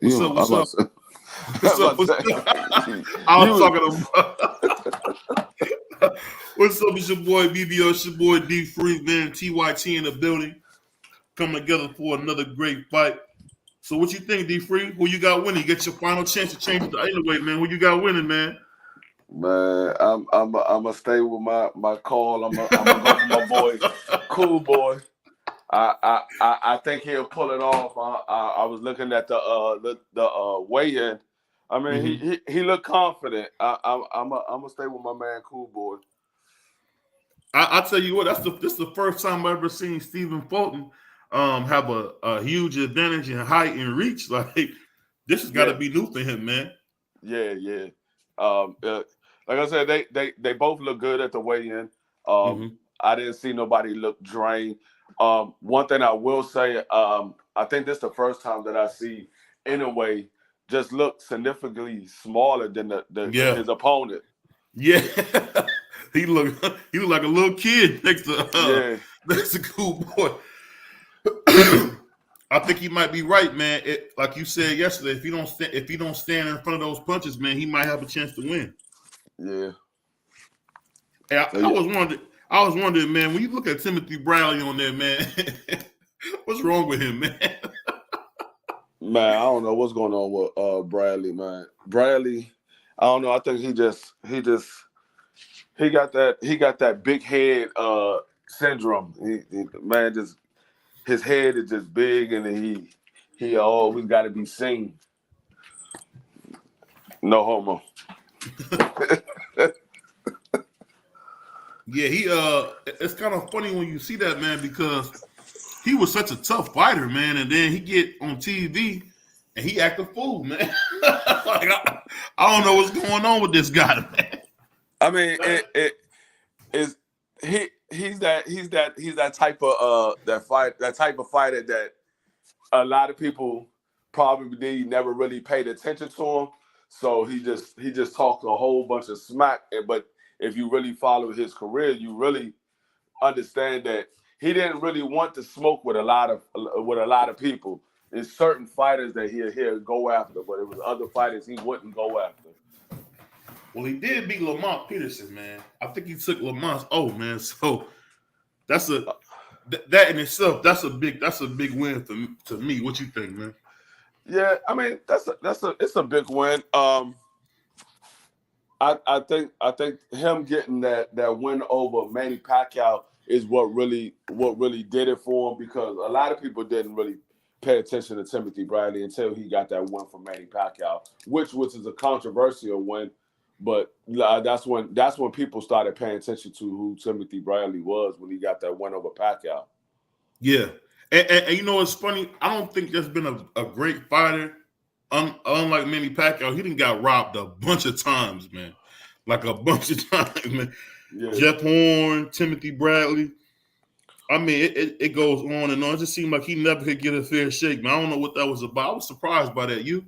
What's You up? know, I'm What's up? about to, What's I'm up? about What's to up? say, I was you, talking about. What's up? It's your boy BBO. It's your boy D Free, man. TYT in the building. Coming together for another great fight. So what you think, D Free? Who you got winning? You get your final chance to change the anyway, man. Who you got winning, man? man, I'm gonna stay with my call. I'm gonna go for my boy, Cool Boy. I think he'll pull it off. I was looking at the weigh-in. I mean, hmm he looked confident. I'm gonna stay with my man, Cool Boy. I tell you what, this is the first time I've ever seen Stephen Fulton have a huge advantage in height and reach. Like this has got to Yeah, be new for him, man. yeah. Um, uh, like I said, they both look good at the weigh-in. hmm I didn't see nobody look drained. One thing I will say, I think this is the first time that I see Inouye just look significantly smaller than Yeah, his opponent. yeah. he look like a little kid next to Yeah, next to Cool Boy. I think he might be right, man. Like you said yesterday, if he don't stand in front of those punches, man, he might have a chance to win. yeah. Hey, So yeah, I was wondering, man, when you look at Timothy Bradley on there, man, what's wrong with him, man? man, I don't know what's going on with Bradley, man. Bradley, I don't know. I think he got that big head syndrome. Man, just his head is just big, and he always got to be seen. No homo. Yeah, it's kind of funny when you see that, man, because he was such a tough fighter, man, and then he get on TV and he act a fool, man. Like I don't know what's going on with this guy, man. I mean, it is he's that type of that type of fighter that a lot of people probably never really paid attention to him. So he just talked a whole bunch of smack. But if you really follow his career, you really understand that he didn't really want to smoke with a lot of people. There's certain fighters that he'll go after, but it was other fighters he wouldn't go after. Well, he did beat Lamont Peterson, man. I think he took Lamont's man. So that's that in itself. That's a big win to me. What you think, man? Yeah, I mean it's a big win. I think him getting that win over Manny Pacquiao is what really did it for him, because a lot of people didn't really pay attention to Timothy Bradley until he got that win from Manny Pacquiao, which is a controversial win. But that's when people started paying attention to who Timothy Bradley was, when he got that win over Pacquiao. Yeah, and you know it's funny. I don't think there's been a great fighter, unlike Manny Pacquiao. He didn't got robbed a bunch of times, man. Like a bunch of times, man. Yeah. Jeff Horn, Timothy Bradley. I mean, it goes on and on. It just seemed like he never could get a fair shake, man. I don't know what that was about. I was surprised by that. You?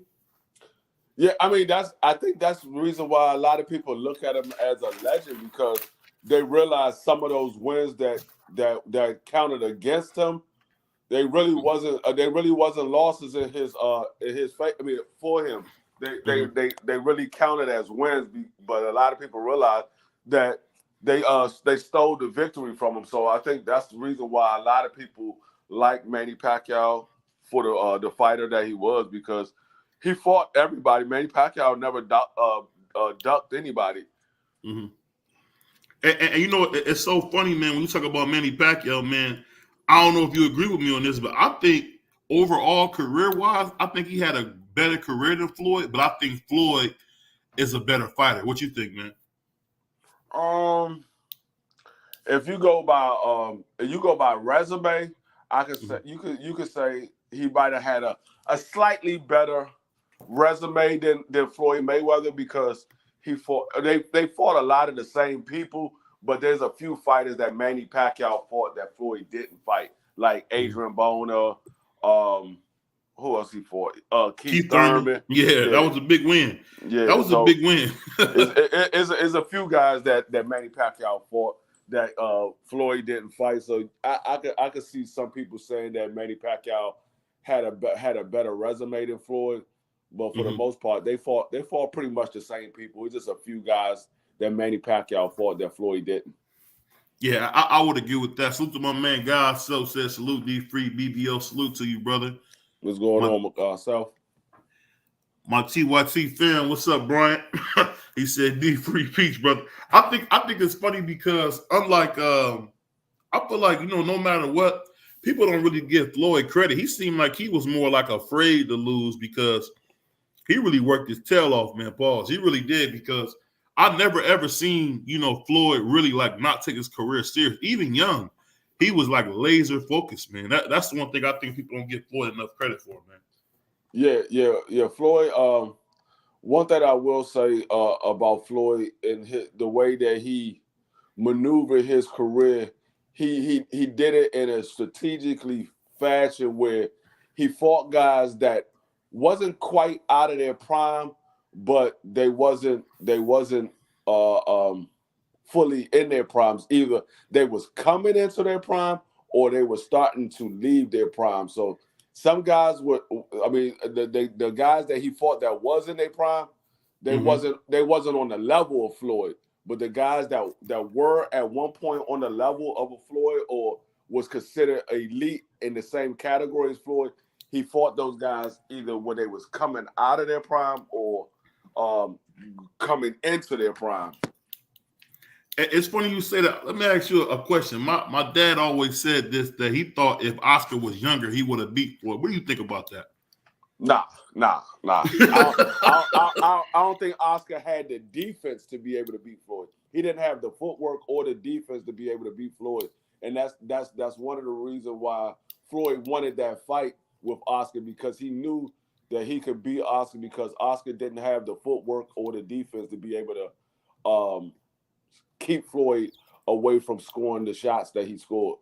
Yeah, I mean I think that's the reason why a lot of people look at him as a legend, because they realize some of those wins that counted against him, they really wasn't losses in his I mean, for him. Mm-hmm. They really counted as wins, but a lot of people realize that they stole the victory from him. So I think that's the reason why a lot of people like Manny Pacquiao for the fighter that he was, because he fought everybody. Manny Pacquiao never ducked anybody. Mm-hmm. And you know, it's so funny, man, when you talk about Manny Pacquiao, man. I don't know if you agree with me on this, but I think overall career wise, I think he had a better career than Floyd. But I think Floyd is a better fighter. What you think, man? Um, if you go by resume, I could say you could say he might have had a slightly better resume than Floyd Mayweather, because they fought a lot of the same people, but there's a few fighters that Manny Pacquiao fought that Floyd didn't fight, like Mm-hmm. Adrian Boner, who else he fought? Keith Keith Thurman. Thurman. Yeah, that Yeah, was a big win. That yeah. was a So big win. it's a few guys that Manny Pacquiao fought that Floyd didn't fight. So I could see some people saying that Manny Pacquiao had a better resume than Floyd. but for the most part, they fought pretty much the same people. It's just a few guys that Manny Pacquiao fought that Floyd didn't. Yeah, I would agree with that. Salute to my man, God. So says salute D Free BBO. Salute to you, brother. What's going on, Self? My TYT fan, what's up, Brian? He said D Free Peach, brother. I think it's funny because unlike I feel like, no matter what, people don't really give Floyd credit. He seemed like he was more like afraid to lose because he really worked his tail off, man. Pause. He really did, because I've never ever seen, Floyd really like not take his career serious. Even young, he was like laser focused, man. That's the one thing I think people don't give Floyd enough credit for, man. Yeah. Floyd. One thing I will say about Floyd and the way that he maneuvered his career, he did it in a strategically fashion where he fought guys that wasn't quite out of their prime, but they wasn't fully in their primes. Either they was coming into their prime or they were starting to leave their prime. So some guys were, the guys that he fought that was in their prime, they wasn't on the level of Floyd. But the guys that were at one point on the level of a Floyd or was considered elite in the same category as Floyd, he fought those guys either when they was coming out of their prime or coming into their prime. It's funny you say that. Let me ask you a question. My dad always said this, that he thought if Oscar was younger, he would have beat Floyd. What do you think about that? Nah. I don't think Oscar had the defense to be able to beat Floyd. He didn't have the footwork or the defense to be able to beat Floyd. And that's one of the reasons why Floyd wanted that fight with Oscar, because he knew that he could beat Oscar because Oscar didn't have the footwork or the defense to be able to keep Floyd away from scoring the shots that he scored.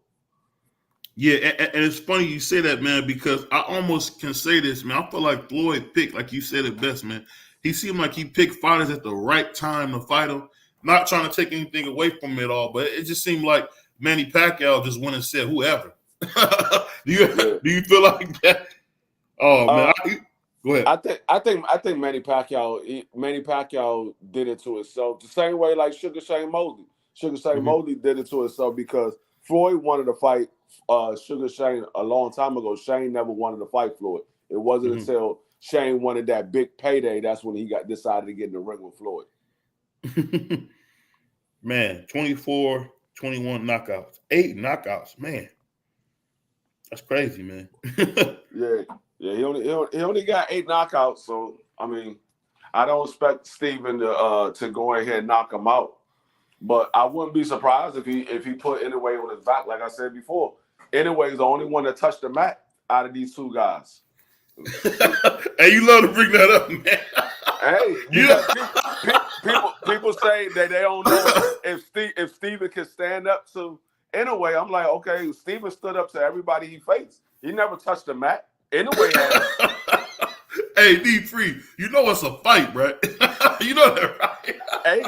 Yeah, and it's funny you say that, man, because I almost can say this, man. I feel like Floyd picked, like you said it best, man. He seemed like he picked fighters at the right time to fight him. Not trying to take anything away from him at all, but it just seemed like Manny Pacquiao just went and said whoever. Do you feel like that? Oh man, go ahead. I think Manny Pacquiao did it to himself the same way like Sugar Shane Mosley. Sugar Shane Mosley did it to himself because Floyd wanted to fight Sugar Shane a long time ago. Shane never wanted to fight Floyd. It wasn't until Shane wanted that big payday that's when he decided to get in the ring with Floyd. Man, 24, 21 knockouts, 8 knockouts, man. That's crazy, man. Yeah. He only got 8 knockouts, so I mean, I don't expect Steven to go ahead and knock him out, but I wouldn't be surprised if he put Inoue on his back. Like I said before, Inoue is the only one that touched the mat out of these two guys. Hey, you love to bring that up, man. Hey, people say that they don't know if Steven can stand up to Inoue. I'm like, okay, Steven stood up to everybody he faced. He never touched the mat. Inoue has. Hey, D3, you know it's a fight, right? You know that, right? Hey,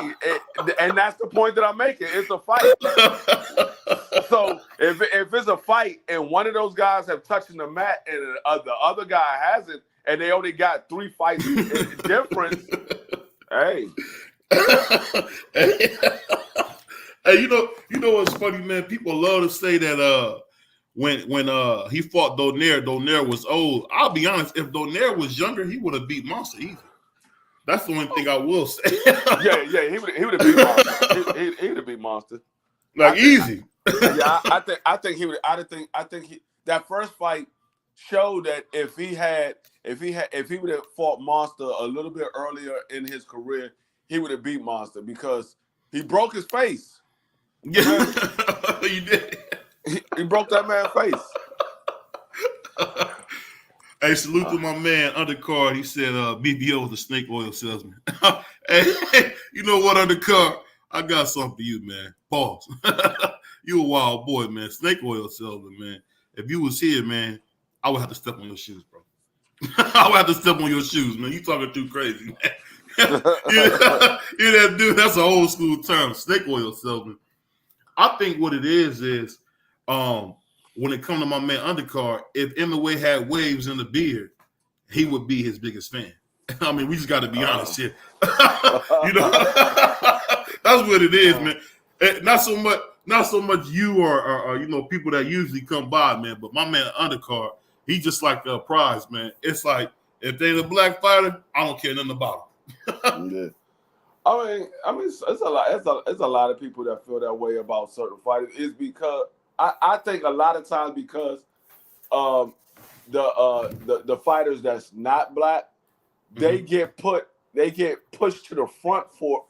and that's the point that I'm making. It's a fight. So if it's a fight and one of those guys have touched the mat and the other guy hasn't, and they only got 3 fights difference, hey. Hey, you know what's funny, man? People love to say that when he fought Donaire was old. I'll be honest, if Donaire was younger, he would have beat Monster easy. That's the only thing I will say. yeah, he would have beat Monster. He would have beat Monster. Like easy. Yeah, I think he would. I think that first fight showed that if he would have fought Monster a little bit earlier in his career, he would have beat Monster because he broke his face. Yeah, you did. He broke that man's face. Hey, salute to my man Undercard. He said BBO was a snake oil salesman. Hey, you know what, Undercard? I got something for you, man. Pause. You a wild boy, man. Snake oil salesman, man. If you was here, man, I would have to step on your shoes, bro. I would have to step on your shoes, man. You talking too crazy, man. Yeah, that dude, that's an old school term, snake oil salesman. I think what it is when it comes to my man Undercard, if Inoue had waves in the beard, he would be his biggest fan. I mean, we just got to be honest here. You know, uh, that's what it is, man. Not so much you or you know people that usually come by, man. But my man undercard, he just like a prize, man. It's like if they ain't a black fighter, I don't care nothing about him. yeah. I mean, it's a lot. It's a lot of people that feel that way about certain fighters. Is because I think a lot of times because um, the fighters that's not black, they Mm-hmm. get pushed to the front for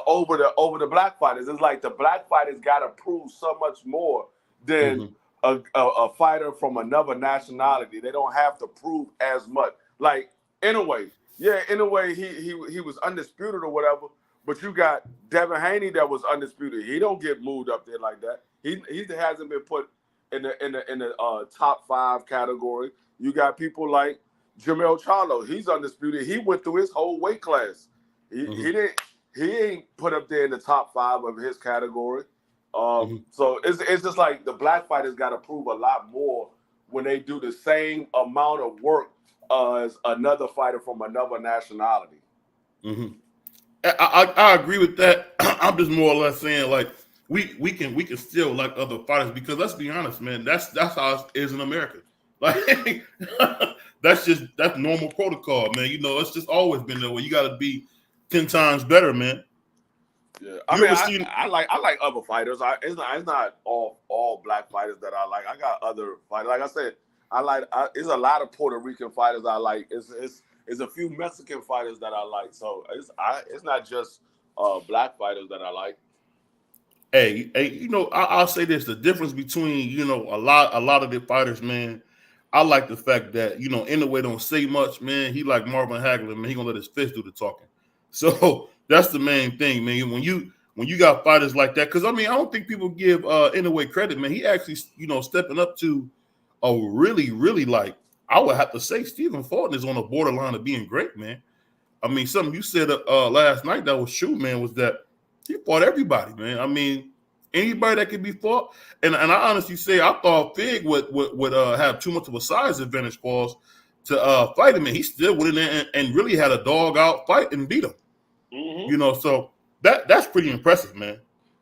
over the black fighters. It's like the black fighters got to prove so much more than Mm-hmm. a fighter from another nationality. They don't have to prove as much. Like in a way, yeah, in a way he was undisputed or whatever. But you got Devin Haney that was undisputed. He don't get moved up there like that. He hasn't been put in the top 5 category. You got people like Jamel Charlo. He's undisputed. He went through his whole weight class. Mm-hmm. He ain't put up there in the top 5 of his category. Mm-hmm. So it's just like the black fighters got to prove a lot more when they do the same amount of work as another fighter from another nationality. Mm-hmm. I agree with that. I'm just more or less saying like we can still like other fighters because let's be honest, man. That's how it is in America. Like that's normal protocol, man. You know, it's just always been that way. You got to be 10 times better, man. Yeah, I You mean, ever seen? I like other fighters. It's not all black fighters that I like. I got other fighters. Like I said, it's a lot of Puerto Rican fighters I like. It's a few Mexican fighters that I like. So it's not just black fighters that I like. Hey, you know, I'll say this: the difference between you know a lot of the fighters, man. I like the fact that you know Inoue don't say much, man. He like Marvin Hagler, man. He gonna let his fist do the talking. So that's the main thing, man. When you got fighters like that, because I mean, I don't think people give Inoue credit, man. He actually, you know, stepping up to a really like I would have to say Stephen Fulton is on the borderline of being great, man. I mean, something you said last night that was true, man, was that he fought everybody, man. I mean, anybody that could be fought. And I honestly say I thought Fig would have too much of a size advantage for us to fight him, and he still went in there and really had a dog out fight and beat him. Hmm. You know, so that's pretty impressive, man.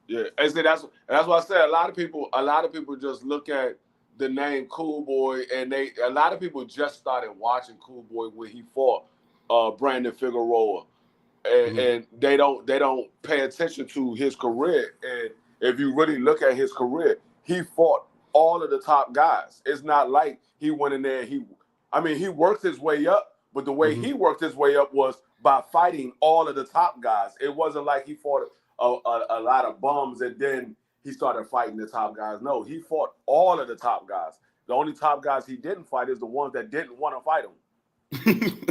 Yeah, and see, that's what I said. A lot of people just look at the name Cool Boy, and a lot of people just started watching Cool Boy when he fought Brandon Figueroa, Mm-hmm. and they don't pay attention to his career. And if you really look at his career, he fought all of the top guys. It's not like he went in there. I mean, he worked his way up, but the way Mm-hmm. he worked his way up was by fighting all of the top guys. It wasn't like he fought a lot of bums and then he started fighting the top guys. No, he fought all of the top guys. The only top guys he didn't fight is the ones that didn't want to fight him.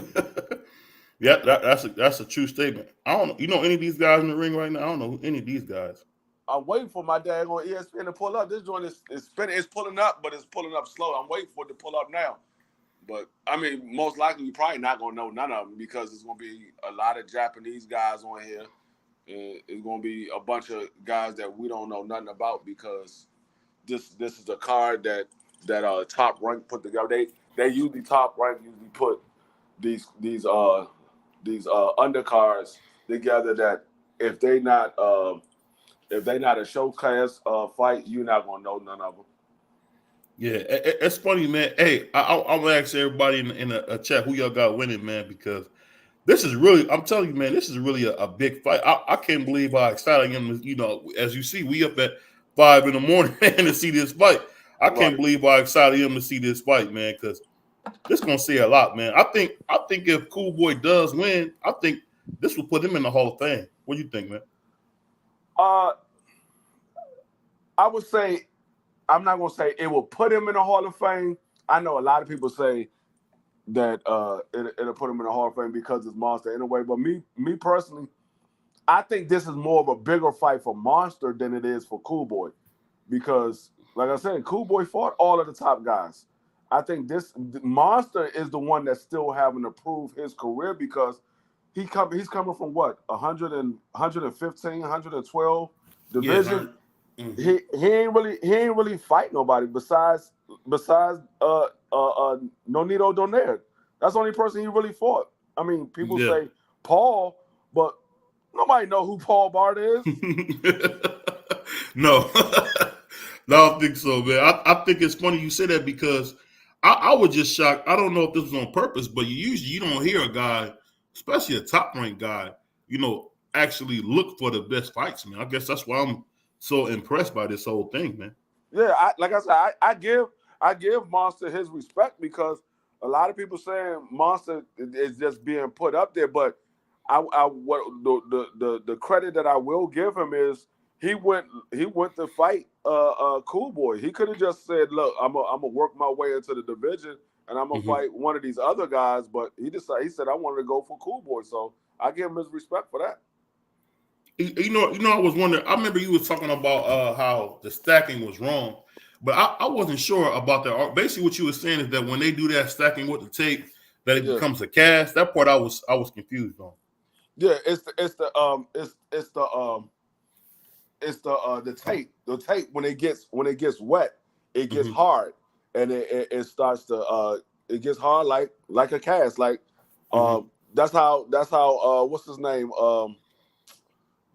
Yeah, that's a true statement. I don't know. You know any of these guys in the ring right now? I don't know any of these guys. I'm waiting for my dad on ESPN to pull up. This joint is spinning. It's pulling up, but it's pulling up slow. I'm waiting for it to pull up now. But I mean, most likely we probably not gonna know none of them because it's gonna be a lot of Japanese guys on here. And it's gonna be a bunch of guys that we don't know nothing about because this is a card that top rank put together. They usually top rank usually put these undercards together that if they not if they not a show class fight, you're not gonna know none of them. Yeah, it's funny, man. Hey, I'm gonna ask everybody in a chat who y'all got winning, man, because this is really, I'm telling you, man, this is really a big fight. I can't believe how excited I am. You know, as you see, we up at 5 in the morning man, to see this fight. I can't Right. believe how excited I am to see this fight, man, because this gonna say a lot, man. I think if Cool Boy does win, I think this will put him in the Hall of Fame. What do you think, man? Uh, I would say I'm not gonna say it will put him in the Hall of Fame. I know a lot of people say that it'll put him in the Hall of Fame because it's Monster in a way, but me personally, I think this is more of a bigger fight for Monster than it is for Cool Boy because, like I said, Cool Boy fought all of the top guys. I think this Monster is the one that's still having to prove his career because he's coming from what 115, 112 Yeah, division. mm-hmm. He ain't really fight nobody besides Nonito Donaire. That's the only person he really fought. I mean, people Yeah. say Paul, but nobody know who Paul Bart is. No, no, I don't think so, man. I think it's funny you say that because I was just shocked. I don't know if this was on purpose, but you don't hear a guy, especially a top ranked guy, actually look for the best fights, man. I guess that's why I'm so impressed by this whole thing, man. Yeah, like I said, I give Monster his respect because a lot of people saying Monster is just being put up there, but I what the credit that I will give him is he went to fight Cool Boy. He could have just said, "Look, I'm gonna work my way into the division and I'm gonna Hmm. fight one of these other guys," but he said I wanted to go for Cool Boy, so I give him his respect for that. I was wondering. I remember you was talking about how the stacking was wrong, but I wasn't sure about that. Basically, what you were saying is that when they do that stacking with the tape, that it Yeah. becomes a cast. That part I was confused on. Yeah, it's the tape. The tape when it gets wet, it gets Hmm. hard, and it starts to it gets hard like a cast. Like Hmm. that's how what's his name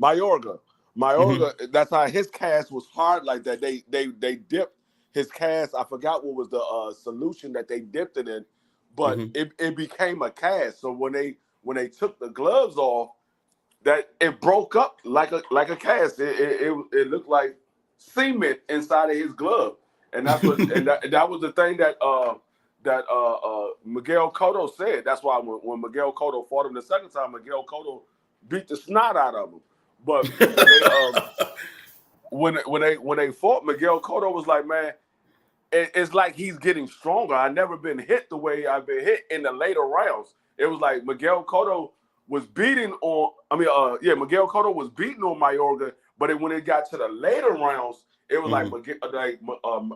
Mayorga. Hmm. That's how his cast was hard like that. They dipped his cast. I forgot what was the solution that they dipped it in, but Hmm. it became a cast. So when they took the gloves off, that it broke up like a cast. It looked like cement inside of his glove, and that's what and that was the thing that Miguel Cotto said. That's why when Miguel Cotto fought him the second time, Miguel Cotto beat the snot out of him. But when they fought, Miguel Cotto was like, man, it's like he's getting stronger. I've never been hit the way I've been hit in the later rounds. It was like Miguel Cotto was beating on. Miguel Cotto was beating on Mayorga, but when it got to the later rounds, it was like Hmm.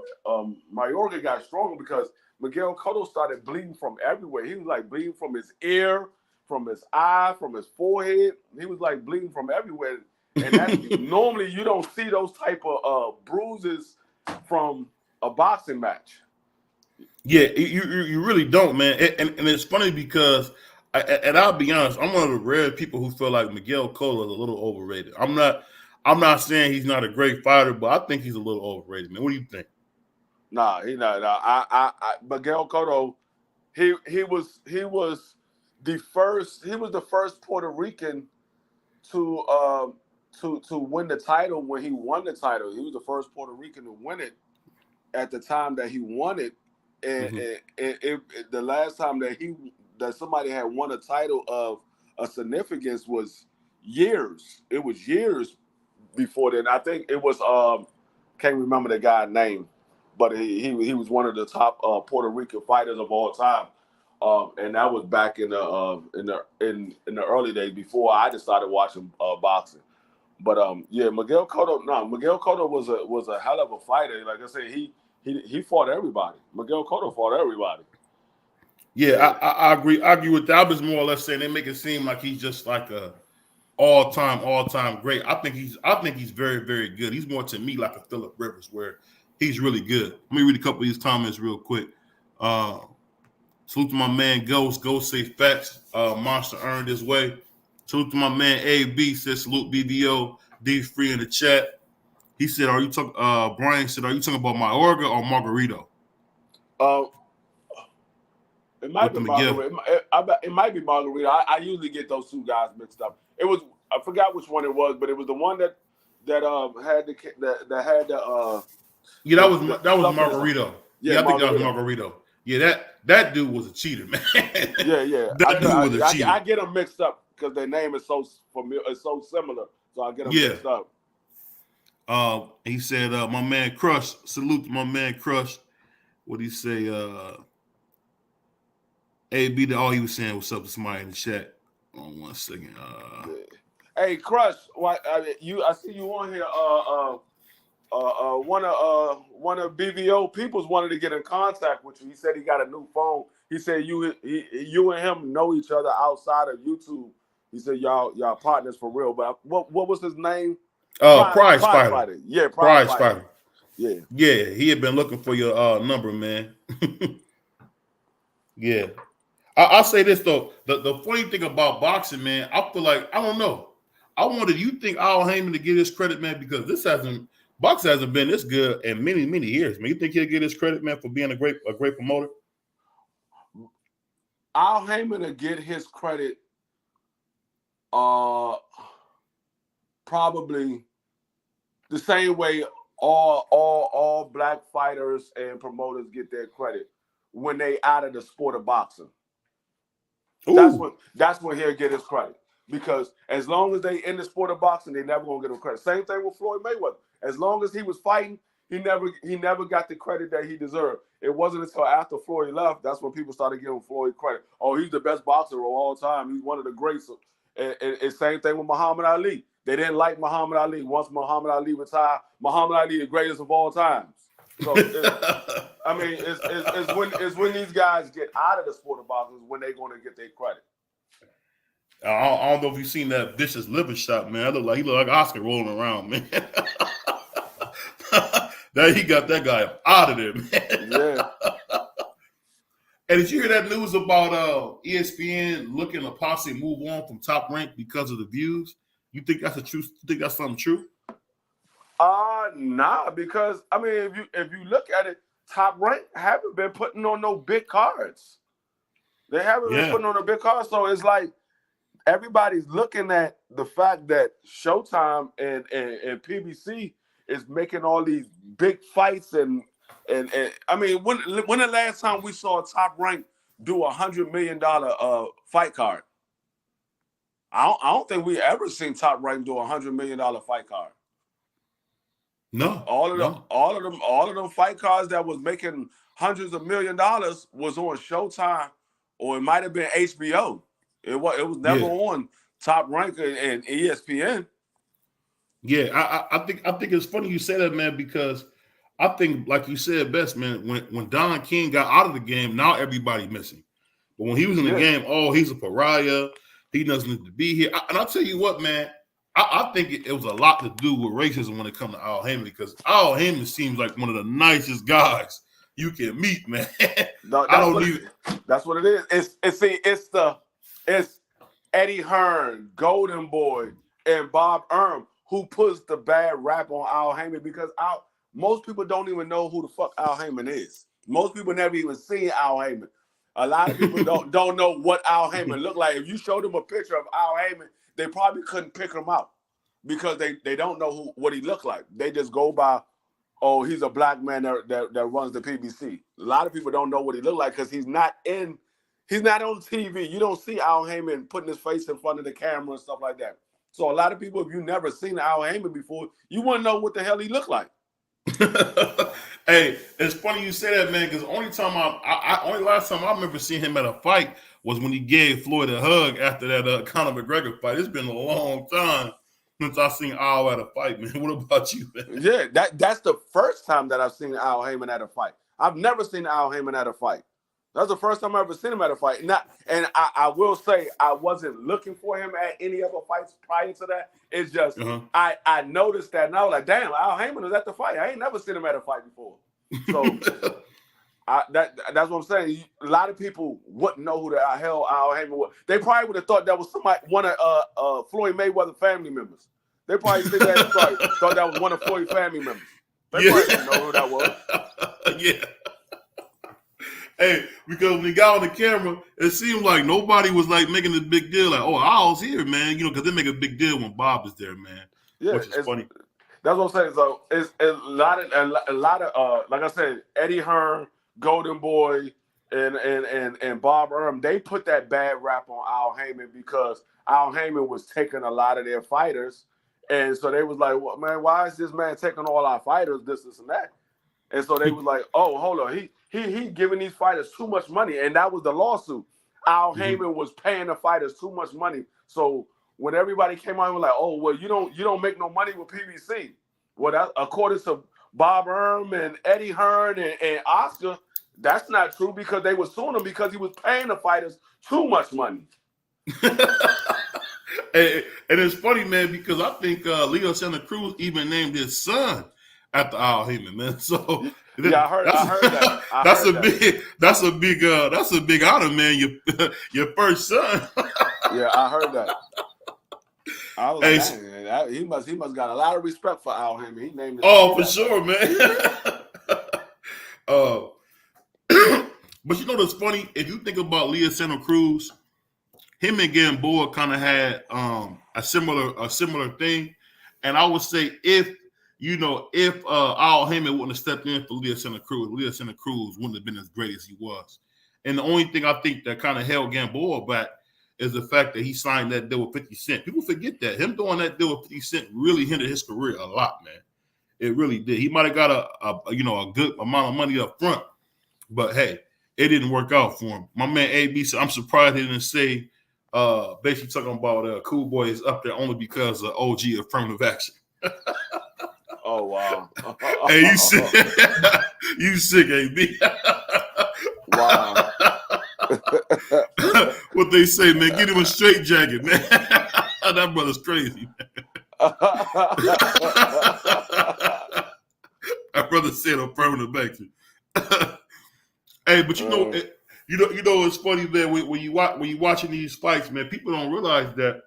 Mayorga got stronger because Miguel Cotto started bleeding from everywhere. He was like bleeding from his ear, from his eye, from his forehead. He was like bleeding from everywhere, and that's normally you don't see those type of bruises from a boxing match. Yeah, you really don't, man. And it's funny because, and I'll be honest, I'm one of the rare people who feel like Miguel Cotto is a little overrated. I'm not saying he's not a great fighter, but I think he's a little overrated, man. What do you think? Nah, he not. Nah, I Miguel Cotto, he was the first Puerto Rican to to win the title when he won the title. He was the first Puerto Rican to win it at the time that he won it, and, Hmm. the last time that somebody had won a title of a significance was years. It was years before then. I think it was can't remember the guy's name, but he was one of the top Puerto Rican fighters of all time. And that was back in the early days before I just started watching boxing. But yeah, Miguel Cotto. No, Miguel Cotto was a hell of a fighter. Like I said, he fought everybody. Miguel Cotto fought everybody. Yeah, Yeah. I agree. I agree with that. I was more or less saying they make it seem like he's just like a all time great. I think he's very, very good. He's more to me like a Phillip Rivers, where he's really good. Let me read a couple of these comments real quick. Uh, Salute to my man Ghost. Ghost say facts. Monster earned his way. Salute to my man AB. Says salute BBO. D free in the chat. He said, "Are you talking?" Brian said, "Are you talking about Mayorga or Margarito Uh, it might with be the Miguel?" Margarita. It might be Margarita. I usually get those two guys mixed up. It was I forgot which one it was, but it was the one that had that had Yeah, that the was that was something. Margarito. Yeah, Yeah, I think that was Margarita. Margarito. Yeah, that dude was a cheater, man. Yeah, yeah. That dude was a cheater. I get them mixed up because their name is so familiar, it's so similar, so I get them Yeah. mixed up. He said, "My man Crush. Salute to my man Crush." What he say? AB. All he was saying was up to somebody in the chat. On 1 second. Yeah. Hey, Crush, why I see you on here. One of BVO peoples wanted to get in contact with you. He said he got a new phone. He said you and him know each other outside of YouTube. He said y'all partners for real. But what was his name? Prize Prize fighter. fighter. Yeah, prize Prize fighter. fighter. Yeah. Yeah, he had been looking for your number, man. Yeah. I'll say this though. The funny thing about boxing, man, I feel like I don't know. I wonder, do you think Al Heyman to get his credit, man? Because boxing hasn't been this good in many years, man. You think he'll get his credit, man, for being a great promoter? Al Heyman to get his credit, probably the same way all black fighters and promoters get their credit when they out of the sport of boxing. That's when he'll get his credit. Because as long as they in the sport of boxing, they never gonna get him credit. Same thing with Floyd Mayweather. As long as he was fighting, he never got the credit that he deserved. It wasn't until after Floyd left that's when people started giving Floyd credit. Oh, he's the best boxer of all time. He's one of the greats. And same thing with Muhammad Ali. They didn't like Muhammad Ali. Once Muhammad Ali retired, Muhammad Ali the greatest of all times. So it's when these guys get out of the sport of boxing when they're going to get their credit. I don't know if you've seen that vicious liver shot, man. He look like Oscar rolling around, man. That he got that guy out of there, man. Yeah. And did you hear that news about ESPN looking to possibly move on from Top Rank because of the views? You think that's you think that's something true? Nah, because I mean, if you look at it, Top Rank haven't been putting on no big cards. They haven't been putting on no big cards, so it's like everybody's looking at the fact that Showtime and PBC is making all these big fights and I mean, when the last time we saw Top Rank do $100 million fight card? I don't think we ever seen Top Rank do $100 million fight card. No. All of them fight cards that was making hundreds of $1 million was on Showtime, or it might have been HBO. It was never on Top Rank and ESPN. Yeah, I think it's funny you say that, man, because I think, like you said best, man, when Don King got out of the game, now everybody missing. But when he was in the game, he's a pariah. He doesn't need to be here. And I'll tell you what, man, I think it was a lot to do with racism when it comes to Al Heyman, because Al Heyman seems like one of the nicest guys you can meet, man. No, that's what it is. It's Eddie Hearn, Golden Boy, and Bob Erm who puts the bad rap on Al Heyman, because most people don't even know who the fuck Al Heyman is. Most people never even seen Al Heyman. A lot of people don't know what Al Heyman looked like. If you showed them a picture of Al Heyman, they probably couldn't pick him out because they don't know what he looked like. They just go by, oh, he's a black man that runs the PBC. A lot of people don't know what he looked like because he's not on TV. You don't see Al Heyman putting his face in front of the camera and stuff like that. So a lot of people, if you've never seen Al Heyman before, you wouldn't know what the hell he looked like. Hey, it's funny you say that, man, because only last time I remember seeing him at a fight was when he gave Floyd a hug after that Conor McGregor fight. It's been a long time since I've seen Al at a fight, man. What about you, man? Yeah, that's the first time that I've seen Al Heyman at a fight. I've never seen Al Heyman at a fight. That's the first time I've ever seen him at a fight. And I will say I wasn't looking for him at any other fights prior to that. It's just I noticed that, and I was like, damn, Al Heyman was at the fight. I ain't never seen him at a fight before. So that's what I'm saying. A lot of people wouldn't know who the hell Al Heyman was. They probably would have thought that was one of Floyd Mayweather family members. They probably thought that was one of Floyd's family members. They probably didn't know who that was. Yeah. Hey, because when he got on the camera, it seemed like nobody was like making a big deal. Like, oh, Al's here, man. Because they make a big deal when Bob is there, man. Yeah, which is funny. That's what I'm saying. So it's a lot of like I said, Eddie Hearn, Golden Boy, and Bob Erm. They put that bad rap on Al Heyman because Al Heyman was taking a lot of their fighters, and so they was like, well, man, why is this man taking all our fighters? This and that. And so they was like, oh, hold on, he giving these fighters too much money, and that was the lawsuit. Al Heyman was paying the fighters too much money. So when everybody came out and was like, oh, well, you don't make no money with PBC. Well, that, according to Bob Erm and Eddie Hearn and Oscar, that's not true because they were suing him because he was paying the fighters too much money. And it's funny, man, because I think Leo Santa Cruz even named his son after Al Heyman, man. So Yeah, I heard that. that's a big honor, man. Your first son. Yeah, I heard that. I was Hey, like, dang, he must got a lot of respect for Al Heyman. He named his oh, son for that. sure, man. But you know what's funny? If you think about Leo Santa Cruz, him and Gamboa kind of had a similar thing, and I would say if Al Heyman wouldn't have stepped in for Leo Santa Cruz wouldn't have been as great as he was. And the only thing I think that kind of held Gamboa back is the fact that he signed that deal with 50 Cent. People forget that him doing that deal with 50 Cent really hindered his career a lot, man. It really did. He might have got a good amount of money up front, but hey, it didn't work out for him. My man AB said, I'm surprised he didn't say basically talking about Cool Boy is up there only because of OG affirmative action. Oh wow. Hey, you sick? You sick, AB? Wow. What they say, man? Get him a straight jacket, man. That brother's crazy. That brother said affirmative action. Hey, but you know it's funny, man. When you watching these fights, man, people don't realize that.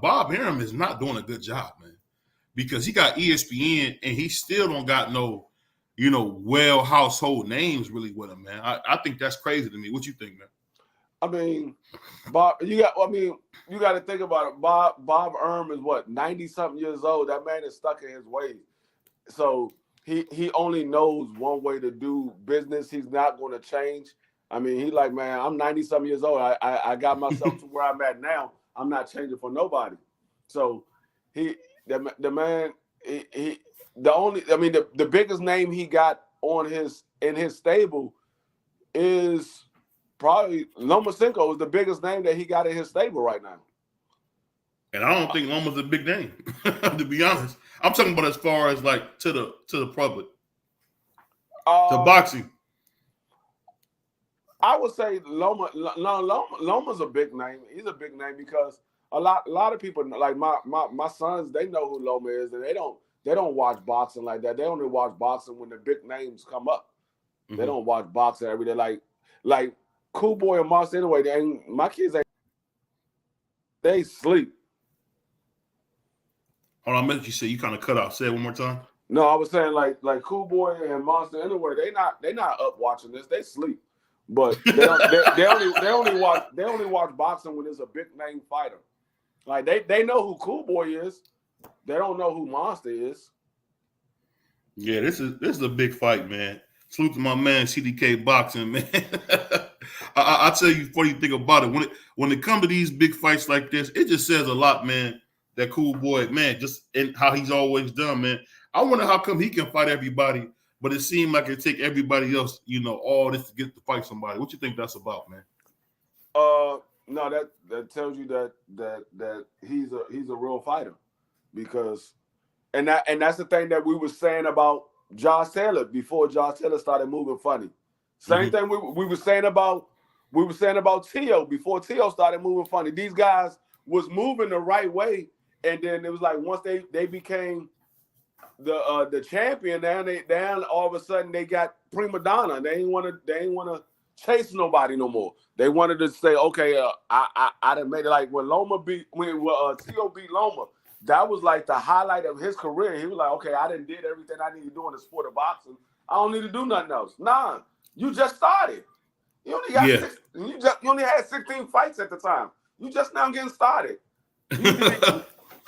Bob Arum is not doing a good job, man, because he got ESPN and he still don't got no, well household names really with him, man. I think that's crazy to me. What you think, man? I mean, Bob, you got to think about it. Bob Arum is what, 90-something years old. That man is stuck in his ways. So he only knows one way to do business. He's not going to change. I mean, he like, man, I'm 90-something years old. I got myself to where I'm at now. I'm not changing for nobody. So the biggest name he got in his stable is probably Lomachenko is the biggest name that he got in his stable right now. And I don't think Loma's a big name, to be honest. I'm talking about as far as like to the public, to boxing. I would say Loma's a big name. He's a big name because a lot of people, like my sons, they know who Loma is, and they don't watch boxing like that. They only watch boxing when the big names come up. Mm-hmm. They don't watch boxing every day. Like Cool Boy and Monster anyway. My kids they sleep. Hold on, I meant you say you kind of cut off. Say it one more time. No, I was saying like Cool Boy and Monster anyway. They not up watching this. They sleep. But they only watch boxing when there's a big name fighter. Like they know who Cool Boy is. They don't know who Monster is. Yeah, this is a big fight, man. Salute to my man CDK Boxing, man. I tell you, funny thing about it, when it comes to these big fights like this, it just says a lot, man. That Cool Boy, man, just in how he's always done, man. I wonder how come he can fight everybody. But it seemed like it take everybody else, all this to get to fight somebody. What you think that's about, man? No, that tells you that he's a real fighter, because and that's the thing that we were saying about Josh Taylor before Josh Taylor started moving funny. Same thing we were saying about Tio before Tio started moving funny. These guys was moving the right way, and then it was like once they became the champion, then all of a sudden they got prima donna. They ain't want to chase nobody no more. They wanted to say, okay, I done made it. Like when Tio beat Loma, that was like the highlight of his career. He was like, okay, I done did everything I need to do in the sport of boxing. I don't need to do nothing else. Nah, you just started. You only got you only had 16 fights at the time. You just now getting started.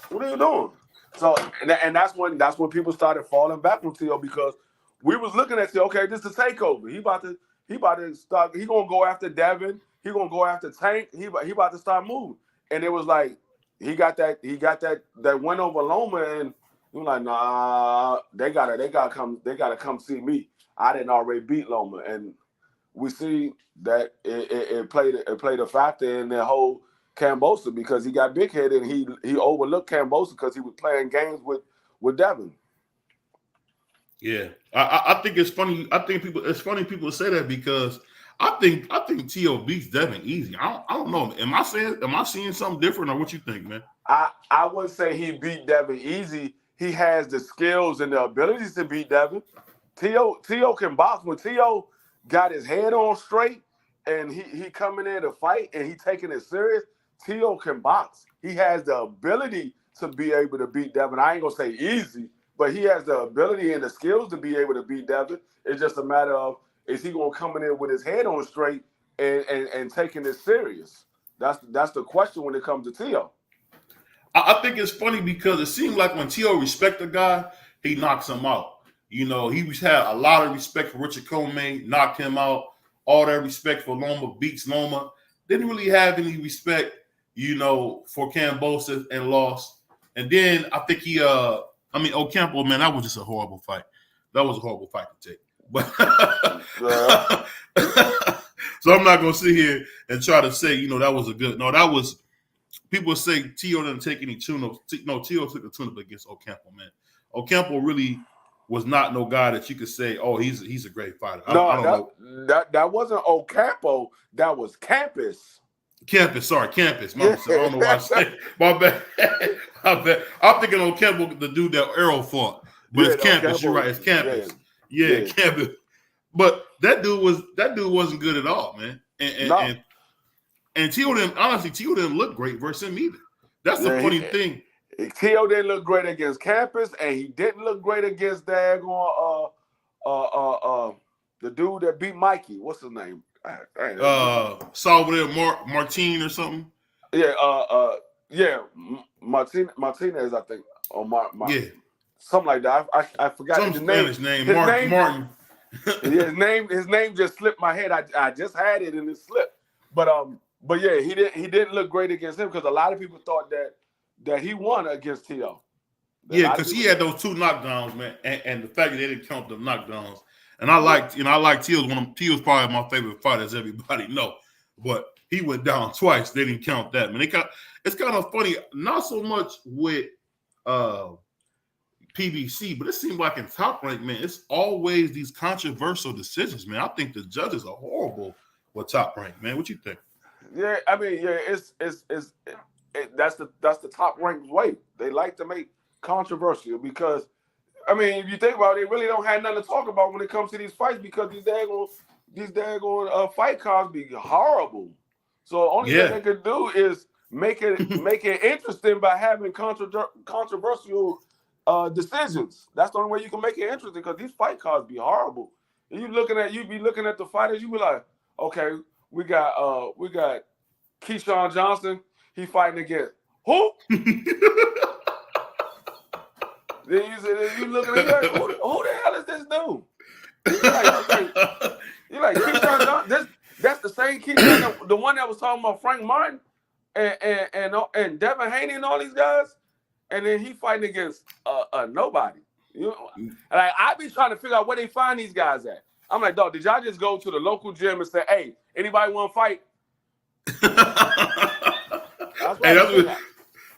What are you doing? So and that's when people started falling back from Tio, because we was looking at Tio. Okay, this is a takeover. He about to start. He gonna go after Devin. He gonna go after Tank. He about to start moving. And it was like he got that win over Loma, and he was like, nah, they gotta come see me. I didn't already beat Loma, and we see that it played a factor in the whole Kambosos, because he got big headed and he overlooked Kambosos because he was playing games with Devin. Yeah, I think it's funny. I think it's funny people say that, because I think Tio beats Devin easy. I don't know. Am I seeing something different, or what you think, man? I wouldn't say he beat Devin easy. He has the skills and the abilities to beat Devin. T.O. can box. When T.O. got his head on straight and he coming in to fight and he taking it serious, T.O. can box. He has the ability to be able to beat Devin. I ain't gonna say easy, but he has the ability and the skills to be able to beat Devin. It's just a matter of, is he gonna come in with his head on straight and taking it serious? That's the question when it comes to T.O. I think it's funny because it seems like when T.O. respect a guy, he knocks him out. You know, he had a lot of respect for Richard Comey, knocked him out. All that respect for Loma, beats Loma. Didn't really have any respect, you know, for Kambosos and lost. And then I think Ocampo, man, that was just a horrible fight. That was a horrible fight to take. But so I'm not gonna sit here and try to say, you know, that was a good. No, that was. People say T.O. didn't take any tune-ups. No, T.O. took a tune-up against Ocampo, man. Ocampo really was not no guy that you could say, oh, he's a great fighter. I don't know. That wasn't Ocampo. That was Campus. Campus. I don't know why I said my bad. I'm thinking Ocampo, the dude that Arrow fought. But it's Campus. Ocampo, you're right. It's Campus. Yeah, Campus. But that dude wasn't good at all, man. And T.O. didn't look great versus him either. That's the funny thing. T.O. didn't look great against Campus, and he didn't look great against the dude that beat Mikey. What's his name? Salvador Martin or something. Yeah, Martinez, I think. Or something like that. I forgot some his Spanish name. Martin. His name just slipped my head. I just had it and it slipped. But yeah, he didn't look great against him because a lot of people thought that he won against T.O. Yeah, because he had those two knockdowns, man, and the fact that they didn't count them knockdowns. And I liked T.O.'s T.O.'s probably my favorite fighter, as everybody know. But he went down twice. They didn't count that, man. It's kind of funny, not so much with PBC, but it seems like in Top Rank, man, it's always these controversial decisions, man. I think the judges are horrible with Top Rank, man. What you think? Yeah, I mean, yeah, that's the Top Ranked way. They like to make controversial because, I mean, if you think about it, they really don't have nothing to talk about when it comes to these fights because these daggone fight cards be horrible. So only thing they could do is make it interesting by having controversial decisions. That's the only way you can make it interesting because these fight cards be horrible. And you be looking at the fighters, you be like, okay, we got Keyshawn Johnson. He fighting against who? Then you looking at like, who the hell is this dude? You're like Keyshawn Johnson. That's the same Keyshawn, the one that was talking about Frank Martin and Devin Haney and all these guys, and then he fighting against nobody. You know, like I be trying to figure out where they find these guys at. I'm like, dog, did y'all just go to the local gym and say, hey, anybody want to fight?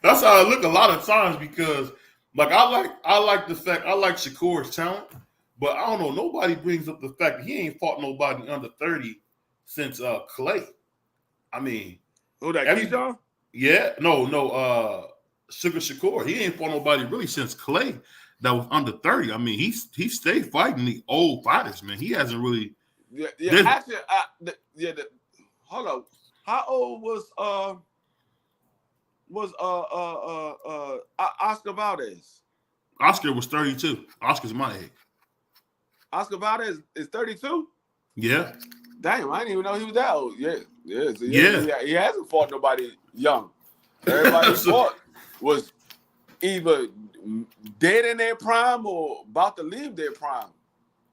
That's how I look a lot of times because, like, I like the fact I like Shakur's talent, but I don't know. Nobody brings up the fact that he ain't fought nobody under 30 since Clay. I mean, who that? Keyshawn? Yeah, no. Sugar Shakur. He ain't fought nobody really since Clay that was under 30. I mean, he stayed fighting the old fighters, man. He hasn't really. Yeah. Actually, hold on. How old was Oscar Valdez? Oscar was 32. Oscar's my age. Oscar Valdez is 32? Yeah. Damn, I didn't even know he was that old. Yeah. So he hasn't fought nobody young. Everybody he fought was either dead in their prime or about to leave their prime.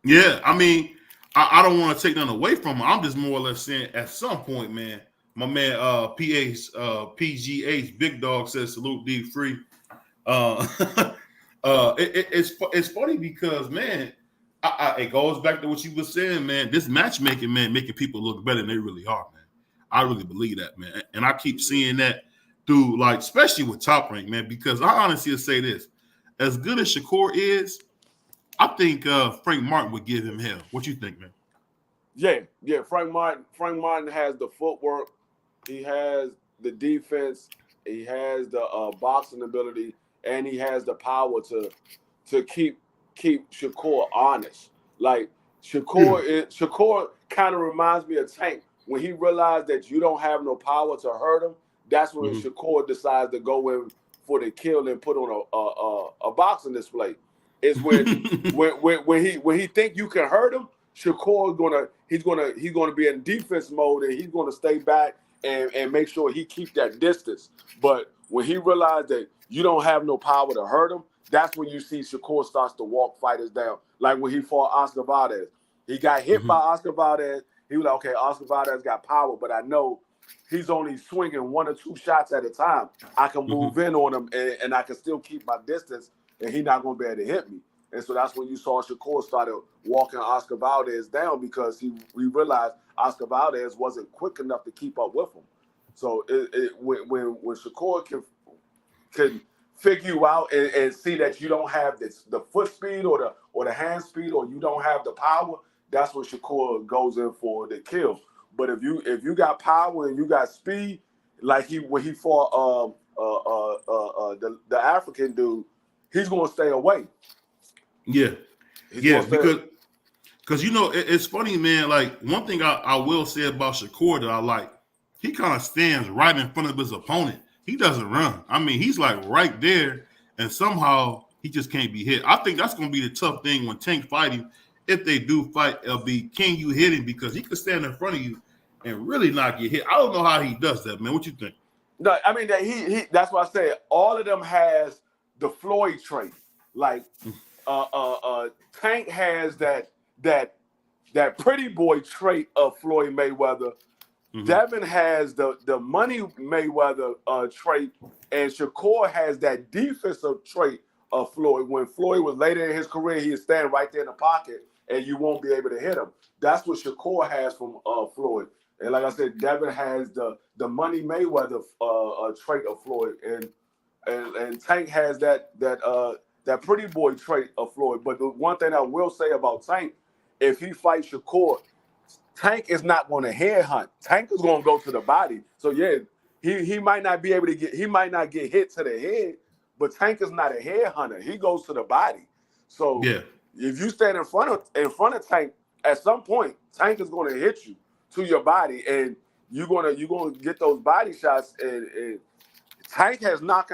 Yeah, I mean, I don't want to take nothing away from him. I'm just more or less saying at some point, man, my man PGH Big Dog says salute D Free. It's funny because, man, it goes back to what you were saying, man. This matchmaking, man, making people look better than they really are, man. I really believe that, man. And I keep seeing that through, like, especially with Top Rank, man, because I honestly will say this. As good as Shakur is, I think Frank Martin would give him hell. What you think, man? Yeah. Frank Martin has the footwork. He has the defense. the boxing ability, and he has the power to keep Shakur honest. Like Yeah. Shakur kind of reminds me of Tank when he realized that you don't have no power to hurt him. That's when Mm-hmm. Shakur decides to go in for the kill and put on a boxing display. Is when he think you can hurt him, Shakur he's gonna be in defense mode and he's gonna stay back and make sure he keep that distance. But when he realized that you don't have no power to hurt him, that's when you see Shakur starts to walk fighters down. Like when he fought Oscar Valdez, he got hit Mm-hmm. by Oscar Valdez. He was like, okay, Oscar Valdez got power, but I know he's only swinging 1 or 2 shots at a time. I can Mm-hmm. move in on him and I can still keep my distance, and he's not going to be able to hit me. And so that's when you saw Shakur started walking Oscar Valdez down because we realized Oscar Valdez wasn't quick enough to keep up with him. So when Shakur can figure you out and see that you don't have the foot speed or the hand speed or you don't have the power, that's what Shakur goes in for the kill. But if you got power and you got speed, like when he fought the African dude, he's gonna stay away. Yeah. He's Yeah. gonna stay. Because it's funny, man. Like one thing I will say about Shakur that I like, he kind of stands right in front of his opponent. He doesn't run. I mean, he's like right there, and somehow he just can't be hit. I think that's going to be the tough thing when Tank fighting. If they do fight, it'll be can you hit him because he could stand in front of you and really not get hit. I don't know how he does that, man. What you think? No, I mean that he that's why I said all of them has the Floyd trait. Like Tank has that that pretty boy trait of Floyd Mayweather. Mm-hmm. Devin has the money Mayweather trait, and Shakur has that defensive trait of Floyd. When Floyd was later in his career, he'd stand right there in the pocket, and you won't be able to hit him. That's what Shakur has from Floyd. And like I said, Devin has the money Mayweather trait of Floyd, and Tank has that pretty boy trait of Floyd. But the one thing I will say about Tank, if he fights Shakur, Tank is not going to headhunt. Tank is going to go to the body. So yeah, he might not be able to he might not get hit to the head, but Tank is not a headhunter. He goes to the body. So Yeah. if you stand in front of Tank, at some point, Tank is going to hit you to your body, and you're gonna get those body shots. And Tank has knocked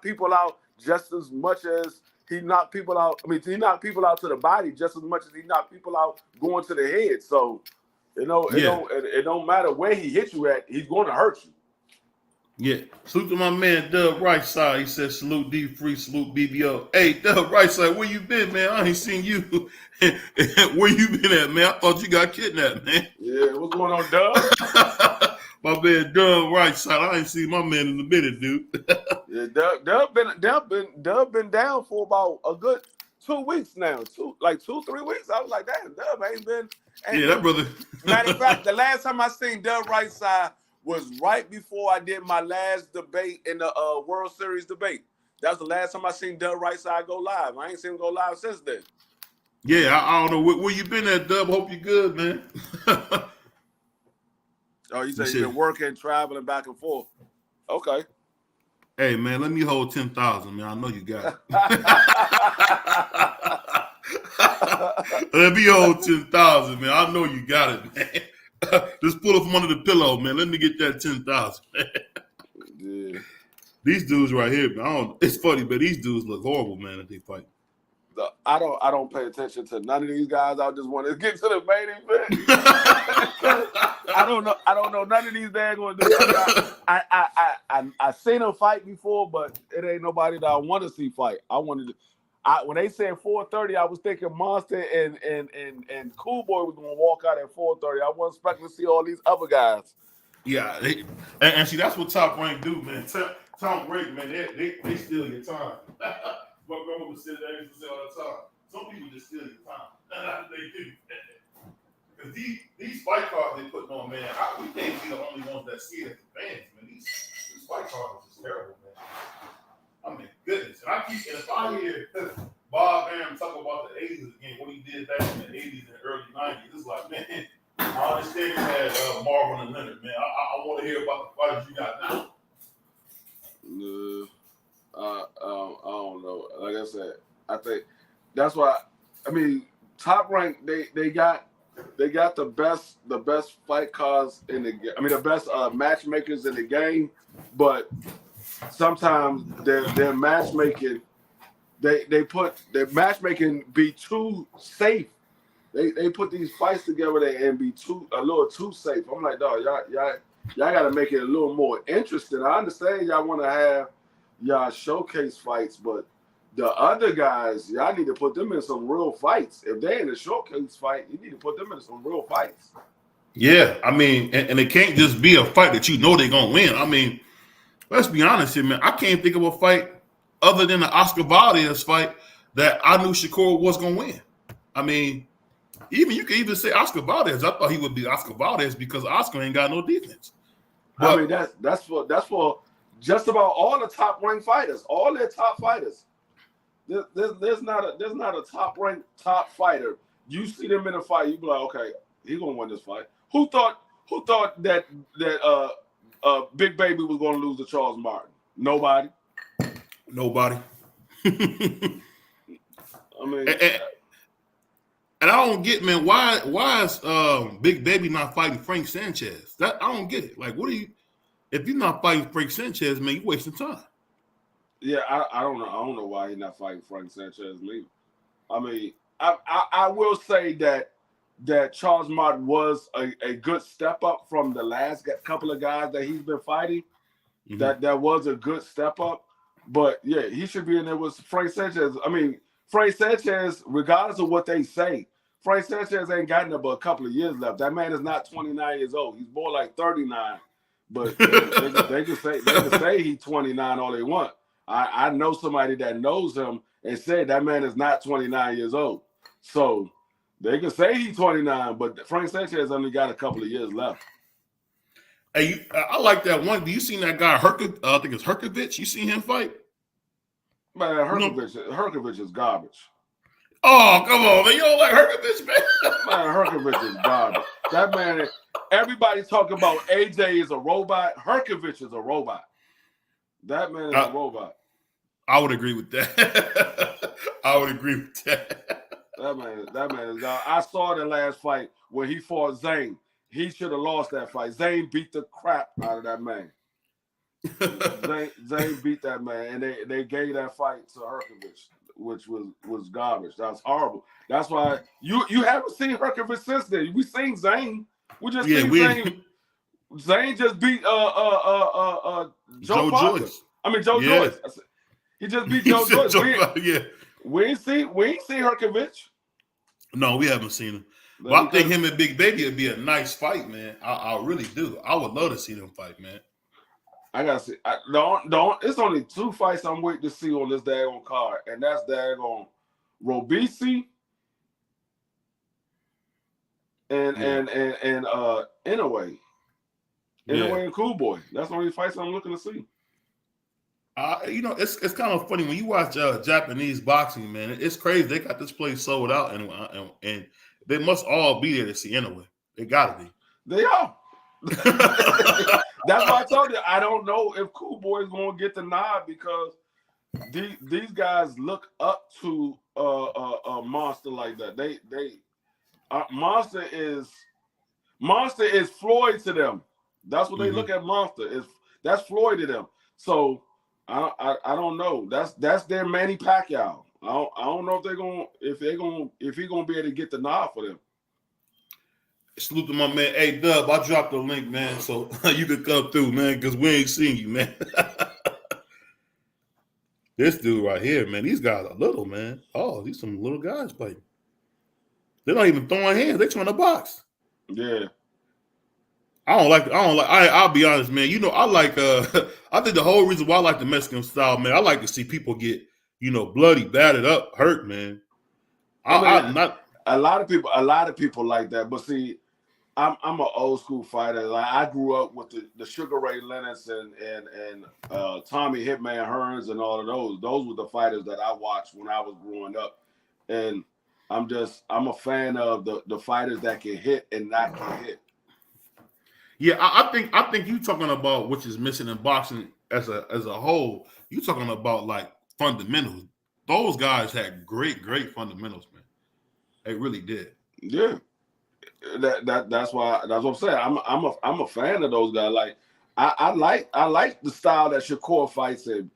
people out just as much as he knocked people out. I mean, he knocked people out to the body just as much as he knocked people out going to the head. So, Yeah. it don't matter where he hits you at, he's going to hurt you. Yeah. Salute to my man Dub Right Side. He said salute D Free, salute BBO. Hey, Dub Right Side, where you been, man? I ain't seen you. Where you been at, man? I thought you got kidnapped, man. Yeah, what's going on, Dub? My man Dub Right Side. I ain't seen my man in a minute, dude. Yeah, Dub been down for about a good 2 weeks now. 2-3 weeks. I was like, damn, Dub ain't been. Yeah, that brother. Matter of fact, the last time I seen Dub Right Side was right before I did my last debate in the World Series debate. That's the last time I seen Dub Right Side go live. I ain't seen him go live since then. Yeah, I don't know where you been at, Dub. Hope you good, man. Oh, you said you've been working, traveling back and forth. Okay. Hey, man, let me hold 10,000, man. I know you got it. Let me hold 10,000, man. I know you got it, man. Just pull it from under the pillow, man. Let me get that 10,000. Yeah. These dudes right here, man. It's funny, but these dudes look horrible, man, if they fight. I don't pay attention to none of these guys. I just want to get to the main event. I don't know none of these daggone dudes. I seen them fight before, but it ain't nobody that I want to see fight. When they said 4:30, I was thinking Monster and Cool Boy was gonna walk out at 4:30. I wasn't expecting to see all these other guys. Yeah, and see that's what Top Rank do, man. Top Rank, man, they steal your time. My grandma would say that used to say all the time. Some people just steal your time. They do. Because these fight cards they put on, man, we can't be the only ones that see it as fans, man. These fight cards are just terrible, man. I mean, goodness. And if I hear Bob Arum talk about the 80s again, what he did back in the 80s and early 90s, it's like, man, I understand you had Marvin and Leonard, man. I want to hear about the fighters you got now. I don't know. Like I said, I think that's why. I mean, Top Rank they got the best fight cards in the. I mean, the best matchmakers in the game, but sometimes their matchmaking they put their matchmaking be too safe. They put these fights together and be a little too safe. I'm like, dog, y'all got to make it a little more interesting. I understand y'all want to have y'all showcase fights, but the other guys, y'all need to put them in some real fights. If they in a showcase fight, you need to put them in some real fights. Yeah, I mean, and it can't just be a fight that you know they're gonna win. I mean, let's be honest here, man. I can't think of a fight other than the Oscar Valdez fight that I knew Shakur was gonna win. I mean, you could even say Oscar Valdez. I thought he would be Oscar Valdez because Oscar ain't got no defense. But, I mean, that's for just about all the top ranked fighters, all their top fighters. There's not a top ranked top fighter. You see them in a fight, you be like, okay, he's gonna win this fight. Who thought that Big Baby was gonna lose to Charles Martin? Nobody. I mean, and I don't get, man, why is Big Baby not fighting Frank Sanchez? That I don't get it. Like, what are you? If you're not fighting Frank Sanchez, man, you're wasting time. Yeah, I don't know. I don't know why he's not fighting Frank Sanchez. I mean, I will say that Charles Martin was a good step up from the last couple of guys that he's been fighting. Mm-hmm. That was a good step up. But yeah, he should be in there with Frank Sanchez. I mean, Frank Sanchez, regardless of what they say, Frank Sanchez ain't got but a couple of years left. That man is not 29 years old. He's more like 39. But they can say he's 29 all they want. I know somebody that knows him and said that man is not 29 years old. So they can say he's 29, but Frank Sanchez only got a couple of years left. Hey, I like that one. Do you seen that guy, I think it's Herkovich? You seen him fight? Man, Herkovich is garbage. Oh, come on, man. You don't like Herkovich, man? Man, Herkovich is garbage. That man, everybody talking about AJ is a robot. Herkovich is a robot. That man is a robot. I would agree with that. I would agree with that. That man is garbage. I saw the last fight when he fought Zane. He should have lost that fight. Zane beat the crap out of that man. Zane beat that man, and they gave that fight to Herkovich, which was garbage. That's horrible. That's why you haven't seen Herkovich since then. We seen Zane. We just seen Zane. Zane just beat Joe Joyce. I mean Joe Joyce. He just beat Joe Joyce. We ain't seen Herkovich. No, we haven't seen him. But I think him and Big Baby would be a nice fight, man. I really do. I would love to see them fight, man. I gotta see. It's only two fights I'm waiting to see on this daggone card, and that's daggone Robisi and Inoue. Inoue and Cool Boy. That's the only fights I'm looking to see. It's kind of funny when you watch Japanese boxing, man. It's crazy. They got this place sold out, and they must all be there to see Inoue. They gotta be. They are. That's why I told you I don't know if Cool Boy is going to get the nod because these guys look up to a monster like that. Monster is Floyd to them. That's what they look at. Monster that's Floyd to them. So I don't know. That's their Manny Pacquiao. I don't know if he's gonna be able to get the nod for them. Salute to my man. Hey, Dub, I dropped the link, man, so you can come through, man, because we ain't seen you, man. This dude right here, man, these guys are little, man. Oh, these some little guys fighting. They're not even throwing hands. They're trying to box. Yeah. I'll be honest, man. I like I think the whole reason why I like the Mexican style, man, I like to see people get, bloody, battered up, hurt, man. A lot of people like that, but see, I'm an old school fighter. Like I grew up with the Sugar Ray Leonards and Tommy Hitman Hearns and all of those. Those were the fighters that I watched when I was growing up, and I'm a fan of the fighters that can hit and not get hit. Yeah, I think you talking about which is missing in boxing as a whole, you talking about like fundamentals. Those guys had great fundamentals, man. They really did. Yeah, that's why that's what I'm saying. I'm a fan of those guys. Like I like the style that Shakur fights in.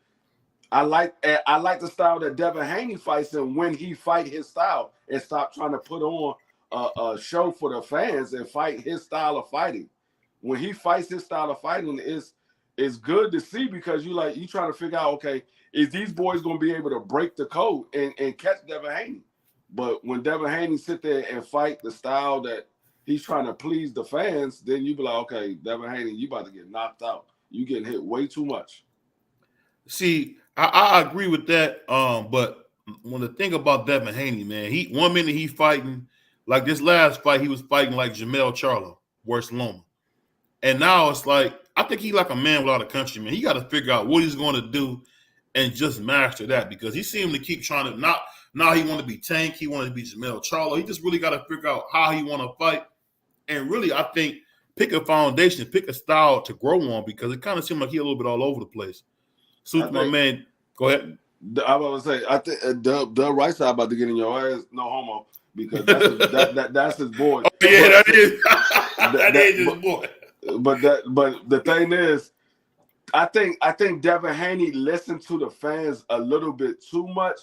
I like the style that Devin Haney fights in when he fight his style and stop trying to put on a show for the fans and fight his style of fighting. When he fights his style of fighting, it's good to see because you trying to figure out, okay, is these boys gonna be able to break the code and catch Devin Haney? But when Devin Haney sit there and fight the style that he's trying to please the fans, then you be like, okay, Devin Haney, you about to get knocked out. You getting hit way too much. See, I agree with that. But when the thing about Devin Haney, man, he 1 minute he fighting like this last fight, he was fighting like Jamel Charlo, worst Loma. And now it's like I think he like a man without a country, man. He got to figure out what he's going to do and just master that because he seemed to keep trying to not. Now he want to be Tank. He wanted to be Jamel Charlo. He just really got to figure out how he want to fight. And really, I think pick a foundation, pick a style to grow on because it kind of seemed like he a little bit all over the place. Suits my man. Go ahead. I was going to say, I think Dub Right Side about to get in your ass, no homo, because that's his boy. Oh, yeah, that is. that is his boy. But the thing is, I think Devin Haney listened to the fans a little bit too much,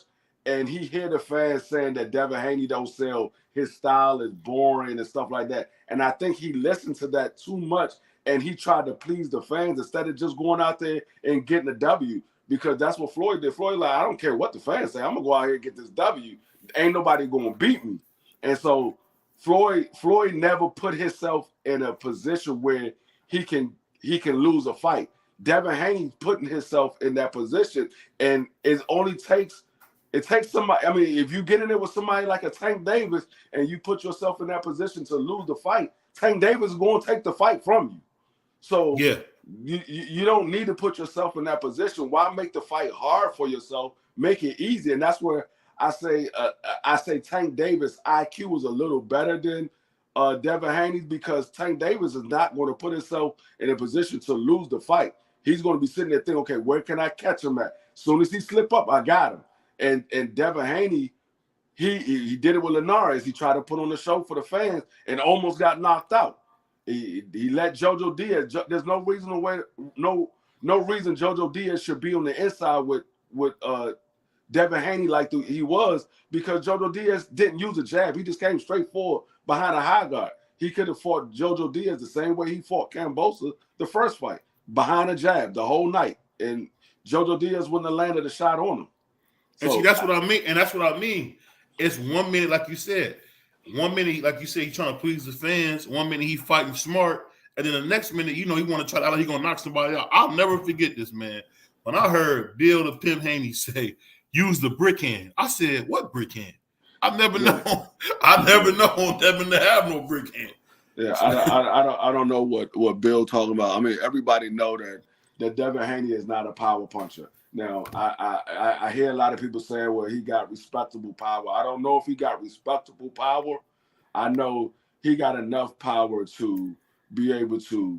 and he hear the fans saying that Devin Haney don't sell, his style is boring and stuff like that. And I think he listened to that too much, and he tried to please the fans instead of just going out there and getting a W. Because that's what Floyd did. Floyd like, I don't care what the fans say. I'm gonna go out here and get this W. Ain't nobody gonna beat me. And so Floyd never put himself in a position where he can lose a fight. Devin Haney putting himself in that position, and it takes somebody. I mean, if you get in there with somebody like a Tank Davis and you put yourself in that position to lose the fight, Tank Davis is going to take the fight from you. So yeah. You don't need to put yourself in that position. Why make the fight hard for yourself? Make it easy. And that's where I say Tank Davis' IQ was a little better than Devin Haney's because Tank Davis is not going to put himself in a position to lose the fight. He's going to be sitting there thinking, okay, where can I catch him at? As soon as he slip up, I got him. And Devin Haney, he did it with Linares. He tried to put on the show for the fans and almost got knocked out. He let Jojo Diaz. There's no reason Jojo Diaz should be on the inside with Devin Haney like he was because Jojo Diaz didn't use a jab. He just came straight forward behind a high guard. He could have fought Jojo Diaz the same way he fought Kambosa the first fight, behind a jab the whole night, and Jojo Diaz wouldn't have landed a shot on him. And see, that's what I mean. And that's what I mean. It's 1 minute, like you said. 1 minute, like you said, he's trying to please the fans. 1 minute, he fighting smart. And then the next minute, he want to try to, he's going to knock somebody out. I'll never forget this, man. When I heard Bill the Pimp Haney say, use the brick hand, I said, what brick hand? I've never known Devin to have no brick hand. Yeah, I don't know what Bill talking about. I mean, everybody know that Devin Haney is not a power puncher. Now, I hear a lot of people saying, well, he got respectable power. I don't know if he got respectable power. I know he got enough power to be able to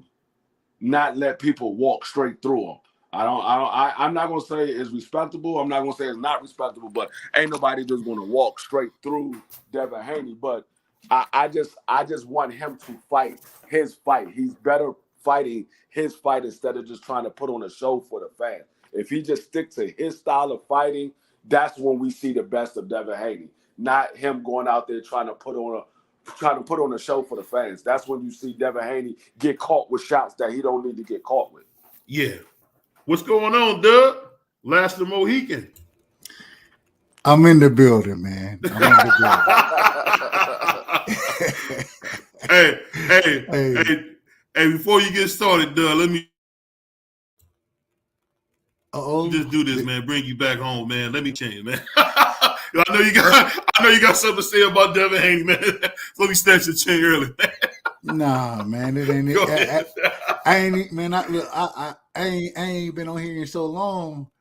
not let people walk straight through him. I'm not gonna say it's respectable. I'm not gonna say it's not respectable, but ain't nobody just gonna walk straight through Devin Haney. But I just want him to fight his fight. He's better fighting his fight instead of just trying to put on a show for the fans. If he just stick to his style of fighting, that's when we see the best of Devin Haney. Not him going out there trying to put on a show for the fans. That's when you see Devin Haney get caught with shots that he don't need to get caught with. Yeah. What's going on, Doug? Last the Mohican. I'm in the building, man. I'm in the building. Hey, before you get started, Doug, let me just do this, man. Bring you back home, man. Let me change, man. I know you got something to say about Devin Haney, man. Let me snatch your chain early. Nah, man, it ain't it. I ain't, man. I ain't been on here in so long.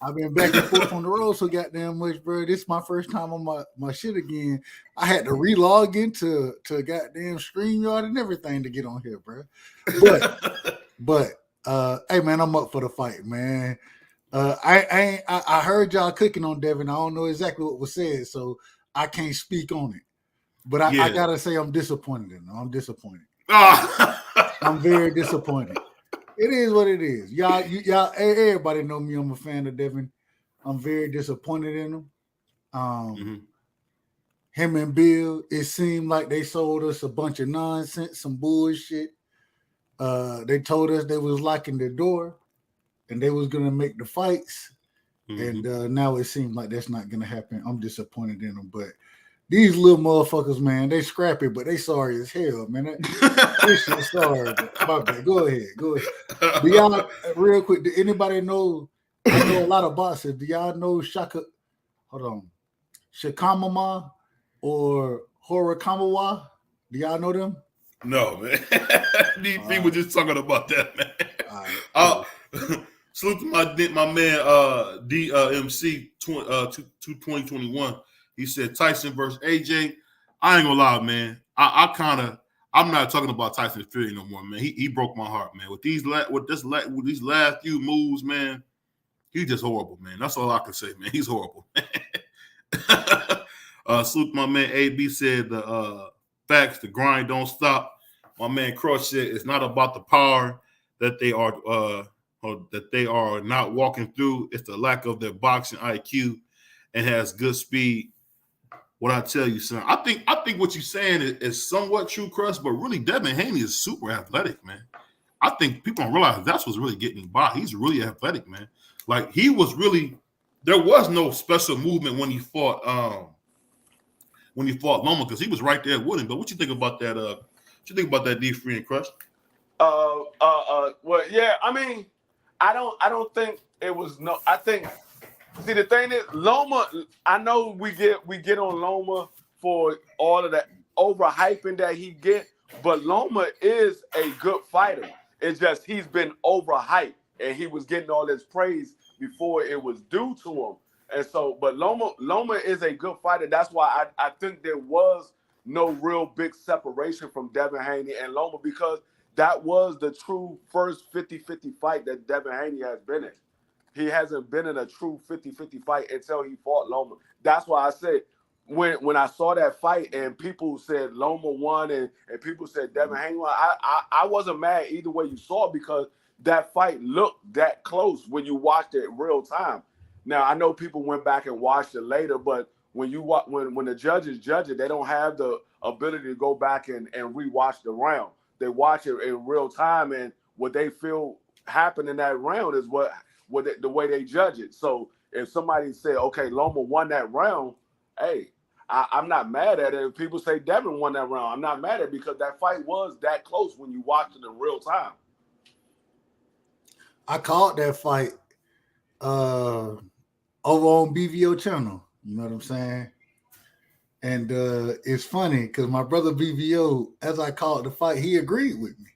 I've been back and forth on the road so goddamn much, bro. This is my first time on my shit again. I had to relog into goddamn StreamYard and everything to get on here, bro. But Hey man, I'm up for the fight, man. I heard y'all cooking on Devin. I don't know exactly what was said, so I can't speak on it. But I Yeah. gotta say I'm disappointed in him. I'm disappointed. Ah. I'm very disappointed. It is what it is. Y'all, everybody know me. I'm a fan of Devin. I'm very disappointed in him. Mhm. Him and Bill, it seemed like they sold us a bunch of nonsense, some bullshit. They told us they was locking the door and they was gonna make the fights. Mhm. And now it seems like that's not gonna happen. I'm disappointed in them. But these little motherfuckers, man, they scrappy, but they sorry as hell, man. This shit sorry, but my bad. Go ahead. Do y'all real quick? Do anybody know? I know a lot of boxers. Do y'all know Shaka? Hold on, Shikamama or Horakamawa? Do y'all know them? No, man. These people just talking about that, man. All right, Salute to my man DMC 2021. He said Tyson versus AJ. I ain't gonna lie, man. I'm not talking about Tyson Fury no more, man. He broke my heart, man. With these last few moves, man. He's just horrible, man. That's all I can say, man. He's horrible. Salute to my man AB said the facts, the grind don't stop. My man Crush said it's not about the power that they are not walking through. It's the lack of their boxing IQ and has good speed. What I tell you, son, I think what you're saying is somewhat true, Crush, but really Devin Haney is super athletic, man. I think people don't realize that's what's really getting him by. He's really athletic, man. Like he was really, there was no special movement when he fought Loma because he was right there with him. But what you think about that? What you think about that D Free and Crush? Well, yeah. I mean, I don't think it was no. I think. See, the thing is, Loma. I know we get on Loma for all of that overhyping that he get, but Loma is a good fighter. It's just he's been overhyped, and he was getting all this praise before it was due to him. And so, but Loma is a good fighter. That's why I think there was no real big separation from Devin Haney and Loma because that was the true first 50-50 fight that Devin Haney has been in. He hasn't been in a true 50-50 fight until he fought Loma. That's why I said when I saw that fight and people said Loma won and people said Devin Haney won, I wasn't mad either way you saw it because that fight looked that close when you watched it in real time. Now I know people went back and watched it later, but when the judges judge it, they don't have the ability to go back and rewatch the round. They watch it in real time, and what they feel happened in that round is the way they judge it. So if somebody said, okay, Loma won that round, hey, I'm not mad at it. If people say Devin won that round, I'm not mad at it because that fight was that close when you watched it in real time. I called that fight over on BVO channel. You know what I'm saying? And it's funny because my brother BVO, as I called the fight, he agreed with me.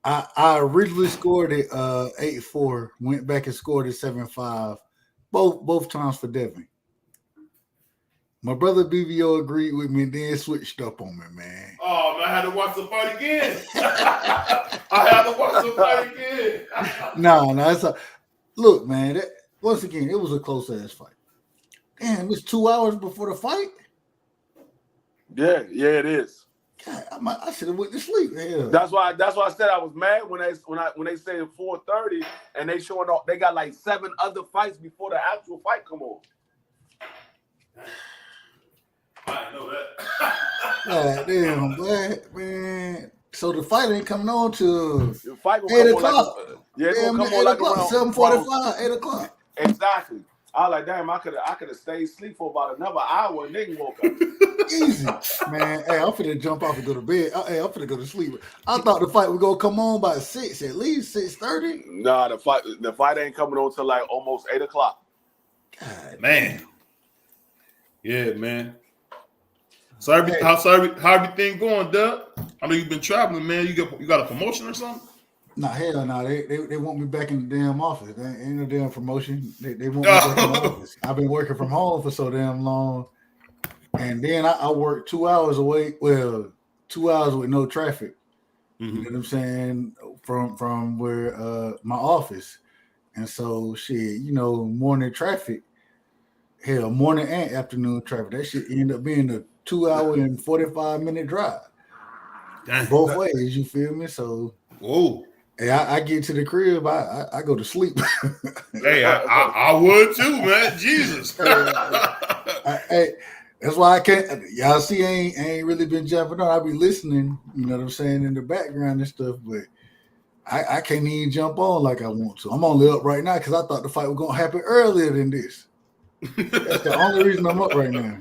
I originally scored it 8-4, went back and scored it 7-5, both times for Devin. My brother BVO agreed with me and then switched up on me, man. Oh man, I had to watch the fight again. I had to watch the fight again. No, look, man. Once again, it was a close ass fight. Damn, it's 2 hours before the fight. Yeah, it is. God, I should have went to sleep. Hell. That's why I said I was mad when they said 4:30 and they showing off. They got like 7 other fights before the actual fight come on. I didn't know that. God damn, man. So the fight ain't coming on till The fight 8 o'clock. It's Damn, gonna come on like around 7:45, 8 o'clock. Exactly. I was like, damn, I could have stayed asleep for about another hour and then woke up. Easy, man. Hey, I'm finna jump off and go to bed. Hey, I'm finna go to sleep. I thought the fight would go come on by 6, at least 6:30. Nah, the fight ain't coming on till like almost 8 o'clock. God, man. Yeah, man. So how everything going, Doug? I know you've been traveling, man. You got a promotion or something? Nah, hell no. They want me back in the damn office. There ain't no damn promotion. They want me back in the office. I've been working from home for so damn long. And then I work 2 hours away. Well, 2 hours with no traffic. Mm-hmm. You know what I'm saying? from where my office, and so shit, morning traffic, hell, morning and afternoon traffic. That shit end up being a 2 hour and 45 minute drive Dang. both ways. You feel me? So, Whoa. hey, I get to the crib, I go to sleep. Hey, I would too, man. Jesus. Hey, that's why I can't. Y'all see, I ain't really been jumping on. I be listening, you know what I'm saying, in the background and stuff, but I can't even jump on like I want to. I'm only up right now because I thought the fight was gonna happen earlier than this. That's the only reason I'm up right now.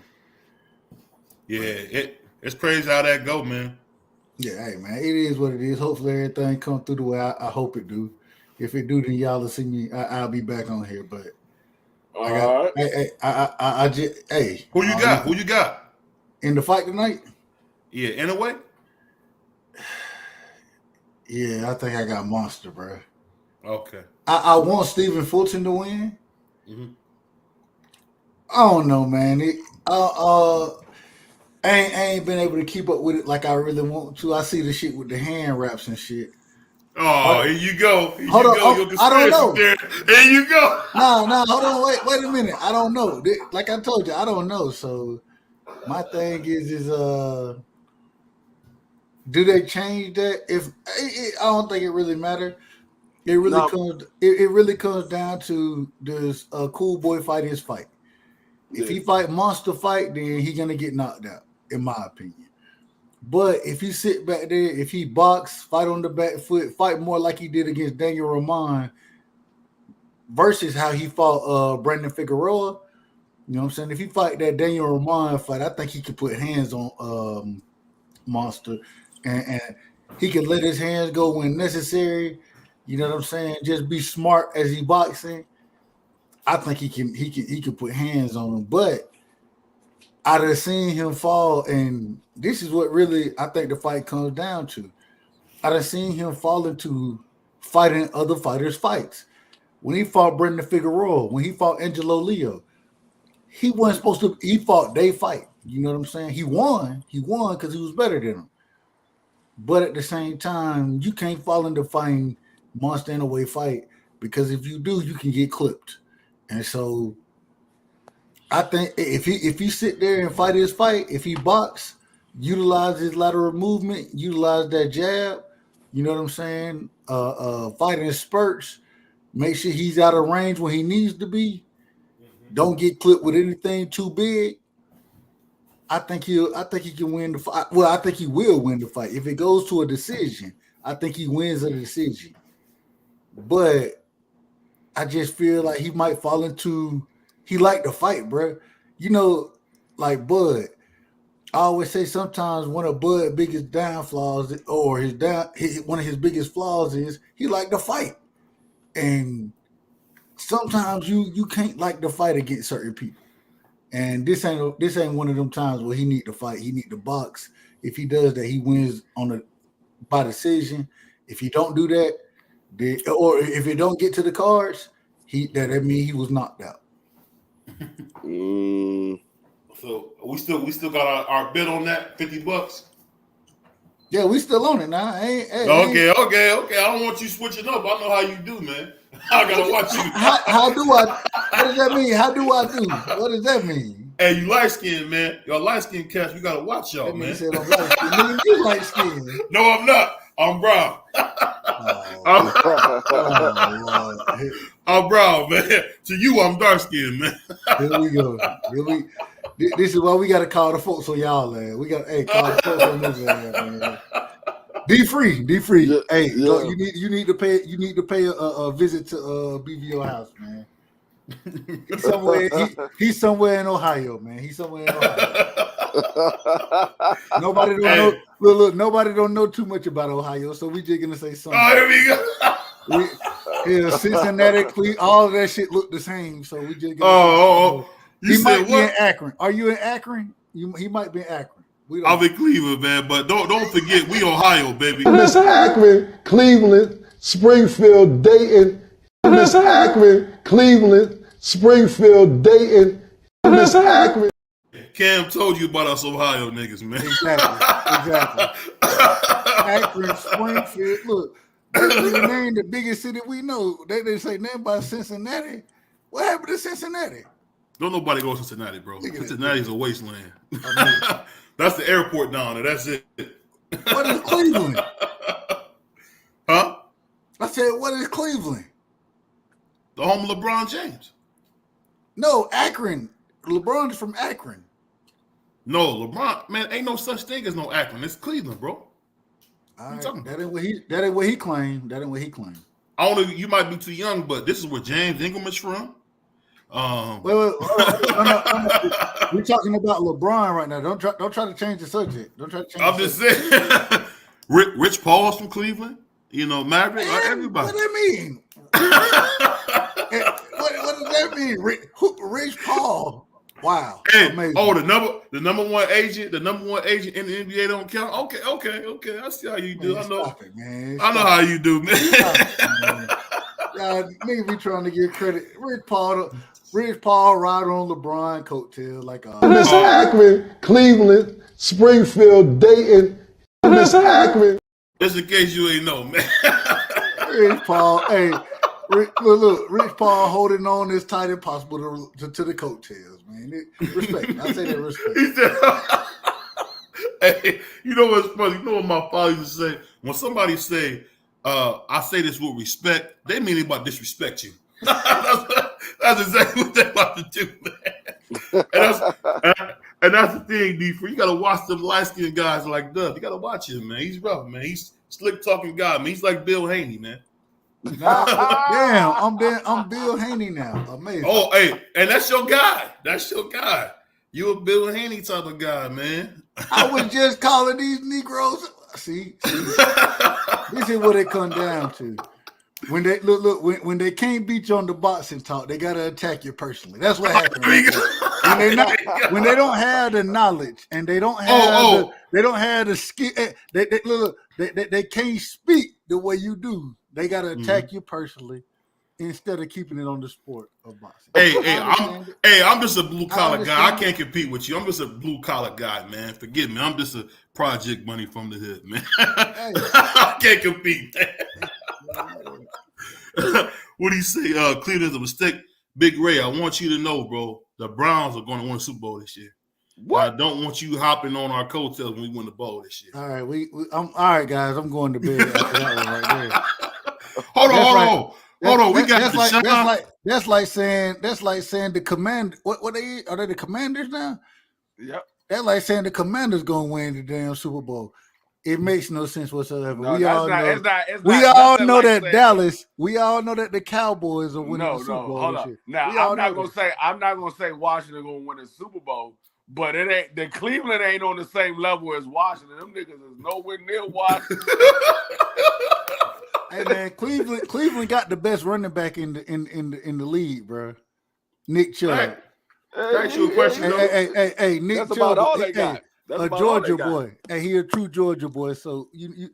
Yeah, it's crazy how that go, man. Yeah, hey man, it is what it is. Hopefully everything come through the way I hope it do. If it do, then y'all will see me. I'll be back on here. But All right. I just Who you got? Who you got? In the fight tonight? Yeah, in a way. Yeah, I think I got Monster, bro. Okay. I want Stephen Fulton to win. Mm-hmm. I don't know, man. I ain't been able to keep up with it like I really want to. I see the shit with the hand wraps and shit. Oh, here you go. Here Hold you on. go. Your I don't know. conspiracy theory. Here you go. No, hold on. Wait a minute. I don't know. Like I told you, I don't know. So my thing is do they change that? If I don't think it really matters. It really comes down to, does a cool boy fight his fight? If he fight monster fight, then he gonna get knocked out, in my opinion. But if he sit back there, if he box, fight on the back foot, fight more like he did against Daniel Roman versus how he fought Brandon Figueroa, you know what I'm saying? If he fight that Daniel Roman fight, I think he could put hands on Monster, and he can let his hands go when necessary. You know what I'm saying? Just be smart as he boxing. I think he can put hands on him. But I done seen him fall, and this is what really I think the fight comes down to. I done seen him fall into fighting other fighters' fights. When he fought Brendan Figueroa, when he fought Angelo Leo, he wasn't supposed to. He fought their fight. You know what I'm saying? He won because he was better than him. But at the same time, you can't fall into fighting monster in a way fight, because if you do, you can get clipped. And so I think if he sit there and fight his fight, if he box, utilize his lateral movement, utilize that jab, you know what I'm saying? Fighting spurts, make sure he's out of range when he needs to be. Don't get clipped with anything too big. I think he can win the fight. Well, I think he will win the fight. If it goes to a decision, I think he wins a decision. But I just feel like he might fall into, he like to fight, bro. You know, like Bud. I always say sometimes one of Bud's biggest downfalls, or one of his biggest flaws, is he like to fight. And sometimes you can't like to fight against certain people. And this ain't one of them times where he need to fight. He need to box. If he does that, he wins by decision. If he don't do that, or if it don't get to the cards, that means he was knocked out. So we still got our bid on that, $50. Yeah, we still on it now. Okay. I don't want you switching up. I know how you do, man. I gotta watch you. How do I? What does that mean? How do I do? What does that mean? Hey, you light skinned, man. Y'all light skinned cats. We gotta watch y'all, That man. Said I'm light skinned. You light skinned. No, I'm not. I'm brown. I'm brown, man. To you, I'm dark skinned, man. Here we go. This is why we gotta call the folks on y'all, man. We got call the folks on this, man. Be free. Yeah, hey, yeah. Look, you need to pay a visit to BVO house, man. He's somewhere in Ohio, man. He's somewhere in Ohio. Nobody don't know. Look, nobody don't know too much about Ohio, so we just gonna say something. Oh, here we go. Cincinnati, Cleveland, all of that shit look the same, so we just gonna he might be in Akron. Are you in Akron? He might be in Akron. I'm in Cleveland, man, but don't forget we Ohio, baby. Miss Akron, Cleveland, Springfield, Dayton. Miss Akron, Cleveland, Springfield, Dayton. Miss Akron. Cam told you about us Ohio niggas, man. Exactly. Akron, Springfield. Look, Nigga named the biggest city we know. They didn't say nothing about Cincinnati. What happened to Cincinnati? Don't nobody go to Cincinnati, bro. Cincinnati's a wasteland. Amazing. That's the airport down there. That's it. What is Cleveland? Huh? I said, what is Cleveland? The home of LeBron James. No, Akron. LeBron is from Akron. No, LeBron, man, ain't no such thing as no Akron. It's Cleveland, bro. Right. That ain't what he claimed. That ain't what he claimed. I don't know. You might be too young, but this is where James Ingram is from. Wait, we're talking about LeBron right now. Don't try to change the subject. Don't try to change. I'm just saying. Rich Paul's from Cleveland. You know, Maverick. Man, everybody. What does that mean? what does that mean? Rich Paul. Wow. Hey, amazing. The number one agent in the NBA don't count. Okay. I see how you do. Man, I know. Stop it, man. I know how you do, man. Nigga be trying to give credit. Rich Paul ride on LeBron coattails like Miss Akron, Cleveland, Springfield, Dayton, Miss Akron. Just in case you ain't know, man. Rich Paul, hey, look, Rich Paul holding on as tight as possible to the coattails, man. Respect. I say that respect. He said, hey, you know what's funny? You know what my father used to say? When somebody say, I say this with respect, they mean they about to disrespect you. That's exactly what they about to do, man. And that's the thing, D. You got to watch them light-skinned guys like Dub. You got to watch him, man. He's rough, man. He's slick-talking guy, man. He's like Bill Haney, man. Damn, I'm Bill Haney now. Amazing. Oh, hey, and that's your guy. You a Bill Haney type of guy, man. I was just calling these Negroes. See, this is what it comes down to. When they when they can't beat you on the boxing talk, they gotta attack you personally. That's what happens. When they don't have the knowledge and they don't have the skill, they can't speak the way you do. They gotta attack you personally instead of keeping it on the sport of boxing. I'm just a blue collar guy. I can't compete with you. I'm just a blue collar guy, man. Forgive me. I'm just a project money from the hood, man. I can't compete, man. What do you say? Cleveland's a mistake. Big Ray, I want you to know, bro, the Browns are going to win the Super Bowl this year. What? I don't want you hopping on our coattails when we win the bowl this year. All right, all right, guys. I'm going to bed after that one right there. Hold on. We got the shine. That's like saying the command. What are they the Commanders now? Yep. That's like saying the Commanders gonna win the damn Super Bowl. It makes no sense whatsoever. No, we all know that saying, Dallas. We all know that the Cowboys are winning the Super Bowl. Hold on. Now I'm not gonna say Washington gonna win the Super Bowl, but it ain't. The Cleveland ain't on the same level as Washington. Them niggas is nowhere near Washington. Hey man, Cleveland got the best running back in the league, bro. Nick Chubb. Hey, ask you a question. Hey, Nick That's Chubb. about all they got. A Georgia boy. And he a true Georgia boy. So you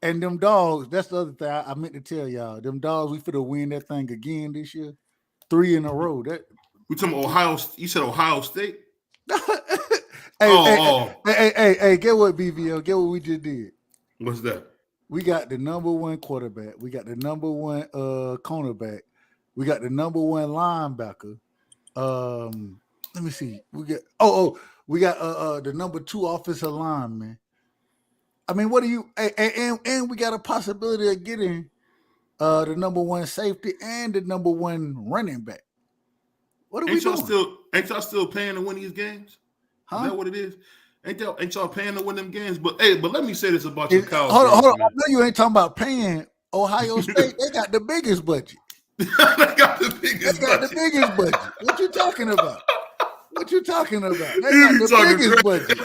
and them dogs, that's the other thing I meant to tell y'all. Them dogs, we finna win that thing again this year. 3 in a row. We talking about Ohio. You said Ohio State? Hey, get what, BVL? Get what we just did. What's that? We got the number 1 quarterback. We got the number 1 cornerback. We got the number 1 linebacker. Let me see. We got the number 2 offensive lineman. I mean, what do you and we got a possibility of getting the number 1 safety and the number 1 running back. What are we doing? Ain't y'all still paying to win these games? Huh? Is that what it is? Ain't y'all paying to win them games? But let me say this about your Cowboys. Hold on. I know you ain't talking about paying. Ohio State, they got the biggest budget. They got the biggest budget. What you talking about? They got the biggest budget.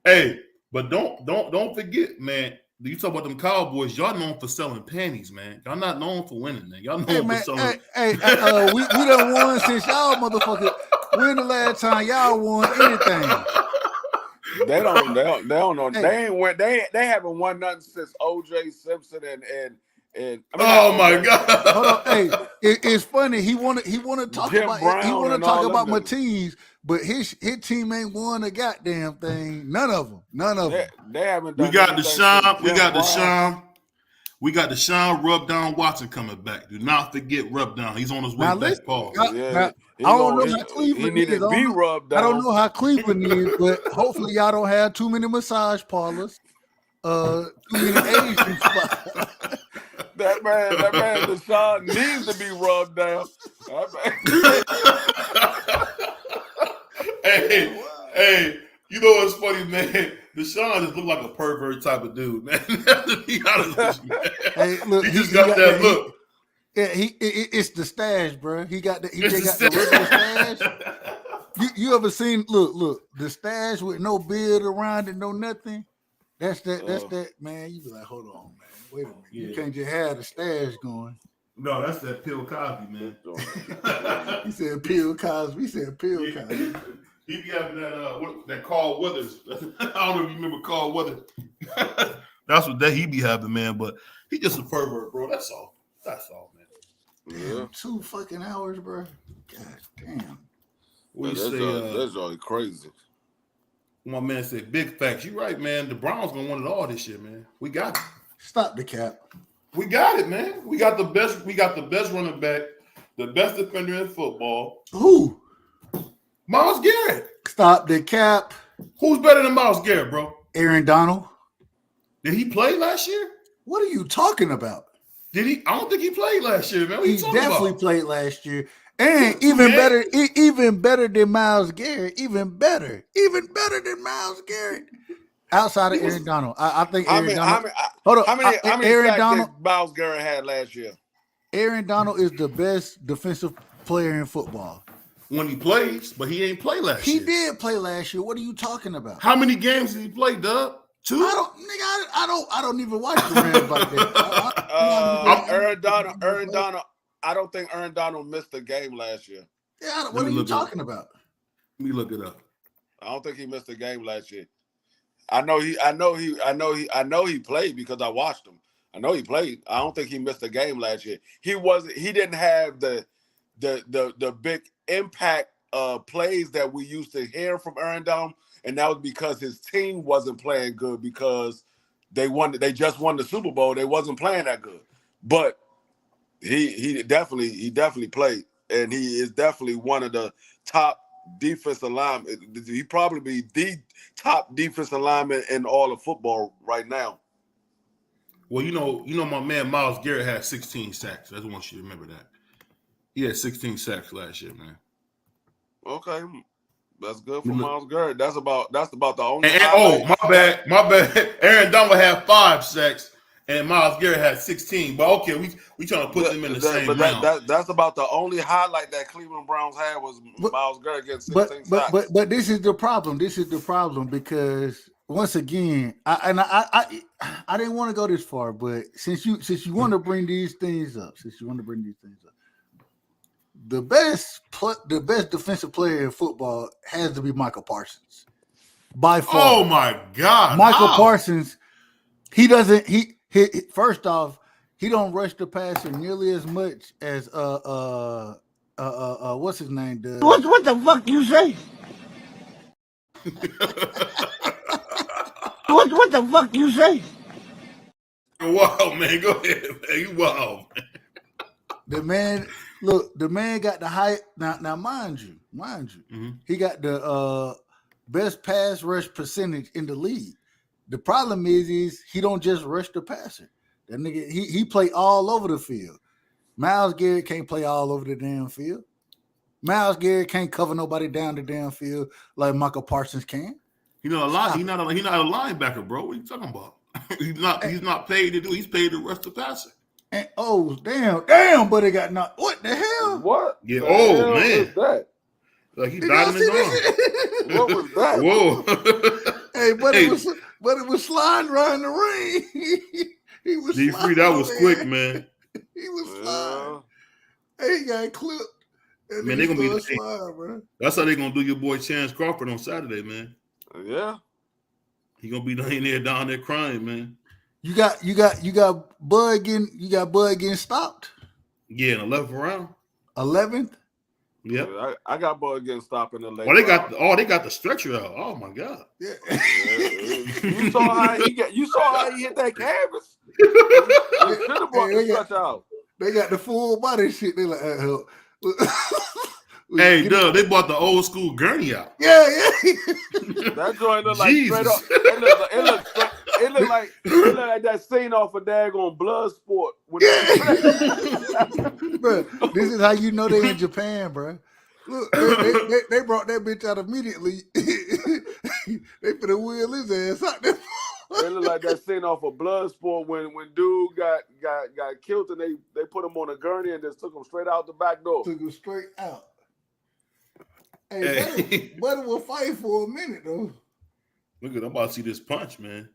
Hey, but don't forget, man. You talk about them Cowboys. Y'all known for selling panties, man. Y'all not known for winning, man. Y'all known for selling. We done won since y'all motherfuckers. When the last time y'all won anything? They don't know. Hey. They haven't won nothing since O.J. Simpson and my God! Hold on, hey, it's funny. He wanna talk Jim about Brown he wanna talk about my niggas. teams, but his team ain't won a goddamn thing. None of them. They haven't done. We got Deshaun. We got Deshaun Rub Down Watson coming back. Do not forget Rub Down. He's on his way Now back. listen, Paul. now, I don't know how Cleveland he is. needed to be rubbed I don't down. know how Cleveland is, but hopefully y'all don't have too many massage parlors, too many Asian spots. That man, Deshaun needs to be rubbed down. Hey, you know what's funny, man? Deshaun just look like a pervert type of dude, man. To be honest with you, man. Hey, look, he just got that look. It's the stash, bro. He got the regular stash. You ever seen? Look, the stash with no beard around it, no nothing. That's that man. You be like, hold on, man. Wait a minute. Yeah. You can't just have the stash going. No, that's that Bill Cosby, man. He said Bill Cosby. He said Bill Cosby. He be having that Carl Weathers. I don't know if you remember Carl Weathers. That's what he be having, man. But he just a pervert, bro. That's all, man. Yeah. 2 fucking hours, bro. God damn. What you say? That's all crazy. My man said, big facts. You right, man. The Browns gonna win it all this year, man. We got it. Stop the cap. We got it, man. We got the best running back, the best defender in football. Who? Myles Garrett. Stop the cap. Who's better than Myles Garrett, bro? Aaron Donald. Did he play last year? What are you talking about? Did he? I don't think he played last year, man. What he definitely played last year. And even better than Myles Garrett. Even better than Myles Garrett. Outside of Aaron Donald. I think Aaron Donald. How many Aaron Donald Myles Garrett had last year? Aaron Donald is the best defensive player in football. When he plays, but he ain't play last year. He did play last year. What are you talking about? How many games did he play, Dub? 2? I don't even watch the Rams like that. Aaron Donald. I don't think Aaron Donald missed a game last year. Yeah, what are you talking about? Let me look it up. I don't think he missed a game last year. I know he played because I watched him. I know he played. I don't think he missed a game last year. He didn't have the big impact plays that we used to hear from Aaron Donald, and that was because his team wasn't playing good because they just won the Super Bowl. They wasn't playing that good. But he definitely played, and he is definitely one of the top defensive linemen. He probably be the top defensive lineman in all of football right now. Well, you know, my man Myles Garrett had 16 sacks. I just want you to remember that. He had 16 sacks last year, man. Okay, that's good for Myles Garrett. That's about the only. My bad. Aaron Donald had 5 sacks, and Myles Garrett had 16. But okay, we trying to put them in the same round. That's about the only highlight that Cleveland Browns had was Myles Garrett getting 16 sacks. But this is the problem. This is the problem because once again, I didn't want to go this far, but since you want to bring these things up, the best defensive player in football has to be Michael Parsons. By far. Oh my God. Michael Parsons, he doesn't first off, he don't rush the passer nearly as much as what's his name does. What the fuck you say? What the fuck you say? Wow, man. Go ahead, man. You wild, man. The man got the height. Now, mind you, mm-hmm. He got the best pass rush percentage in the league. The problem is he don't just rush the passer. That nigga, he play all over the field. Myles Garrett can't play all over the damn field. Myles Garrett can't cover nobody down the damn field like Michael Parsons can. He's not a linebacker, bro. What are you talking about? He's not paid to do. He's paid to rush the passer. And damn, but it got knocked. What the hell? What? Yeah. Man. Was that? Like he died in his arm. What was that? Whoa. Hey, it was sliding around the ring. He was. D3, that was quick, man. He was sliding. Hey, he got clipped. Man, they're gonna be slide, bro. That's how they're gonna do your boy Chance Crawford on Saturday, man. Yeah. He gonna be down there crying, man. You got Bud getting stopped. Yeah, in the 11th round. 11th. Yeah. I got boy getting stopped in the late. Well, they got the stretcher out. Oh my god. Yeah. You saw how he hit that canvas. You should have brought the stretcher out. They got the full body shit. They like, Hey, dude, they bought the old school gurney out. Yeah. That joint look like straight up. It look like that scene off of Daggone Bloodsport. Bro, this is how you know they in Japan, bro. Look, they brought that bitch out immediately. They finna wheel his ass out there. It look like that scene off of Bloodsport when dude got killed and they put him on a gurney and just took him straight out the back door. Took him straight out. Hey, Butter will fight for a minute though. Look at, I'm about to see this punch, man.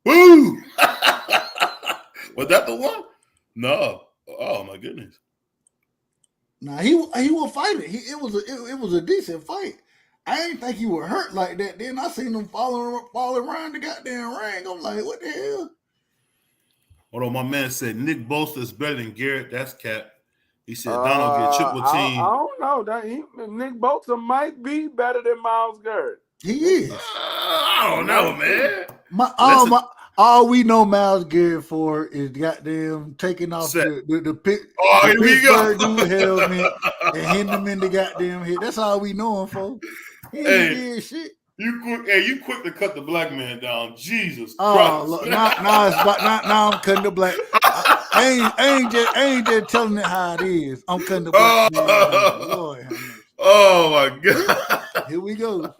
Woo! Was that the one? No. Oh my goodness. Nah, he will fight it. It was a decent fight. I didn't think he would hurt like that. Then I seen him falling around the goddamn ring. I'm like, what the hell? Although my man said Nick Bosa is better than Garrett. That's cap. He said Donald get triple team. I don't know. Nick Bosa might be better than Myles Garrett. He is. I don't know, man. All we know Myles Garrett for is goddamn taking off the Pittsburgh dude helmet and hitting him in the goddamn head. That's all we know him for. He ain't did shit. You quick to cut the black man down. Jesus Christ. Look, now I'm cutting the black. I ain't just telling it how it is. I'm cutting the black man down. Lord, oh my God. Here we go.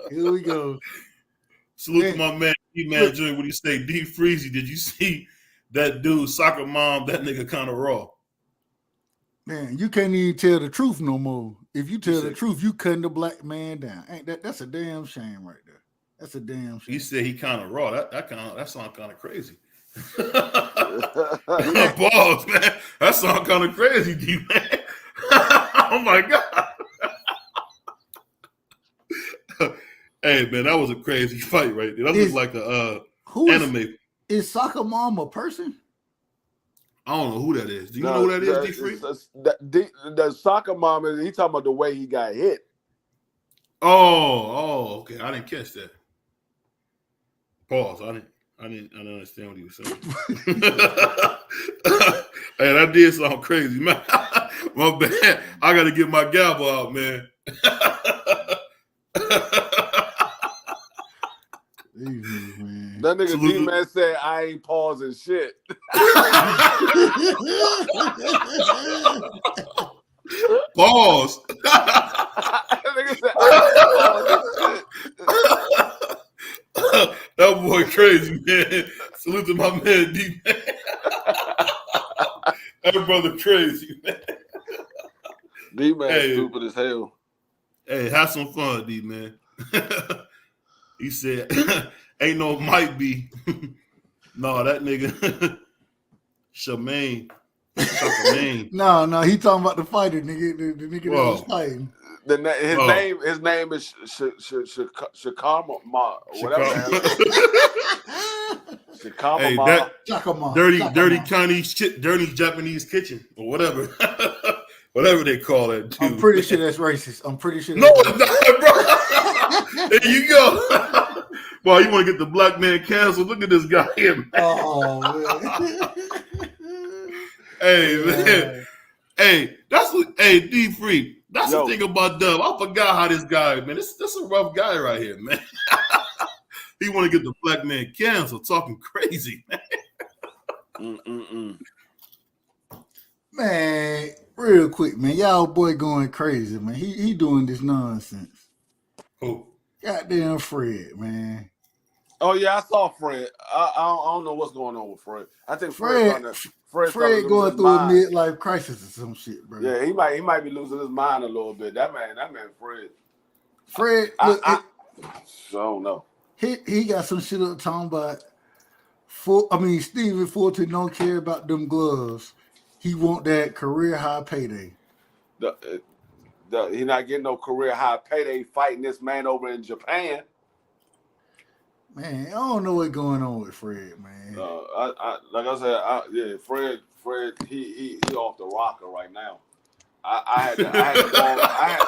Salute to my man, D-Man Jr. What do you say? D Freezy, did you see that dude, soccer mom? That nigga kind of raw. Man, you can't even tell the truth no more. If you tell the truth, you cutting the black man down. That's a damn shame right there. That's a damn shame. He said he kind of raw. That sounds kind of crazy. Balls, man. That sounds kind of crazy, D-Man. Oh my God. Hey man, that was a crazy fight right there. That looks like a anime. Is Soccer Mom a person? I don't know who that is. Do you know who that is, D-Free? The Soccer Mom is he talking about the way he got hit. Oh, okay. I didn't catch that. Pause. I didn't understand what he was saying. Hey, that did sound crazy, man. My bad. I gotta get my gavel out, man. That nigga D-Man said, I ain't pausing shit. Pause. That nigga said, I ain't pausing shit. That boy crazy, man. Salute to my man, D-Man. That brother crazy, man. D-Man stupid as hell. Hey, have some fun, D-Man. He said, ain't no might be. No, that nigga, Shemaine. No, he talking about the fighter, nigga. The nigga that was fighting. His name is Shakama, whatever. Shakama. Dirty Chinese shit, dirty Japanese kitchen, or whatever. Whatever they call it. Dude. I'm pretty sure that's racist. No, it's not, bro. There you go. Boy, you want to get the black man canceled? Look at this guy here, man. Oh, man. Hey, man. Hey, D-Free. That's the thing about Dub. I forgot how this guy, man. This a rough guy right here, man. He want to get the black man canceled, talking crazy, man. Man, real quick, man. Y'all boy going crazy, man. He doing this nonsense. Who? Goddamn Fred, man. Oh yeah, I saw Fred. I don't know what's going on with Fred. I think Fred going through a midlife crisis or some shit, bro. Yeah, he might be losing his mind a little bit. That man, Fred. Fred, look, I don't know. He got some shit up talking about. Stephen Fulton don't care about them gloves. He want that career high payday. He not getting no career high payday fighting this man over in Japan. Man, I don't know what's going on with Fred, man. Like I said, Fred, he off the rocker right now. I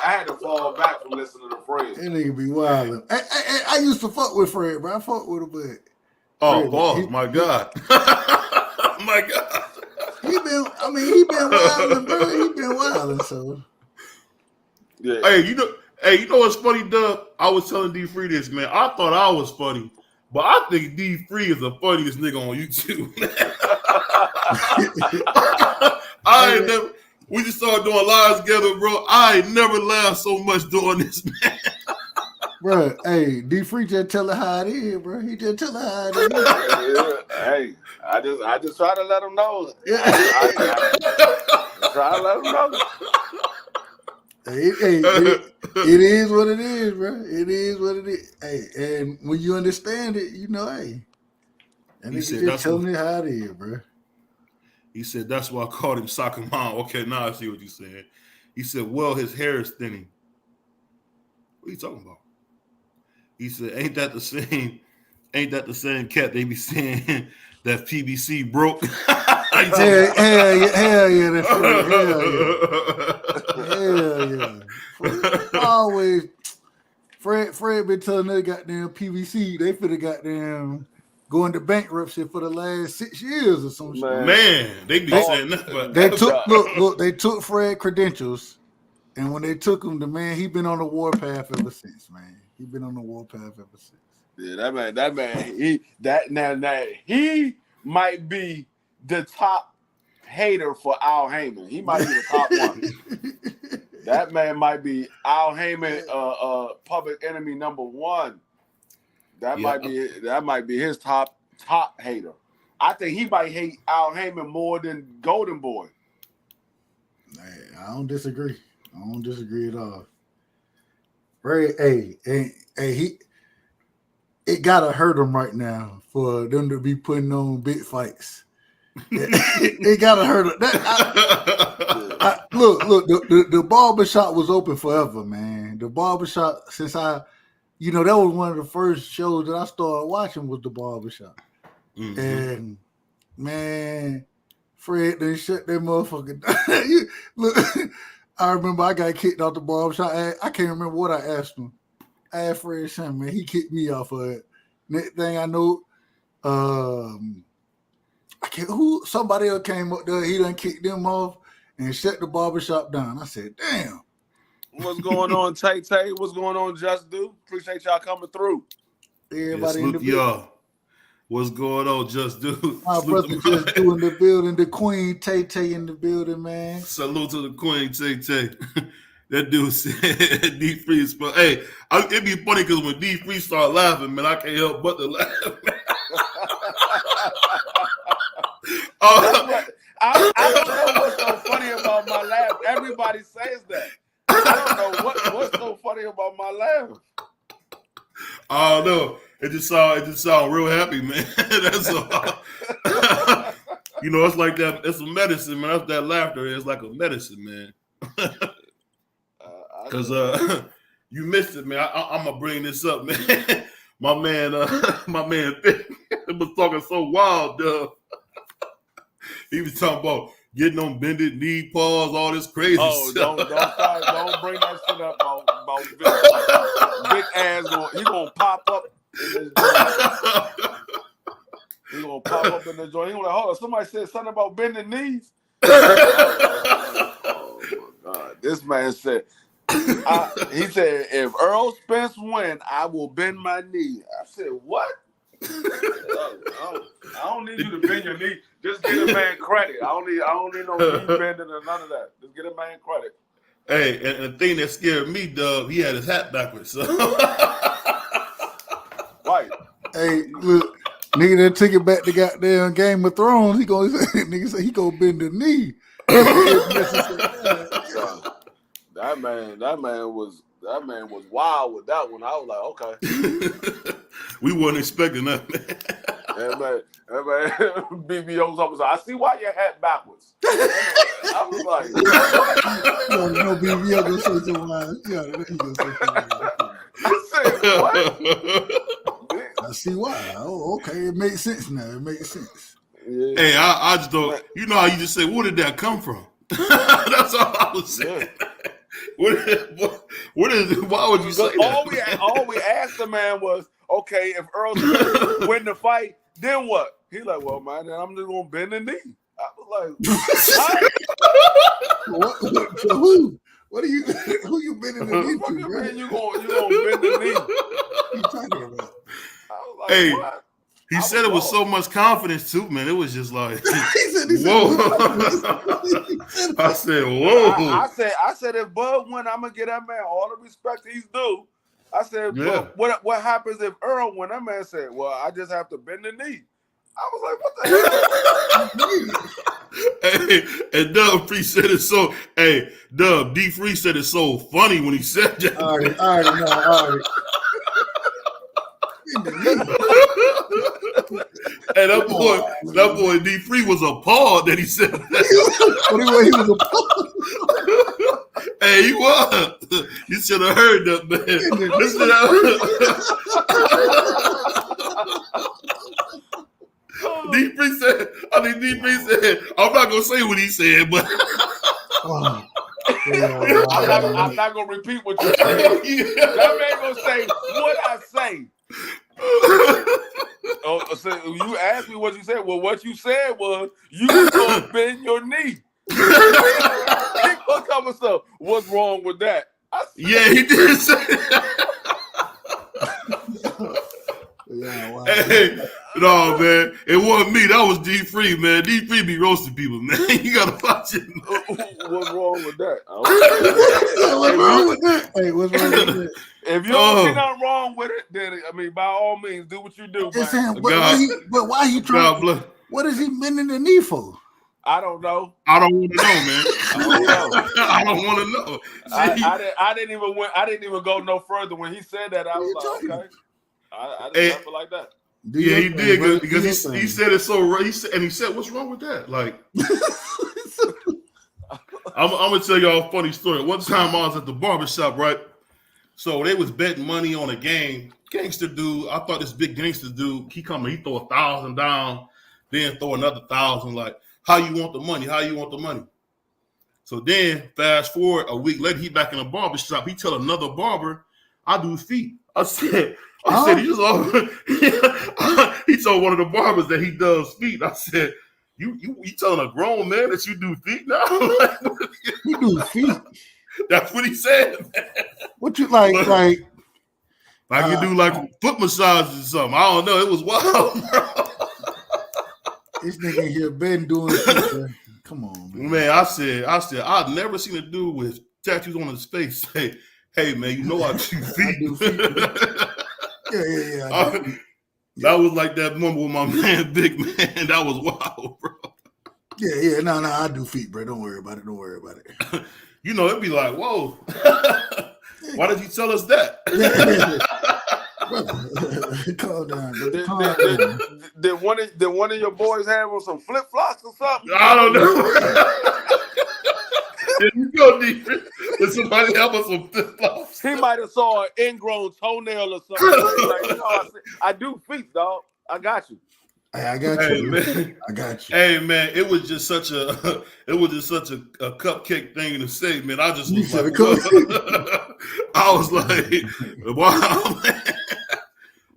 had to fall back from listening to Fred. That nigga be wild. I used to fuck with Fred, bro. I fuck with him, but Oh, Fred, pause. My God. My God. he been wilding, bro. He been wilding, so. Yeah. Hey, you know what's funny, Doug? I was telling D Free this, man. I thought I was funny, but I think D Free is the funniest nigga on YouTube. We just started doing lives together, bro. I ain't never laughed so much doing this, man. Bro, hey, D Free just tell it how it is, bro. He just tell it how it is. Hey, I just try to let him know. Yeah. I try to let him know. It is what it is, bro. It is what it is. Hey, and when you understand it, you know, hey. And he just telling me how it is, bro. He said, that's why I called him Soccer Mom. Okay, now I see what you're saying. He said, well, his hair is thinning. What are you talking about? He said, ain't that the same cat they be saying that PBC broke? Hell yeah, that's right. Hell yeah. Always, Fred been telling that goddamn PBC they finna goddamn go into bankruptcy for the last 6 years or some shit. Man, they be saying that. They took Fred credentials, and when they took him, he been on the warpath ever since, man. He been on the warpath ever since. Yeah, that man, he might be the top hater for Al Heyman. He might be the top one. That man might be Al Heyman, public enemy number one. That might be his top hater. I think he might hate Al Heyman more than Golden Boy. I don't disagree. I don't disagree at all. Right? Hey, it gotta hurt him right now for them to be putting on big fights. It gotta hurt him. Look, the barbershop was open forever, man. The barbershop, since that was one of the first shows that I started watching was the barbershop. Mm-hmm. And man, Fred done shut that motherfucker down. Look, I remember I got kicked out the barbershop. I can't remember what I asked him. I asked Fred something, man. He kicked me off of it. Next thing I know, somebody else came up there. He done kicked them off and shut the barbershop down. I said, damn. What's going on, Tay Tay? What's going on, Just Do? Appreciate y'all coming through. Everybody in the building. Y'all. What's going on, Just Do? My brother Just Do in the building. The Queen Tay Tay in the building, man. Salute to the Queen Tay Tay. That dude said D Free is fun. Hey, it'd be funny because when D Free start laughing, man, I can't help but to laugh. I don't know what's so funny about my laugh. Everybody says that. I don't know what's so funny about my laugh. I don't know. It just sound real happy, man. That's all. It's like that. It's a medicine, man. That's that laughter. It's like a medicine, man. Because you missed it, man. I'm gonna bring this up, man. my man was talking so wild, He was talking about getting on bended knee, paws, all this crazy stuff. Don't bring that shit up about Big ass. He gonna pop up in this joint. He gonna pop up in the joint. He gonna hold on. Somebody said something about bending knees. Oh my God! This man said. He said, if Earl Spence win, I will bend my knee. I said, what? I don't need you to bend your knee. Just get a man credit. I don't need no knee bending or none of that. Just get a man credit. Hey, and the thing that scared me, Dub, he had his hat backwards. So. Right. Hey, look, nigga that took it back to goddamn Game of Thrones, nigga say he gonna bend the knee. That man was wild with that one. I was like, okay. We weren't expecting that, man. That man, BBO's always like, I see why your hat backwards. I was like, no BBO gonna say something like, he gonna say something. I said, what? I see why. Oh, okay, it makes sense now. It makes sense. Yeah. Hey, I just don't. You know how you just say, where did that come from? That's all I was saying. Yeah. Why would you say that? All we asked the man was, okay, if Earl Spence win the fight, then what? He like, well, man, then I'm just gonna bend the knee. I was like, what? So who? What are you? Who you bending the knee to, bro? You gonna bend the knee? What you talking about? I was like, Hey, what? he said it with so much confidence too, man. It was just like, whoa. I said, whoa. I said, if Bud win, I'm gonna give that man all the respect he's due. I said, yeah. What happens if Earl win? That man said, well, I just have to bend the knee. I was like, what the hell? Hey, and Dub Free said it so. Hey, Dub D Free said it so funny when he said that. All right. Hey, that boy D Free was appalled that he said that. He was appalled. Hey, he was. You should have heard that, man. Listen to D Free said. D Free said. I'm not gonna say what he said, but. I'm not gonna repeat what you said. That man gonna say what I say. So you asked me what you said. Well, what you said was you was gonna bend your knee. He gonna come and stuff. What's wrong with that? Yeah, he did say that. Yeah, wow. Hey, no, man, it wasn't me. That was D Free, man. D Free be roasting people, man. You gotta watch it. What's wrong with that? What's wrong with that? Hey, what's wrong with that? If you don't see nothing wrong with it, then I mean, by all means, do what you do. Saying, but why he trying? What is he bending the knee for? I don't know. I don't want to know, man. I don't want to know. I didn't even go no further when he said that. I was like, okay. I didn't feel like that. Yeah, he did because he said it so right. He said, "What's wrong with that?" Like, I'm gonna tell y'all a funny story. One time I was at the barbershop, right? So they was betting money on a game. Gangster dude, I thought this big gangster dude, he throw 1,000 down, then throw another 1,000. Like, how you want the money? How you want the money? So then, fast forward a week later, he back in the barbershop. He tell another barber, I do feet. I said he told one of the barbers that he does feet. I said, you telling a grown man that you do feet now? You do feet. That's what he said, man. What you like you do like foot massages or something. I don't know. It was wild, bro. This nigga here been doing feet, come on, man. I said, I've never seen a dude with tattoos on his face say, hey, man, you know I do feet. I do feet. Yeah. That was like that moment with my man, Big Man. That was wild, bro. Yeah. No, I do feet, bro. Don't worry about it. You know, it'd be like, whoa. Why did you tell us that? Calm down. Did one of your boys have on some flip flops or something? I don't know. There you go, D. Did somebody have us some flip flops? He might have saw an ingrown toenail or something. Like, I do feet, dog. I got you. Hey, I got you, man. I got you. Hey, man, it was just such a cupcake thing to say, man. I just was like, I was like, wow, man.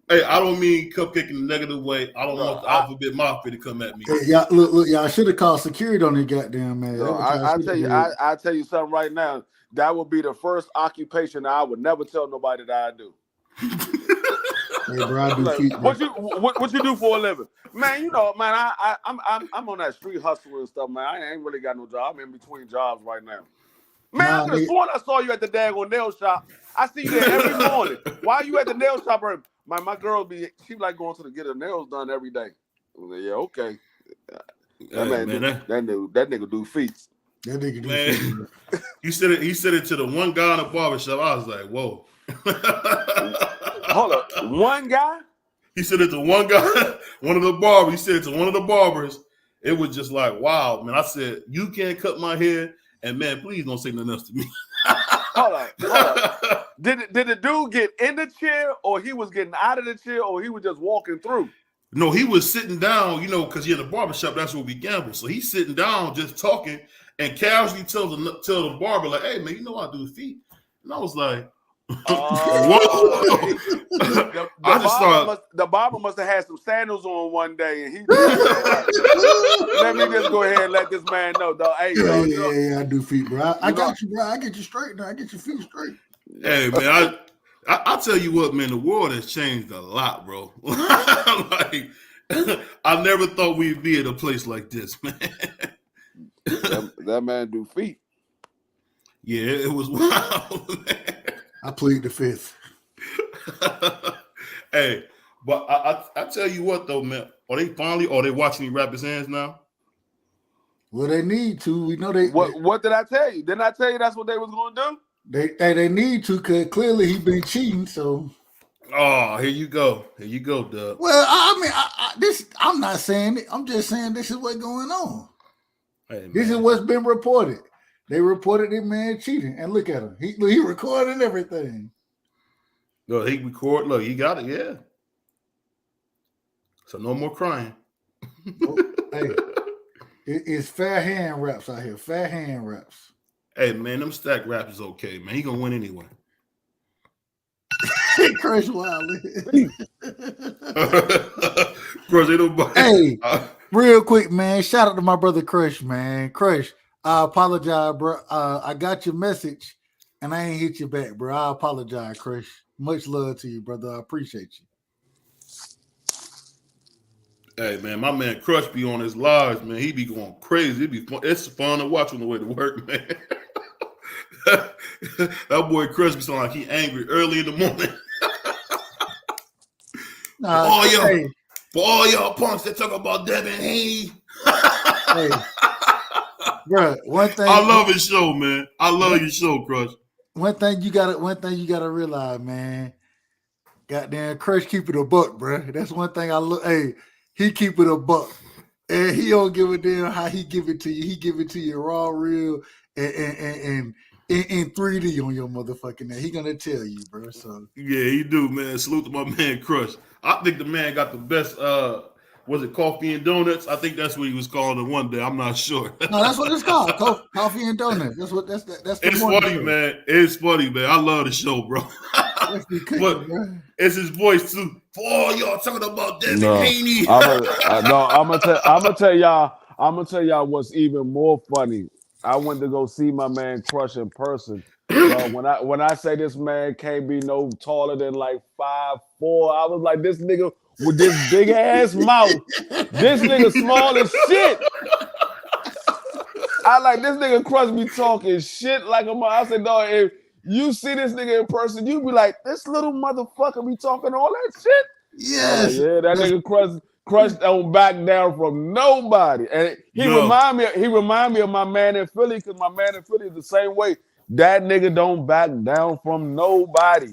Hey, I don't mean cupcake in a negative way. I don't want the Alphabet Mafia to come at me. Hey, y'all, look, y'all should have called security on this goddamn man. I tell you something right now. That would be the first occupation I would never tell nobody that I do. Hey, bro, I do feet, bro. What you do for a living, man? You know, man, I'm on that street hustle and stuff, man. I ain't really got no job. I'm in between jobs right now. Man, I just sworn I saw you at the daggone nail shop. I see you there every morning. Why are you at the nail shop? My girl she like going to get her nails done every day. Like, yeah, okay. That nigga do feet. That nigga do feet. He said it to the one guy in the barbershop. I was like, whoa. Hold up, one guy? He said it to one guy, one of the barbers. He said it to one of the barbers. It was just like, wow, man. I said, you can't cut my hair, and man, please don't say nothing else to me. Hold up. Did the dude get in the chair, or he was getting out of the chair, or he was just walking through? No, he was sitting down, you know, because you're in the barbershop, that's where we gamble. So he's sitting down just talking, And casually tell the barber, like, hey, man, you know I do feet. And I was like, whoa. The barber must have had some sandals on one day, and he just let me just go ahead and let this man know, though. Hey, yeah, I do feet, bro. I got you, bro. I get you straight. I get your feet straight. Hey, man, I tell you what, man, the world has changed a lot, bro. Like, I never thought we'd be at a place like this, man. that man do feet. Yeah, it was wild, man. I plead the fifth. Hey, but I tell you what though, man. Are they watching me wrap his hands now? Well, they need to. We know they. What did I tell you? Didn't I tell you that's what they was going to do? They need to, because clearly he been cheating. So. Oh, here you go, Doug. Well, I mean, I'm not saying it. I'm just saying this is what's going on. Hey, this is what's been reported. They reported this man cheating, and look at him. He recording everything. No, he record. Look, he got it. Yeah. So no more crying. Hey, it's fair hand wraps out here. Fair hand wraps. Hey man, them stack wraps is okay, man. He gonna win anyway. Crush Wiley. Crush, ain't nobody. Hey, real quick, man. Shout out to my brother Crush, man. Crush, I apologize, bro. I got your message and I ain't hit you back, bro. I apologize, Crush. Much love to you, brother. I appreciate you. Hey man, my man Crush be on his lives, man. He be going crazy. It be fun. It's fun to watch on the way to work, man. That boy Crush be sounding like he angry early in the morning. For all y'all punks that talk about Devin Haney. Hey, bro, one thing I love his show, man. I love your show, Crush. One thing you gotta realize, man. Goddamn, Crush keep it a buck, bro. That's one thing I look. Hey, he keep it a buck, and he don't give a damn how he give it to you. He give it to you raw, real, and in 3D on your motherfucking head. He gonna tell you, bro. So yeah, he do, man. Salute to my man Crush. I think the man got the best. Was it coffee and donuts? I think that's what he was calling it one day. I'm not sure. No, that's what it's called. Coffee and donuts. That's the it's funny, man. It's funny, man. I love the show, bro. But it's his voice too. For all y'all talking about Devin Haney. I'm gonna tell y'all what's even more funny. I went to go see my man Crush in person. When I say this man can't be no taller than like 5'4", I was like, this nigga with this big ass mouth, this nigga small as shit. I like this nigga Crush be talking shit like a mother. I said, no, if you see this nigga in person, you be like, this little motherfucker be talking all that shit. Yes, yeah, that nigga Crush don't back down from nobody, and he remind me of my man in Philly, because my man in Philly is the same way. That nigga don't back down from nobody.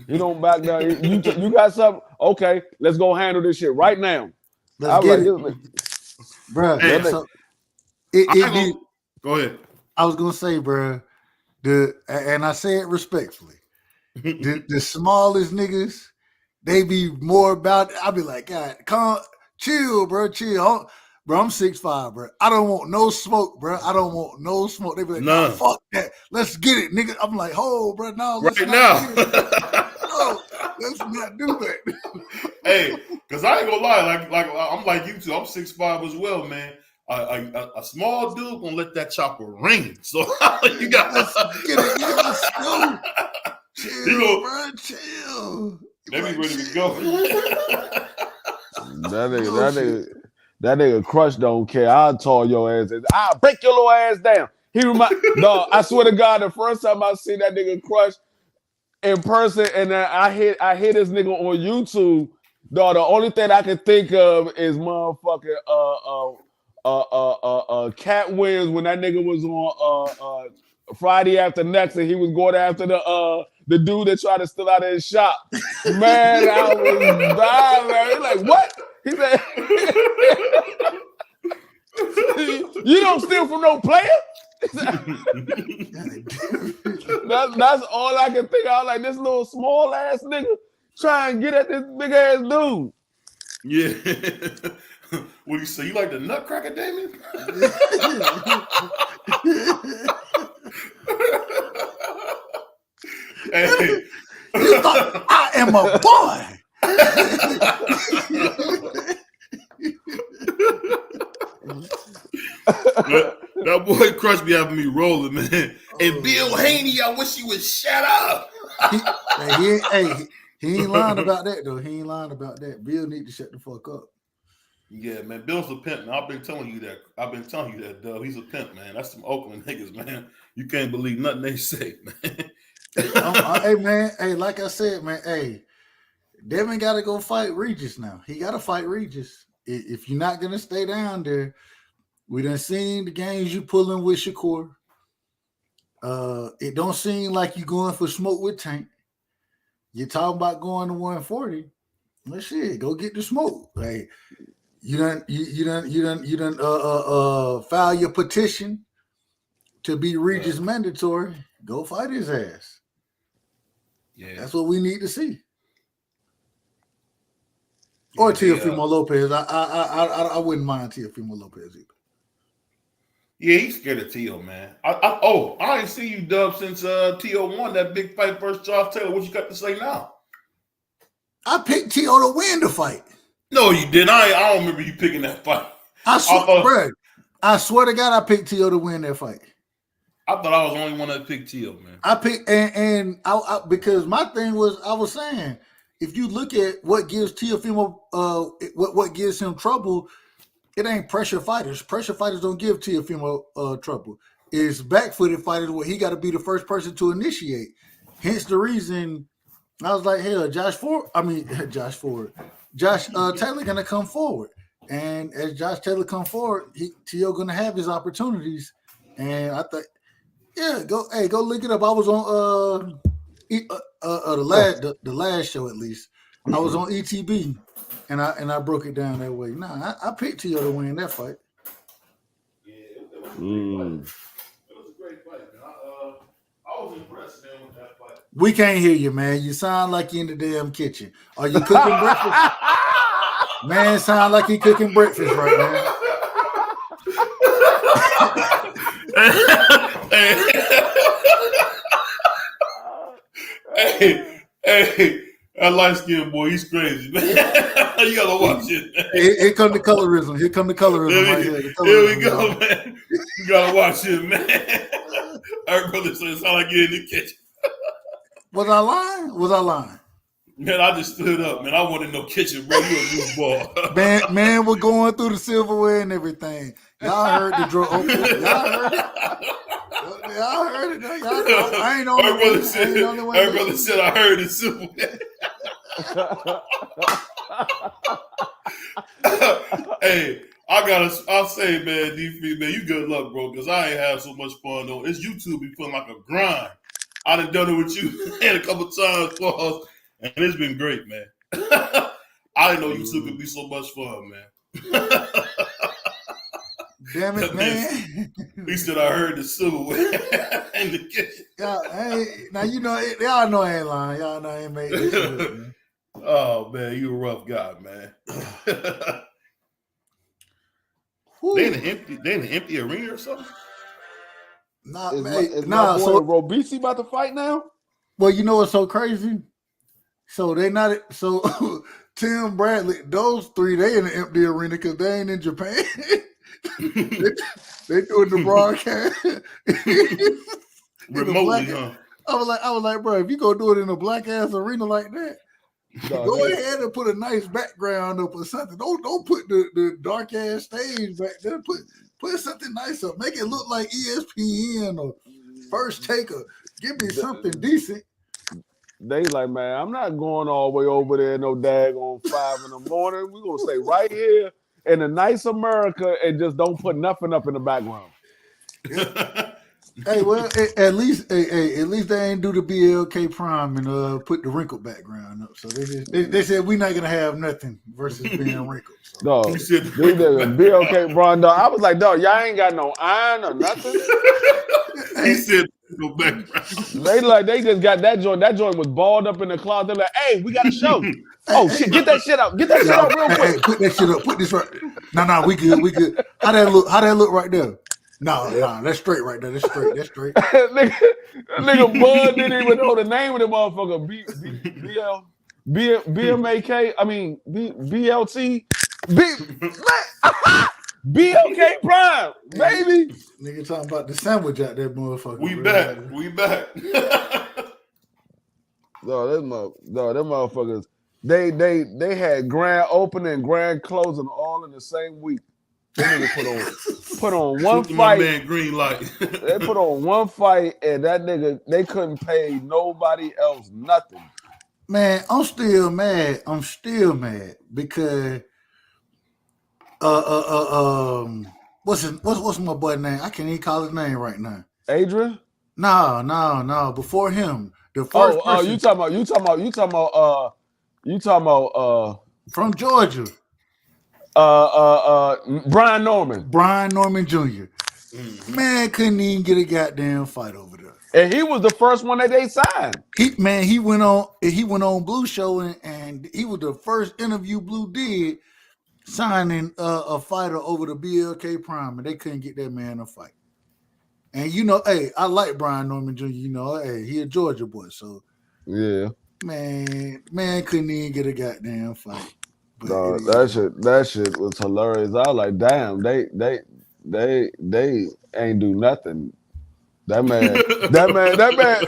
He don't back down. You got something? Okay, let's go handle this shit right now. Let's get it, bro. Hey, so go ahead. I was gonna say, bro, and I say it respectfully, the smallest niggas, they be more about it. I be like, God, chill, bro, chill. Bro, I'm 6'5", bro. I don't want no smoke, bro. I don't want no smoke. They be like, nah, fuck that. Let's get it, nigga. I'm like, oh, bro, no, let's right not now. No, let's not do that. Hey, because I ain't gonna lie, like I'm like you two. I'm 6'5" as well, man. A small dude gonna let that chopper ring. So you got let's get it. Let's go. Chill, bro. Chill. They be ready to go. That nigga Crush don't care. I'll tall your ass. I'll break your little ass down. No, I swear to God, the first time I see that nigga Crush in person, and then I hit this nigga on YouTube. No, the only thing I can think of is motherfucking Cat Williams when that nigga was on Friday After Next, and he was going after the dude that tried to steal out of his shop. Man, I was dying, man. He's like, what? He said, you don't steal from no player? That's all I can think of. Like, this little small ass nigga trying to get at this big ass dude. Yeah. What do you say? You like the Nutcracker, Damien? Hey. You thought I am a boy. That boy Crush be having me rolling, man. And Bill Haney, I wish he would shut up. He ain't lying about that though. He ain't lying about that. Bill need to shut the fuck up. Yeah, man. Bill's a pimp, man. I've been telling you that, Dub. He's a pimp, man. That's some Oakland niggas, man. You can't believe nothing they say, man. Hey, man. Hey, like I said, man. Hey, Devin got to go fight Regis now. He got to fight Regis. If you're not gonna stay down there, we done seen the games you pulling with Shakur. It don't seem like you going for smoke with Tank. You're talking about going to 140. Well, shit, go get the smoke. Like you done file your petition to be Regis mandatory. Go fight his ass. Yeah, that's what we need to see. Or Teofimo Lopez. I wouldn't mind Teofimo Lopez either. Yeah, he's scared of Tio, man. I ain't see you, Dub, since Tio won that big fight versus Josh Taylor. What you got to say now? I picked Tio to win the fight. No, you didn't. I don't remember you picking that fight. I swear to God, I picked Tio to win that fight. I thought I was the only one that picked Tio, man. I picked I because my thing was I was saying if you look at what gives Teofimo what gives him trouble, it ain't pressure fighters. Pressure fighters don't give Teofimo trouble. It's back-footed fighters where he got to be the first person to initiate. Hence the reason I was like, hell, Josh Taylor gonna come forward, and as Josh Taylor come forward, Tio gonna have his opportunities. And I thought, yeah, go look it up. I was on the last show at least. I was on ETB, and I broke it down that way. Nah, I picked Tio to win that fight. Yeah, it was a great fight. It was a great fight, man. I was impressed, man, with that fight. We can't hear you, man. You sound like you in the damn kitchen. Are you cooking breakfast? Man, sound like you cooking breakfast right now. Hey, that light-skinned boy, he's crazy, man. You gotta watch it. Here come the colorism. Here come the colorism right here. Here we go, man. You gotta watch it, man. Our brother said it sound like you're in the kitchen. Was I lying? Man, I just stood up, man. I wanted no kitchen, bro. You a goofball. man, we're going through the silverware and everything. Y'all heard the draw. Y'all heard it. Y'all heard it. I ain't on the way. Our brother said I heard the silverware. Hey, I'll say, man, DP, man, you good luck, bro, because I ain't have so much fun though. It's YouTube be feeling like a grind. I done it with you a couple times for us, and it's been great, man. I didn't know YouTube could be so much fun, man. Damn it, man. He said I heard the silverware in the kitchen. Now you know y'all know I ain't lying. Y'all know I ain't made this shit up, man. Oh man, you a rough guy, man. They in an empty arena or something? Nah, is my boy Robisi about to fight now? Well, you know what's so crazy? So they not so Tim Bradley, those three, they in an empty arena because they ain't in Japan. they doing the broadcast remotely, huh? I was like, bro, if you go do it in a black ass arena like that, go ahead and put a nice background up or something. Don't put the dark ass stage back there. Put something nice up. Make it look like ESPN or First Taker. Give me something decent. They like, man, I'm not going all the way over there no daggone 5 in the morning. We're gonna stay right here in a nice America and just don't put nothing up in the background. Hey, well, at least they ain't do the BLK Prime and put the wrinkled background up. So they said we're not gonna have nothing versus being wrinkled. So. No, they did a BLK Prime. Dog. I was like, dog, y'all ain't got no iron or nothing. He said no background. They just got that joint. That joint was balled up in the closet. They're like, hey, we got a show. Shit, get that shit out. Get that shit out real quick. Put that shit up. Put this right. No, we good. How that look right there? No, that's straight right there. That's straight. That nigga Bud didn't even know the name of the motherfucker. BMAK. I mean BLT. BLK Prime, baby. Nigga talking about the sandwich out there, motherfucker. We bro. back. Them motherfuckers. They had grand opening and grand closing all in the same week. They nigga put on one Shoot fight. My man green light. They put on one fight and that nigga they couldn't pay nobody else nothing. Man, I'm still mad because what's my boy name? I can't even call his name right now. Adrian? No. Before him, the first person. You talking about from Georgia. Brian Norman. Brian Norman Jr. Man couldn't even get a goddamn fight over there. And he was the first one that they signed. He went on Blue Show and he was the first interview Blue did signing a fighter over the BLK Prime, and they couldn't get that man a fight. And hey, I like Brian Norman Jr. Hey, he a Georgia boy, so yeah. Man couldn't even get a goddamn fight. No, that shit was hilarious. I was like, damn, they ain't do nothing. That man.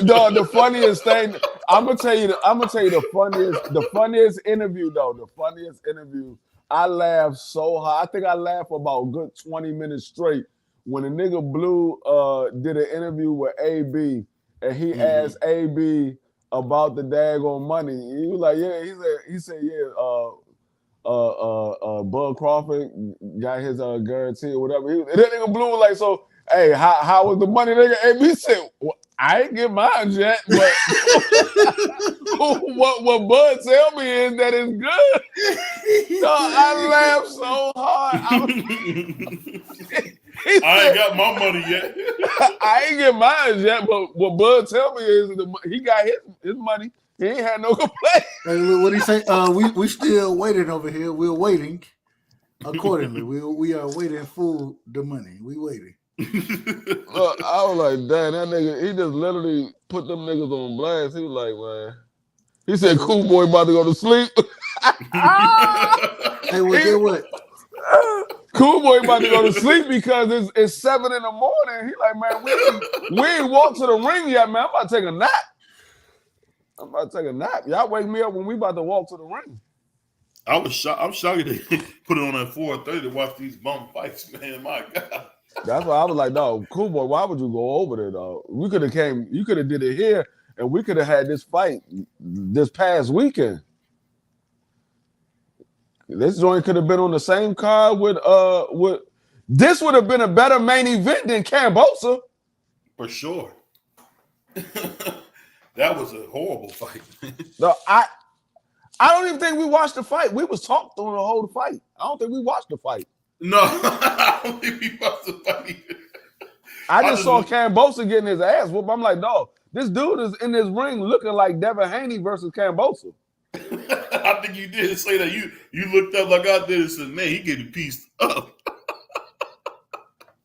Dog, the funniest thing. I'm gonna tell you the funniest interview though. The funniest interview. I laughed so hard. I think I laughed for about a good 20 minutes straight when the nigga Blue did an interview with AB and he asked AB about the daggone money. He was like, yeah. He said, yeah. Bud Crawford got his guarantee or whatever. And that nigga Blue was like, so, hey, how was the money? Nigga AB said, well, I ain't get mine yet, but what Bud tell me is that it's good. So I laughed so hard. I ain't got my money yet. I ain't get mine yet, but what Bud tell me is he got his money. He ain't had no complaint. Hey, what he say? We still waiting over here. We're waiting accordingly. We are waiting for the money. We waiting. I was like, damn, that nigga, he just literally put them niggas on blast. He was like, man. He said, cool boy about to go to sleep. Hey, well, get what? Cool boy about to go to sleep because it's 7 in the morning. He like, man, we ain't walked to the ring yet, man. I'm about to take a nap. Y'all wake me up when we about to walk to the ring. I was shocked. I'm shocked they put it on at 4:30 to watch these bum fights, man. My God. That's why I was like, dog, cool boy, why would you go over there, dog? You could have did it here, and we could have had this fight this past weekend. This joint could have been on the same card with this would have been a better main event than Cambosa. For sure. That was a horrible fight. No, I don't even think we watched the fight. We was talked through the whole fight. I don't think we watched the fight. No, I don't think we watched the fight. I just saw Cambosa getting his ass whooped. I'm like, dog, this dude is in this ring looking like Devin Haney versus Cambosa. I think you did say that. You looked up like I did and said, man, he getting pieced up.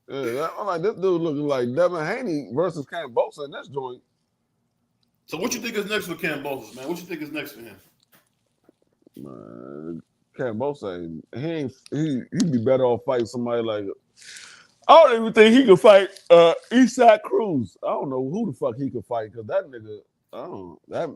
Yeah, I'm like, this dude looking like Devin Haney versus Cambosa in this joint. So what you think is next for Cambosa, man? What you think is next for him? Man, Cambosa, he'd be better off fighting somebody like. I don't even think he could fight Eastside Cruz. I don't know who the fuck he could fight because that nigga,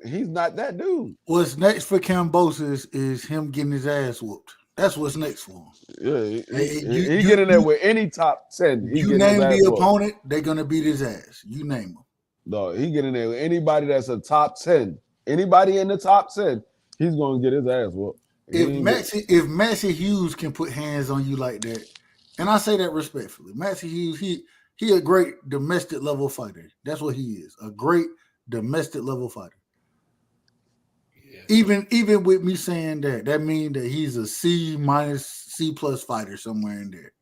he's not that dude. What's next for Cambosa is him getting his ass whooped. That's what's next for him. Yeah, he get in there with any top 10. You name the opponent, they're gonna beat his ass. You name him. No, he get in there with anybody that's a top 10. Anybody in the top 10, he's gonna get his ass whooped. If Maxie Hughes can put hands on you like that, and I say that respectfully, Maxie Hughes, he a great domestic level fighter. That's what he is, a great domestic level fighter. Yeah. Even with me saying that means that he's a C- C+ fighter somewhere in there.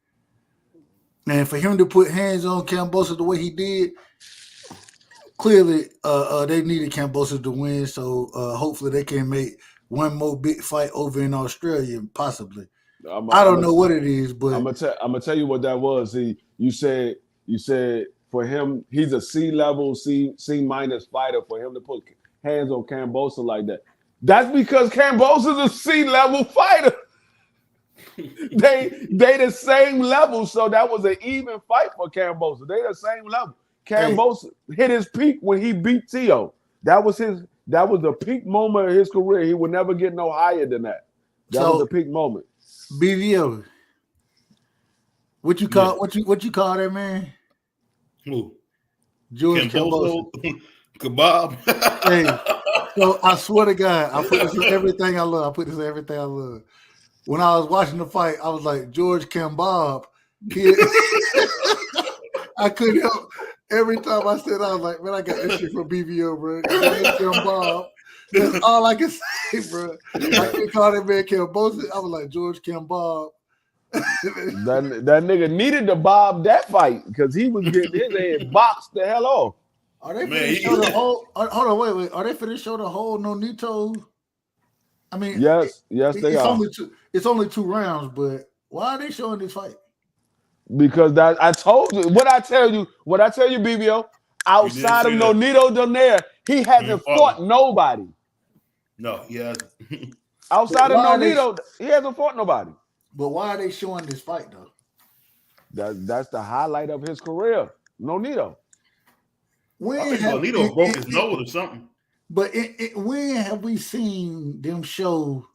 And for him to put hands on Cambosa the way he did, clearly they needed Cambosa to win. So hopefully they can make one more big fight over in Australia, possibly. I don't know what it is, but I'm gonna tell you what that was. You said for him, he's a C-level, C minus fighter. For him to put hands on Kambosos like that, that's because Kambosos is a C-level fighter. they the same level, so that was an even fight for Kambosos. They the same level. Kambosos hit his peak when he beat Tio. That was the peak moment of his career. He would never get no higher than that. That was the peak moment. BVO. What you call that man? Who? George Kambosos. Kebab. Hey, so I swear to God, I put this in everything I love. When I was watching the fight, I was like, George Kambab, kid. I couldn't help. Every time I said, I was like, man, I got this shit from BVO, bro. George Kambab. That's all I can say, bro. I couldn't call that man Kambosos. I was like, George Kambab. that nigga needed to bob that fight because he was getting his head boxed the hell off. Are they finna show the whole? Hold on, wait. Are they finna show the whole Nonito? I mean, yes, they are. It's only 2 rounds, but why are they showing this fight? Because I told you what I tell you, BBO. Outside of Nonito Donaire, he hasn't fought nobody. No, he hasn't. Outside of Nonito, he hasn't fought nobody. But why are they showing this fight though? That's the highlight of his career. Nonito. I think Nonito broke his nose or something. But when have we seen them show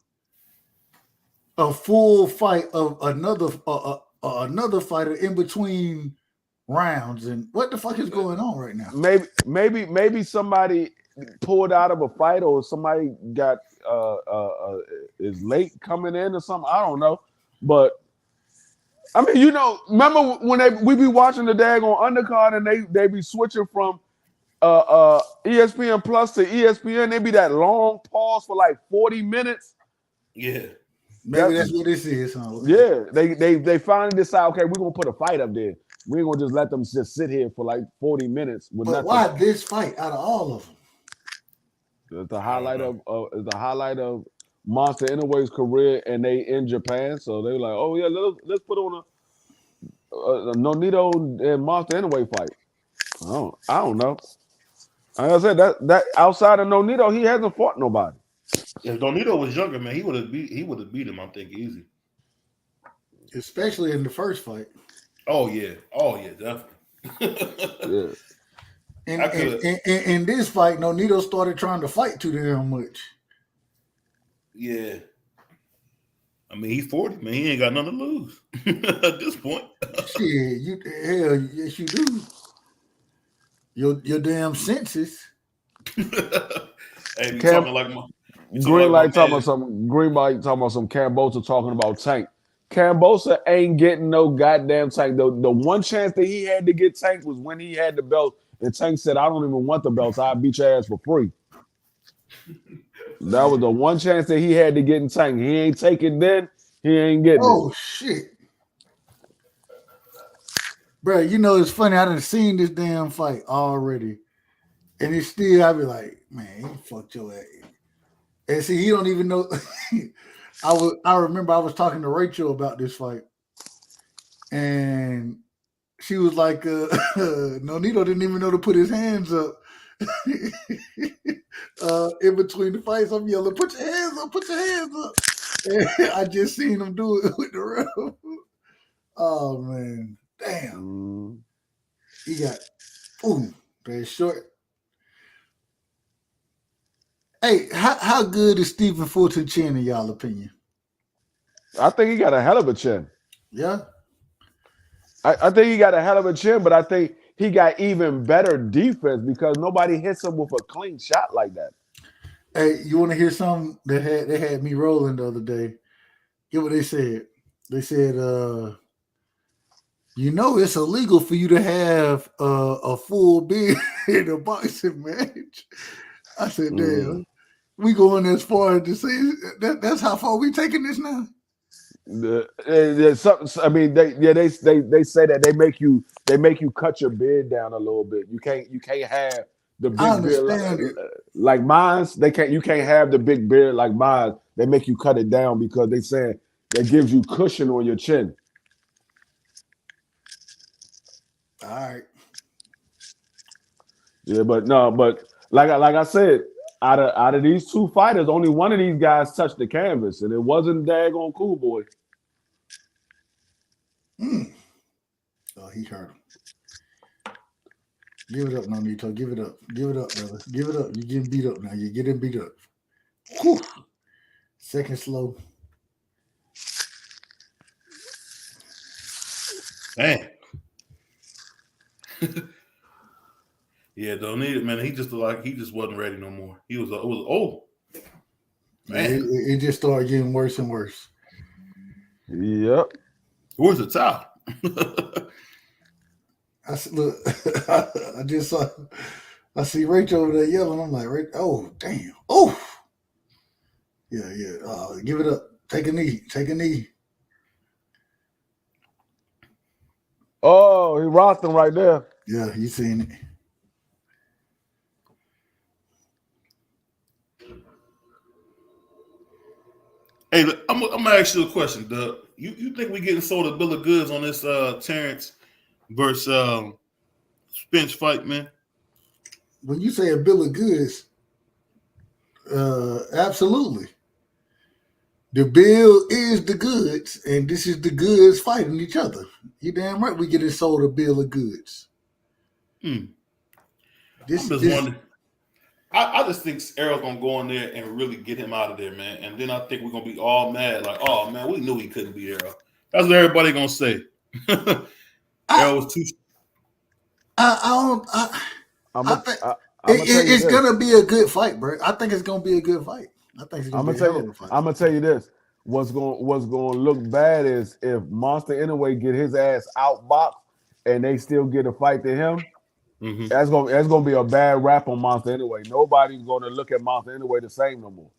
a full fight of another fighter in between rounds? And what the fuck is going on right now? Maybe somebody pulled out of a fight or somebody got is late coming in or something. I don't know. But I mean, remember when we be watching the daggone undercard and they be switching from ESPN Plus to ESPN, they be that long pause for like 40 minutes. Yeah. Maybe that's what this is. Huh? Yeah. They finally decide, okay, we're gonna put a fight up there. We ain't gonna just let them just sit here for like 40 minutes with nothing. Why this fight out of all of them? It's the highlight of Monster Inoue's career, and they in Japan, so they were like, oh yeah, let's put on a Nonito and Monster Inoue fight. I don't know. Like I said, that outside of Nonito, he hasn't fought nobody. If Nonito was younger, man, he would have beat him. I think easy, especially in the first fight. Oh yeah, definitely. Yeah. In this fight, Nonito started trying to fight too damn much. Yeah. I mean, he's 40, man. He ain't got nothing to lose at this point. Shit, yes, you do. Your damn senses. Hey, talking like my Green light talking about some Kambosos talking about Tank. Kambosos ain't getting no goddamn Tank. The one chance that he had to get Tank was when he had the belt, and Tank said, "I don't even want the belts. I'll beat your ass for free." That was the one chance that he had to get in Tank. He ain't taking then. He ain't getting it. Shit. Bro, it's funny. I done seen this damn fight already. And it's still, I be like, man, he fucked your ass. And see, he don't even know. I remember I was talking to Rachel about this fight. And she was like, Nonito didn't even know to put his hands up. In between the fights, I'm yelling, put your hands up. And I just seen him do it with the ref. Oh man, damn. He got very short. Hey, how good is Stephen Fulton chin in y'all opinion? I think he got a hell of a chin. Yeah. I think he got a hell of a chin, but I think he got even better defense because nobody hits him with a clean shot like that. Hey, you want to hear something that they had me rolling the other day? Hear what they said. They said, it's illegal for you to have a full beard in a boxing match. I said, damn, we going as far as to say that's how far we taking this now. They say that they make you cut your beard down a little bit. You can't have the big beard like mine. You can't have the big beard like mine. They make you cut it down because they saying that gives you cushion on your chin. All right. Yeah, but like I said, out of these two fighters, only one of these guys touched the canvas, and it wasn't daggone Cool Boy. Oh, he hurt him. Give it up, Nonito. Give it up. Give it up, brother. Give it up. You're getting beat up now. You're getting beat up. Whew. Second slow. Dang. Yeah, don't need it, man. He just looked like he just wasn't ready no more. It was oh man. Yeah, it just started getting worse and worse. Yep. Where's the towel? I said, look, I just saw. I see Rachel over there yelling. I'm like, oh damn, oh yeah. Give it up. Take a knee. Take a knee. Oh, he rocked him right there. Yeah, you seen it. Hey, look, I'm gonna ask you a question, Doug. You think we getting sold a bill of goods on this Terrence versus Spence fight, man? When you say a bill of goods, absolutely. The bill is the goods, and this is the goods fighting each other. You damn right we get it sold a bill of goods. I'm just wondering. I just think Errol's gonna go in there and really get him out of there, man. And then I think we're gonna be all mad, like, oh man, we knew he couldn't beat Errol. That's what everybody gonna say. Errol was too. It's gonna be a good fight, bro. I think it's gonna be a good fight. I think it's gonna be a hell of a fight. I'm gonna tell you this. What's going to look bad is if Monster anyway get his ass outboxed and they still get a fight to him. Mm-hmm. That's gonna be a bad rap on Monster anyway. Nobody's gonna look at Monster anyway the same no more.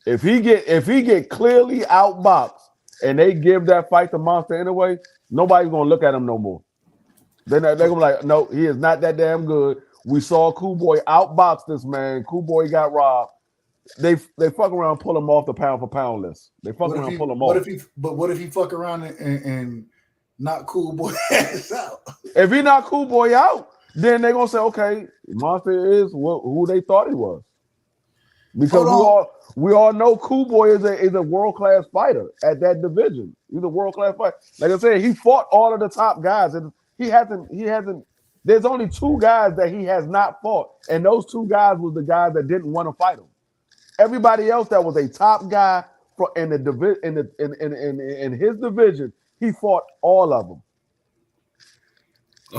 If he get clearly outboxed and they give that fight to Monster anyway, nobody's gonna look at him no more. They're gonna be like, no, he is not that damn good. We saw Cool Boy outbox this man. Cool Boy got robbed. They fuck around and pull him off the pound for pound list. They fuck around and pull him off. What if he fuck around and knock Cool Boy ass out? If he knock Cool Boy out, then they're gonna say, okay, Monster is who they thought he was. Because we all know Cool Boy is a world-class fighter at that division. He's a world-class fighter. Like I said, he fought all of the top guys, and he hasn't. There's only two guys that he has not fought, and those two guys was the guys that didn't want to fight him. Everybody else that was a top guy in his division, he fought all of them.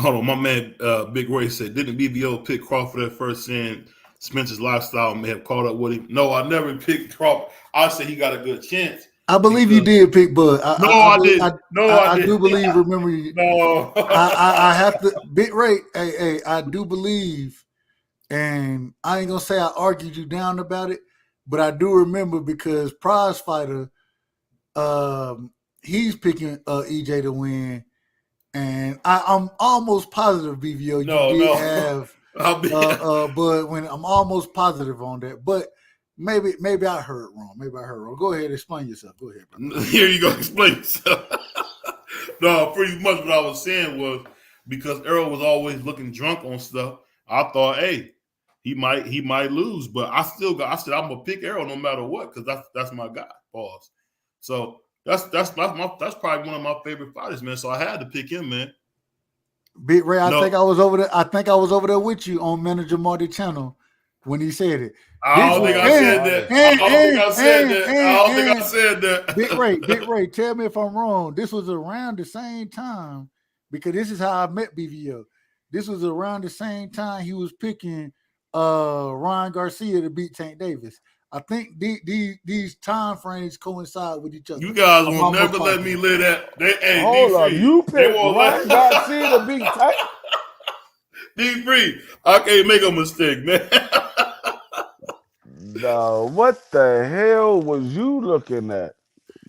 Hold on, my man Big Ray said, didn't BBO pick Crawford at first, saying Spencer's lifestyle may have caught up with him? No, I never picked Crawford. I said he got a good chance. I believe you did pick Bud. I didn't. I do believe. Remember, no. I have to. Big Ray. Hey, I do believe, and I ain't gonna say I argued you down about it, but I do remember because Prize Fighter, he's picking EJ to win. And I'm almost positive, BVO, you did have but when I'm almost positive on that. But maybe I heard wrong. Go ahead, explain yourself. Go ahead, brother. Here you go, explain yourself. No, pretty much what I was saying was because Errol was always looking drunk on stuff, I thought, hey, he might lose. But I said I'm gonna pick Errol no matter what, because that's my guy. Pause. So that's probably one of my favorite fighters, man. So I had to pick him, man. Big Ray, I think I was over there with you on Manager Marty channel when he said it. I don't think I said that. Big Ray, tell me if I'm wrong. This was around the same time, because this is how I met BVO. This was around the same time he was picking Ryan Garcia to beat Tank Davis. I think these time frames coincide with each other. You guys will never let me live that. Hold on, you picked Ryan Garcia to beat Tank? D3, I can't make a mistake, man. No, what the hell was you looking at?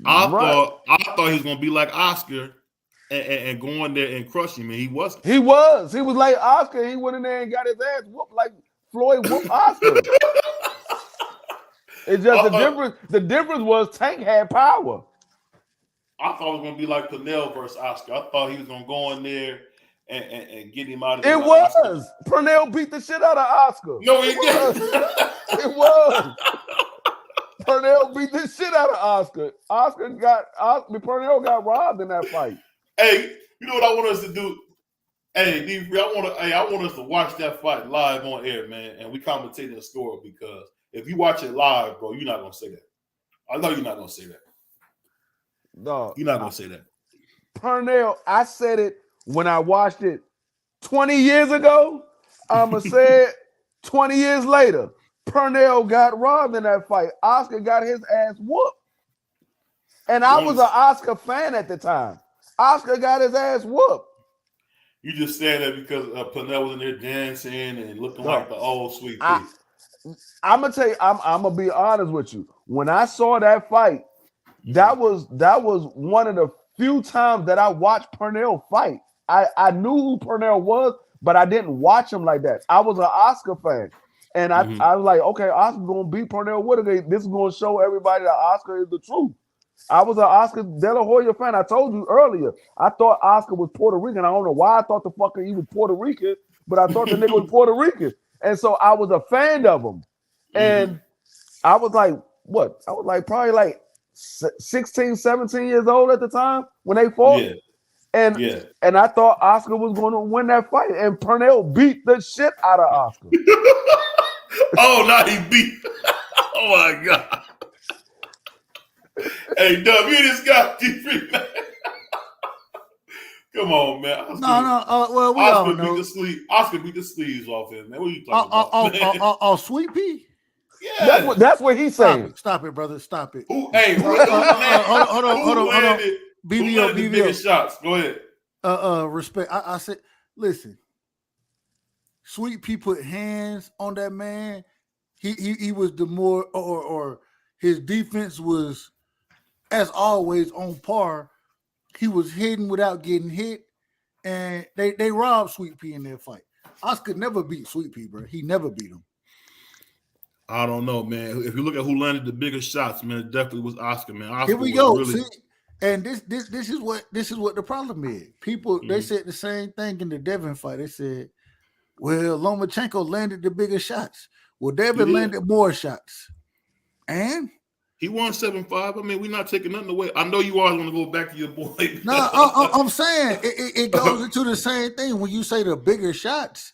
I thought he was gonna be like Oscar and go in there and crush him, and he wasn't. He was like Oscar. He went in there and got his ass whooped like Floyd whooped Oscar. It's just the difference. The difference was Tank had power. I thought it was gonna be like Pernell versus Oscar. I thought he was gonna go in there and get him out of there. It like was. Oscar. Pernell beat the shit out of Oscar. No, he It was. didn't. It was. Pernell beat the shit out of Oscar. Pernell got robbed in that fight. Hey, you know what I want us to do? Hey, D3, I want us to watch that fight live on air, man, and we commentate the score because if you watch it live, bro, you're not gonna say that. I know you're not gonna say that. No, You're not gonna say that. Pernell, I said it when I watched it 20 years ago. I'ma say it 20 years later. Pernell got robbed in that fight. Oscar got his ass whooped. And I was an Oscar fan at the time. Oscar got his ass whooped. You just saying that because Pernell was in there dancing and looking like the old Sweet Pea. I'm gonna tell you, I'm gonna be honest with you. When I saw that fight, that was one of the few times that I watched Pernell fight. I knew who Pernell was, but I didn't watch him like that. I was an Oscar fan. And I was like, okay, Oscar's gonna beat Pernell Whitaker. This is gonna show everybody that Oscar is the truth. I was an Oscar De La Hoya fan. I told you earlier. I thought Oscar was Puerto Rican. I don't know why I thought the fucker he was Puerto Rican, but I thought the nigga was Puerto Rican. And so I was a fan of him. And I was like, what? I was like probably like 16, 17 years old at the time when they fought. Yeah. And I thought Oscar was going to win that fight. And Pernell beat the shit out of Oscar. Oh, now he beat. Oh, my God. Hey, Dub, you just got D3, man. Come on, man. Oscar, well, we Oscar all know. Oscar beat the sleeves off him, man. What are you talking about? Oh, Sweet Pea? Yeah. That's what he's saying. Stop it, brother. Stop it. Hold on. BBO. The biggest shots? Go ahead. Respect. I said, listen. Sweet Pea put hands on that man. He was the more or his defense was, as always, on par. He was hitting without getting hit, and they robbed Sweet Pea in their fight. Oscar never beat Sweet Pea, bro. He never beat him. I don't know, man. If you look at who landed the biggest shots, man, it definitely was Oscar, man. Oscar Here we go. Really... See, and this is what the problem is. People they said the same thing in the Devin fight. They said, well, Lomachenko landed the bigger shots. Well, Devin landed more shots. And he won 7-5. I mean, we're not taking nothing away. I know you always want to go back to your boy. No, I'm saying it goes into the same thing when you say the bigger shots.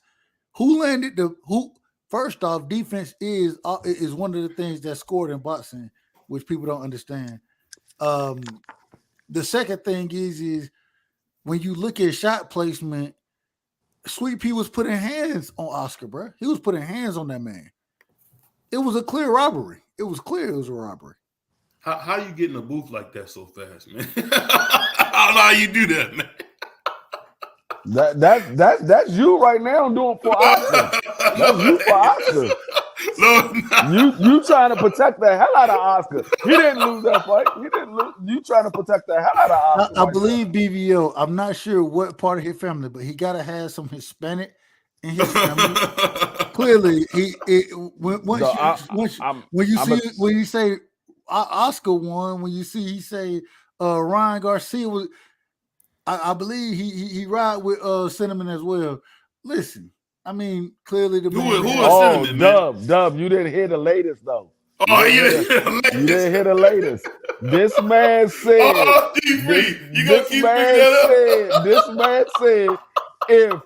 Who landed who? First off, defense is one of the things that's scored in boxing, which people don't understand. The second thing is when you look at shot placement, Sweet Pea was putting hands on Oscar, bro. He was putting hands on that man. It was a clear robbery. It was clear it was a robbery. How you get in a booth like that so fast, man? I don't know how you do that, man. That's you right now doing for Oscar. That's you for Oscar. You trying to protect the hell out of Oscar. He didn't lose that fight. He didn't lose. You trying to protect the hell out of Oscar. I believe BVO. I'm not sure what part of his family, but he gotta have some Hispanic in his family. Clearly, when you say Oscar won, when you see he say Ryan Garcia was. I believe he ride with Cinnamon as well. Listen, I mean, clearly the Cinnamon, Dub, you didn't hear the latest though. Oh, you didn't hear the latest. This man said, this man said, if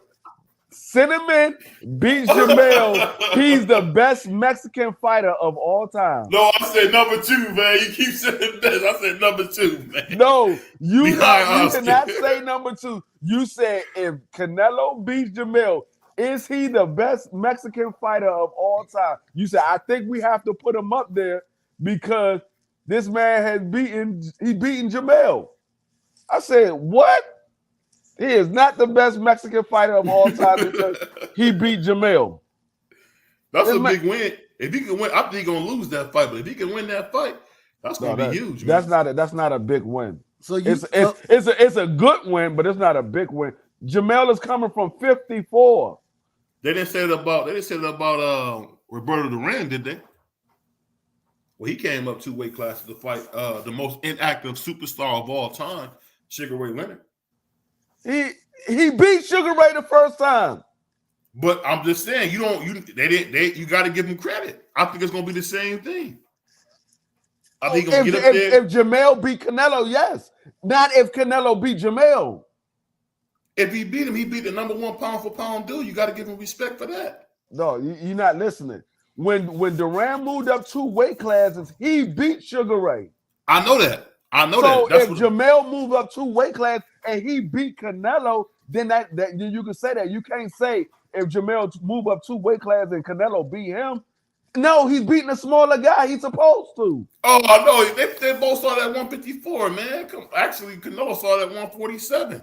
Cinnamon beats Jamel, he's the best Mexican fighter of all time. No, I said number 2, man. You keep saying best. I said number 2, man. No, you did not say number 2. You said if Canelo beats Jamel, is he the best Mexican fighter of all time? You said, I think we have to put him up there because this man has beaten Jamel. I said, what? He is not the best Mexican fighter of all time because he beat Jamel. That's a big win. If he can win, I think he's gonna lose that fight. But if he can win that fight, that's gonna be huge. That's not a big win. So it's a good win, but it's not a big win. Jamel is coming from 54. They didn't say it about Roberto Duran, did they? Well, he came up 2 weight classes to fight the most inactive superstar of all time, Sugar Ray Leonard. He beat Sugar Ray the first time. But I'm just saying, you got to give him credit. I think it's gonna be the same thing. I think he's gonna get up there. If Jamel beat Canelo, yes. Not if Canelo beat Jamel. If he beat him, he beat the #1 pound for pound dude. You got to give him respect for that. No, you're not listening. When Duran moved up 2 weight classes, he beat Sugar Ray. I know that. So That's if Jamel moved up 2 weight classes and he beat Canelo, then that you can say that. You can't say if Jamel move up 2 weight classes and Canelo beat him. No, he's beating a smaller guy. He's supposed to. Oh, I know. They both started at 154, man. Actually, Canelo started at 147.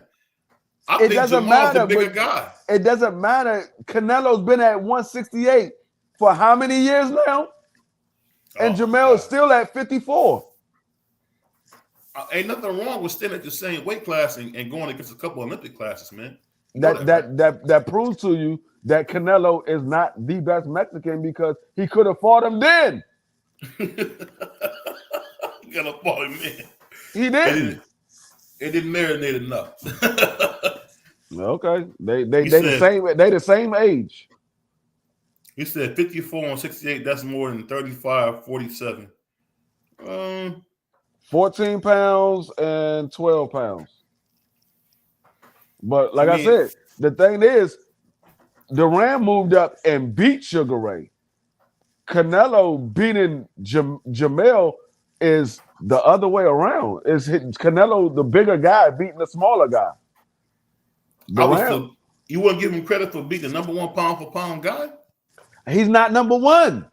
I think Jamal's the bigger guy. It doesn't matter. Canelo's been at 168 for how many years now? And Jamel is still at 54. Ain't nothing wrong with staying at the same weight class and going against a couple Olympic classes, man. That proves to you that Canelo is not the best Mexican because he could have fought him then. He could have fought him then. He didn't. It didn't marinate enough. Okay, they the same age. He said 54 on 68. That's more than 35, 47. 14 pounds and 12 pounds. But like I said, the thing is, Duran moved up and beat Sugar Ray. Canelo beating Jamel is the other way around. Is Canelo the bigger guy beating the smaller guy? You wouldn't give him credit for beating the #1 pound for pound guy? He's not #1.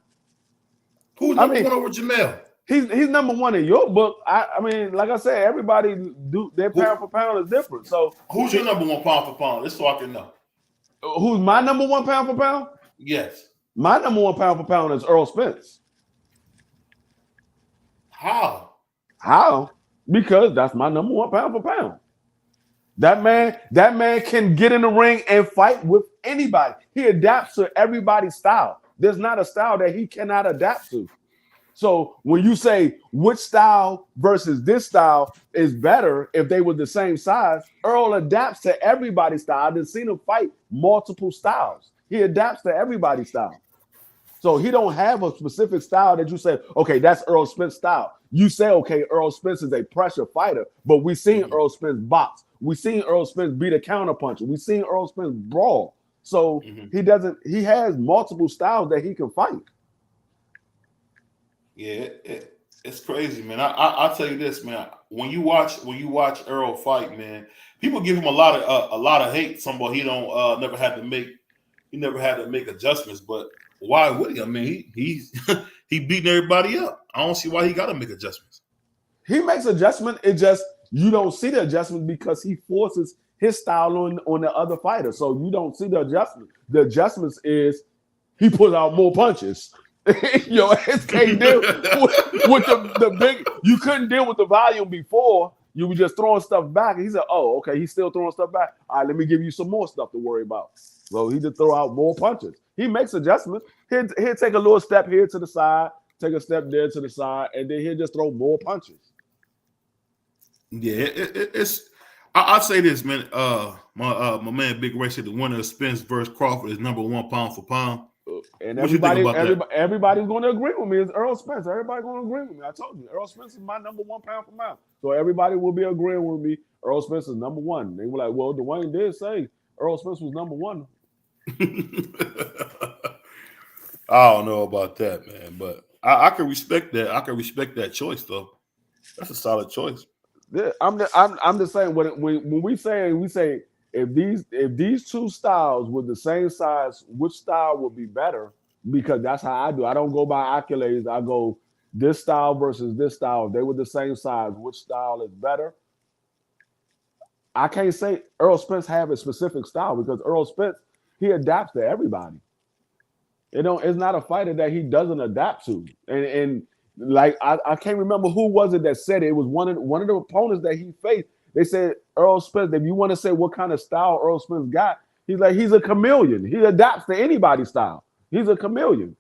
Who's number 1 over Jamel? He's #1 in your book. I mean, like I said, everybody do their pound for pound is different. So who's your #1 pound for pound? Just so I can know. Who's my #1 pound for pound? Yes. My #1 pound for pound is Earl Spence. How? Because that's my #1 pound for pound. That man can get in the ring and fight with anybody. He adapts to everybody's style. There's not a style that he cannot adapt to. So when you say which style versus this style is better if they were the same size, Earl adapts to everybody's style. I've seen him fight multiple styles. He adapts to everybody's style. So he don't have a specific style that you say, okay, that's Earl Spence style. You say, okay, Earl Spence is a pressure fighter, but we seen Earl Spence box. We seen Earl Spence beat a counterpuncher. We seen Earl Spence brawl. So he has multiple styles that he can fight. Yeah, it's crazy, man. I'll tell you this, man. When you watch Earl fight, man, people give him a lot of hate. Somebody he don't never had to make adjustments, but why would he? I mean, he's he beating everybody up. I don't see why he got to make adjustments. He makes adjustment. It just you don't see the adjustment because he forces his style on the other fighter. So you don't see the adjustment. The adjustments is he puts out more punches. Your ass can't deal with the big. You couldn't deal with the volume before. You were just throwing stuff back. And he said, "Oh, okay, he's still throwing stuff back. All right, let me give you some more stuff to worry about." So he just throw out more punches. He makes adjustments. He'll take a little step here to the side, take a step there to the side, and then he'll just throw more punches. Yeah, it's. I'll say this, man. My man Big Ray said the winner of Spence versus Crawford is #1 pound for pound. And what you think about that? Everybody's going to agree with me. It's Earl Spence. Everybody's going to agree with me. I told you, Earl Spence is my #1 pound for pound. So everybody will be agreeing with me. Earl Spence is #1. They were like, well, Dwayne did say Earl Spence was #1. I don't know about that, man, but I can respect that. I can respect that choice, though. That's a solid choice. Yeah, I'm just saying when we say if these two styles were the same size, which style would be better? Because that's how I do. I don't go by accolades. I go this style versus this style. If they were the same size, which style is better? I can't say Earl Spence have a specific style because Earl Spence, he adapts to everybody. It's not a fighter that he doesn't adapt to. And like I can't remember who was it that said it. It was one of the opponents that he faced. They said Earl Spence, if you want to say what kind of style Earl Spence got, he's a chameleon. He adapts to anybody's style. He's a chameleon.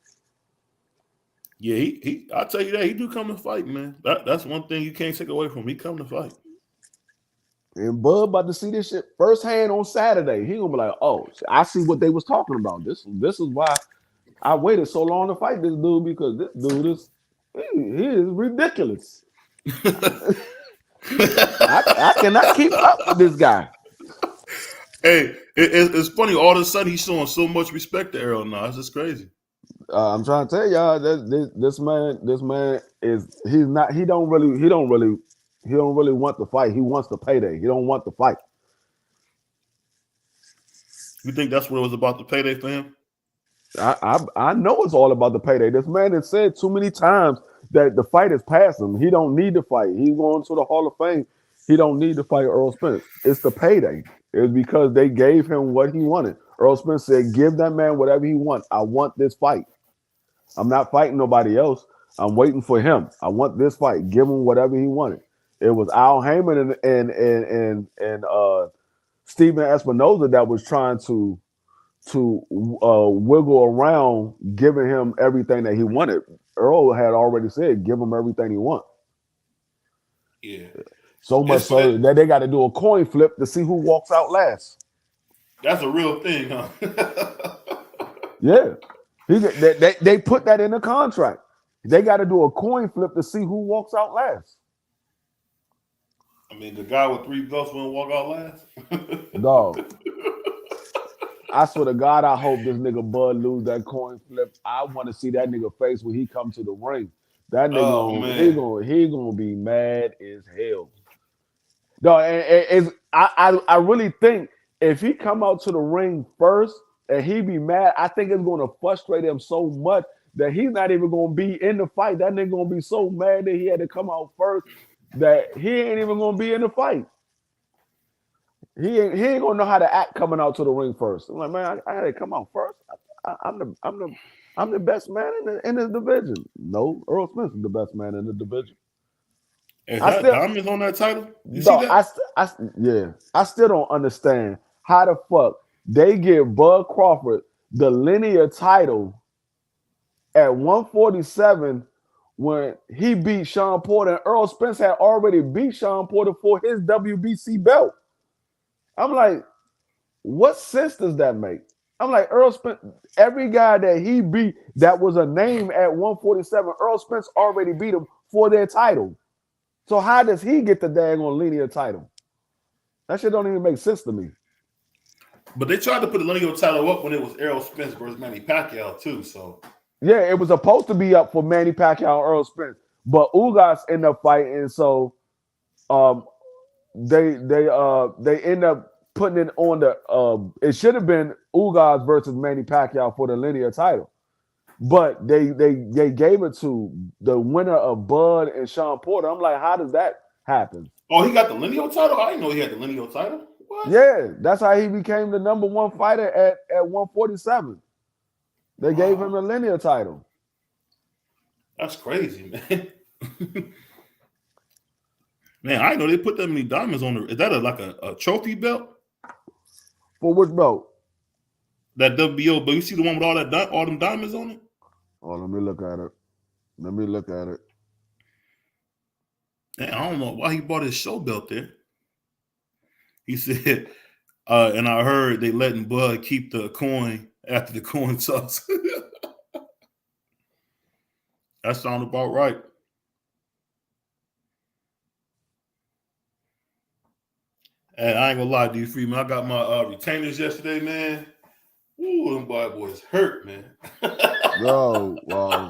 Yeah, he I'll tell you that he do come to fight, man. That's one thing you can't take away from him. He come to fight. And Bud about to see this shit firsthand on Saturday. He gonna be like, "Oh, I see what they was talking about. This is why I waited so long to fight this dude because this dude he is ridiculous. I cannot keep up with this guy." Hey, it's funny. All of a sudden, he's showing so much respect to Errol now. It's just crazy. I'm trying to tell y'all that this man is he don't really want the fight. He wants the payday. He don't want the fight. You think that's what it was about, the payday for him? I know it's all about the payday. This man has said too many times that the fight is past him. He don't need to fight. He's going to the Hall of Fame. He don't need to fight Earl Spence. It's the payday. It's because they gave him what he wanted. Earl Spence said, "Give that man whatever he wants. I want this fight. I'm not fighting nobody else. I'm waiting for him. I want this fight. Give him whatever he wanted." It was Al Heyman and Stephen Espinoza that was trying to wiggle around giving him everything that he wanted. Earl had already said, "Give him everything he wants." Yeah. So much so that they got to do a coin flip to see who walks out last. That's a real thing, huh? Yeah. They put that in the contract. They got to do a coin flip to see who walks out last. I mean, the guy with 3 belts won't walk out last. Dog. I swear to God, I hope this nigga Bud lose that coin flip. I want to see that nigga face when he comes to the ring. That nigga, he gonna be mad as hell. No, I really think if he come out to the ring first and he be mad, I think it's gonna frustrate him so much that he's not even gonna be in the fight. That nigga gonna be so mad that he had to come out first that he ain't even gonna be in the fight. He ain't gonna know how to act coming out to the ring first. I'm like, man, I had to come out first. I'm the best man in the division. No, Earl Smith is the best man in the division. Is that Diamond's on that title? You see that? I still don't understand how the fuck they give Bud Crawford the linear title at 147 when he beat Sean Porter and Earl Spence had already beat Sean Porter for his WBC belt. I'm like, what sense does that make? I'm like, Earl Spence, every guy that he beat that was a name at 147, Earl Spence already beat him for their title. So how does he get the daggone linear title? That shit don't even make sense to me. But they tried to put the linear title up when it was Errol Spence versus Manny Pacquiao too. So yeah, it was supposed to be up for Manny Pacquiao and Earl Spence, but Ugas ended up fighting, so they end up putting it on the. It should have been Ugas versus Manny Pacquiao for the linear title, but they gave it to the winner of Bud and Sean Porter. I'm like, how does that happen? Oh, he got the linear title? I didn't know he had the linear title. What? Yeah, that's how he became the number 1 fighter at 147. They gave him the linear title. That's crazy, man. Man, I didn't know they put that many diamonds on it. Is that like a trophy belt? For which belt? That WBO, but you see the one with all them diamonds on it? Oh, let me look at it. Man, I don't know why he bought his show belt there. He said, and I heard they letting Bud keep the coin after the coin toss. That sounds about right. And I ain't gonna lie to you, Freeman. I got my retainers yesterday, man. Ooh, them bad boys hurt, man. Oh, wow.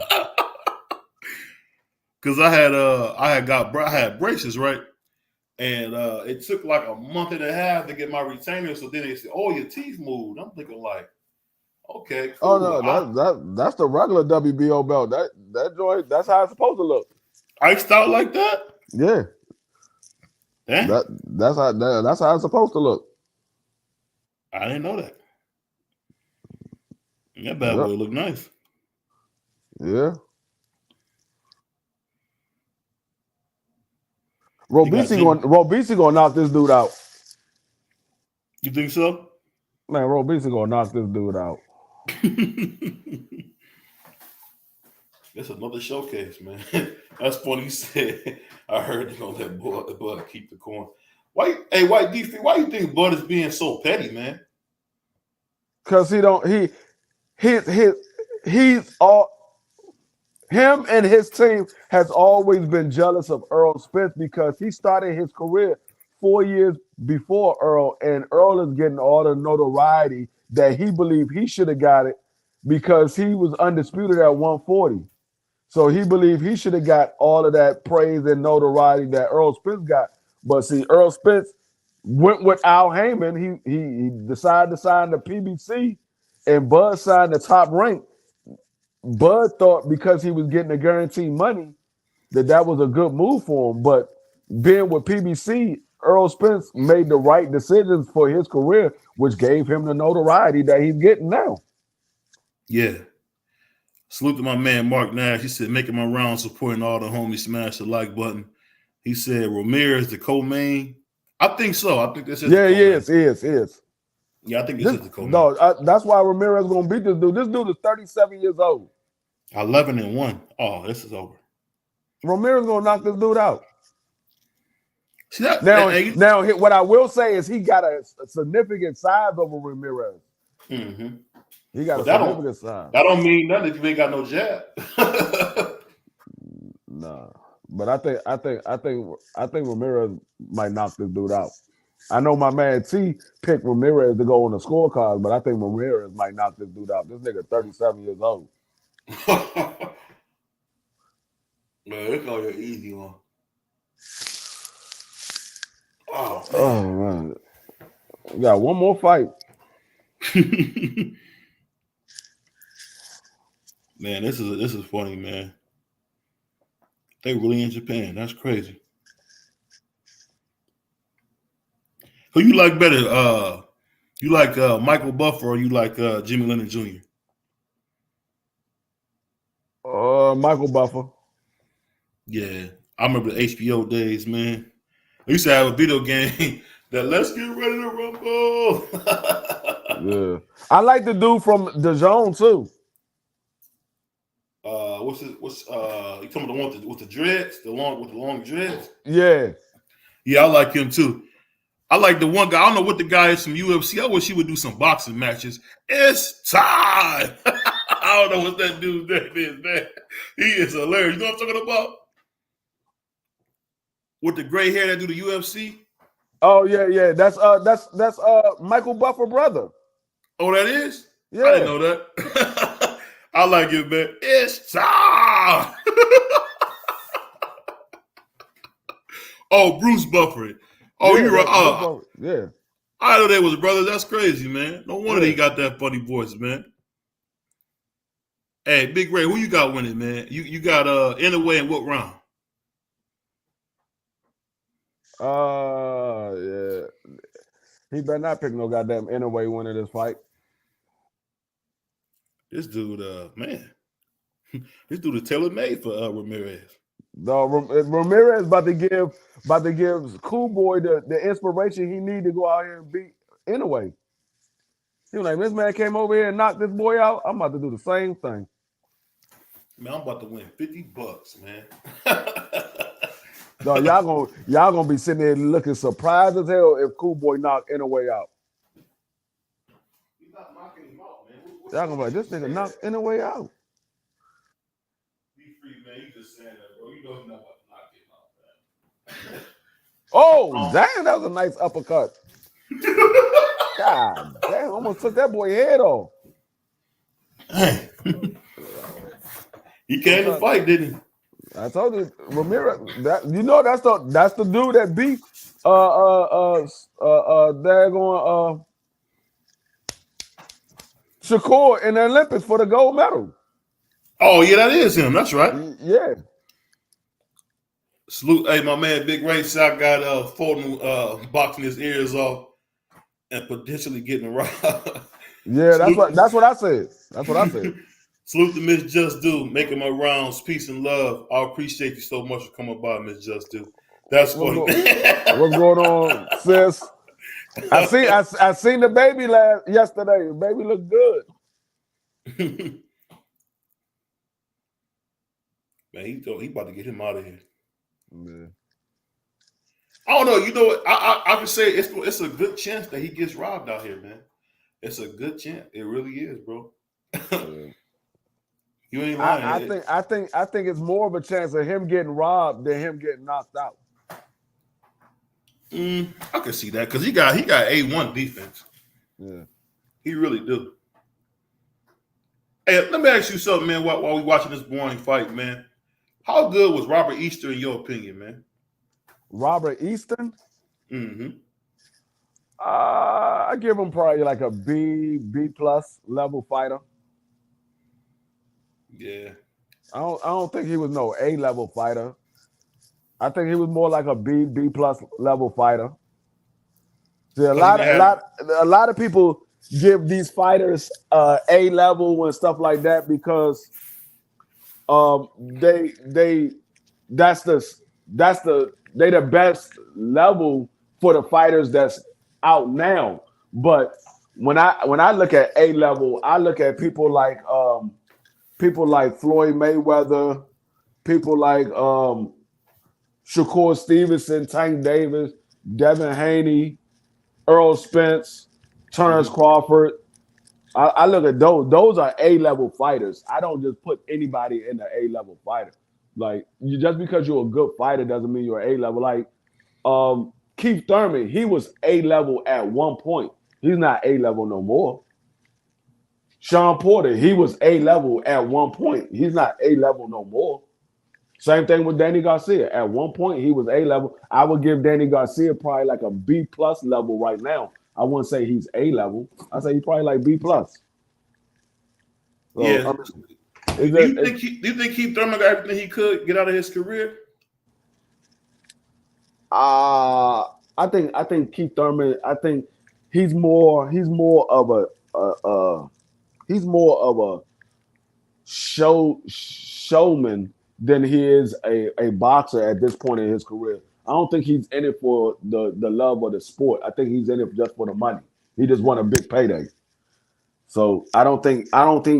Cause I had braces, right? And it took like a month and a half to get my retainers. So then they said, "Oh, your teeth moved." I'm thinking like, okay, cool. Oh no, that's the regular WBO belt. That joint, that's how it's supposed to look. Iced out like that? Yeah. Damn. That's how it's supposed to look. I didn't know that. That bad boy look nice. Yeah. Robisi gonna knock this dude out. You think so? Man, Robisi gonna knock this dude out. It's another showcase, man. That's funny. You said I heard you gonna let Bud keep the coin. Why? Hey, White D, why you think Bud is being so petty, man? Because he's all him and his team has always been jealous of Earl Spence because he started his career 4 years before Earl, and Earl is getting all the notoriety that he believed he should have got it because he was undisputed at 140. So he believed he should have got all of that praise and notoriety that Earl Spence got. But see, Earl Spence went with Al Heyman. He decided to sign the PBC, and Bud signed the Top Rank. Bud thought because he was getting the guaranteed money that was a good move for him. But being with PBC, Earl Spence made the right decisions for his career, which gave him the notoriety that he's getting now. Yeah. Salute to my man Mark Nash. He said, making my rounds, supporting all the homies, smash the like button. He said, Ramirez, the co-main. I think so. I think this is he is. Yeah, I think this is the co-main. No, that's why Ramirez is going to beat this dude. This dude is 37 years old. 11-1. Oh, this is over. Ramirez is going to knock this dude out. See that, now, what I will say is he got a significant size over Ramirez. Mm-hmm. He got a significant size. That don't mean nothing if you ain't got no jab. No, but I think Ramirez might knock this dude out. I know my man T picked Ramirez to go on the scorecard, but I think Ramirez might knock this dude out. This nigga 37 years old. Man, it's all your easy one. Oh man, we got one more fight. Man, this is funny, man. They really in Japan. That's crazy. Who you like better? You like Michael Buffer or you like Jimmy Lennon Jr.? Michael Buffer. Yeah, I remember the HBO days, man. I used to have a video game that Let's Get Ready to Rumble. Yeah, I like the dude from the Zone too. What's you talking about the one with the dreads, the long dreads? Yeah, I like him too. I like the one guy. I don't know what the guy is from UFC. I wish he would do some boxing matches. It's time. I don't know what that dude's name is, man. He is hilarious. You know what I'm talking about? With the gray hair that do the UFC? Oh yeah. That's Michael Buffer brother. Oh, that is? Yeah. I didn't know that. I like it, man. It's time. Oh, Bruce Buffer. Oh, yeah, you're right. Yeah. I know they was brothers. That's crazy, man. No wonder he got that funny voice, man. Hey, Big Ray, who you got winning, man? You got Inoue in what round? Yeah. He better not pick no goddamn Inoue winning this fight. This dude, man. This dude is tailor made for Ramirez. No, Ramirez about to give Cool Boy the inspiration he need to go out here and beat Inoue. He was like, this man came over here and knocked this boy out. I'm about to do the same thing. Man, I'm about to win $50, man. No, y'all gonna be sitting there looking surprised as hell if Cool Boy knocked Inoue out. He's not knocking him out, man. Y'all gonna be like, this nigga knocked Inoue out. Be free, man. You just saying that, bro. You know he's not about to knock him out, man. Oh, damn, that was a nice uppercut. God damn, almost took that boy head off. Hey. He came to fight, didn't he? I told you, Ramirez. That's the dude that beat Shakur in the Olympics for the gold medal. Oh yeah, that is him. That's right. Yeah. Salute, hey, my man, Big Ray. I got Fulton boxing his ears off and potentially getting robbed. Yeah, that's what I said. That's what I said. Salute to Miss Just Do, making my rounds. Peace and love. I appreciate you so much for coming by, Miss Just Do. That's funny. What's going on, sis? I seen the baby yesterday. The baby looked good. Man, he about to get him out of here. Yeah. I don't know. You know what? I can say it's a good chance that he gets robbed out here, man. It's a good chance. It really is, bro. Yeah. You ain't lying. I think it's more of a chance of him getting robbed than him getting knocked out. I can see that because he got A1 defense. Yeah. He really do. Hey, let me ask you something, man. While we watching this boring fight, man, how good was Robert Easter in your opinion, man? Robert Easton, Mm-hmm. I give him probably like a B plus level fighter. Yeah. I don't think he was no A level fighter. I think he was more like a B plus level fighter. See, a lot of people give these fighters A level and stuff like that because that's the best level for the fighters that's out now. But when I look at A level, I look at people like Floyd Mayweather, people like Shakur Stevenson, Tank Davis, Devin Haney, Earl Spence, Terrence Crawford. I look at those. Those are A-level fighters. I don't just put anybody in the A-level fighter. Like just because you're a good fighter doesn't mean you're A-level. Like Keith Thurman, he was A-level at one point. He's not A-level no more. Sean Porter, he was A-level at one point. He's not A-level no more. Same thing with Danny Garcia. At one point, he was A-level. I would give Danny Garcia probably like a B plus level right now. I wouldn't say he's A-level. I say he's probably like B plus. So, Yeah. Do you think Keith Thurman got everything he could get out of his career? I think Keith Thurman. I think he's more of a showman than he is a boxer at this point in his career. I don't think he's in it for the love of the sport. I think he's in it just for the money. He just won a big payday. So I don't think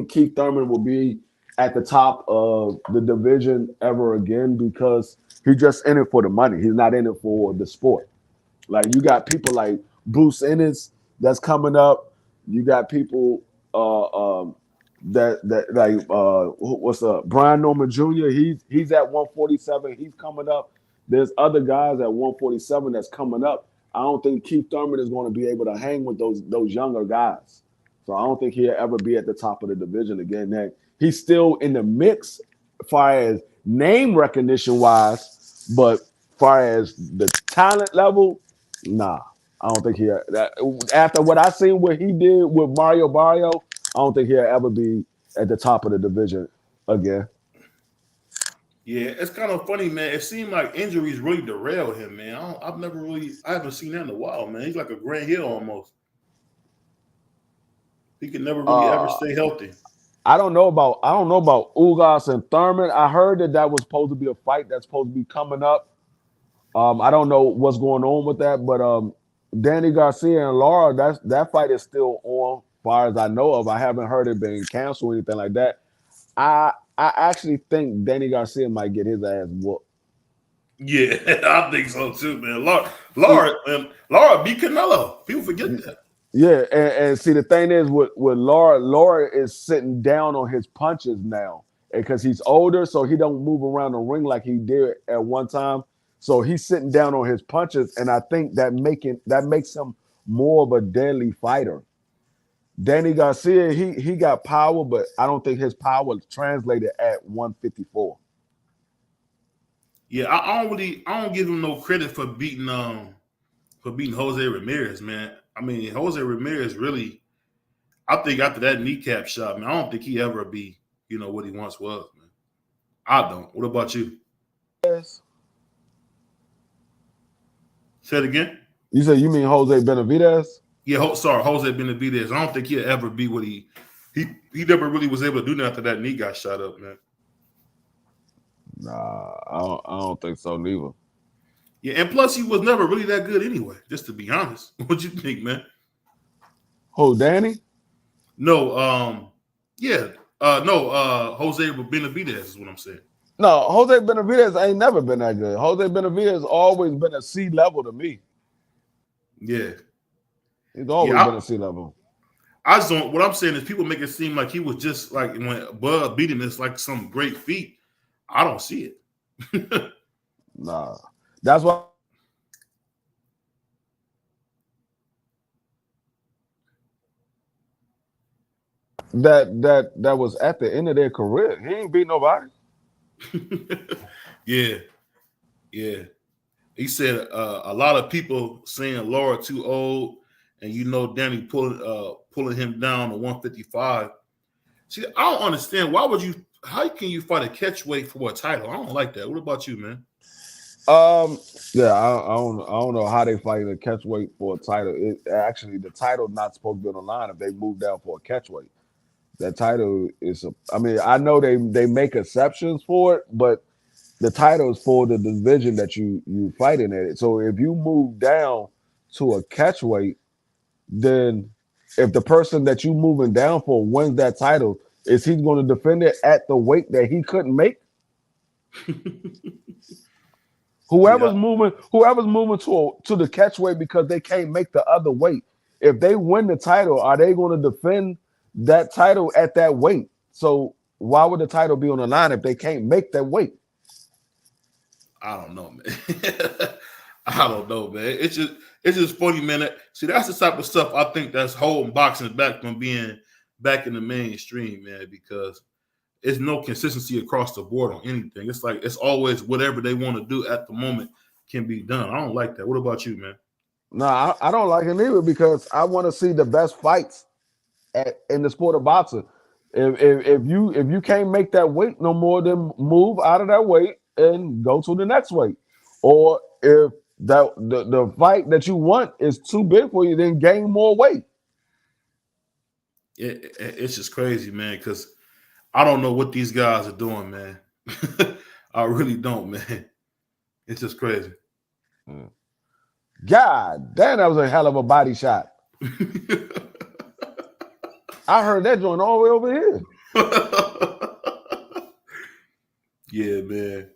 Keith Thurman will be at the top of the division ever again because he's just in it for the money. He's not in it for the sport. Like you got people like Bruce Ennis that's coming up. You got people that like what's Brian Norman Jr. He's at 147. He's coming up. There's other guys at 147 that's coming up. I don't think Keith Thurman is going to be able to hang with those younger guys. So I don't think he'll ever be at the top of the division again. Heck, he's still in the mix as far as name recognition wise, but far as the talent level, nah. I don't think after what I seen what he did with Mario Barrio, I don't think he'll ever be at the top of the division again. Yeah, it's kind of funny, man. It seemed like injuries really derailed him, man. I haven't seen that in a while, man. He's like a Grant Hill almost. He can never really ever stay healthy. I don't know about Ugas and Thurman. I heard that was supposed to be a fight that's supposed to be coming up. I don't know what's going on with that, but Danny Garcia and Lara, that fight is still on, as far as I know of. I haven't heard it being canceled or anything like that. I actually think Danny Garcia might get his ass whooped. Yeah, I think so too, man. Lara beat Canelo. People forget that. Yeah, and see the thing is with Lara is sitting down on his punches now because he's older, so he don't move around the ring like he did at one time. So he's sitting down on his punches, and I think that makes him more of a deadly fighter. Danny Garcia, he got power, but I don't think his power translated at 154. Yeah, I don't give him no credit for beating Jose Ramirez, man. I mean, Jose Ramirez really, I think after that kneecap shot, man, I don't think he ever be, what he once was, man. I don't. What about you? Yes. Say it again. You said you mean Jose Benavidez? Yeah, Jose Benavidez. I don't think he'll ever be what he never really was able to do that after that knee got shot up, man. Nah, I don't think so neither. Yeah, and plus he was never really that good anyway, just to be honest. What you think, man? Oh, Danny? No, Jose Benavidez is what I'm saying. No, Jose Benavidez ain't never been that good. Jose Benavidez always been a C level to me. Yeah. He's always Yeah. been a C level. I just don't. What I'm saying is, people make it seem like he was just like when Bud beat him, it's like some great feat. I don't see it. Nah, that's why. That was at the end of their career. He ain't beat nobody. Yeah. He said a lot of people saying Laura too old, and Danny pulling him down to 155. See, I don't understand. Why would you? How can you fight a catch weight for a title? I don't like that. What about you, man? Yeah, I don't know how they fight a catch weight for a title. Actually, the title not supposed to be on the line if they move down for a catch weight. That title is. I mean, I know they make exceptions for it, but the title is for the division that you fighting at it. So if you move down to a catch weight, then if the person that you moving down for wins that title, is he going to defend it at the weight that he couldn't make? Whoever's moving to the catch weight because they can't make the other weight. If they win the title, are they going to defend that title at that weight? So why would the title be on the line if they can't make that weight? I don't know, man. I don't know, man. It's just funny, man. See, that's the type of stuff I think that's holding boxing back from being back in the mainstream, man, because it's no consistency across the board on anything. It's like it's always whatever they want to do at the moment can be done. I don't like that. What about you, man? No, I don't like it either because I want to see the best fights in the sport of boxing. If you can't make that weight no more, then move out of that weight and go to the next weight. Or if the fight that you want is too big for you, then gain more weight. It's just crazy, man, because I don't know what these guys are doing, man. I really don't, man. It's just crazy. God damn, that was a hell of a body shot. I heard that joint all the way over here. Yeah, man.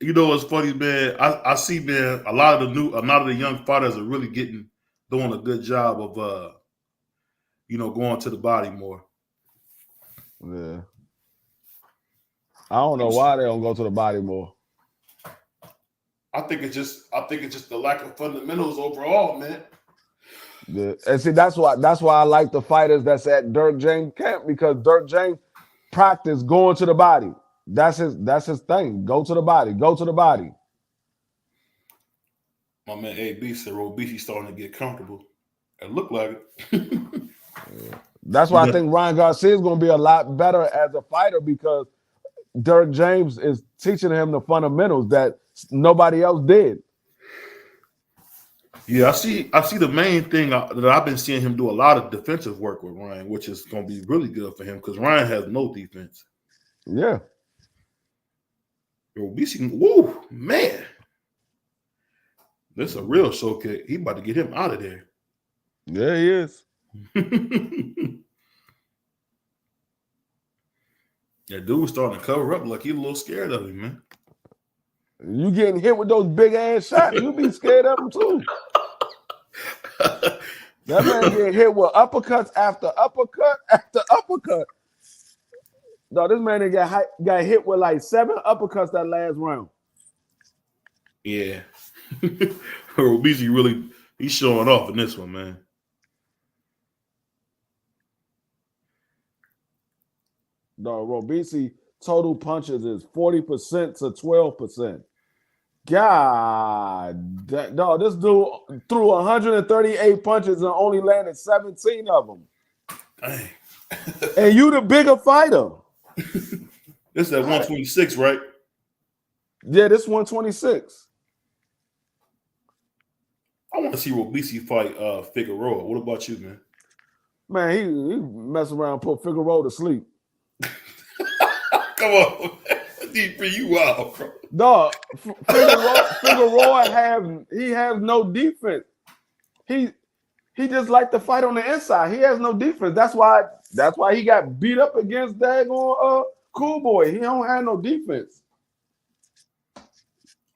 You know what's funny, man? I see, man, a lot of the young fighters are really doing a good job of going to the body more. Yeah. I don't know why they don't go to the body more. I think it's just the lack of fundamentals overall, man. Yeah. And see, that's why I like the fighters that's at Dirk James camp, because Dirk James practice going to the body. That's his thing. Go to the body. Go to the body. My man AB said Robici starting to get comfortable. It looked like it. That's why I think Ryan Garcia is going to be a lot better as a fighter, because Dirk James is teaching him the fundamentals that nobody else did. Yeah, I see the main thing that I've been seeing him do a lot of defensive work with Ryan, which is going to be really good for him because Ryan has no defense. Yeah. Robici, woo, man. This is a real showcase. He about to get him out of there. Yeah, he is. That dude's starting to cover up like he's a little scared of him, man. You getting hit with those big ass shots, you be scared of him too. That man getting hit with uppercuts after uppercut after uppercut. No, this man got hit with like 7 uppercuts that last round. Yeah. Robici he's showing off in this one, man. No, Robici total punches is 40% to 12%. God, no, this dude threw 138 punches and only landed 17 of them. Dang. And you the bigger fighter. This is at 126, right? Yeah, this 126. I want to see Robici fight Figueroa. What about you, man? Man, he mess around and put Figueroa to sleep. Come on, man. For you out, bro. No, Figueroa has no defense. He just like to fight on the inside. He has no defense. That's why he got beat up against daggone Cool boy. He don't have no defense.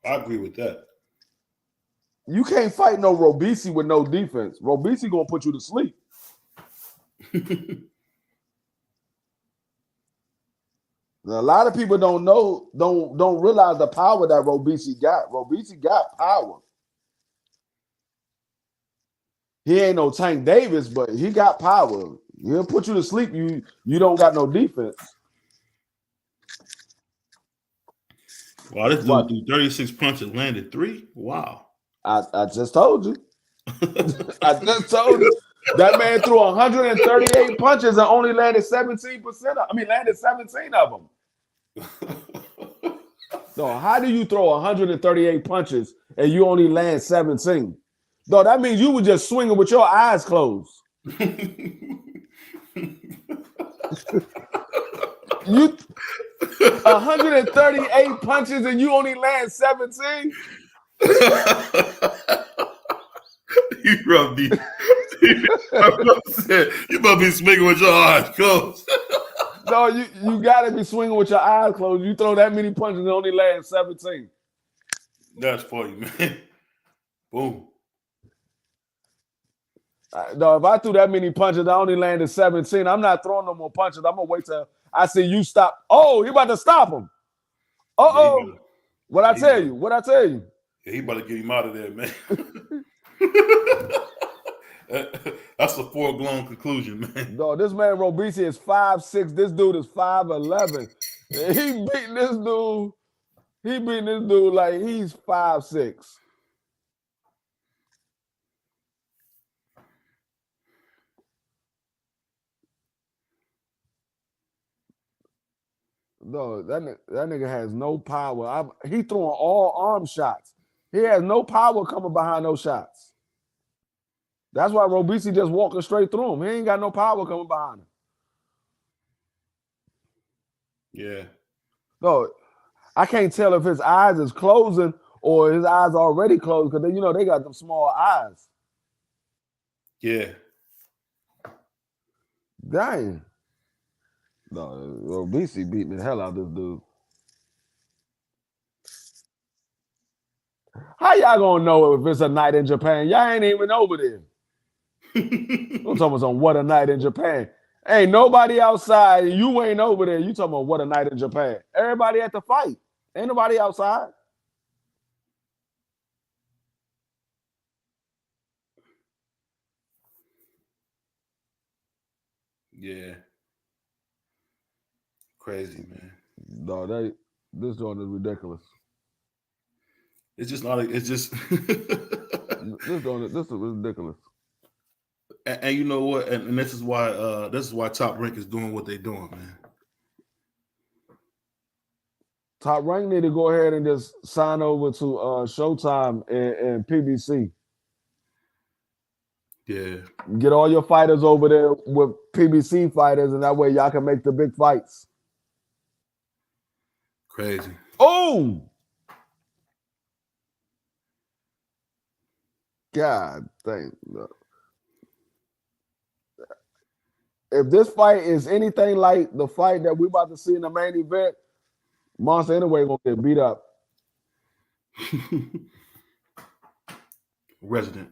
I agree with that. You can't fight no Robisi with no defense. Robisi gonna put you to sleep. Now, a lot of people don't realize the power that Robisi got. Robisi got power. He ain't no Tank Davis, but he got power. He'll put you to sleep. You don't got no defense. Wow, this dude threw 36 punches, landed 3. Wow. I just told you. I just told you. That man threw 138 punches and only landed 17%. Landed 17 of them. So how do you throw 138 punches and you only land 17? No, that means you were just swinging with your eyes closed. You 138 punches and you only land 17? You rubbed me. You must be swinging with your eyes closed. No, you gotta be swinging with your eyes closed. You throw that many punches and only land 17. That's funny, man. Boom. No, if I threw that many punches, I only landed 17. I'm not throwing no more punches. I'm gonna wait till I see you stop. Oh, you about to stop him. Uh-oh. Yeah, What I tell you? What I tell you? Yeah, he about to get him out of there, man. That's a foregone conclusion, man. No, this man Robisi is 5'6". This dude is 5'11". He beating this dude. He beating this dude like he's 5'6". No, that nigga has no power. He throwing all arm shots. He has no power coming behind those shots. That's why Robisi just walking straight through him. He ain't got no power coming behind him. Yeah. No, I can't tell if his eyes is closing or his eyes already closed because they got them small eyes. Yeah. Dang. No, Robisi beating the hell out of this dude. How y'all gonna know if it's a night in Japan? Y'all ain't even over there. I'm talking about some what a night in Japan. Ain't nobody outside. You ain't over there. You talking about what a night in Japan. Everybody at the fight. Ain't nobody outside. Yeah. Crazy, man. No, this joint is ridiculous. It's just not. It's just. This is ridiculous. And you know what? And this is why Top Rank is doing what they're doing, man. Top Rank need to go ahead and just sign over to Showtime and PBC. Yeah. Get all your fighters over there with PBC fighters, and that way y'all can make the big fights. Crazy. Oh! God dang. If this fight is anything like the fight that we're about to see in the main event, Monster anyway gonna get beat up. Resident.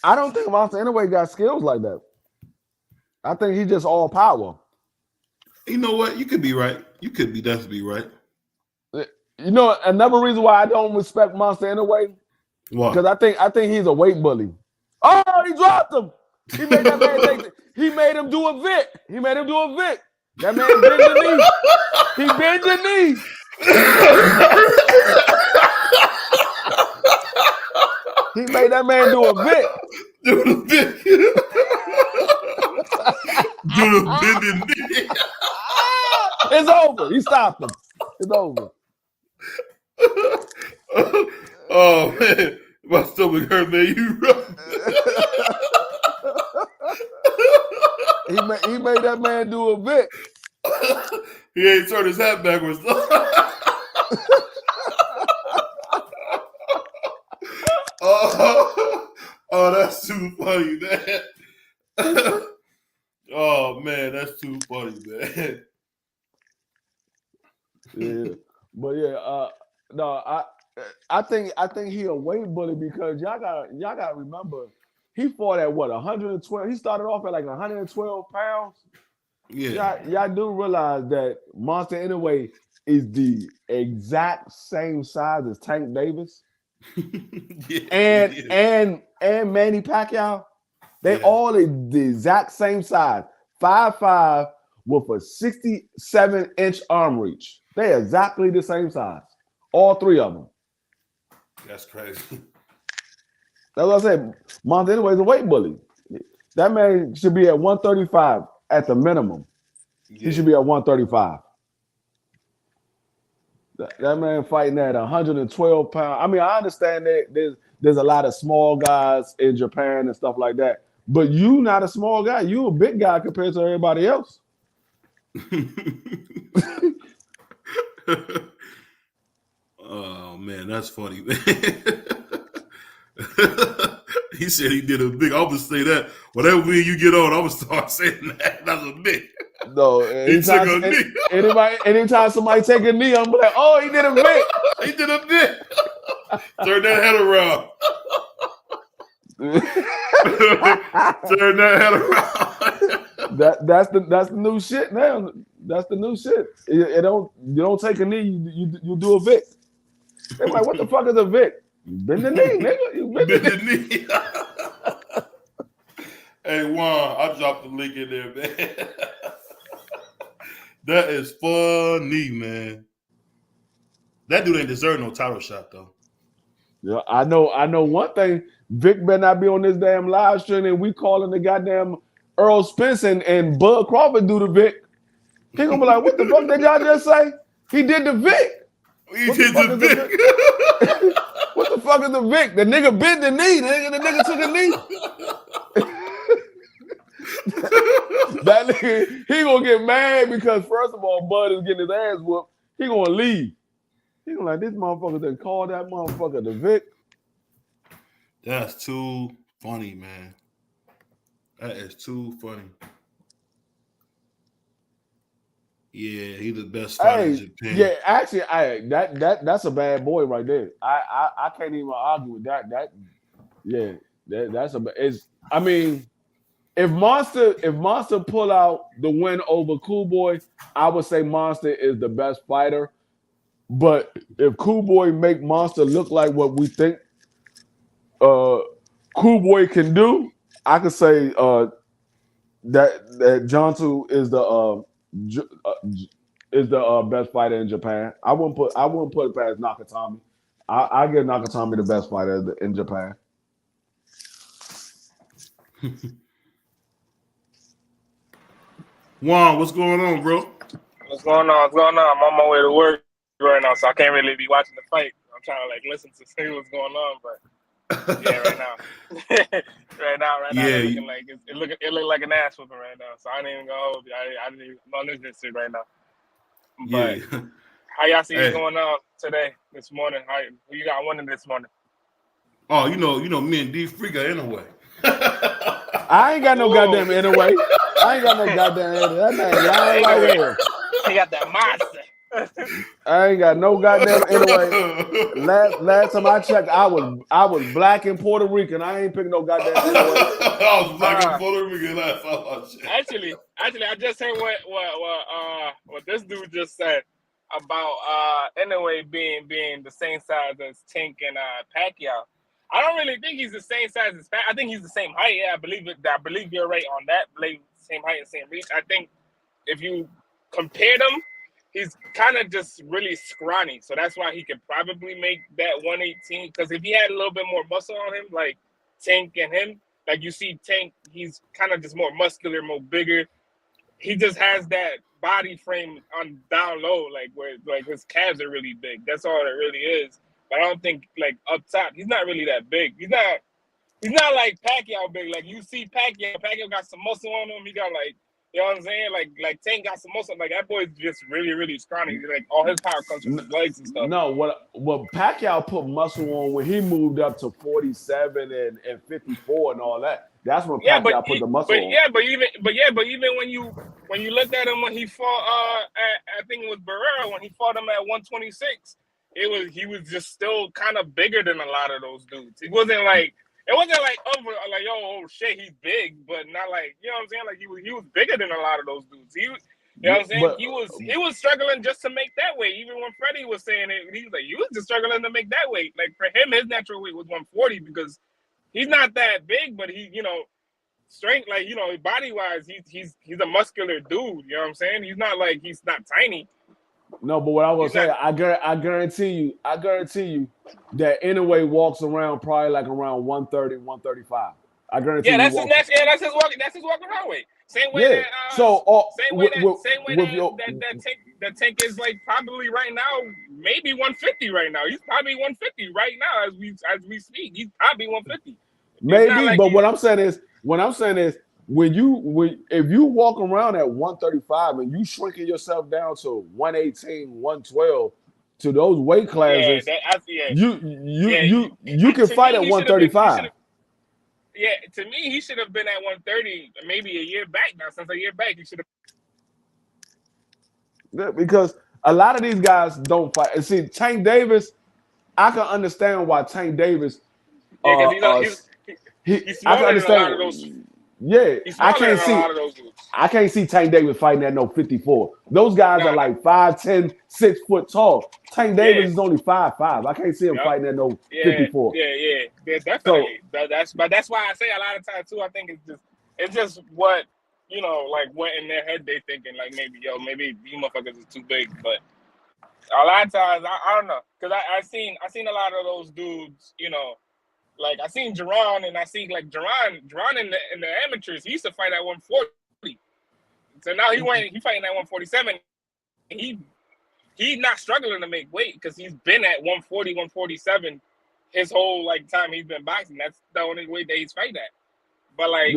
I don't think Monster anyway got skills like that. I think he's just all power. You know what? You could be right. You could be definitely right. You know, another reason why I don't respect Monster anyway, Why? because I think he's a weight bully. Oh, he dropped him. He made that man take it. He made him do a Vic. He made him do a Vic. That man bend the knee. He bend the knee. He made that man do a Vic. Do the Vic. Do the bending knee. It's over. He stopped him. It's over. Oh man, my stomach hurt, man. You rough. He made that man do a Vic. He ain't turned his hat backwards. Oh, that's too funny, man. Oh man, man. That's too funny, man. Yeah, but yeah, no, I think he a weight bully because y'all got to remember he fought at what 112. He started off at like 112 pounds. Yeah. Y'all do realize that Monster Anyway is the exact same size as Tank Davis Yeah, and he is. and Manny Pacquiao. They Yeah. all the exact same size, 5'5" with a 67-inch arm reach. They're exactly the same size. All three of them. That's crazy. That's what I said. Monster Anyway is a weight bully. That man should be at 135 at the minimum. Yeah. He should be at 135. That man fighting at 112 pounds. I mean, I understand that there's a lot of small guys in Japan and stuff like that. But you not a small guy. You a big guy compared to everybody else. Oh man, that's funny, man. He said he did a big. I would say that whatever way you get on, I would start saying that. That's a big. No, He took a knee. anytime somebody take a knee, I'm like, oh, he did a bit. He did a bit. Turn that head around. Turn that head around. That's the new shit now. That's the new shit. You don't take a knee. You do a Vic. They're like, what the fuck is a Vic? You bend the knee, nigga. You bend the knee. Hey Juan, I dropped the link in there, man. That is funny, man. That dude ain't deserve no title shot though. Yeah, I know one thing. Vic better not be on this damn live stream and we calling the goddamn Earl Spence and Bud Crawford do the Vic. He gonna be like, what the fuck did y'all just say? He did the Vic. He did the Vic. What the fuck is the Vic? The nigga bent the knee. The nigga took a knee. That nigga, he gonna get mad because first of all, Bud is getting his ass whooped. He gonna leave. He gonna like, this motherfucker done call that motherfucker the Vic. That's too funny, man. That is too funny. Yeah, he's the best fighter in Japan. Yeah, actually, that's a bad boy right there. I can't even argue with that. I mean, if Monster pull out the win over Cool Boy, I would say Monster is the best fighter. But if Cool Boy make Monster look like what we think Cool Boy can do, I could say that Jonsu is the best fighter in Japan. I wouldn't put it past Nakatomi. I give Nakatomi the best fighter in Japan. Juan, what's going on, bro? What's going on? I'm on my way to work right now, so I can't really be watching the fight. I'm trying to like listen to see what's going on, but yeah, right now, Yeah. it's looking like it look like an ass whooping right now. So I ain't even gonna hold you. I didn't even I'm on this shit right now. But Yeah. how y'all see it going on today, this morning? Who you got winning this morning? Oh, you know, me and D Free got in a way. I ain't got no goddamn anyway. I ain't got no goddamn anyway. That man lying right here. He got that monster. I ain't got no goddamn anyway. Last time I checked, I was black in Puerto Rican. I ain't picking no goddamn anyway. I was black in Puerto Rican last time. Actually, I just heard what this dude just said about anyway being the same size as Tank and Pacquiao. I don't really think he's the same size as Pacquiao. I think he's the same height. Yeah, I believe you're right on that. Same height and same reach. I think if you compare them, he's kind of just really scrawny. So that's why he could probably make that 118. Because if he had a little bit more muscle on him, like Tank and him, like you see Tank, he's kind of just more muscular, more bigger. He just has that body frame on down low, like where like his calves are really big. That's all it really is. But I don't think like up top, he's not really that big. He's not like Pacquiao big. Like you see Pacquiao got some muscle on him. He got like You know what I'm saying? Like Tank got some muscle. Like that boy's just really, really scrawny. Like all his power comes from his legs and stuff. No, what Pacquiao put muscle on when he moved up to 47 and 54 and all that. That's when Yeah, Pacquiao put the muscle on. but even when you looked at him when he fought I think it was Barrera when he fought him at 126, he was just still kind of bigger than a lot of those dudes. It wasn't like over like oh shit he's big, but not like you know what I'm saying, like he was bigger than a lot of those dudes. You know what I'm saying? But- he was struggling just to make that weight. Even when Freddie was saying it, he was like, you was just struggling to make that weight. Like for him, his natural weight was 140 because he's not that big, but he, you know, strength, like, you know, body wise, he's a muscular dude. You know what I'm saying? He's not tiny. No, but what I was saying, I guarantee you that Inoue walks around probably like around 130, 135. I guarantee you. That's his walking around weight. Same way that that Tank is like probably right now, maybe 150 right now. He's probably 150 right now as we speak. He's probably 150. Maybe, like but what I'm saying is if you walk around at 135 and you shrinking yourself down to 118, 112 to those weight classes, you can fight at 135. Yeah, to me, he should have been at 130 maybe a year back now. Since a year back, he should have. Yeah, because a lot of these guys don't fight. And see, Tank Davis, I can understand why Tank Davis. Yeah, because he's smaller than a lot of those. Yeah, I can't see Tank Davis fighting at no 54. Those guys are like 5'10", 6 foot tall. Tank Davis is only 5'5". I can't see him fighting at no 54. Yeah, definitely. So, that's why I say a lot of times too. I think it's just what, you know, like what in their head they thinking, like maybe these motherfuckers is too big. But a lot of times I don't know, because I seen a lot of those dudes, you know. Like I seen Jerron, and I see like Jerron in the amateurs. He used to fight at 140. So now he fighting at 147. He not struggling to make weight because he's been at 140, 147 his whole like time he's been boxing. That's the only weight that he's fighting at. But like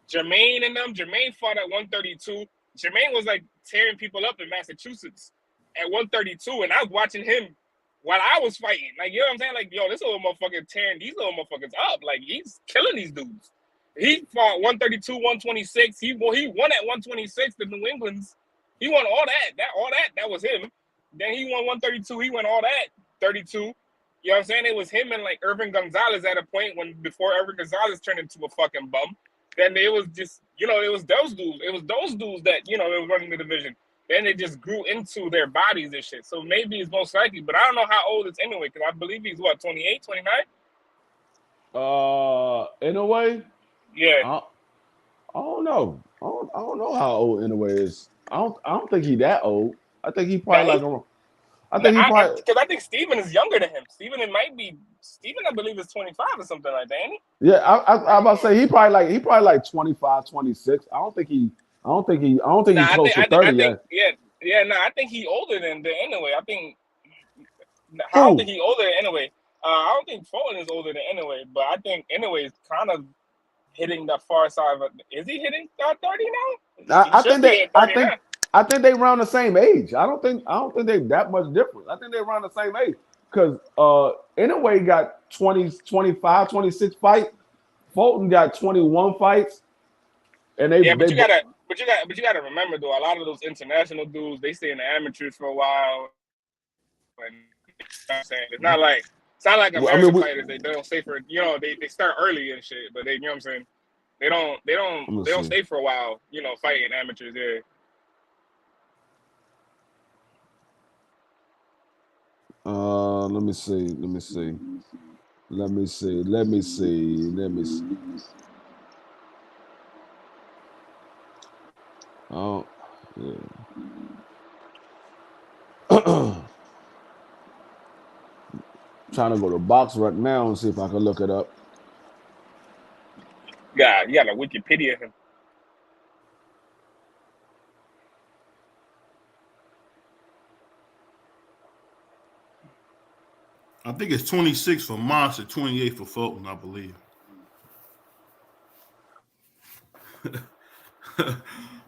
Jermaine fought at 132. Jermaine was like tearing people up in Massachusetts at 132, and I was watching him while I was fighting. Like, you know what I'm saying? Like, yo, this little motherfucker tearing these little motherfuckers up. Like, he's killing these dudes. He fought 132, 126. He won at 126, the New England's. He won all that. That was him. Then he won 132. He won all that 32. You know what I'm saying? It was him and like Irvin Gonzalez at a point before Irvin Gonzalez turned into a fucking bum. Then it was just, you know, it was those dudes. It was those dudes that, you know, they were running the division. Then it just grew into their bodies and shit. So maybe it's most likely, but I don't know how old it's anyway, because I believe he's what, 28, 29? In a way, yeah. I don't know. I don't know how old Inoue is. I don't think he's that old. I think he probably because I think Steven is younger than him. Steven, I believe is 25 or something like that, ain't he? Yeah, I'm about to say he probably like 25, 26. I don't think he's close to 30 yet. I think he older than Inoue. I don't think he older than Inoue. I don't think Fulton is older than Inoue, but I think Inoue is kind of hitting the far side of. Is he hitting 30 now? I think they around the same age. I don't think they that much different. I think they're around the same age because Inoue got 20, 25, 26 fights. Fulton got 21 fights, and you gotta remember though, a lot of those international dudes, they stay in the amateurs for a while. And, you know what I'm saying? It's not like American fighters. They don't stay for, you know, they start early and shit, but they, you know what I'm saying? They don't stay for a while, you know, fighting amateurs there. Let me see. Oh, yeah. Trying to go to box right now and see if I can look it up. Yeah, you got a Wikipedia him. I think it's 26 for Monster, 28 for Fulton, I believe.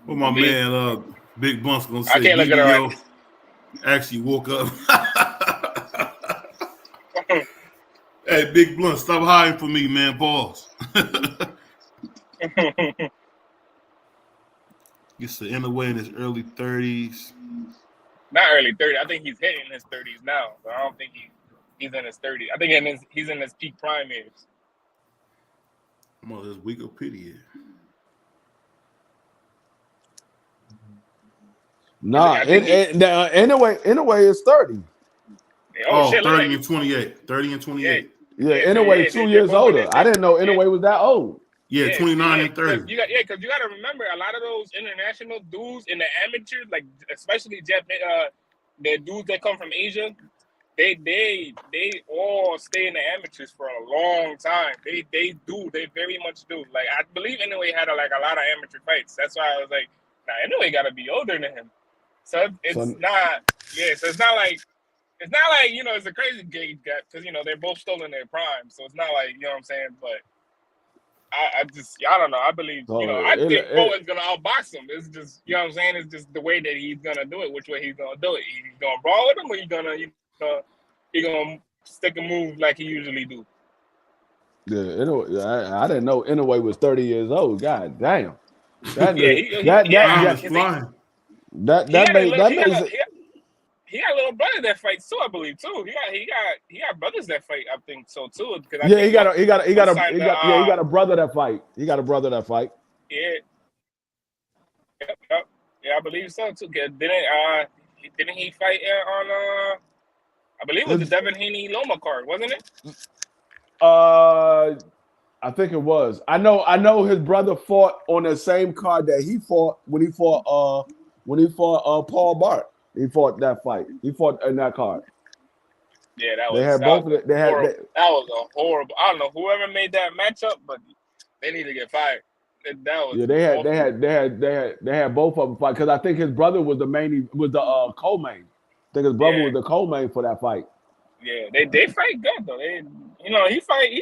What my Me. man Big Bunt's gonna I say, can't look at it BBO right. actually woke up. Hey, Big Blunt, stop hiding from me, man. Balls. Gets to end away in his early 30s. Not early 30s. I think he's hitting his 30s now, but I don't think he's in his 30s. I think he's in his peak prime years. I'm on this Wikipedia. Nah, I think anyway, it's 30. oh Oh, shit! Look 30 like and 28. 30 and yeah, 28. Yeah, yeah. So anyway, yeah, 2 they're years both in older. it. I didn't know Yeah, anyway was that old. Yeah, 29 and 30. because you got to remember a lot of those international dudes in the amateurs, like especially the dudes that come from Asia, they all stay in the amateurs for a long time. They very much do. Like I believe anyway had a lot of amateur fights. That's why I was like, nah, anyway got to be older than him. So it's not So it's not like it's a crazy gauge gap because they're both still in their prime. So it's not like what I'm saying, but. I don't know. I believe, I think Fulton's going to outbox him. It's just, what I'm saying? It's just the way that he's going to do it, which way he's going to do it. He's going to brawl with him or he's going to stick a move like he usually do. Yeah, I didn't know Inouye was 30 years old. God damn. He got little brothers that fight too, I believe too. He got brothers that fight, I think so too. Because I think he got a brother that fight. He got a brother that fight. Yeah. Yep. Yeah, I believe so too. Didn't he fight on I believe it was the Devin Haney Loma card, wasn't it? I think it was. I know his brother fought on the same card that he fought when he fought Paul Bart. He fought that fight. He fought in that card. Yeah, that was. That was a horrible. I don't know whoever made that matchup, but they need to get fired. That was they had both of them fight because I think his brother was the co-main. I think his brother was the co-main for that fight. Yeah, they fight good though. He's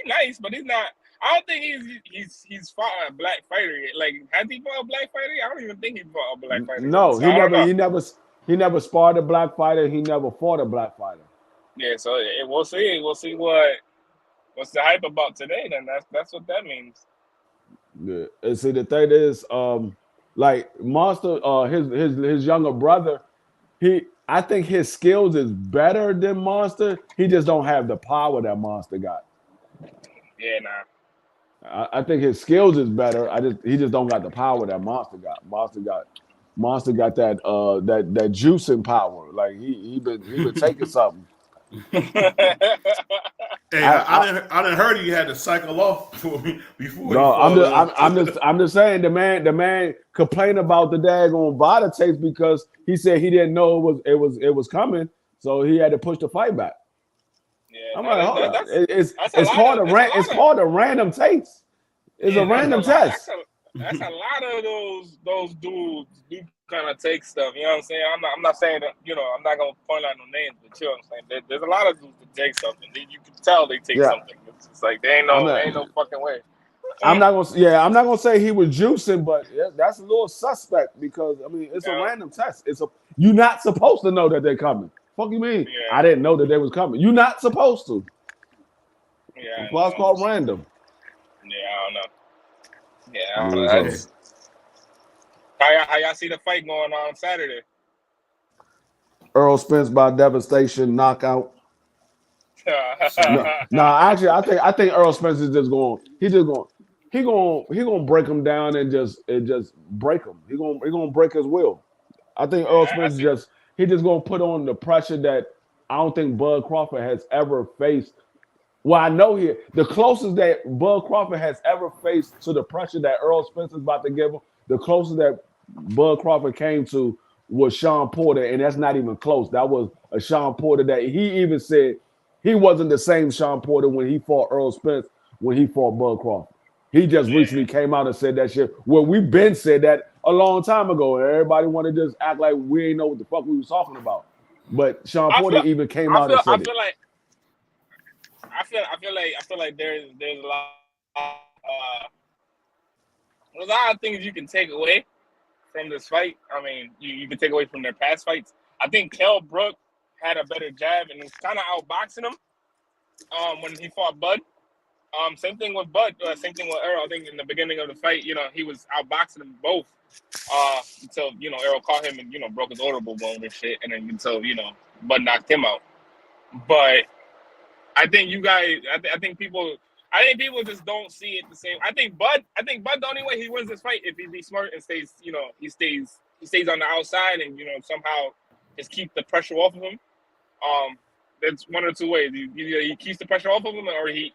nice, but he's not. I don't think he's fought a black fighter yet. Like, has he fought a black fighter? I don't even think he fought a black fighter. No, he never sparred a black fighter. He never fought a black fighter. Yeah, so we'll see. We'll see what's the hype about today. Then that's what that means. Yeah, and see the thing is, like Monster, his younger brother, I think his skills is better than Monster. He just don't have the power that Monster got. Yeah, nah. I think his skills is better. He just don't got the power that Monster got. Monster got that juicing power. Like he been taking something. Hey, I didn't heard he had to cycle off before. No, I'm just saying the man complained about the daggone VADA tapes because he said he didn't know it was coming, so he had to push the fight back. Yeah, I'm like, hold on. It's called a random taste. It's a random test. That's a lot of those dudes do kind of take stuff. You know what I'm saying? I'm not saying that, I'm not gonna point out no names, but you know what I'm saying. There's a lot of dudes that take something. You can tell they take something. It's just like there ain't no fucking way. I'm not gonna say he was juicing, but that's a little suspect because it's a random test. You're not supposed to know that they're coming. Fuck you mean? Yeah. I didn't know that they was coming. You're not supposed to. Yeah. That's why it's called random. Yeah, I don't know. Yeah, I don't know. How y'all see the fight going on Saturday? Earl Spence by devastation knockout. Actually, I think Earl Spence is just going. He gonna break him down and just break him. He gonna break his will. I think Earl Spence just gonna put on the pressure that I don't think Bud Crawford has ever faced. Well, I know the closest that Bud Crawford has ever faced to the pressure that Earl Spence is about to give him, the closest that Bud Crawford came to was Sean Porter, and that's not even close. That was a Sean Porter that he even said he wasn't the same Sean Porter when he fought Earl Spence when he fought Bud Crawford. He just recently came out and said that shit. Well, we've been said that a long time ago, and everybody wanted to just act like we ain't know what the fuck we was talking about. But Sean Porter even came out and said it. I feel like there's a lot of things you can take away from this fight. I mean, you can take away from their past fights. I think Kell Brook had a better jab and was kind of outboxing him when he fought Bud. Same thing with Bud. Same thing with Errol. I think in the beginning of the fight, he was outboxing them both until Errol caught him and broke his orbital bone and shit, and then until Bud knocked him out. But I think you guys, I think people just don't see it the same. I think Bud, the only way he wins this fight if he's smart and stays, he stays on the outside and somehow just keep the pressure off of him. That's one or two ways. Either he keeps the pressure off of him, or he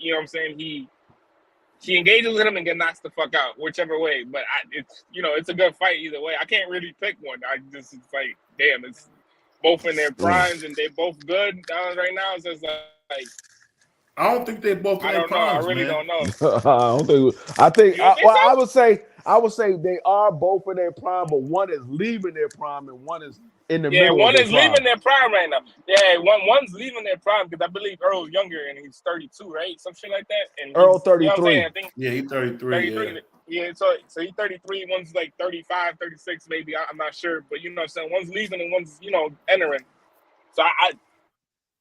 engages with him and gets knocked the fuck out. Whichever way, but it's a good fight either way. I can't really pick one. It's like, damn, it's both in their primes and they both good right now. It's just like. I don't think they both. I don't know. I really don't know. I don't think. I think. I would say they are both in their prime, but one is leaving their prime and one is in the middle. Yeah, one is prime. leaving their prime right now. Yeah, one's leaving their prime because I believe Earl's younger and he's 32, right? Some shit like that. And Earl 33. I think. Yeah, he's 33. Yeah, so he's 33. One's like 35, 36, maybe. I'm not sure, but what I'm saying, one's leaving and one's entering. So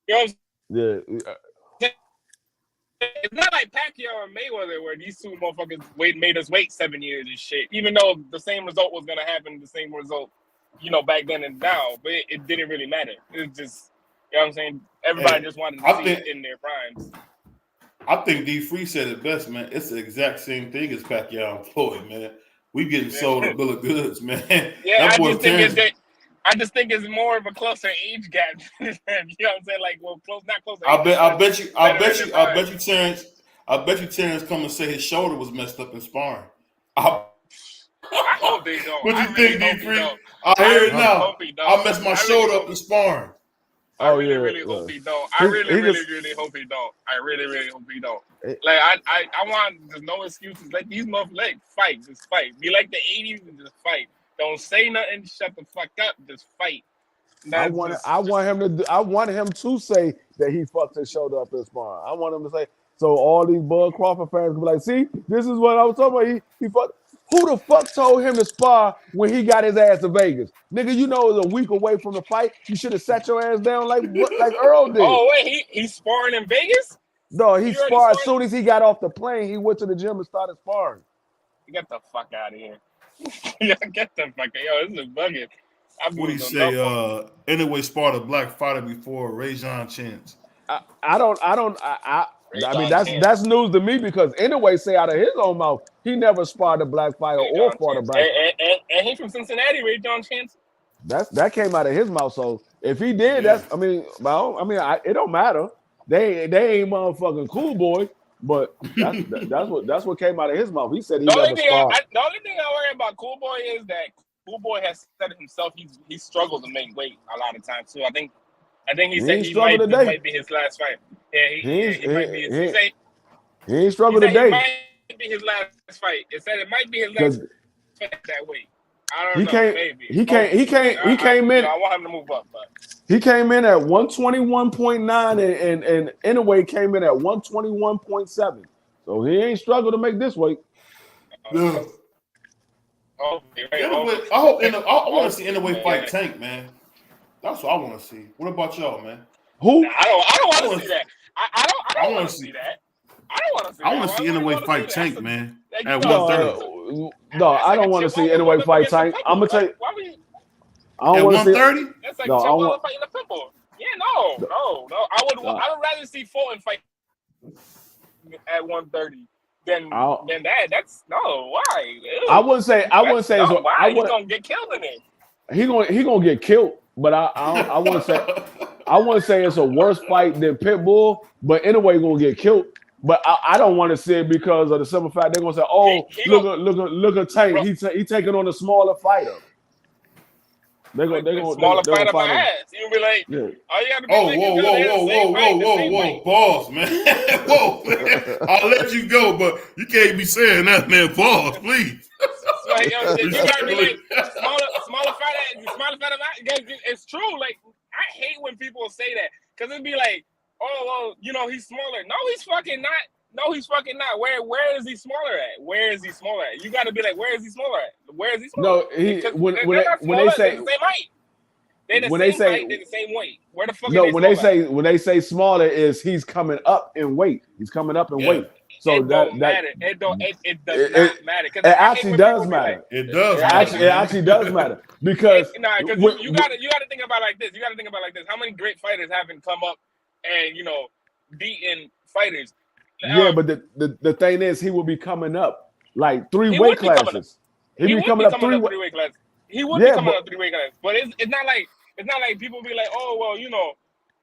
Yeah. It's not like Pacquiao and Mayweather where these two motherfuckers made us wait 7 years and shit. Even though the same result was gonna happen, the same result, back then and now, but it didn't really matter. It was just, what I'm saying? Everybody just wanted to see it in their primes. I think D Free said it best, man. It's the exact same thing as Pacquiao and Floyd, man. We getting sold a bill of goods, man. Yeah, I just think it's more of a closer age gap. You know what I'm saying? Like, well, not close. I bet you Terrence come and say his shoulder was messed up in sparring. I hope they don't. What you think, D Free? I hear it now. I messed my shoulder up in sparring. I really hope he don't. I really hope he don't. I really hope he don't. Like, I want just no excuses. Let these motherfuckers fight. Just fight. Be like the 80s and just fight. Don't say nothing. Shut the fuck up. Just fight. I want him to say that he fucked his shoulder up in sparring. I want him to say, so all these Bud Crawford fans can be like, see, this is what I was talking about. He fucked. Who the fuck told him to spar when he got his ass to Vegas? Nigga, it was a week away from the fight. You should have sat your ass down like Earl did. Oh, wait, he's sparring in Vegas? No, he sparred as soon as he got off the plane. He went to the gym and started sparring. Get the fuck out of here. Get the fuck out. Yo, this is bugging. What do you say? Anyway, sparred a black fighter before Rajon Chance. I mean, that's news to me because anyway, say out of his own mouth, he never sparred a black fighter or fought a black fighter. And he's from Cincinnati, Rajon Chance. That came out of his mouth. So if he did, it don't matter. They ain't motherfucking Cool Boy, but that's what came out of his mouth. He said he never sparred. The only thing I worry about Cool Boy is that Cool Boy has said himself he struggles to make weight a lot of times too. I think he said this might be his last fight. Yeah, he might be. He ain't struggled today. It might be his last fight. It said it might be his last fight that weight. I don't know. Maybe he came in. I want him to move up, but he came in at 121.9 and anyway came in at 121.7. So he ain't struggled to make this weight. No. I want to see Anyway fight Tank, man. That's what I want to see. What about y'all, man? Who? I don't want to see that. I don't want to see that. I don't want to see that. I want to see Anyway fight Tank, man. At 130. No, I don't want to see Anyway fight Tank. I'm gonna tell you. I don't want to see 130. That's like Chuck fighting a pitbull. Yeah, no. I would rather see Fulton fight at 130 than that. That's no. Why? Ew. I wouldn't say. Why? He's gonna get killed in it. He gonna get killed. But I wouldn't say it's a worse fight than Pitbull. But anyway, gonna get killed. But I don't want to see it because of the simple fact they're gonna say, "Oh, look at Tank. He taking on a smaller fighter." They're gonna smaller fighter my ass. You'll be like, yeah. Whoa, pause, man. Whoa, man. I'll let you go, but you can't be saying that, man. Pause, please. You gotta be like smaller fighter. It's true. Like, I hate when people say that because it'd be like, oh, well, he's smaller. No, he's fucking not. No, he's fucking not. Where is he smaller at? Where is he smaller at? You got to be like, where is he smaller at? Where is he smaller? No, he Because when they're when not they, when smaller. they They're say the same height. They're the when they same height. say They're the same weight. Where the fuck are no, they smaller at? when they say smaller is he's coming up in weight. He's coming up in Yeah, weight. So It don't that matter. It don't. It does it, not it, matter. Because it I hate actually when people does be like, matter. it does It matter, actually man. does matter because because you gotta think about it like this. You gotta think about it like this. How many great fighters haven't come up and beaten fighters? yeah, but the thing is, he will be coming up like three He weight would be coming up. classes. He'll He be would coming be up coming three. up 3 weight classes. He would be Yeah, coming but up 3 weight classes. But it's not like people be like, oh well,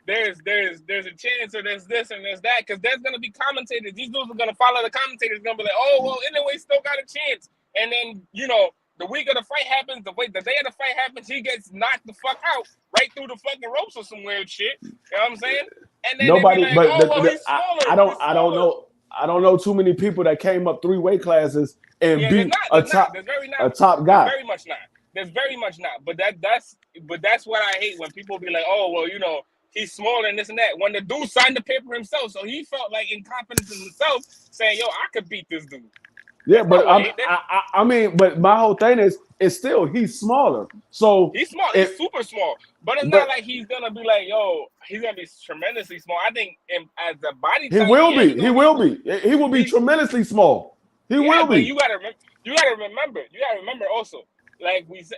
there's a chance or there's this and there's that, because there's gonna be commentators. These dudes are gonna follow the commentators. Gonna be like, oh well, anyway, still got a chance. And then the week of the fight happens, the day of the fight happens, he gets knocked the fuck out right through the fucking ropes or some weird shit. You know what I'm saying? And then they be nobody. like, But oh well, he's smaller. I He's don't smaller. know. I don't know too many people that came up 3 weight classes and Yeah, beat there's very a not. top There's guy. very much not. There's very much not. But that's what I hate when people be like, oh well, he's smaller and this and that. When the dude signed the paper himself, so he felt like in confidence in himself, saying, yo, I could beat this dude. Yeah, That's but not what I hate. I mean, but my whole thing is, it's still he's smaller. So He's small. He's super small. But it's not like he's gonna be like, yo, he's gonna be tremendously small. I think as a body he type, will yeah, be. He will be. He will be tremendously small. He will but be. you gotta remember also. Like we said,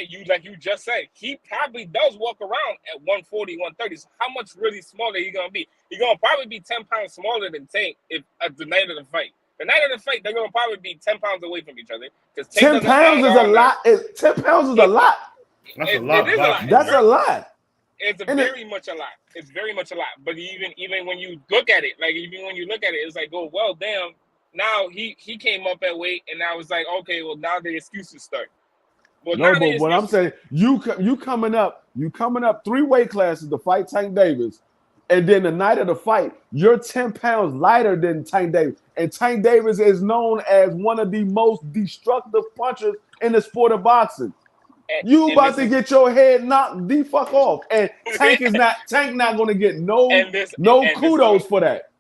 you just said, he probably does walk around at 140, 130. So how much really smaller he gonna be? He's gonna probably be 10 pounds smaller than Tank at the night of the fight. The night of the fight, they're gonna probably be 10 pounds away from each other. Because 10 pounds is a lot. 10 pounds is a lot. That's a lot. It is a lot. That's a lot. It's very much a lot. It's very much a lot. But even when you look at it, it's like, oh well, damn. Now he came up at weight, and now it's like, okay, well now the excuses start. Well, no, but what I'm saying, you coming up 3 weight classes to fight Tank Davis, and then the night of the fight, you're 10 pounds lighter than Tank Davis, and Tank Davis is known as one of the most destructive punchers in the sport of boxing. You about to get your head knocked the fuck off, and Tank not going to get no kudos for that.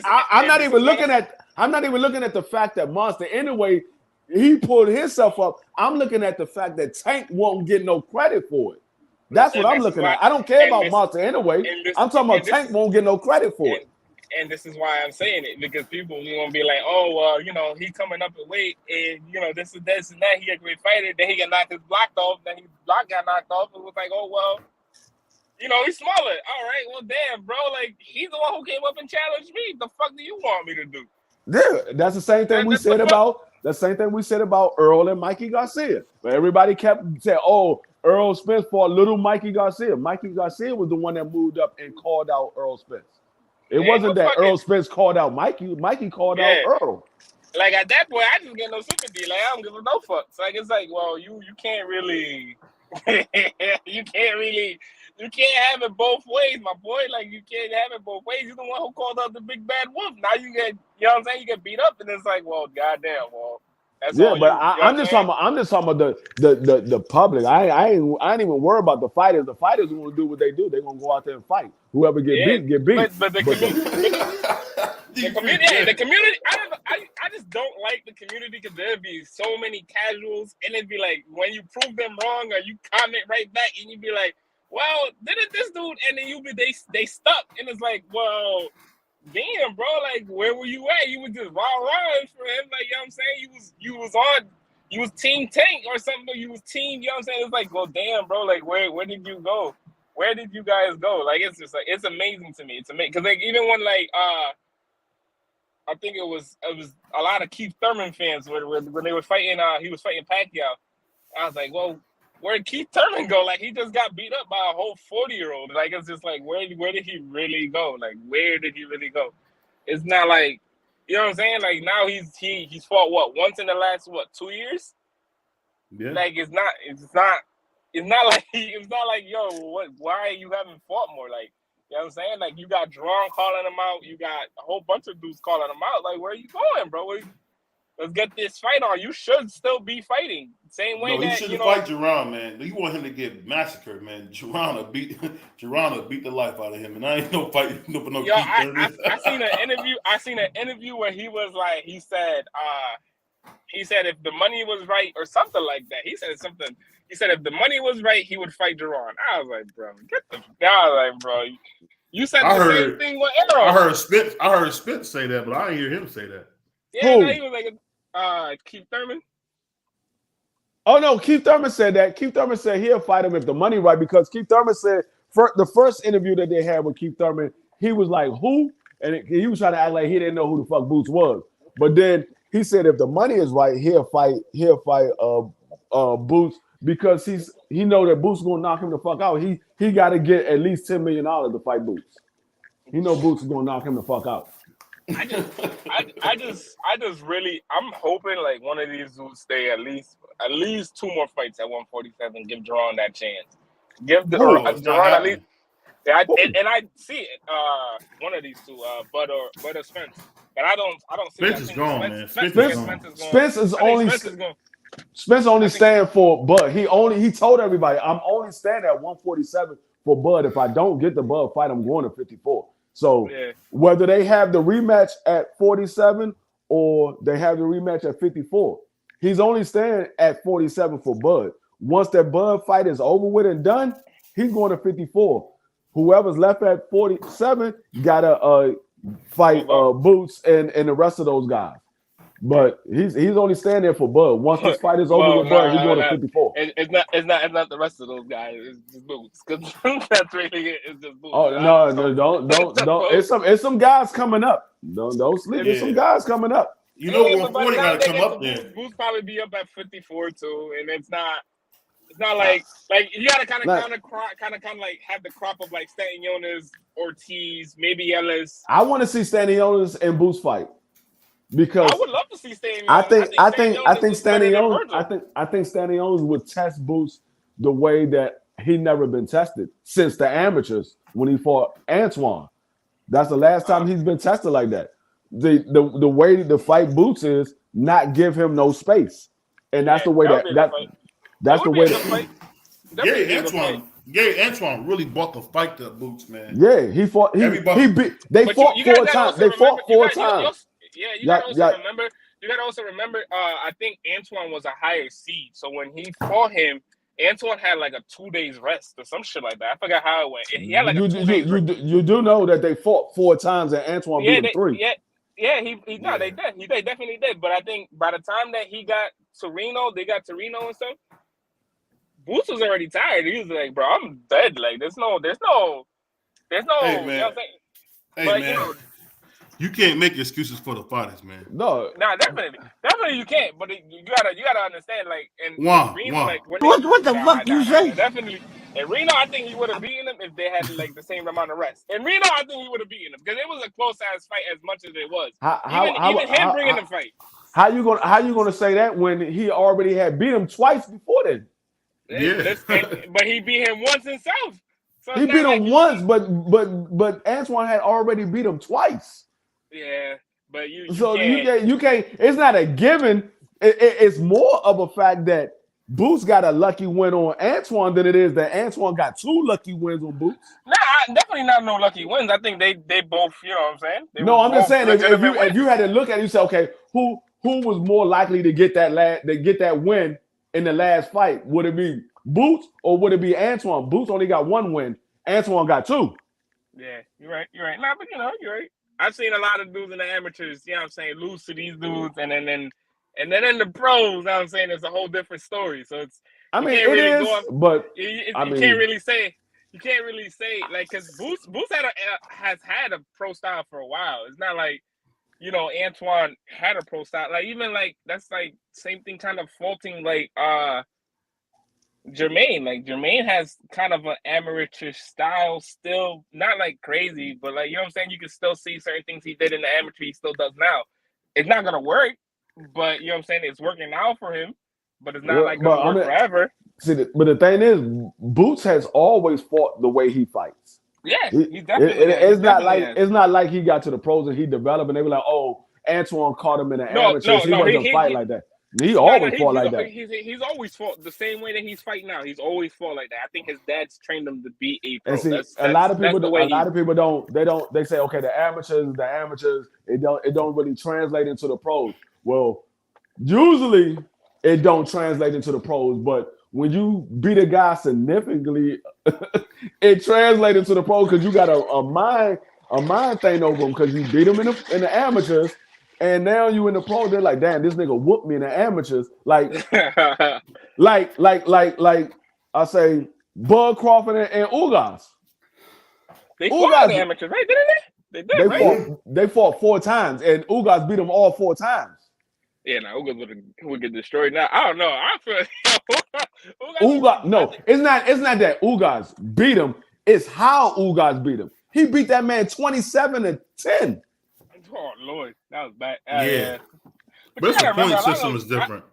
I'm not even looking at the fact that Monster anyway. He pulled himself up. I'm looking at the fact that Tank won't get no credit for it. That's what I'm looking at. I don't care about Monster anyway. I'm talking about Tank won't get no credit for it. And this is why I'm saying it, because people are gonna be like, oh, he coming up in weight, and this and this and that. He a great fighter. Then he got knocked his block off. Then his block got knocked off. It was like, oh well, he's smaller. All right, well, damn, bro. Like, he's the one who came up and challenged me. The fuck do you want me to do? Yeah, that's the same thing we said about. The same thing we said about Earl and Mikey Garcia. But everybody kept saying, oh, Earl Spence fought little Mikey Garcia. Mikey Garcia was the one that moved up and called out Earl Spence. It wasn't that Earl Spence called out Mikey. Mikey called out Earl. Like, at that point, I just get no sympathy. Like, I don't give a no fucks. Like, it's like, well, you can't really you can't have it both ways, my boy. Like, you can't have it both ways. You're the one who called out the big bad wolf. Now you get, what I'm saying? You get beat up, and it's like, well, goddamn, well, that's all. But I'm just talking about the public. I ain't even worried about the fighters. The fighters are gonna do what they do. They're gonna go out there and fight. Whoever get beat. But the community, I just don't like the community, because there'd be so many casuals, and it'd be like, when you prove them wrong, or you comment right back, and you'd be like, well, didn't this dude, and then they stuck, and it's like, well, damn, bro, like, where were you at? You was just rah-rahing for him, like, you know what I'm saying? You was Team Tank or something, you was team, you know what I'm saying? It's like, well, damn, bro, like, where did you go? Where did you guys go? Like, it's just like, it's amazing to me. It's amazing, because like, even when like I think it was a lot of Keith Thurman fans when they were fighting. He was fighting Pacquiao. I was like, well, where did Keith Thurman go? Like, he just got beat up by a whole 40-year-old. Like, it's just like, where did he really go? Like, where did he really go? It's not like, you know what I'm saying? Like, now he's fought once in the last 2 years? Yeah. Like, it's not like, yo, why you haven't fought more? Like, you know what I'm saying? Like, you got Drawn calling him out. You got a whole bunch of dudes calling him out. Like, where are you going, bro? let's get this fight on. You should still be fighting. Same way No, he that shouldn't fight Jerron, man. You want him to get massacred, man. Jerron beat the life out of him, and I ain't no fight no Yo, Keith Thurman. I seen an interview. I seen an interview where he was like, he said if the money was right or something like that. He said something. He said if the money was right, he would fight Jerron. I was like, bro, get the. I was like, bro, you said the same thing with Errol. I heard Spence say that, but I didn't hear him say that. Yeah, no, he was like, Keith Thurman. Oh no, Keith Thurman said that. Keith Thurman said he'll fight him if the money right, because Keith Thurman said the first interview that they had with Keith Thurman, he was like, who? And he was trying to act like he didn't know who the fuck Boots was. But then he said if the money is right, he'll fight Boots, because he know that Boots is gonna knock him the fuck out. He got to get at least $10 million to fight Boots. He know Boots is gonna knock him the fuck out. I just really, I'm hoping like one of these dudes stay at least 2 more fights at 147. Give Jerron that chance. Give Jerron at least. Yeah, I see it. One of these two, Bud or Spence. But I don't see. Spence is gone, man. Spence only stand for Bud. He told everybody, I'm only standing at 147 for Bud. If I don't get the Bud fight, I'm going to 54. So whether they have the rematch at 47 or they have the rematch at 54, he's only standing at 47 for Bud. Once that Bud fight is over with and done, he's going to 54. Whoever's left at 47 gotta fight Boots and the rest of those guys. But he's only standing there for Bud. Once this fight is over with Bud, he's going to 54. It's not the rest of those guys. It's just Boots. Because that's really it. It's just Boots. Oh no, don't. It's some guys coming up. Don't sleep. There's some guys coming up. You know, 140 got to come up there. Boots probably be up at 54 too, and it's not like you gotta kind of like have the crop of like Stanton Jonas, Ortiz, maybe Ellis. I want to see Stanton Jonas and Boots fight, because I would love to see Stanton. I think Stanton Jonas would test Boots the way that he never been tested since the amateurs when he fought Antoine. That's the last time he's been tested like that. The way the fight Boots is not give him no space, and that's the way that's the way that. Antoine really bought the fight to Boots, man. Yeah, he fought. They fought 4 times. They fought 4 times. You gotta also remember. I think Antoine was a higher seed, so when he fought him, Antoine had like a 2 days rest or some shit like that. I forgot how it went. He had like you do know that they fought 4 times and Antoine beat him 3. They definitely did. But I think by the time that he got Torino, they got Torino and stuff. Boots was already tired. He was like, "Bro, I'm dead. Like, there's no." Hey, man. You know what I'm saying? Hey, but, man. You can't make excuses for the fighters, man. No, definitely you can't. But you gotta understand, like, and Reno, like, What the fuck you say? Definitely. And Reno, I think he would have beaten him if they had like the same amount of rest. And Reno, I think he would have beaten him because it was a close ass fight as much as it was. Even him bringing the fight. How you gonna say that when he already had beat him twice before then? Yeah. But he beat him once himself. So he beat him once, but Antoine had already beat him twice. Yeah, but you can't. It's not a given. It's more of a fact that Boots got a lucky win on Antoine than it is that Antoine got 2 lucky wins on Boots. Nah, definitely not no lucky wins. I think they both. You know what I'm saying? I'm just saying if you had to look at it, you say, okay, who was more likely to get that win in the last fight? Would it be Boots or would it be Antoine? Boots only got 1 win. Antoine got 2. Yeah, you're right. Nah, but you're right. I've seen a lot of dudes in the amateurs, you know what I'm saying, lose to these dudes, and then in the pros, you know what I'm saying, it's a whole different story. So it's but you can't really say like, because Boots has had a pro style for a while. It's not like, Antoine had a pro style. Like, even like that's like same thing kind of faulting like Jermaine. Like, Jermaine has kind of an amateur style still, not like crazy, but like, you know what I'm saying, you can still see certain things he did in the amateur he still does now. It's not gonna work, but you know what I'm saying, it's working now for him, but it's not gonna work forever. But the thing is, Boots has always fought the way he fights. Yeah, he definitely. It's not like he got to the pros and he developed and they were like, oh, Antoine caught him in the No, amateurs, he no, wasn't fight like that. He no, always no, fought like that. he's always fought the same way that he's fighting now. He's always fought like that. I think his dad's trained him to be a pro. And see, That's a lot of people don't. they say, okay, the amateurs, it don't really translate into the pros. Well, usually it don't translate into the pros, but when you beat a guy significantly, it translates into the pros because you got a mind thing over him because you beat him in the amateurs, and now you in the pro. They're like, damn, this nigga whooped me in the amateurs. Like I say, Bud Crawford and Ugas. They fought in the amateurs, right? Didn't they? They did, right? They fought 4 times, and Ugas beat them all 4 times. Yeah, no, Ugas would get destroyed now. I don't know. I feel Ugas. No, it's not that Ugas beat him. It's how Ugas beat him. He beat that man 27-10. Oh Lord, that was bad. Yeah. But the point system is different.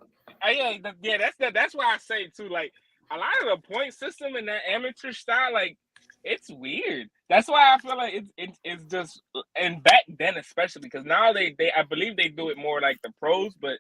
That's why I say too. Like a lot of the point system in that amateur style, like it's weird. That's why I feel like it's just, and back then especially, because now they I believe they do it more like the pros, but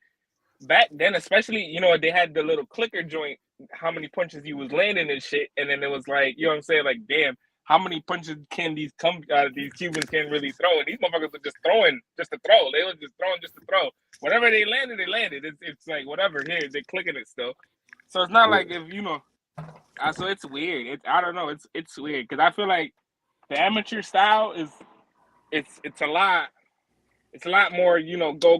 back then especially, you know, they had the little clicker joint, how many punches you was landing and shit, and then it was like, you know what I'm saying, like damn, how many punches can these Cubans can really throw? And these motherfuckers were just throwing just to throw. They were just throwing just to throw. Whatever they landed, they landed. It's like whatever. Here they're clicking it still. So it's not like if you know. So it's weird. I don't know. It's weird because I feel like the amateur style is it's a lot. It's a lot more, you know, go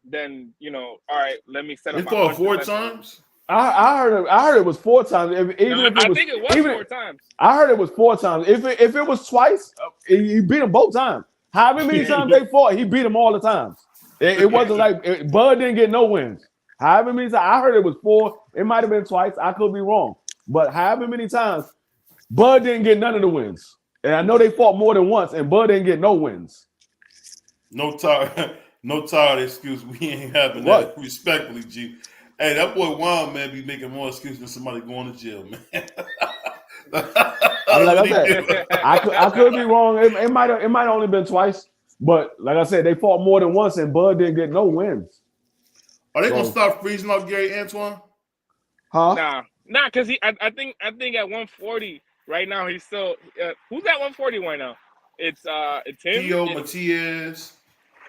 than, you know, all right, let me set up. They fought 4 times. I heard it was 4 times. I think it was 4 times. I heard it was 4 times. If it was twice, he beat them both times. However many times they fought, he beat them all the times. It wasn't like Bud didn't get no wins. However many times, I heard it was 4. It might have been twice. I could be wrong. But however many times, Bud didn't get none of the wins. And I know they fought more than once, and Bud didn't get no wins. No tired excuse. We ain't having that. Respectfully, G. Hey, that boy Juan, man, be making more excuses than somebody going to jail, man. Like I said, I could be wrong. It might have only been twice, but like I said, they fought more than once, and Bud didn't get no wins. Are they gonna stop freezing up Gary Antoine? Huh? Nah, because I think at 140 right now he's still who's at 140 right now? It's him. Tio Matias.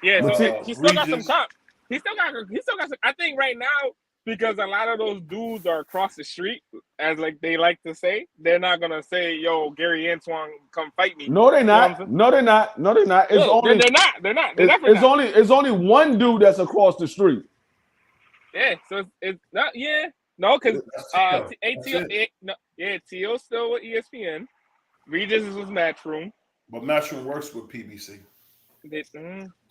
Yeah, so he still got some comp. He still got some. I think right now, because a lot of those dudes are across the street, as like they like to say, they're not gonna say, "Yo, Gary Antoine, come fight me." No, they're not. You know no, they're not. No, they're not. It's only they're not. It's only one dude that's across the street. Yeah, so it's not. Yeah, no, because Tio still with ESPN. Regis is with Matchroom. But Matchroom works with PBC.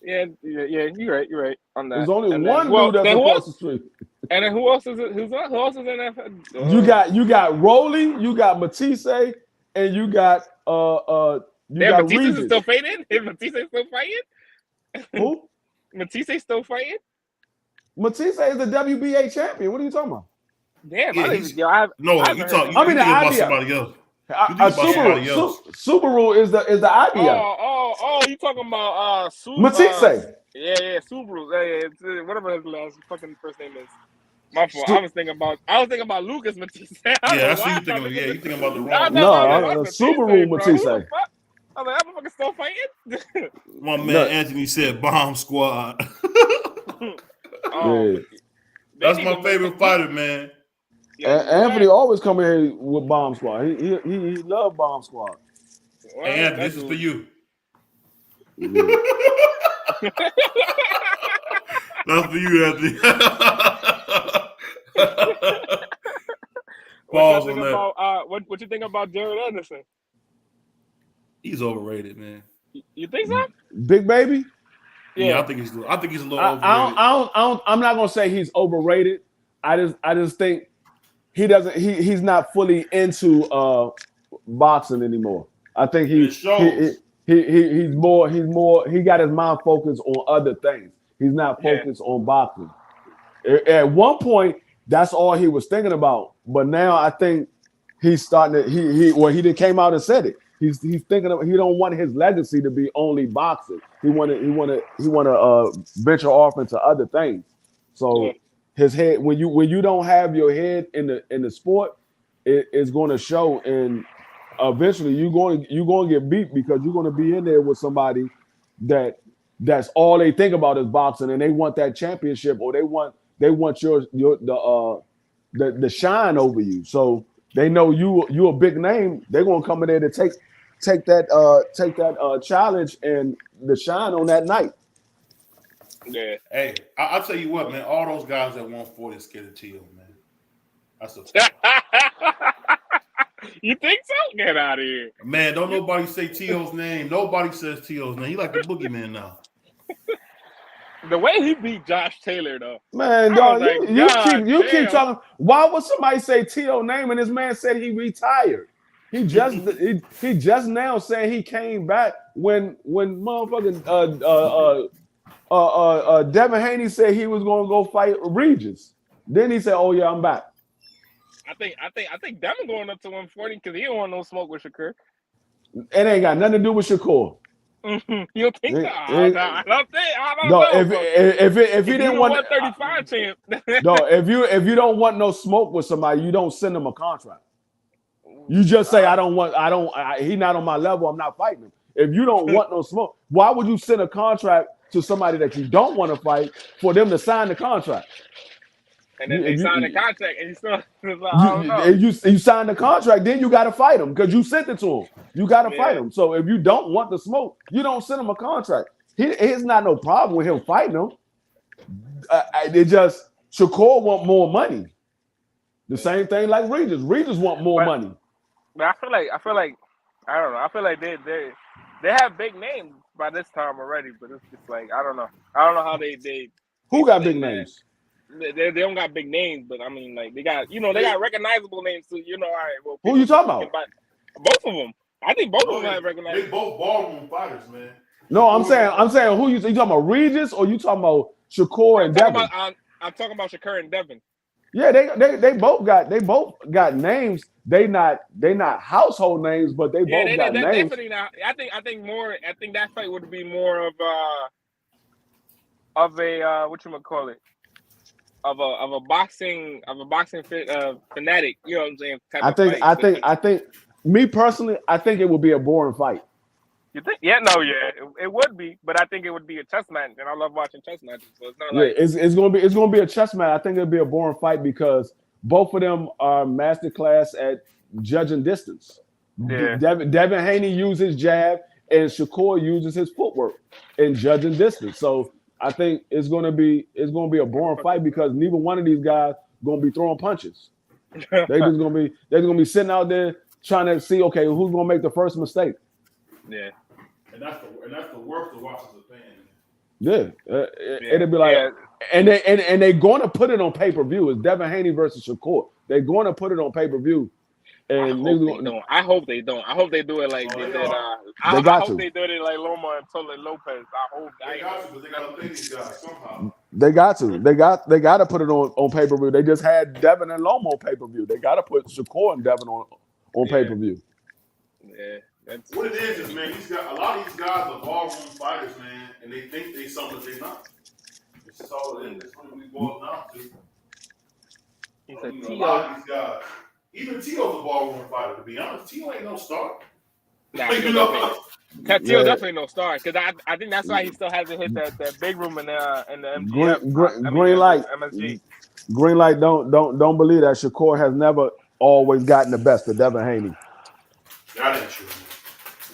Yeah, you're right on that. There's only one dude that's across the street. And then who else is it? Who else is in that? You got Rolly, you got Matisse, and you got Matisse Regis. is still fighting? Matisse is still fighting? Who? Matisse still fighting? Matisse is the WBA champion. What are you talking about? Damn, Yeah, you talking about somebody else. Subaru is the IBF. Oh, you talking about Matisse? Yeah, Subaru. Yeah, whatever his last fucking first name is. My fault. I was thinking about Lucas Matisse. Yeah, that's what you thinking of. Yeah, you thinking about the wrong. No, Subaru Matisse. I was like, that motherfucker still fighting? My man Anthony said Bomb Squad. Yeah. That's my favorite fighter, man. Yeah, Anthony always come here with Bomb Squad. He love Bomb Squad. Well, hey, Anthony, this is for you. Yeah. That's for you, Anthony. Pause on that. What you think about Jared Anderson? He's overrated, man. You think so? Big Baby? Yeah, I think he's a little overrated. I'm not gonna say he's overrated. I just think he's not fully into boxing anymore. I think he's more he got his mind focused on other things. He's not focused on boxing. At one point, that's all he was thinking about. But now I think he's starting to he came out and said it. He's thinking of, he don't want his legacy to be only boxing. He want to venture off into other things. Yeah. So his head, when you don't have your head in the sport, it's going to show, and eventually you're going to get beat because you're going to be in there with somebody that's all they think about is boxing, and they want that championship, or they want the shine over you. So they know you a big name. They're gonna come in there to take that challenge and the shine on that night. Yeah. Hey, I'll tell you what, man. All those guys that won 40 is scared of Tio, man. That's a fact. You think so? Get out of here. Man, don't nobody say Tio's name. Nobody says Tio's name. He like the boogeyman now. The way he beat Josh Taylor, though. Man, I dog, was like, you keep damn. talking. Why would somebody say T.O. name and this man said he retired? He just he just now saying he came back when motherfucking Devin Haney said he was gonna go fight Regis. Then he said, "Oh yeah, I'm back." I think Devin going up to 140 because he don't want no smoke with Shakur. It ain't got nothing to do with Shakur. You don't think so? I don't No, know. if he didn't want 135 champ. no, if you don't want no smoke with somebody, you don't send him a contract. You just say he's not on my level, I'm not fighting him. If you don't want no smoke, why would you send a contract to somebody that you don't want to fight for them to sign the contract? And then they sign the contract, and you still, I don't know. You sign the contract, then you got to fight him because you sent it to him. You got to fight him. So if you don't want the smoke, you don't send him a contract. It's not no problem with him fighting him. It just Shakur want more money. The same thing like Regis. Regis want more money. But I feel like I don't know. I feel like they have big names by this time already, but it's just like I don't know how they who got big names. They don't got big names, but I mean, like they got recognizable names too. All right. Well, who you talking about? Both of them. I think both of them have recognizable. They both ballroom fighters, man. No, I'm saying who you talking about? Regis or you talking about Shakur and Devin? I'm talking about Shakur and Devin. Yeah, they both got names. They not household names, but they both got names. Definitely not. I think that fight would be more of a whatchamacallit, of a boxing fanatic. You know what I'm saying? I think me personally, I think it would be a boring fight. You think? Yeah, no, yeah, it would be, but I think it would be a chess match, and I love watching chess matches. So it's not like it's gonna be a chess match. I think it'll be a boring fight because both of them are masterclass at judging distance. Yeah. Devin Haney uses jab, and Shakur uses his footwork in judging distance. So I think it's gonna be a boring fight because neither one of these guys gonna be throwing punches. They're gonna be sitting out there trying to see, okay, who's gonna make the first mistake. Yeah. And that's the worst of watching the fan. Yeah, it'll be like, and they're going to put it on pay per view. It's Devin Haney versus Shakur. They're going to put it on pay per view. And I hope they don't. I hope they do it like they did. I hope they do it like Loma and Tola Lopez. I hope they got to, but they got to pay these guys somehow. They got to. They got to put it on pay per view. They just had Devin and Loma on pay per view. They got to put Shakur and Devin on pay per view. Yeah. What it is, man, a lot of these guys are ballroom fighters, man, and they think they something that they're not. It's just all it is. That's what we boil down to. A lot of these guys. Even Tio's a ballroom fighter, to be honest. Tio ain't no star. Nah, Tio definitely no star. Because I think that's why he still hasn't hit that big room in the MGF. Green light. MSG. Green light. Don't believe that Shakur has never always gotten the best of Devin Haney. That ain't true.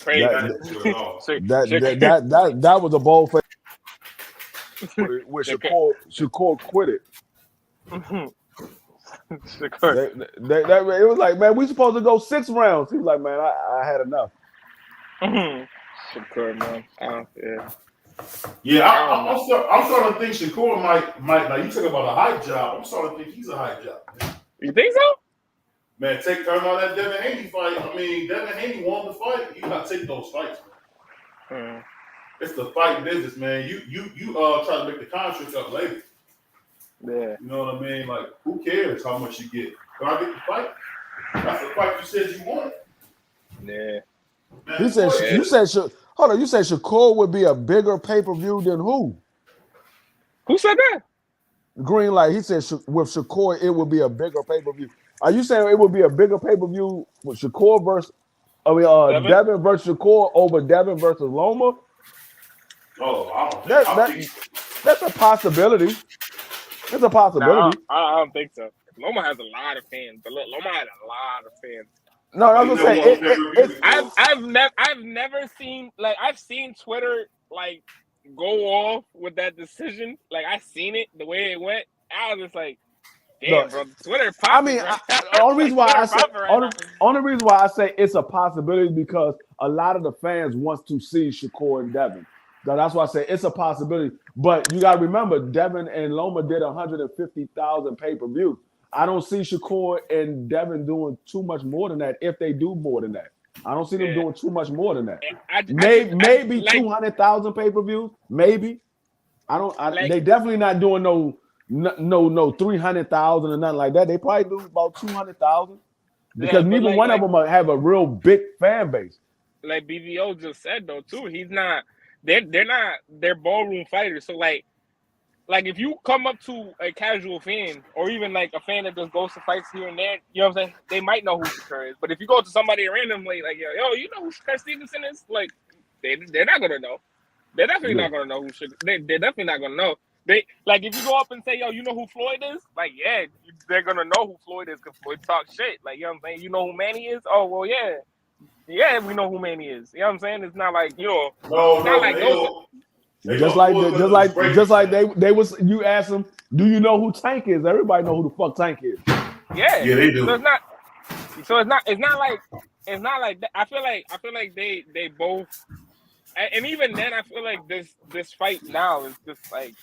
That was a bold face where Shakur quit it. It was like, man, we supposed to go 6 rounds. He was like, man, I had enough. Shakur, man. I'm starting to think Shakur might like you talk about a hype job. I'm starting to think he's a hype job. Man. You think so? Man, turn on that Devin Haney fight. I mean, Devin Haney won the fight. You gotta take those fights, man. It's the fight business, man. You try to make the contract up later. Yeah. You know what I mean? Like, who cares how much you get? Can I get the fight? That's the fight you said you wanted. Yeah. He said, "You said, hold on. You said Shakur would be a bigger pay-per-view than who? Who said that? Green light." He said with Shakur, it would be a bigger pay-per-view. Are you saying it would be a bigger pay-per-view with Shakur versus, Devin versus Shakur over Devin versus Loma? Oh, I don't think. That's a possibility. It's a possibility. I don't think so. Loma has a lot of fans. Loma had a lot of fans. No, I'm just saying I've never seen, like, I've seen Twitter like go off with that decision. Like, I seen it the way it went. I was just like, damn, bro, Twitter popping. The only reason why only reason why I say it's a possibility because a lot of the fans wants to see Shakur and Devin. So that's why I say it's a possibility. But you got to remember, Devin and Loma did 150,000 pay-per-view. I don't see Shakur and Devin doing too much more than that. If they do more than that, I don't see them doing too much more than that. Maybe 200,000 pay-per-views. Maybe. They definitely not doing no 300,000 or nothing like that. They probably do about 200,000 because neither one of them have a real big fan base. Like BVO just said though too, he's not. They're ballroom fighters. So like if you come up to a casual fan or even like a fan that just goes to fights here and there, you know what I'm saying? They might know who Shakur is. But if you go to somebody randomly, like, yo, you know who Shakur Stevenson is? Like, they're not gonna know. They're definitely not gonna know who Shakur. They're definitely not gonna know. They like if you go up and say, yo, you know who Floyd is? Like, yeah, they're gonna know who Floyd is because Floyd talks shit. Like, you know what I'm saying? You know who Manny is? Oh, well, yeah. Yeah, we know who Manny is. You know what I'm saying? It's not like, you know, just like they was. You ask them, do you know who Tank is? Everybody know who the fuck Tank is. Yeah, they do. So it's not like that. I feel like they both, and even then I feel like this fight now is just like,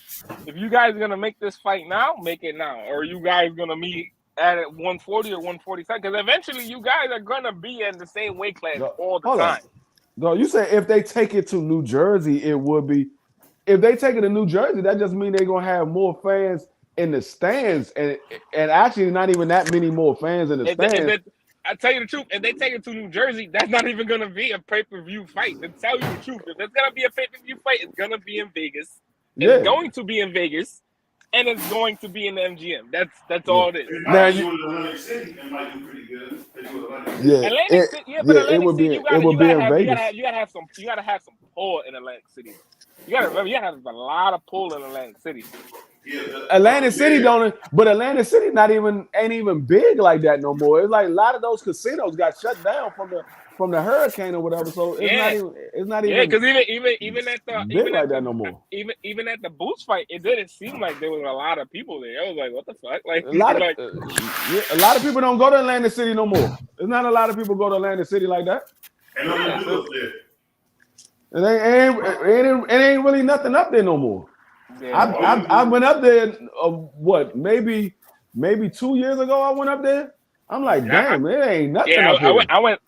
if you guys are gonna make this fight now, make it now, or you guys gonna meet at 140 or 147 because eventually you guys are gonna be in the same weight class all the time. No, you say if they take it to New Jersey, it would be. If they take it to New Jersey, that just means they're gonna have more fans in the stands, and actually not even that many more fans in the stands. I tell you the truth, if they take it to New Jersey, that's not even gonna be a pay-per-view fight. To tell you the truth, if it's gonna be a pay-per-view fight, it's gonna be in Vegas. It's going to be in Vegas. And it's going to be in the MGM. That's all it is. Now you in Atlantic City, it might do pretty good. Atlantic City, but Atlantic City, you gotta have some pull in Atlantic City. You gotta remember, you gotta have a lot of pull in Atlantic City. Atlantic City but Atlantic City ain't even big like that no more. It's like a lot of those casinos got shut down from the hurricane or whatever. So it's not even because even at the big like that no more. Even at the Boots fight, it didn't seem like there was a lot of people there. I was like, what the fuck? Like a lot of people don't go to Atlantic City no more. There's not a lot of people go to Atlantic City like that. And I'm gonna do up there. It ain't really nothing up there no more. Yeah, I went up there. Maybe 2 years ago. I went up there. I'm like, damn, it ain't nothing. Yeah, up here.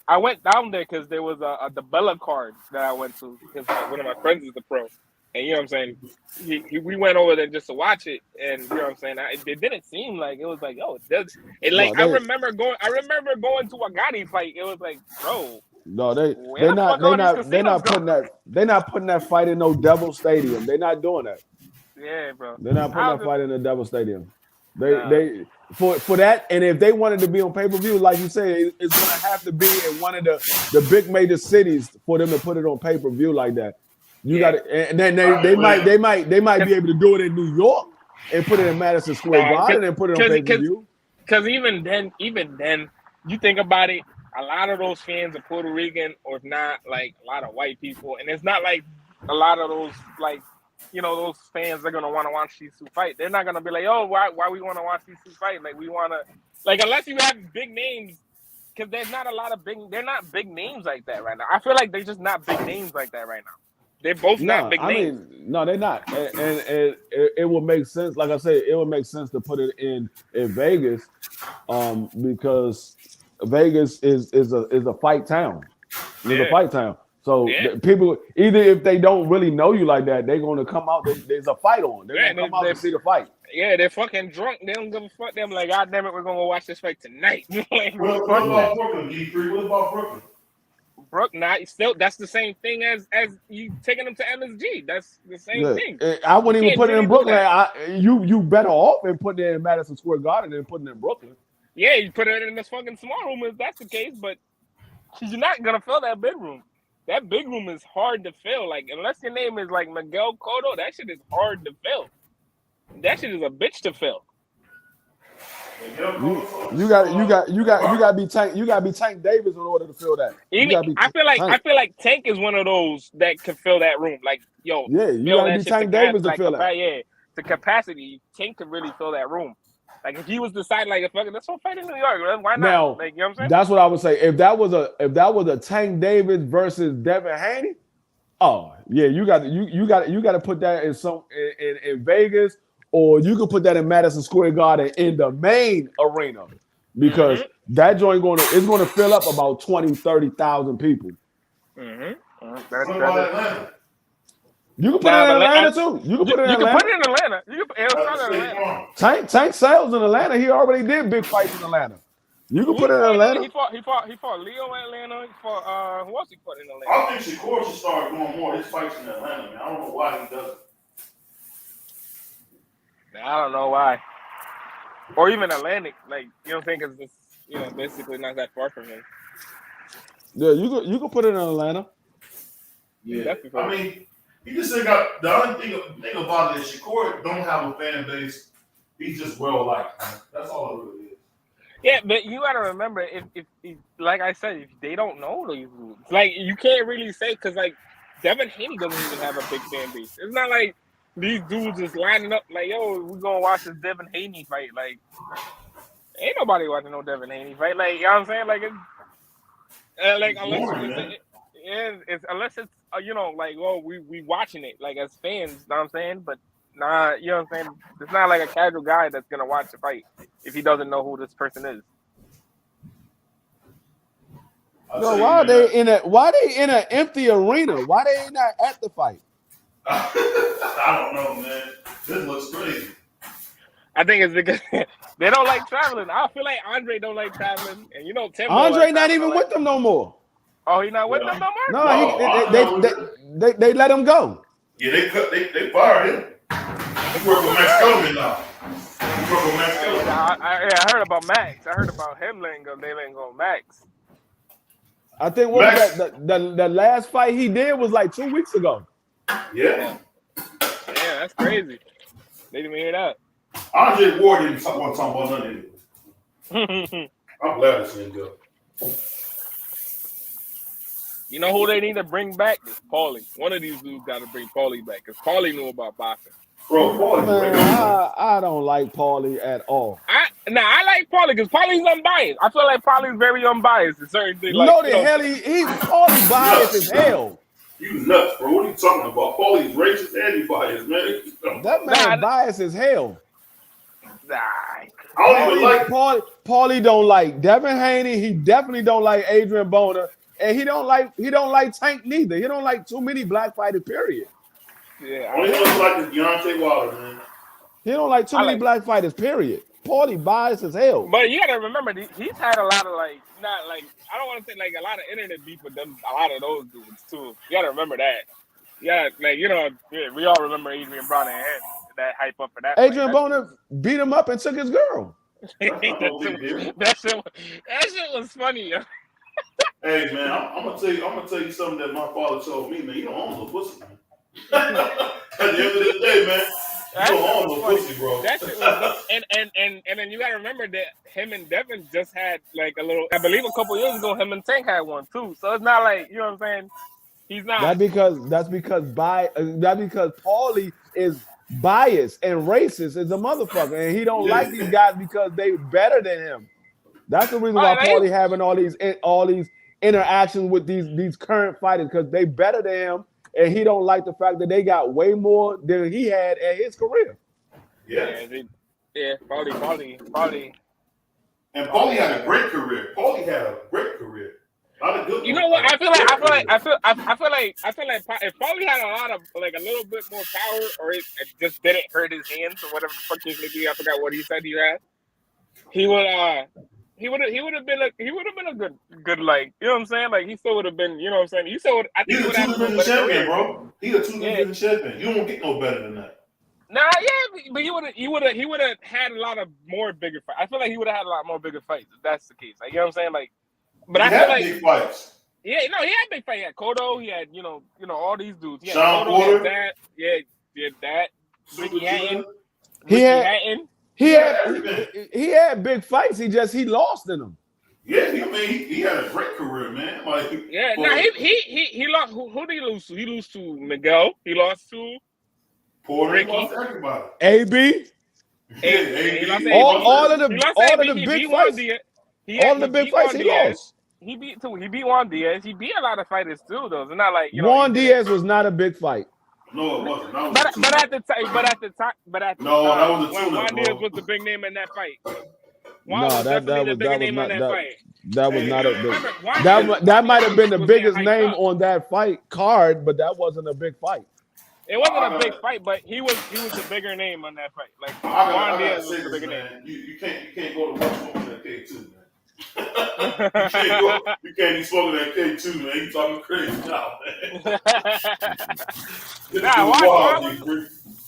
I went down there because there was a DeBella card that I went to because one of my friends is the pro, and you know what I'm saying. We went over there just to watch it, and you know what I'm saying. It didn't seem like it was like, oh, it does. It like I remember going to a Gotti fight. It was like, bro. No, they're not putting that fight in no Devil Stadium. They're not doing that. Yeah, bro. They're not putting that fight in the Devil Stadium. They for that, and if they wanted to be on pay-per-view, like you said, it's gonna have to be in one of the big major cities for them to put it on pay-per-view like that. You got it, and then they might be able to do it in New York and put it in Madison Square Garden and put it on pay-per-view. Because even then, you think about it. A lot of those fans are Puerto Rican, or if not, like a lot of white people, and it's not like a lot of those, like, you know, those fans are gonna want to watch these two fight. They're not gonna be like, oh, why we want to watch these two fight? Like, we want to, like, unless you have big names, because there's not a lot of they're not big names like that right now. I feel like they're just not big names like that right now. They're both not big names. No, they're not, and it would make sense. Like I said, it would make sense to put it in Vegas, because Vegas is a fight town. It's a fight town. So people, either if they don't really know you like that, they're going to come out. There's a fight on. They're going to come out to see the fight. Yeah, they're fucking drunk. They don't give a fuck. Them like, God damn it, we're going to go watch this fight tonight. What about Brooklyn? D3. What about Brooklyn? Brook, not still. That's the same thing as you taking them to MSG. That's the same Yeah. thing. I wouldn't You even can't put it really in do Brooklyn. that. You better off in putting it in Madison Square Garden than putting it in Brooklyn. Yeah, you put it in this fucking small room if that's the case, but you're not gonna fill that big room. That big room is hard to fill. Like unless your name is like Miguel Cotto, that shit is hard to fill. That shit is a bitch to fill. You got to be Tank Davis in order to fill that. You got to be I Tank. feel like Tank is one of those that can fill that room. Like yo, Yeah, you fill got to that be shit Tank Davis to like fill that. yeah, to capacity. Tank could really fill that room. Like if he was deciding like let's go fight in New York, why not? Now, like you know what I'm saying? that's what I would say. If that was a Tank Davis versus Devin Haney, oh yeah, you got to put that in Vegas, or you can put that in Madison Square Garden in the main arena, because that joint is going to fill up about 20,000-30,000 people. You can put it in Atlanta too. You can put it in Atlanta. Put it in Atlanta. Tank sells in Atlanta. He already did big fights in Atlanta. You can put it in Atlanta. He fought Leo in Atlanta. He fought who else he fought in Atlanta? I think Shakur should start doing more of his fights in Atlanta, man. I don't know why he doesn't. I don't know why. Or even Atlantic, like you don't think it's basically not that far from him. Yeah, you can put it in Atlanta. Yeah, I mean, he just ain't got the only thing about it is Shakur don't have a fan base. He's just well liked. That's all it really is. Yeah, but you gotta remember if like I said, if they don't know these dudes, like you can't really say because like Devin Haney doesn't even have a big fan base. It's not like these dudes is lining up like, yo, we're gonna watch this Devin Haney fight. Like, ain't nobody watching no Devin Haney fight. Like, you know what I'm saying? Like, it's like unless it's like, oh, we watching it like as fans. You know what I'm saying? But nah, you know what I'm saying? It's not like a casual guy that's gonna watch the fight if he doesn't know who this person is. No, why they in an empty arena? Why they not at the fight? I don't know, man. This looks crazy. I think it's because they don't like traveling. I feel like Andre don't like traveling, and Tim. Andre not even with them no more. Oh, he not with them no more. No, they let him go. Yeah, they fired him. He work with Max Kellerman now. I heard about Max. I heard about him letting go. They letting go Max. I think the last fight he did was like 2 weeks ago. Yeah, that's crazy. They didn't hear that. Andre Ward didn't want to talk about none of it. I'm glad to see him go. You know who they need to bring back is Paulie. One of these dudes got to bring Paulie back because Paulie knew about boxing. Bro, Paulie, I don't like Paulie at all. I like Paulie because Paulie's unbiased. I feel like Paulie's very unbiased in certain things. No, the hell he's Paulie biased as hell. You nuts, bro. What are you talking about? Paulie's racist and he biased, man. That man biased as hell. Nah. I don't even like Paulie don't like Devin Haney. He definitely don't like Adrian Boner. And he don't like Tank neither. He don't like too many black fighters, period. Yeah. Only one who like is Deontay Wilder, man. He don't like too many black fighters, period. Paulie biased as hell. But you gotta remember, he's had a lot of I don't want to say like a lot of internet beef with them. A lot of those dudes too. You gotta remember that. Yeah, we all remember Adrian Broner and that hype up for that. Adrian Boner beat him up and took his girl. that shit was funny. Yo. Hey man, I'm gonna tell you something that my father told me, man. You don't own no pussy, man. At the end of the day, man, you don't own no pussy, bro. That shit was and then you gotta remember that him and Devin just had like a little. I believe a couple years ago, him and Tank had one too. So it's not like you know what I'm saying. He's not. That's because Paulie is biased and racist as a motherfucker, and he don't like these guys because they better than him. That's the reason why Paulie having all these interactions with these current fighters because they better than him, and he don't like the fact that they got way more than he had at his career. Yeah, Paulie. And Paulie had a great career. Not a good. You know what? I feel like if Paulie had a little bit more power, or it just didn't hurt his hands or whatever the fuck he may be. I forgot what he said he had. He would he would have been a good like, you know what I'm saying? Like he still would have been, you know what I'm saying? You still would, I think He's he a would have had a two-division little better champion, career. bro. He's a two-division champion. You don't get no better than that. Nah, yeah, but he would have had a lot of more bigger fights. I feel like he would have had a lot more bigger fights if that's the case. Like, you know what I'm saying? Like, but He I feel had like big fights. yeah, no, he had big fights. He had Kodo, he had, you know, all these dudes. He had Sean Kodo, he Porter. had that, yeah, that. Super Ricky Hatton. Judah. He had big fights. He lost in them. Yeah, he had a great career, man. Like, yeah, nah, he lost. Who did he lose to? He lost to Miguel. He lost to Porter. Ricky. He lost to everybody. AB. AB. All of the big fights. All the big fights he lost. He beat Juan Diaz. He beat a lot of fighters too, though. It's not like Juan Diaz was not a big fight. No, it wasn't. But at the time, that was a Juan tuna, Diaz bro. was the big name in that fight. That was not a big. That might have been the biggest name on that fight card, but that wasn't a big fight. It wasn't a big fight, but he was the bigger name on that fight. Like Juan Diaz was the bigger name. You can't go to one smoking that K2, man. you can't be smoking that K2, man. You talking crazy now, man.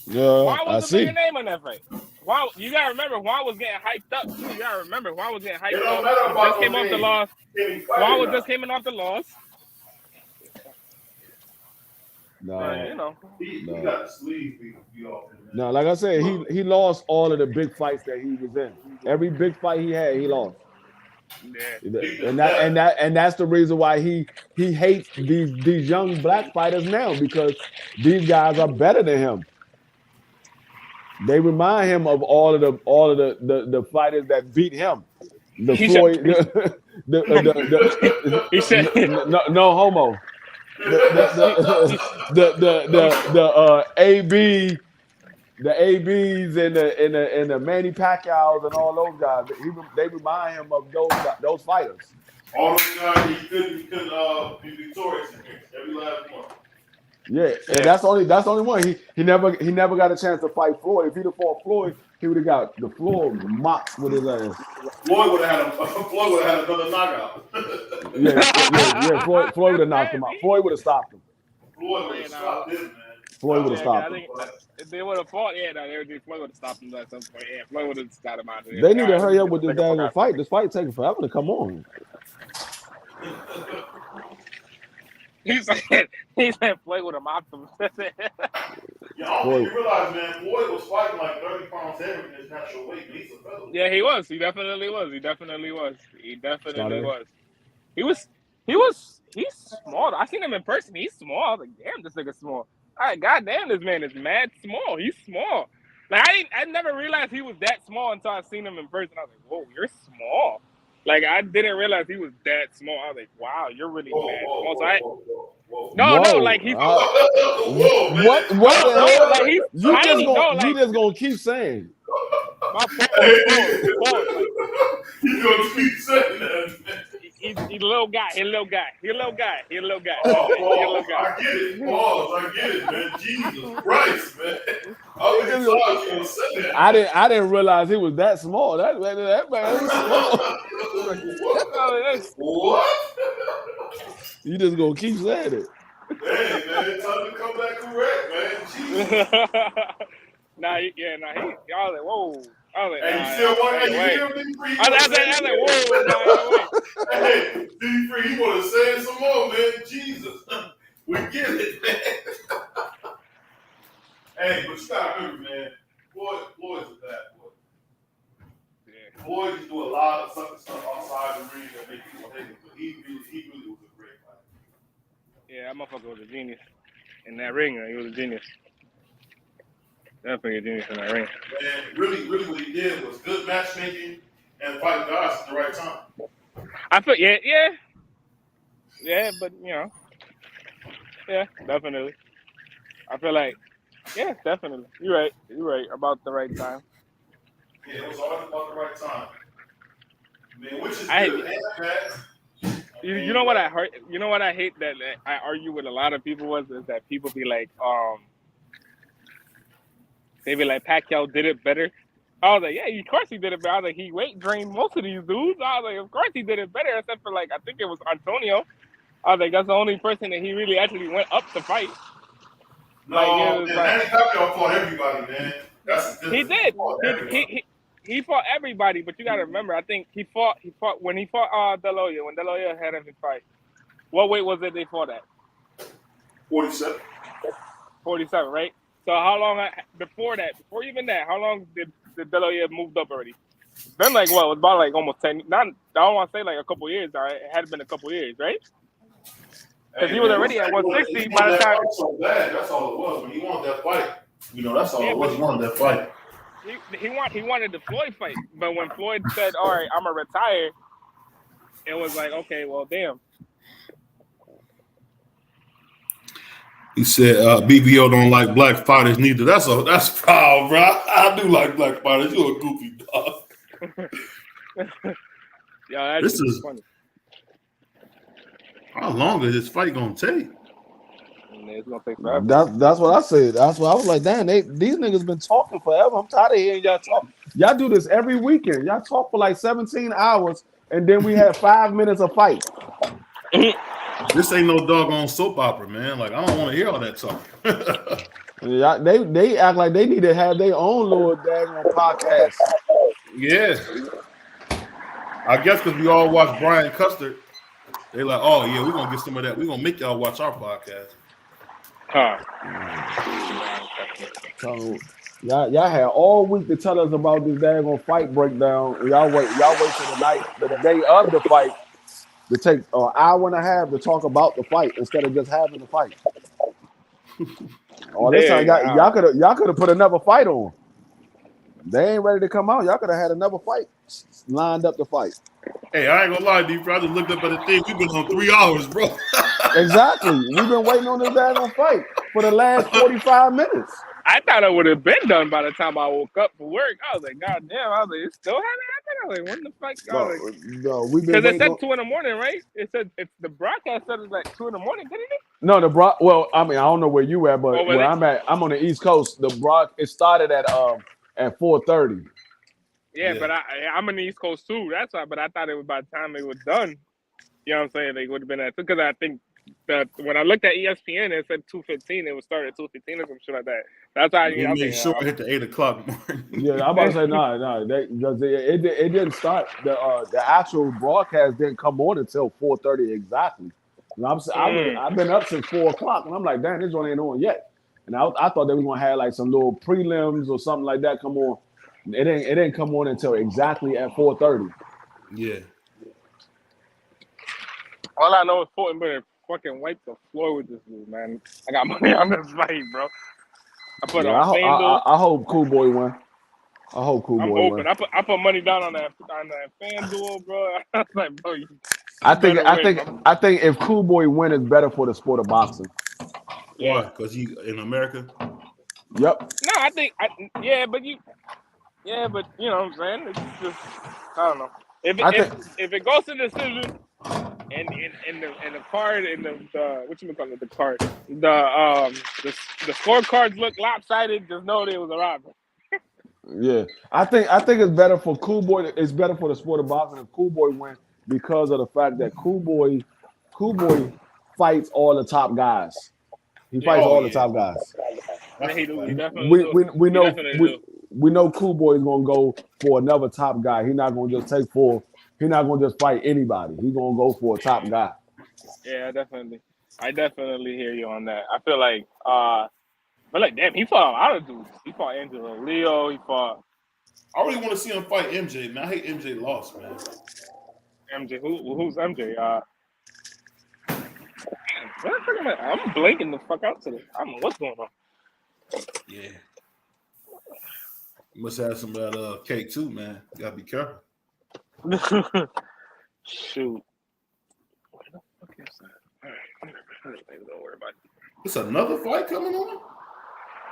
Juan was the bigger name on that fight. Juan, you gotta remember, Juan was getting hyped up too. You gotta remember, Juan was getting hyped up. It don't matter about just came off the loss. Juan was just coming off the loss. No, you know, he got the sleeve beat off him, man. No, like I said, he lost all of the big fights that he was in. Every big fight he had, he lost. Yeah. And that's the reason why he hates these young black fighters now, because these guys are better than him. They remind him of all of the fighters that beat him. The Floyd, no homo. The AB, the ABs and the Manny Pacquiao's and all those guys. They remind him of those fighters. All those guys he couldn't be victorious against, every last one. Yeah, and that's the only one. He never got a chance to fight Floyd. If he'd have fought Floyd, he would have got the floor mopped with his ass. Floyd would have had another knockout. yeah. Floyd would have knocked him out. Floyd would have stopped him. Floyd would have stopped him, man. Floyd would have stopped him. If they would have fought, Floyd would have stopped him at some point. Yeah, Floyd would have got him out of there. They need to hurry up with this damn fight. This fight taking forever to come on. He said Floyd would have mopped him. Yeah, I don't think you realize, man, Floyd was fighting like 30 pounds heavier than his natural weight. He's a featherweight. Yeah, he was. He definitely was. He's small. I seen him in person. He's small. I was like, damn, this nigga's small. All right, goddamn, this man is mad small. He's small. Like I never realized he was that small until I seen him in person. I was like, whoa, you're small. Like I didn't realize he was that small. I was like, wow, you're really mad small. No, like he's what the hell? Like he's you just gonna keep saying. My fault. He's gonna keep saying that, man. He's a little guy. He's a little guy. Oh, I get it. I get it, man. Jesus Christ, man. I didn't realize he was that small. That man was small. What? You just gonna keep saying it. Hey, man, time to come back correct, man. Jesus. I was like, whoa. Hey, you still want to hear him? I was like, whoa. Hey, D3, you want to say it some more, man? Jesus. We get it, man. Hey, but you got to remember, man, Floyd's a bad boy. Yeah. Floyd used to do a lot of stuff outside the ring that make people hate him, but he really was a great fighter. Yeah, that motherfucker was a genius. In that ring, he was a genius. Definitely a genius in that ring. And really what he did was good matchmaking and fighting guys at the right time. I feel, yeah, but definitely. I feel like, definitely. You're right about the right time. Yeah, it was always about the right time. Man, which is good. You know what I heard? You know what I hate that I argue with a lot of people is that people be like, they be like, Pacquiao did it better. I was like, yeah, of course he did it better. I was like, he weight drained most of these dudes. I was like, of course he did it better, except for like I think it was Antonio. I was like, that's the only person that he really actually went up to fight. Like it No, was man, like Manny Pacquiao fought everybody, man. That's the he difference. He did. fought everybody. He fought everybody, but you got to remember, I think he fought when he fought De La Hoya, when De La Hoya had him in fight. What weight was it they fought at? 47. 47, right? So how long before even that, how long did De La Hoya moved up already? Been like what? It was about like almost 10. Not I don't want to say like a couple years. All right, it had been a couple years, right? Because he was already at 160 by the time. So bad. That's all it was. When he wanted that fight, that's all Yeah, it was. He wanted that fight. He wanted the Floyd fight, but when Floyd said, "All right, I'm gonna retire," it was like, okay, well, damn. He said BBO don't like black fighters neither. That's foul, bro. I do like black fighters. You a goofy dog. Yeah, This is funny. How long is this fight gonna take? It's gonna take forever. That's what I said. That's what I was like. Damn, these niggas been talking forever. I'm tired of hearing y'all talk. Y'all do this every weekend. Y'all talk for like 17 hours, and then we have 5 minutes of fight. This ain't no doggone soap opera, man. Like I don't want to hear all that talk. Yeah, they act like they need to have their own little daggone podcast. Yeah, I guess because we all watch Brian Custer, they like, oh yeah, we're gonna get some of that. We're gonna make y'all watch our podcast. So y'all had all week to tell us about this daggone fight breakdown. Y'all wait till the day of the fight, to take an hour and a half to talk about the fight instead of just having the fight. All this time, y'all could have put another fight on. They ain't ready to come out. Y'all could have had another fight lined up to fight. Hey, I ain't gonna lie, D. I just looked up at the thing. We've been on 3 hours, bro. Exactly. We've been waiting on this daggone fight for the last 45 minutes. I thought it would have been done by the time I woke up for work. I was like, God damn! I was like, it still hasn't happened. I was like, when the fuck? No, we've been because it said 2 a.m, right? It said it's the broadcast said it's like 2 a.m, didn't it? No, well, I mean, I don't know where you at, but where I'm at, I'm on the East Coast. It started at 4:30. Yeah, but I'm in the East Coast too. That's why. But I thought it was by the time it was done. You know what I'm saying? They would have been at, because I think that when I looked at ESPN, it said 2:15. It would start at 2:15 or some shit like that. That's how you made sure it hit the 8 o'clock morning. Yeah, I'm about to say no. It didn't start. The actual broadcast didn't come on until 4:30 exactly. And I've been up since 4 o'clock, and I'm like, damn, this one ain't on yet. And I thought they were gonna have like some little prelims or something like that come on. It didn't come on until exactly at 4:30. Yeah. All I know is Fulton better fucking wipe the floor with this dude, man. I got money on this fight, bro. I put on FanDuel. I hope Cool Boy win. I hope Cool Boy win. I put money down on that FanDuel, bro. I was like, bro, I think if Cool Boy win, it's better for the sport of boxing. Why? Because he in America. Yep. No, I think but you know what I'm saying? It's just, I don't know. If it goes to decision and the card and the what you call it, the card, the scorecards look lopsided, just know there was a robbery. Yeah, I think it's better for Cool Boy. It's better for the sport of boxing if Cool Boy win, because of the fact that Cool Boy fights all the top guys. He fights all the top guys. We know Cool Boy is gonna go for another top guy. He's not gonna just He's not gonna just fight anybody. He's gonna go for a top guy. Yeah, definitely. I definitely hear you on that. I feel like, damn, he fought a lot of dudes. He fought Angelo Leo. He fought. I really want to see him fight MJ, man. I hate MJ lost, man. MJ, who's MJ? I'm blanking the fuck out today. I don't know what's going on. Yeah. You must have some of that cake too, man. You gotta be careful. Shoot. What the fuck is that? All right. Don't worry about it. It's another fight coming on?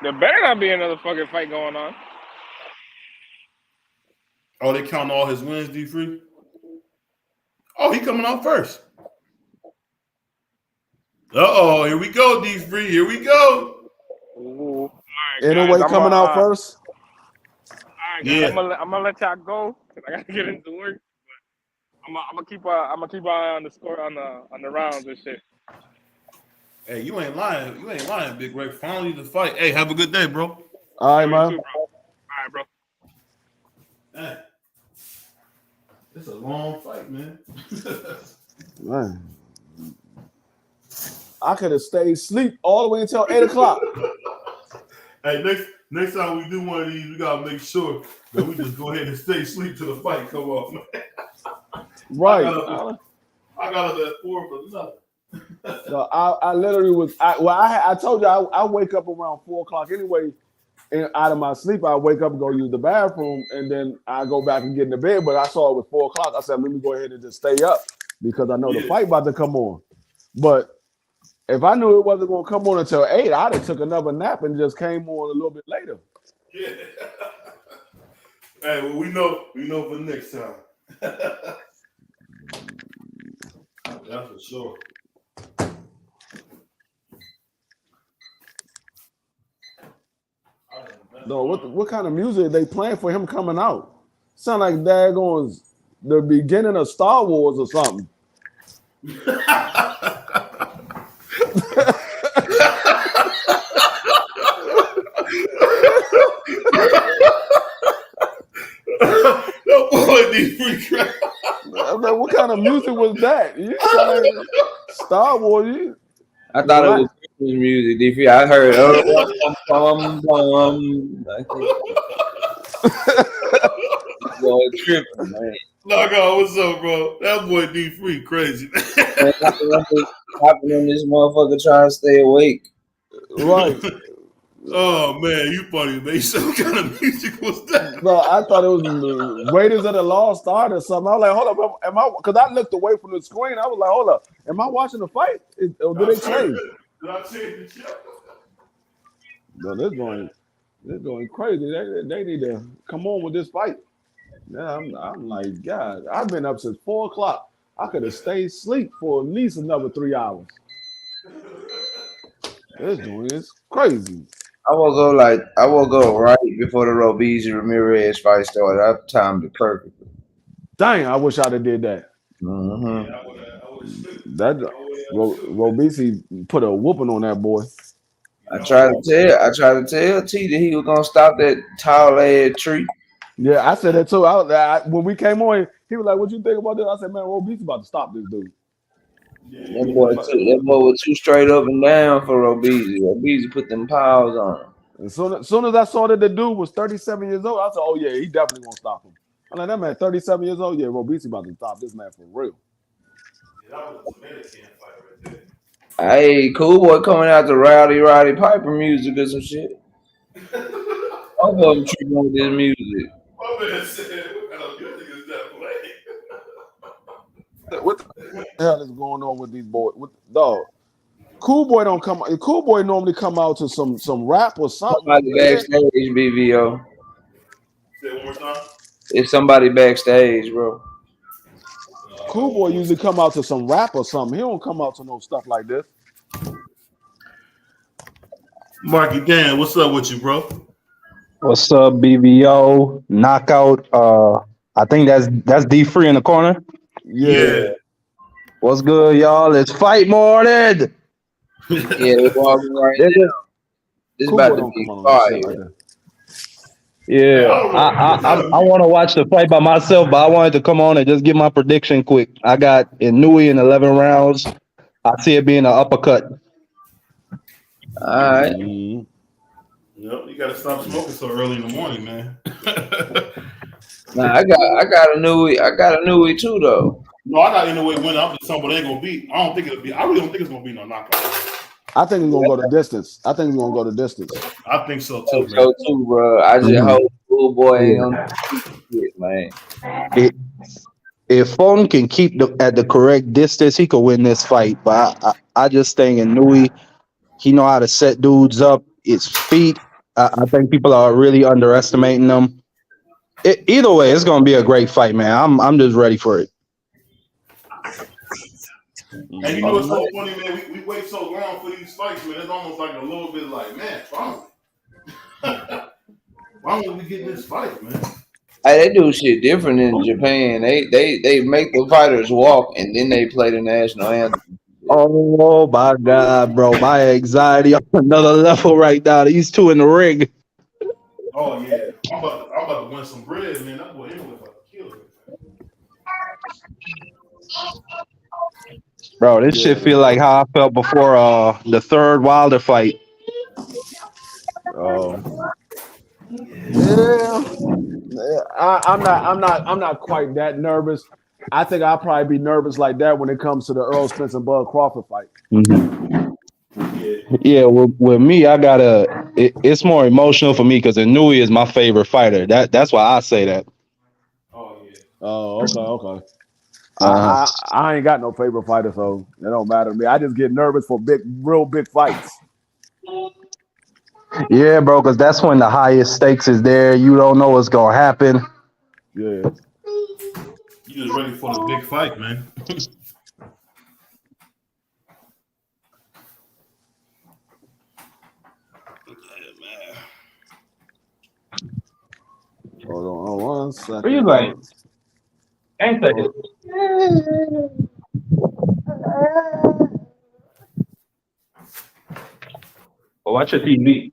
There better not be another fucking fight going on. Oh, they count all his wins, D-Free? Oh, he coming out first. Uh-oh, here we go, D-Free. Here we go. Ooh. Anyway, coming out first? All right, guys. Yeah. I'm gonna let y'all go because I gotta get into work. I'm gonna keep an eye on the score on the rounds and shit. Hey, you ain't lying. You ain't lying, Big Ray. Finally the fight. Hey, have a good day, bro. All right, You man. too, bro. All right, bro. Hey, it's a long fight, man. Man. I could have stayed asleep all the way until 8 o'clock. Hey, next time we do one of these, we gotta make sure that we just go ahead and stay asleep till the fight come off, man. Right. I got up at 4 for nothing. No, I literally was. I told you I wake up around 4 o'clock anyway, and out of my sleep I wake up and go use the bathroom, and then I go back and get in the bed. But I saw it was 4 o'clock. I said, let me go ahead and just stay up because I know the fight about to come on. But if I knew it wasn't going to come on until 8, I'd have took another nap and just came on a little bit later. Yeah. Hey, well, we know for next time. That's for sure. No, what kind of music are they playing for him coming out? Sound like daggone the beginning of Star Wars or something. That boy need free crap. I'm like, what kind of music was that? You sound like Star Wars. I thought it was Christmas music. DP. I heard boy tripping, man. Knock out, what's up, bro? That boy D3 crazy. Hopping on this motherfucker trying to stay awake. Right. Oh man, you funny, man. So what kind of music was that? No, I thought it was the Raiders of the Lost Ark or something. I was like, hold up, am I? Because I looked away from the screen. I was like, hold up, am I watching the fight? Or did they change? Did I change the show? No, they're going crazy. They need to come on with this fight. Yeah, I'm like, God, I've been up since 4 o'clock. I could have stayed asleep for at least another 3 hours. It's crazy. I will go right before the Robezy Ramirez fight started. I timed it perfectly. Dang, I wish I'd have did that. Mm-hmm. Robezy put a whooping on that boy. I tried to tell T that he was gonna stop that tall ass tree. Yeah, I said that too. When we came on, he was like, "What you think about this?" I said, "Man, Robezy about to stop this dude." That boy was too straight up and down for Robezy. Robezy put them piles on him. As soon as I saw that the dude was 37 years old, I said, "Oh yeah, he definitely gonna stop him." I'm like, "That man, 37 years old. Yeah, Robezy about to stop this man for real." Yeah, that was a Dominican fight right there. Hey, cool boy coming out to Rowdy Piper music or some shit. I'm going to treat with this music. My man said, what kind of music is that playing? What the hell is going on with these boys? Dog, Cool Boy don't come. Cool Boy normally come out to some rap or something. Somebody backstage, BVO. Say it one more time. It's somebody backstage, bro. Cool Boy usually come out to some rap or something. He don't come out to no stuff like this. Marky Dan, what's up with you, bro? What's up, BVO? Knockout. I think that's D3 in the corner. Yeah. What's good, y'all? It's fight morning. Yeah, we're walking right now. This Cool about Boy to be don't come on fire. like that. Yeah, I want to watch the fight by myself, but I wanted to come on and just give my prediction quick. I got Inouye in 11 rounds. I see it being an uppercut. All right. Mm-hmm. Yep, you gotta stop smoking so early in the morning, man. Nah, I got Inouye too though. No, I got Inouye winning. I'm just saying, but it ain't gonna be. I really don't think it's gonna be no knockout. I think he's gonna go the distance. I think I think so too, man. So too, bro. I just hope Cool Boy ain't on shit, man. If Fulton can keep at the correct distance, he could win this fight. But I just think Inouye, he know how to set dudes up. His feet. I think people are really underestimating them. Either way, it's gonna be a great fight, man. I'm just ready for it. And you know what's so funny, man? We wait so long for these fights, man. It's almost like a little bit like, man, finally. Why don't we get in this fight, man? Hey, they do shit different in Japan. They make the fighters walk and then they play the national anthem. Oh my God, bro. My anxiety on another level right now. These two in the ring. Oh yeah, I'm about to win some bread, man. That boy anyway about to kill me. Bro, this shit Yeah. feel like how I felt before the third Wilder fight. Oh. Yeah. I'm not quite that nervous. I think I'll probably be nervous like that when it comes to the Earl Spence and Bud Crawford fight. Mhm. Yeah. Yeah, with me, it's more emotional for me because Inui is my favorite fighter. That's why I say that. Oh yeah. Oh, okay. Uh-huh. I ain't got no favorite fighter, so it don't matter to me. I just get nervous for real big fights. Yeah, bro, because that's when the highest stakes is there. You don't know what's gonna happen. Yeah. You just ready for the big fight, man. Yeah, man. Hold on one Where you second. going? Ain't Hold, Well, watch your TV.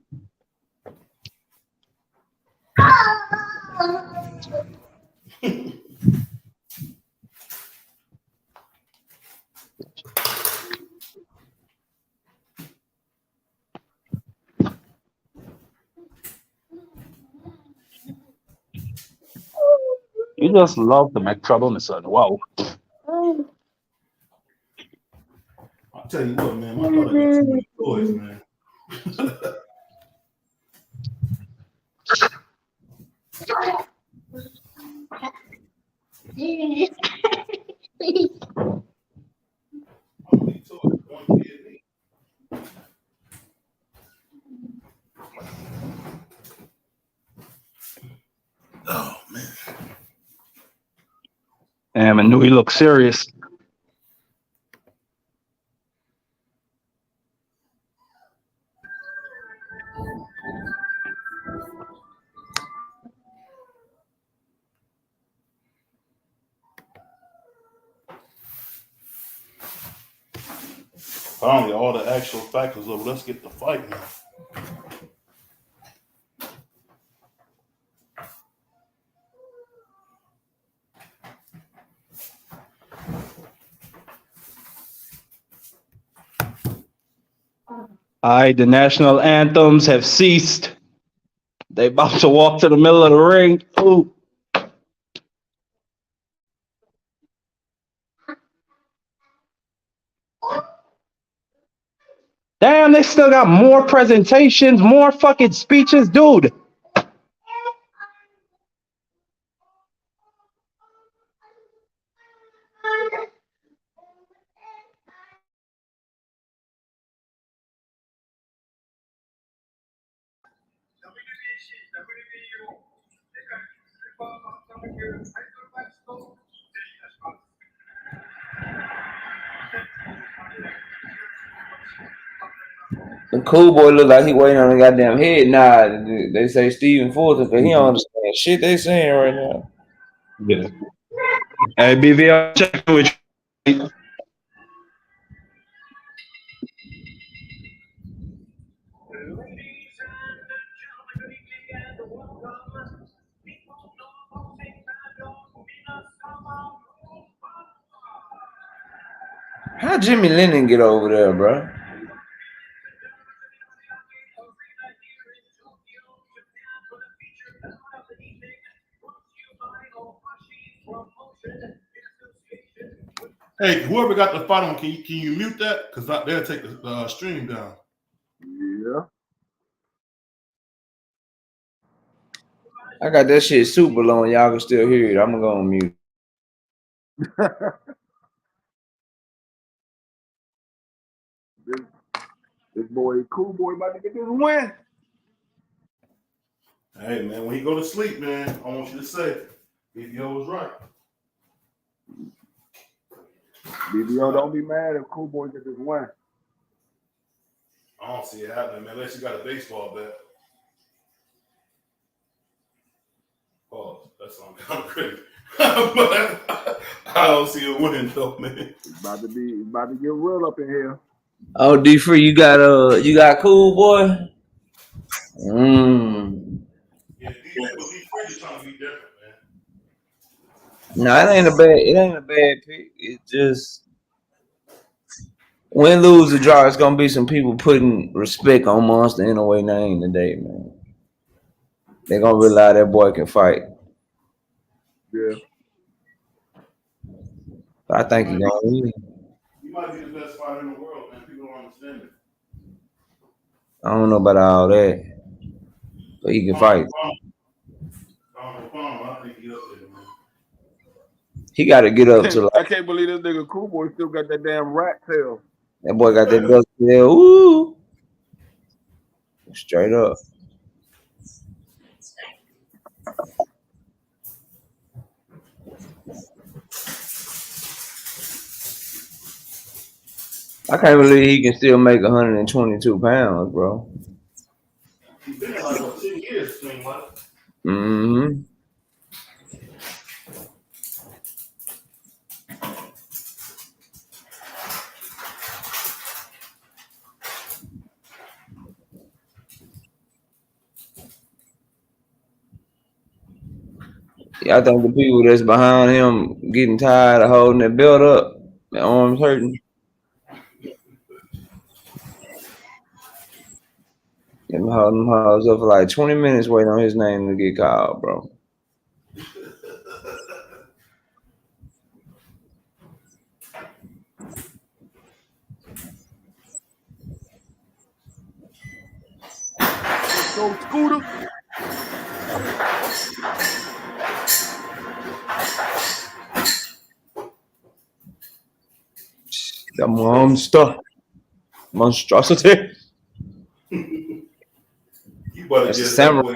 You just love to make trouble, Mister. Wow. I'll tell you what, man. My daughter got too many toys, man. How many toys one kid need? Oh man. Damn, Inui looks serious. Finally, all the actual factors of let's get the fight now. All right, the national anthems have ceased. They about to walk to the middle of the ring. Ooh. Damn, they still got more presentations, more fucking speeches, dude. The cool boy look like he waiting on the goddamn head nod. They say Stephen Fulton because he don't understand shit they saying right now. Yeah. Hey, BV, I'm checking with you. How Jimmy Lennon get over there, bro? Hey, whoever got the fight on, can you mute that? Because they'll take the stream down. yeah. I got that shit super low and y'all can still hear it. I'm gonna go on mute. This boy, cool boy, about to get this win. Hey man, when you go to sleep, man, I want you to say, BBO was right. BBO, don't be mad if cool boy get this win. I don't see it happening, man, unless you got a baseball bat. sounds kind of crazy. But I don't see it winning though, man. It's about to get real up in here. Oh, D Free, you got Cool Boy. Yeah, D Freeze trying to be different, man. No, it ain't a bad pick. It just win, lose, or draw. It's gonna be some people putting respect on Monster Anyway name today, man. They gonna realize that boy can fight. Yeah. I think he's gonna win. He might be the best fighter in the world, man. People don't understand it. I don't know about all that, but he can fight. I think he up there, man. He got to get up to I can't believe this nigga Cool Boy still got that damn rat tail. that boy got that dust tail. Ooh, straight up. I can't believe he can still make 122 pounds, bro. He's been like what, 10 years, seems like. Mm-hmm. Yeah, I think the people that's behind him getting tired of holding that belt up, their arms hurting. Them holding them hoes up for like 20 minutes waiting on his name to get called, bro. Go Scooter. The monstrosity. You better That's a get samurai.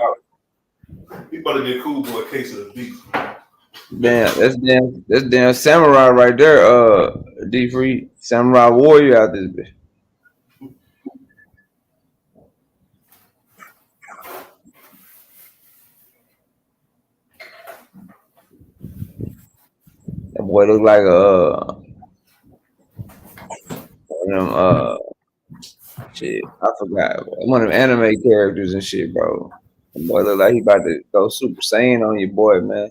You better get Cool Boy a case of the beef. Damn, that's damn samurai right there. D Free samurai warrior out this bitch. That boy look like one of them shit. I forgot one of them anime characters and shit, bro. That boy look like he about to go Super Saiyan on your boy, man.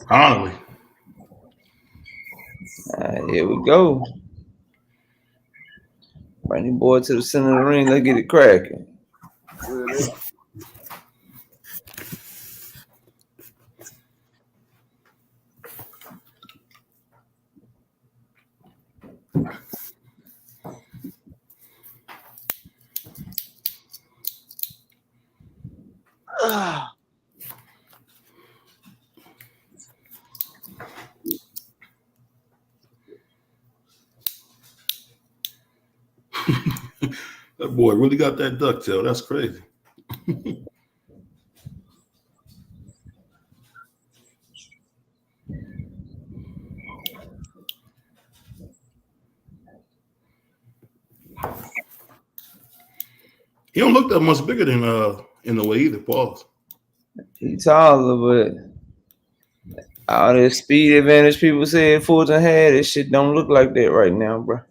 Finally. Here we go. Bring the boy to the center of the ring. Let's get it cracking. Really? That boy really got that ducktail. That's crazy. He don't look that much bigger than in the way either. Pause. He taller, but all that speed advantage people said Fulton had, this shit don't look like that right now, bro.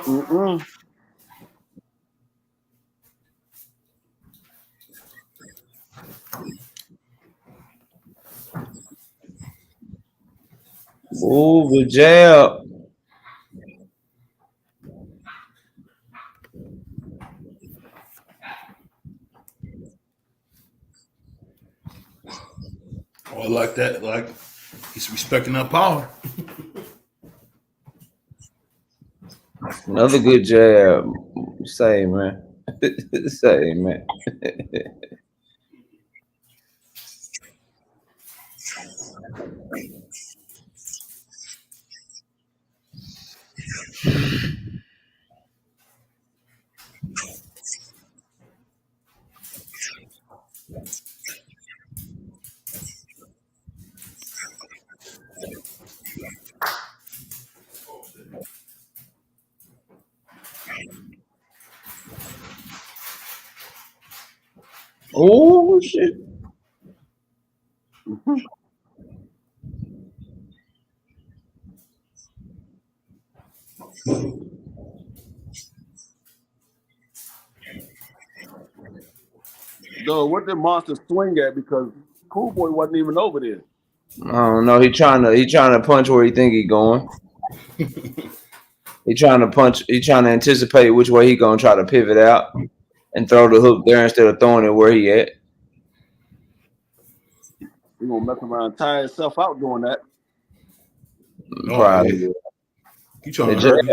Mm-mm. Ooh, good jab. I like that. Like he's respecting that power. Another good jab. Same, man. Same, man. Oh shit. Though, what did Monster swing at? Because Cool Boy wasn't even over there. I don't know. He trying to punch where he think he going. He trying to punch. He trying to anticipate which way he gonna try to pivot out and throw the hook there instead of throwing it where he at. He gonna mess around, tie himself out doing that. Probably. Yeah. He trying to hurt.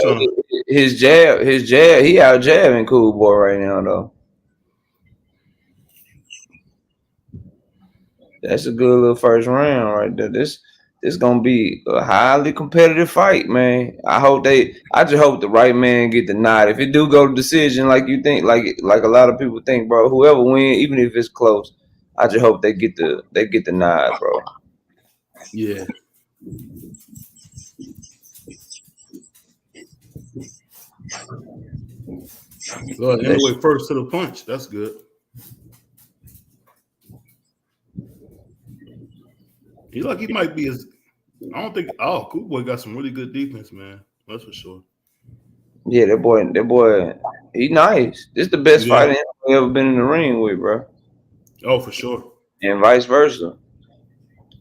His jab. He out jabbing Cool Boy right now though. That's a good little first round right there. This gonna be a highly competitive fight, man. I just hope the right man get the nod. If it do go to decision, like you think, like a lot of people think, bro, whoever win, even if it's close, I just hope they get the nod, bro. Yeah. Well, anyway, first to the punch. That's good. He might be as. I don't think. Oh, Cool Boy got some really good defense, man. That's for sure. Yeah, that boy, he nice. This the best fighter I've ever been in the ring with, bro. Oh, for sure. And vice versa.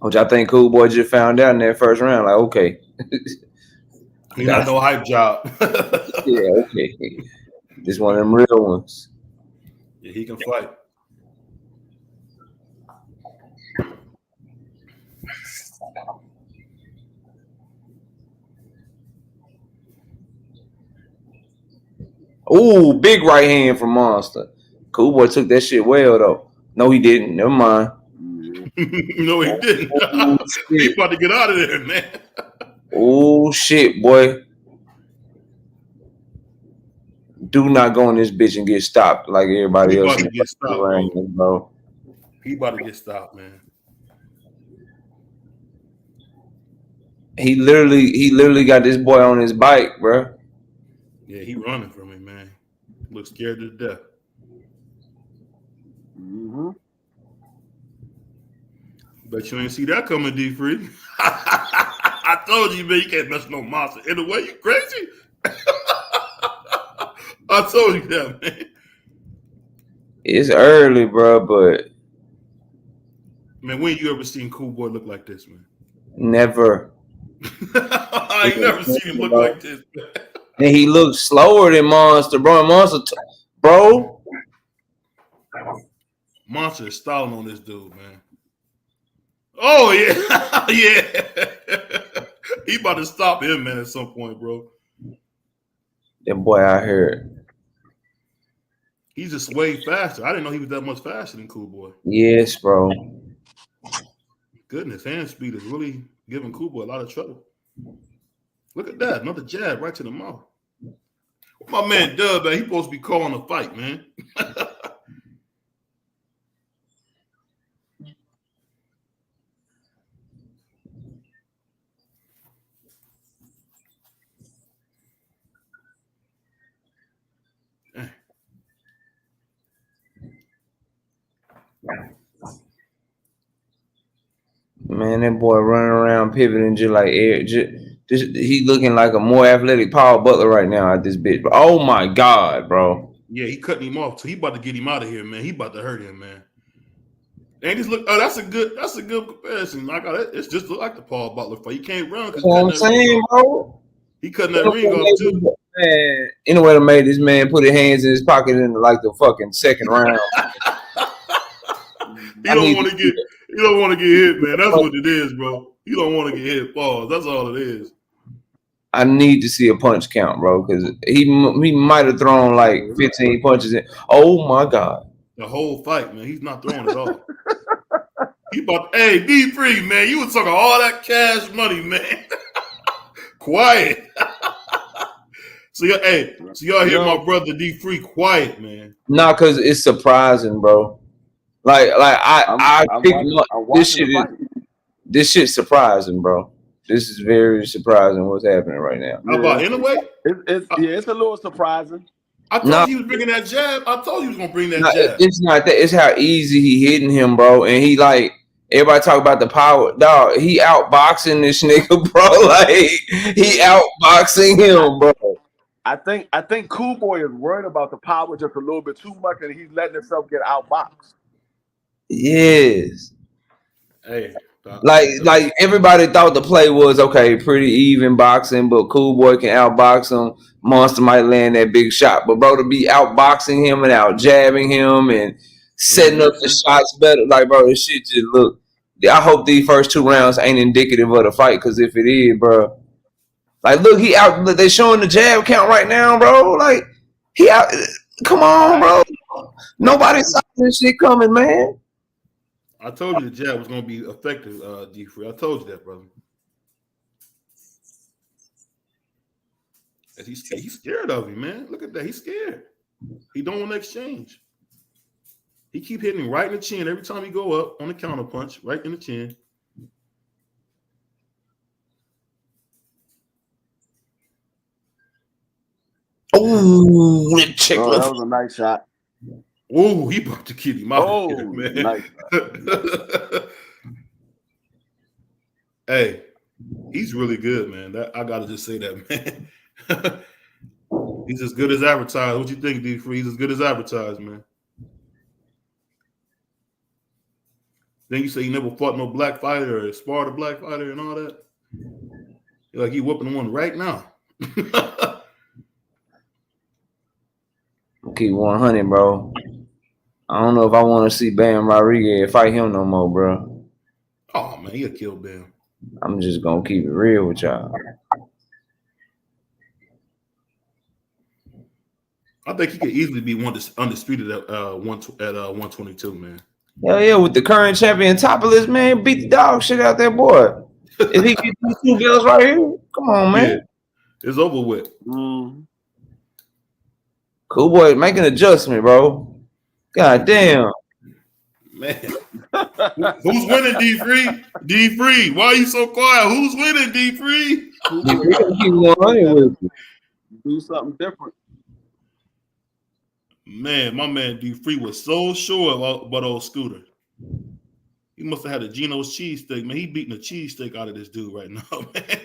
Which I think Cool Boy just found out in that first round. Like, okay. He not no hype job. Yeah, okay. This one of them real ones. Yeah, he can fight. Ooh, big right hand from Monster. Cool Boy took that shit well though. No, he didn't. Never mind. No, he didn't. He about to get out of there, man. Oh shit, boy. Do not go in this bitch and get stopped like everybody else. He about to get stopped, bro. He about to get stopped, man. He literally got this boy on his bike, bro. Yeah, he running from me, man. Looks scared to death. Mm-hmm. Bet you ain't see that coming, D Free. I told you, man, you can't mess no Monster. In the way, you crazy? I told you that, man. It's early, bro, but man, when you ever seen Cool Boy look like this, man? Never. I ain't never seen him look like this, man. And he looks slower than Monster, bro. Bro. Monster is stalling on this dude, man. Oh, yeah. Yeah. He about to stop him, man, at some point, bro. That boy out here. He's just way faster. I didn't know he was that much faster than Cool Boy. Yes, bro. Goodness, hand speed is really giving Cool Boy a lot of trouble. Look at that. Another jab right to the mouth. My man Dub, man, he supposed to be calling a fight, man. Man, that boy running around pivoting just like air. He looking like a more athletic Paul Butler right now at this bitch. But oh my God, bro. Yeah, he cutting him off, so he about to get him out of here, man. He about to hurt him, man. And just look, oh, that's a good comparison. Like it's just like the Paul Butler fight. He can't run because I'm saying, bro. He cutting that ring off too. Man, anyway, to make this man put his hands in his pocket in like the fucking second round. don't want to get. He don't want to get hit, man. That's what it is, bro. You don't want to get hit. Pause. That's all it is. I need to see a punch count, bro, because he might have thrown like 15 punches in. Oh my God! The whole fight, man. He's not throwing it all. He about, hey, D3, man. You was talking all that cash money, man. Quiet. So y'all hear my brother D3 quiet, man. Nah, cause it's surprising, bro. This shit's surprising, bro. This is very surprising what's happening right now. How about anyway? It's a little surprising. I told you he was bringing that jab. I told you he was gonna bring that jab. It's not that. It's how easy he hitting him, bro. And he like everybody talk about the power, dog. He outboxing this nigga, bro. Like he outboxing him, bro. I think Cool Boy is worried about the power just a little bit too much, and he's letting himself get outboxed. Yes. Hey. Like everybody thought the play was okay, pretty even boxing, but Cool Boy can outbox him. Monster might land that big shot, but bro, to be outboxing him and out jabbing him and setting up the shots better, like bro, this shit just look. I hope these first 2 rounds ain't indicative of the fight, because if it is, bro, like look, he out. They showing the jab count right now, bro. Like he out. Come on, bro. Nobody saw this shit coming, man. I told you the jab was going to be effective, D3. I told you that, brother. He's scared of him, man. Look at that. He's scared. He don't want to exchange. He keep hitting him right in the chin every time he go up on the counter punch, right in the chin. Oh, that was a nice shot. Oh, he about to kill him out here, man. Nice. Hey, he's really good, man. I gotta just say that, man. He's as good as advertised. What you think, D3? He's as good as advertised, man. Then you say you never fought no black fighter or sparred a black fighter and all that. You're like you whooping one right now. Keep 100, bro. I don't know if I want to see Bam Rodriguez fight him no more, bro. Oh man, he'll kill Bam. I'm just gonna keep it real with y'all. I think he could easily be undisputed at 122, man. Hell yeah, with the current champion Topless, man, beat the dog shit out that boy. If he get these 2 belts right here, come on, man. Yeah, it's over with. Cool Boy, make an adjustment, bro. God damn. Man. Who's winning, D3? D3, why are you so quiet? Who's winning, D3? Do something different. Man, my man D3 was so sure about old Scooter. He must have had a Geno's cheesesteak, man. He beating a cheesesteak out of this dude right now, man.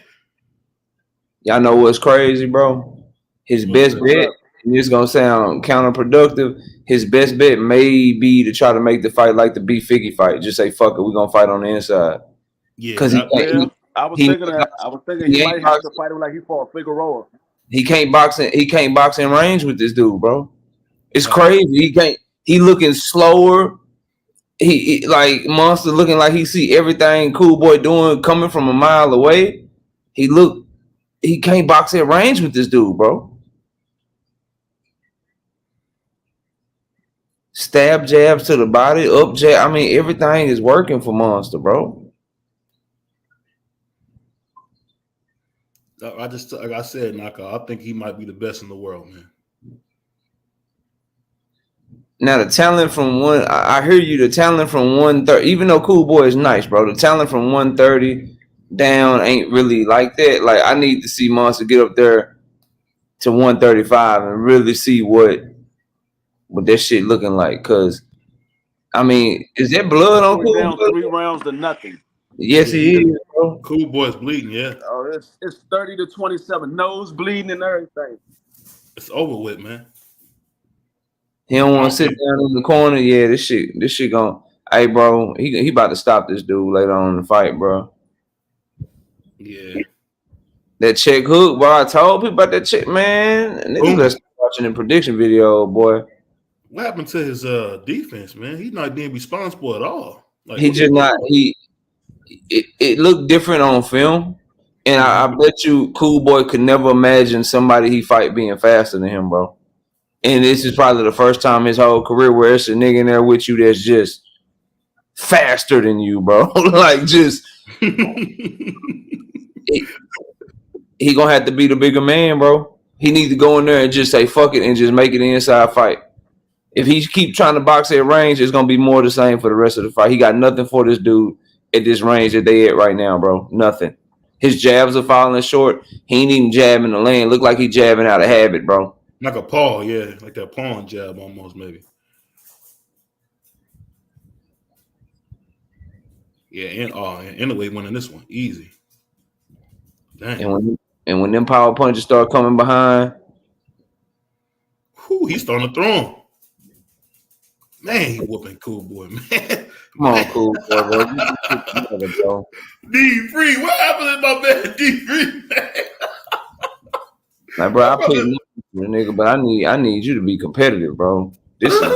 Y'all know what's crazy, bro? His best bet, and it's gonna sound counterproductive. His best bet may be to try to make the fight like the B Figgy fight. Just say, fuck it, we're gonna fight on the inside. Yeah, because I was thinking he might have to fight him like he fought Figueroa. He can't box in range with this dude, bro. It's crazy. He looking slower. He like Monster looking like he see everything Cool Boy doing coming from a mile away. He can't box at range with this dude, bro. Stab jabs to the body, up jab. I mean, everything is working for Monster, bro. Like I said, Naka, I think he might be the best in the world, man. Now the talent from I hear you. The talent from 130, even though Cool Boy is nice, bro. The talent from 130 down ain't really like that. Like I need to see Monster get up there to 135 and really see what that shit looking like. Cause I mean, is there blood on Cool down Boy? 3 rounds to nothing. Yes, he is, bro. Cool Boy's bleeding, yeah. Oh, it's 30-27, nose bleeding and everything. It's over with, man. He don't want to sit down in the corner. Yeah, this shit going. Hey, bro, he about to stop this dude later on in the fight, bro. Yeah. That check hook, bro. I told people about that check, man. Niggas start watching the prediction video, boy. What happened to his defense, man? He's not being responsible at all. Like, He what are just you not. doing? It looked different on film, and I bet you Cool Boy could never imagine somebody he fight being faster than him, bro. And this is probably the first time his whole career where it's a nigga in there with you that's just faster than you, bro. Like just he gonna have to be the bigger man, bro. He needs to go in there and just say fuck it and just make it an inside fight. If he keep trying to box at range, it's gonna be more the same for the rest of the fight. He got nothing for this dude at this range that they at right now, bro. Nothing. His jabs are falling short. He ain't even jabbing the lane. Look like he jabbing out of habit, bro. Like a paw, yeah, like that pawn jab almost, maybe. Yeah, and anyway, winning this one easy. Dang. And when them power punches start coming behind, he's starting to throw him. Man, he whooping Cool Boy, man. Come on, Cool Boy, bro. D-Free, what happened to my man D-Free, man? Like, bro, I put nothing to the nigga, but I need you to be competitive, bro. This is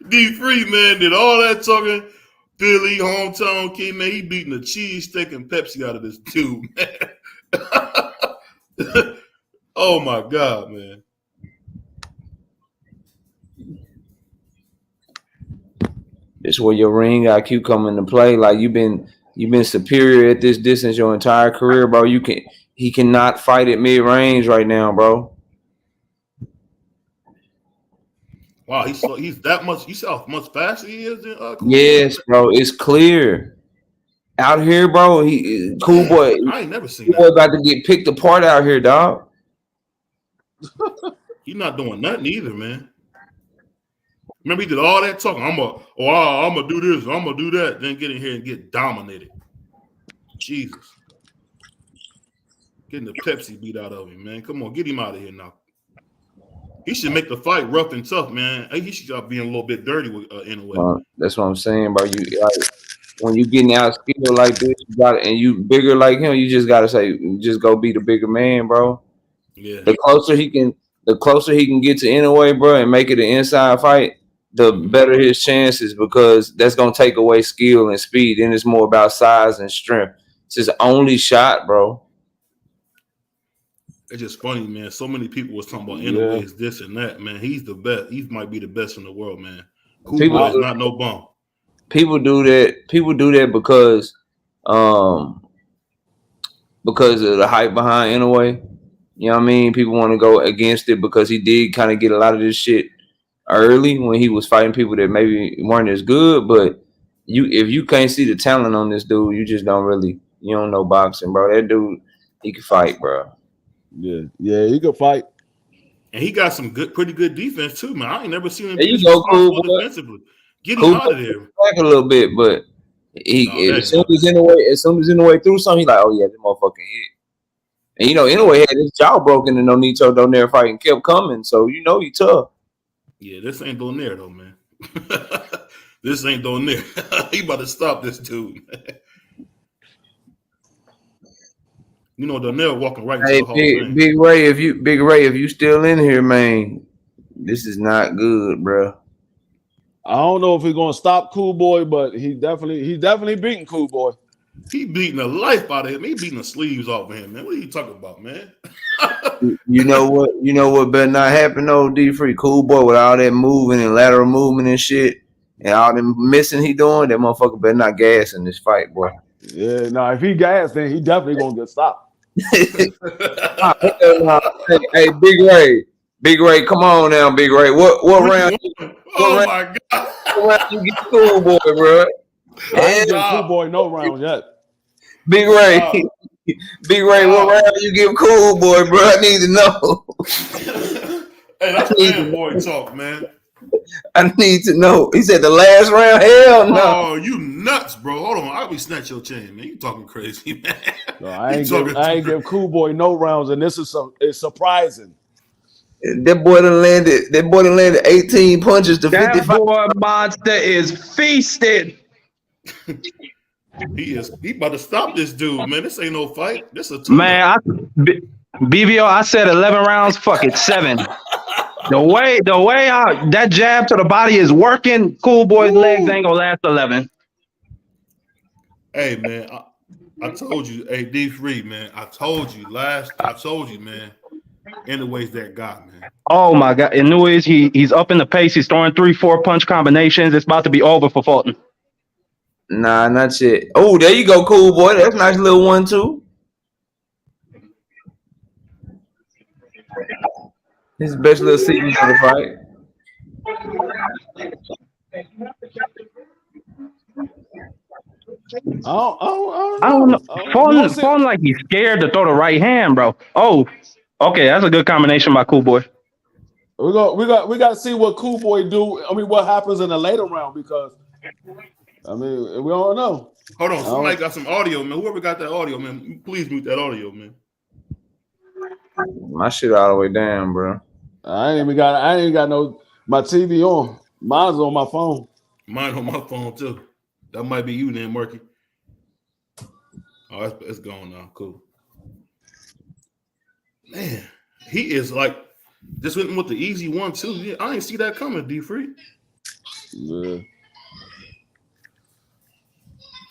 D-Free, man, did all that talking. Philly, hometown kid, man, he beating the cheese steak and Pepsi out of this dude, man. Oh my God, man. This where your ring IQ come into play. Like you've been superior at this distance your entire career, bro. He cannot fight at mid range right now, bro. Wow, he's that much. You see how much faster he is than Cool Yes, Boy? bro. It's clear. Out here, bro. Cool Boy. I ain't never seen Cool Boy about to get picked apart out here, dog. He's not doing nothing either, man. Remember, he did all that talking. I'm gonna do this, I'm gonna do that, then get in here and get dominated. Jesus. Getting the Pepsi beat out of him, man. Come on, get him out of here now. He should make the fight rough and tough, man. He should stop being a little bit dirty in a way. That's what I'm saying, bro. When you getting out skilled like this, and you bigger like him, you just gotta say, just go be the bigger man, bro. Yeah. The closer he can get to Inoue, bro, and make it an inside fight, the better his chances, because that's gonna take away skill and speed. Then it's more about size and strength. It's his only shot, bro. It's just funny, man. So many people was talking about Inoue's this and that, man. He's the best. He might be the best in the world, man. Cool Boy is not no bum. People do that because of the hype behind Inoue. You know what I mean? People want to go against it because he did kind of get a lot of this shit early when he was fighting people that maybe weren't as good. But if you can't see the talent on this dude, you just you don't know boxing, bro. That dude, he can fight, bro. Yeah, he could fight. And he got some pretty good defense too, man. I ain't never seen him there you go, Cool Boy. defensively. Get him out of there. Back a little bit, but as soon as Inoue threw something, he's like, oh yeah, this motherfucking hit. And Inoue had his jaw broken and Nonito don't never fight and kept coming, so he tough. Yeah, this ain't doing there though, man. This ain't doing there. He about to stop this dude, man. Donnell walking right into the Hall of Fame. Big Ray, if you still in here, man, this is not good, bro. I don't know if he's gonna stop Cool Boy, but he's definitely beating Cool Boy. He beating the life out of him. He beating the sleeves off of him, man. What are you talking about, man? You know what better not happen though, D-Free. Cool Boy, with all that moving and lateral movement and shit, and all them missing he doing, that motherfucker better not gas in this fight, boy. Yeah, no, if he gas, then he definitely gonna get stopped. Hey, Big Ray, come on now, Big Ray. What round? My God! What round you get Cool Boy, bro? I ain't give Cool Boy no round yet. Big Ray, what round you give Cool Boy, bro? I need to know. Hey, that's man boy talk, man. I need to know. He said the last round. Hell no. Oh, you nuts, bro. Hold on. I'll be snatch your chain, man. You talking crazy, man. No, I ain't give Cool Boy no rounds, and this is surprising. That boy done landed 18 punches to 55. That boy monster is feasted. He about to stop this dude, man. This ain't no fight. This a man. BBO, I said 11 rounds. Fuck it, 7. The way that jab to the body is working, Cool Boy's legs ain't gonna last 11. Hey man, I told you, hey D3, man. I told you, man. Anyways, that guy, man. Oh my God! And Nuiz, he's up in the pace. He's throwing 3-4 punch combinations. It's about to be over for Fulton. Nah, not yet. Oh, there you go, Cool Boy. That's a nice little 1-2. His best little season of the fight. I don't know. Fulton like he's scared to throw the right hand, bro. Oh, okay, that's a good combination by Cool Boy. We got to see what Cool Boy do. I mean, what happens in the later round, because I mean, we don't know. Hold on, somebody got some audio, man. Whoever got that audio, man, please mute that audio, man. My shit all the way down, bro. I ain't got my TV on. Mine's on my phone. Mine on my phone too. That might be you then, Marky. Oh, it's gone now. Cool. Man, he is like just went with the easy 1-2. Yeah, I ain't see that coming, D3. Yeah.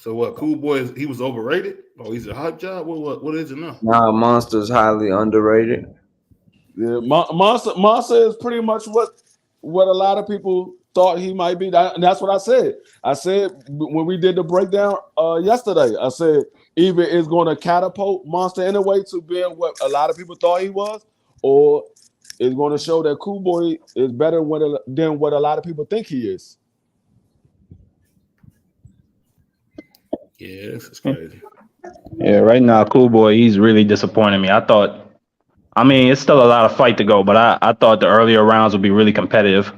So what? Cool Boy, he was overrated? Oh, he's a hype job? What is it now? Nah, Monster's highly underrated. Yeah, Monster is pretty much what a lot of people thought he might be. That's what I said. I said when we did the breakdown yesterday, I said either it's going to catapult Monster in a way to being what a lot of people thought he was, or it's going to show that Cool Boy is better than what a lot of people think he is. Yeah, this is crazy. Yeah, right now, Cool Boy, he's really disappointing me. I mean, it's still a lot of fight to go, but I thought the earlier rounds would be really competitive.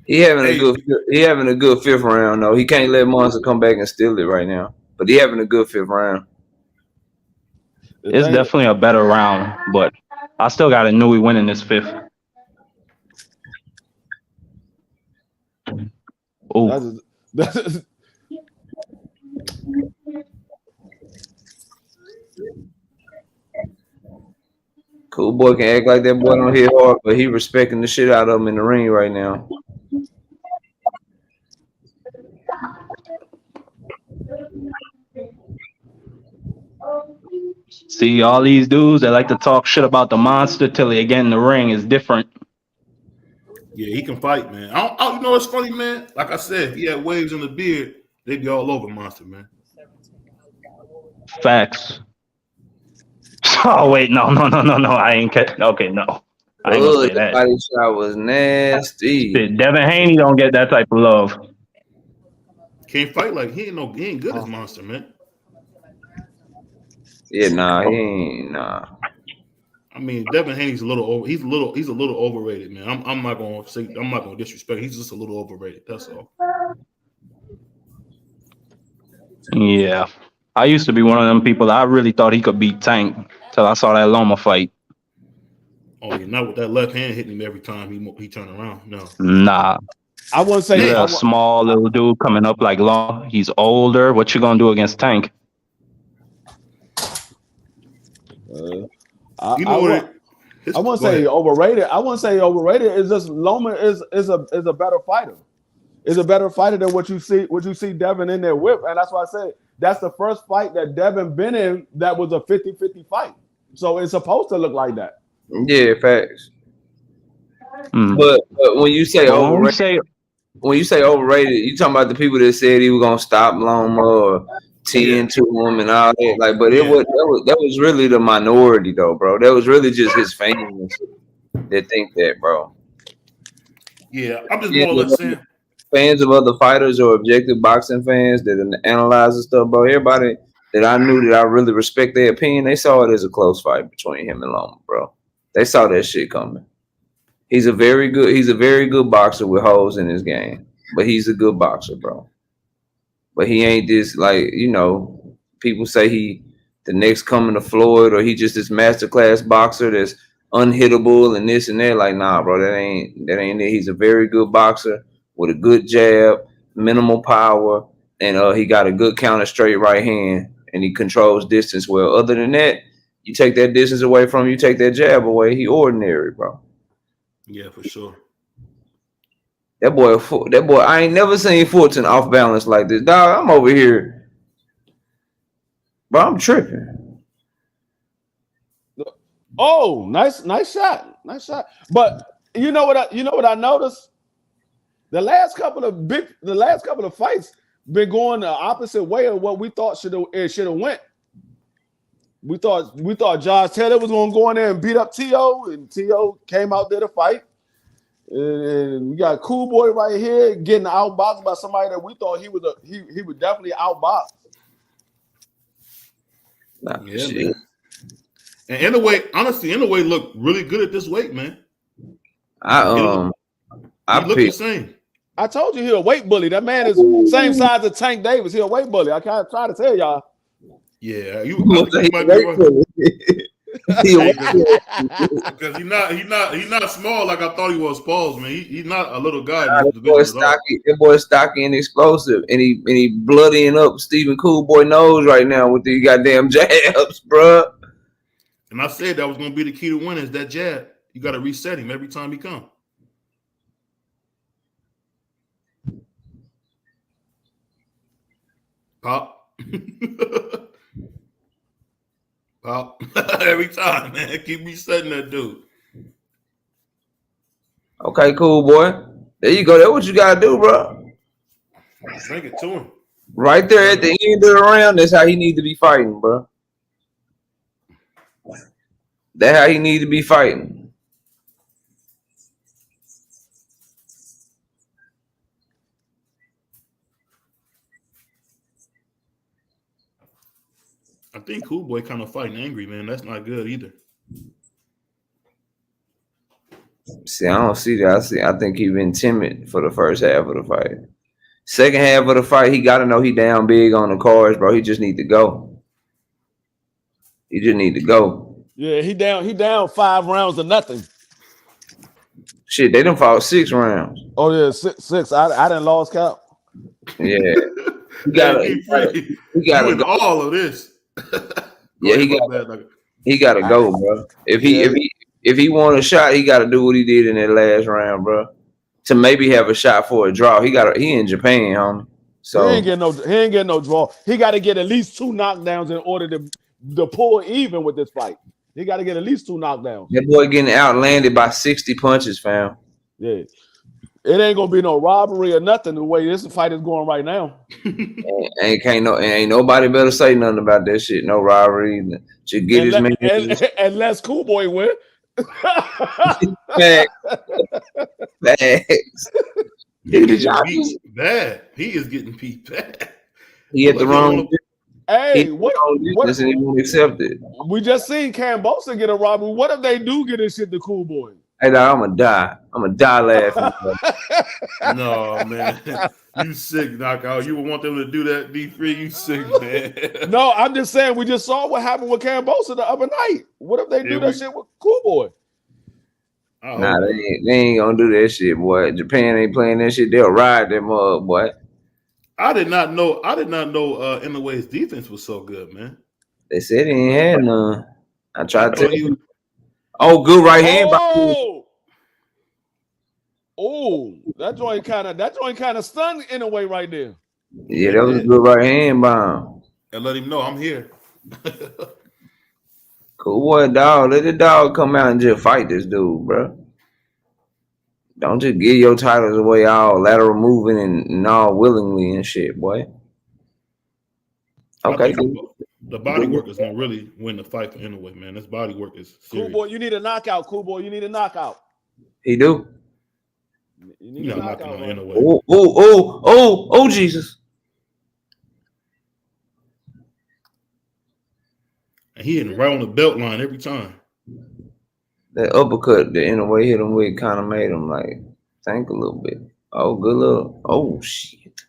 He having a good fifth round though. He can't let Monster come back and steal it right now. But he having a good fifth round. It's definitely a better round, but I still got a Nui winning this fifth. Oh, Cool Boy can act like that boy don't hit hard, but he respecting the shit out of him in the ring right now. see, all these dudes that like to talk shit about the Monster till they get in the ring is different. Yeah, he can fight, man. You know what's funny, man? Like I said, if he had waves in the beard, they'd be all over Monster, man. Facts. Oh wait, no. I ain't okay, no. I ain't gonna say that. Body shot was nasty. Devin Haney don't get that type of love. Can't fight like he ain't good as Monster, man. Yeah, nah, he ain't I mean, Devin Haney's a little he's a little overrated, man. I'm not gonna disrespect. He's just a little overrated. That's all. Yeah. I used to be one of them people that I really thought he could beat Tank till I saw that Loma fight. Oh yeah, not with that left hand hitting him every time he turned around. No. Nah. I wouldn't say he's a small little dude coming up like Loma. He's older. What you gonna do against Tank? I wouldn't say overrated. I wouldn't say overrated. It's just Loma is a better fighter. Is a better fighter than what you see Devin in there with. And that's why I said that's the first fight that Devin been in that was a 50-50 fight. So it's supposed to look like that. Yeah, facts. But when you say overrated, you talking about the people that said he was gonna stop Loma or tend to him and all that. Like, but that was really the minority though, bro. That was really just his fans that think that, bro. Yeah, I'm just more or less saying. Fans of other fighters or objective boxing fans that analyze the stuff, bro. Everybody that I knew that I really respect their opinion, they saw it as a close fight between him and Loma, bro. They saw that shit coming. He's a very good boxer with holes in his game, but he's a good boxer, bro. But he ain't this, like, people say he the next coming to Floyd, or he just this masterclass boxer that's unhittable and this and that. Like, nah, bro, that ain't it. He's a very good boxer with a good jab, minimal power, and he got a good counter straight right hand, and he controls distance well. Other than that, you take that distance away from him, you take that jab away, he ordinary, bro. Yeah, for sure. That boy, I ain't never seen Fulton off balance like this. Dog, I'm over here, bro. I'm tripping. Oh, nice shot. But you know what I noticed? The last couple of fights been going the opposite way of what we thought should have went. We thought Josh Taylor was gonna go in there and beat up T.O. and T.O. came out there to fight. And we got Cool Boy right here getting outboxed by somebody that we thought he would definitely outbox. Nah, Yeah, shit. man. And in a way, honestly, in a way, look really good at this weight, man. I He looked the same. I told you he a weight bully. That man is same size as Tank Davis. He a weight bully. I can't try to tell y'all. Yeah, I think you might be right. Hey, because he's not small like I thought he was. Pause, man. He's not a little guy in this division at all. That boy stocky and explosive, and he bloodying up Stephen Cool Boy nose right now with these goddamn jabs, bro. And I said that was going to be the key to winning is that jab. You got to reset him every time he comes. Pop. Pop. Every time, man. Keep resetting that dude. Okay, Cool Boy. There you go. That's what you gotta do, bro. Bring it to him. Right there at the end of the round, that's how he need to be fighting, bro. That's how he need to be fighting. I think Cool Boy kind of fighting angry, man. That's not good either. See, I don't see that. I think he been timid for the first half of the fight. Second half of the fight, he got to know he down big on the cards, bro. He just need to go. He just need to go. Yeah, he down 5 rounds to nothing. Shit, they done fought 6 rounds. Oh yeah, six. I didn't lost count. Yeah, he gotta go. All of this. Yeah, he gotta go, bro. If he want a shot, he gotta do what he did in that last round, bro. To maybe have a shot for a draw. He in Japan, homie. So he ain't getting no draw. He got to get at least 2 knockdowns in order to pull even with this fight. He got to get at least 2 knockdowns. That boy getting outlanded by 60 punches, fam. Yeah. It ain't gonna be no robbery or nothing the way this fight is going right now. ain't nobody better say nothing about that shit. No robbery. Should get his man. Unless Cool Boy win. Facts. He is beat bad. He is getting beat bad. He hit the wrong. Hey, what and he won't accept it. We just seen Cambosa get a robbery. What if they do get this shit to Cool Boy? Hey, dog, I'm gonna die laughing. No, man. You sick, knockout. You would want them to do that, D3. You sick, man. No, I'm just saying we just saw what happened with Cambosa the other night. What if they do that shit with Cool Boy? Nah, they ain't gonna do that shit, boy. Japan ain't playing that shit. They'll ride them up, boy. I did not know Inoue's defense was so good, man. They said he ain't had none. I tried to tell you. Oh, good right hand. Oh, that joint kind of stunned Inoue right there. Yeah, that was a good right hand bomb. And let him know I'm here. Cool boy, dog. Let the dog come out and just fight this dude, bro. Don't just give your titles away all lateral moving and all willingly and shit, boy. Okay. The body work is gonna really win the fight for Inoue, man. This body work is serious. Cool boy, you need a knockout. Cool boy, you need a knockout. He do. You need a knockout. Oh, Jesus. And he hitting right on the belt line every time. That uppercut, the Inoue hit him with, kind of made him like think a little bit. Oh, good little. Oh, shit.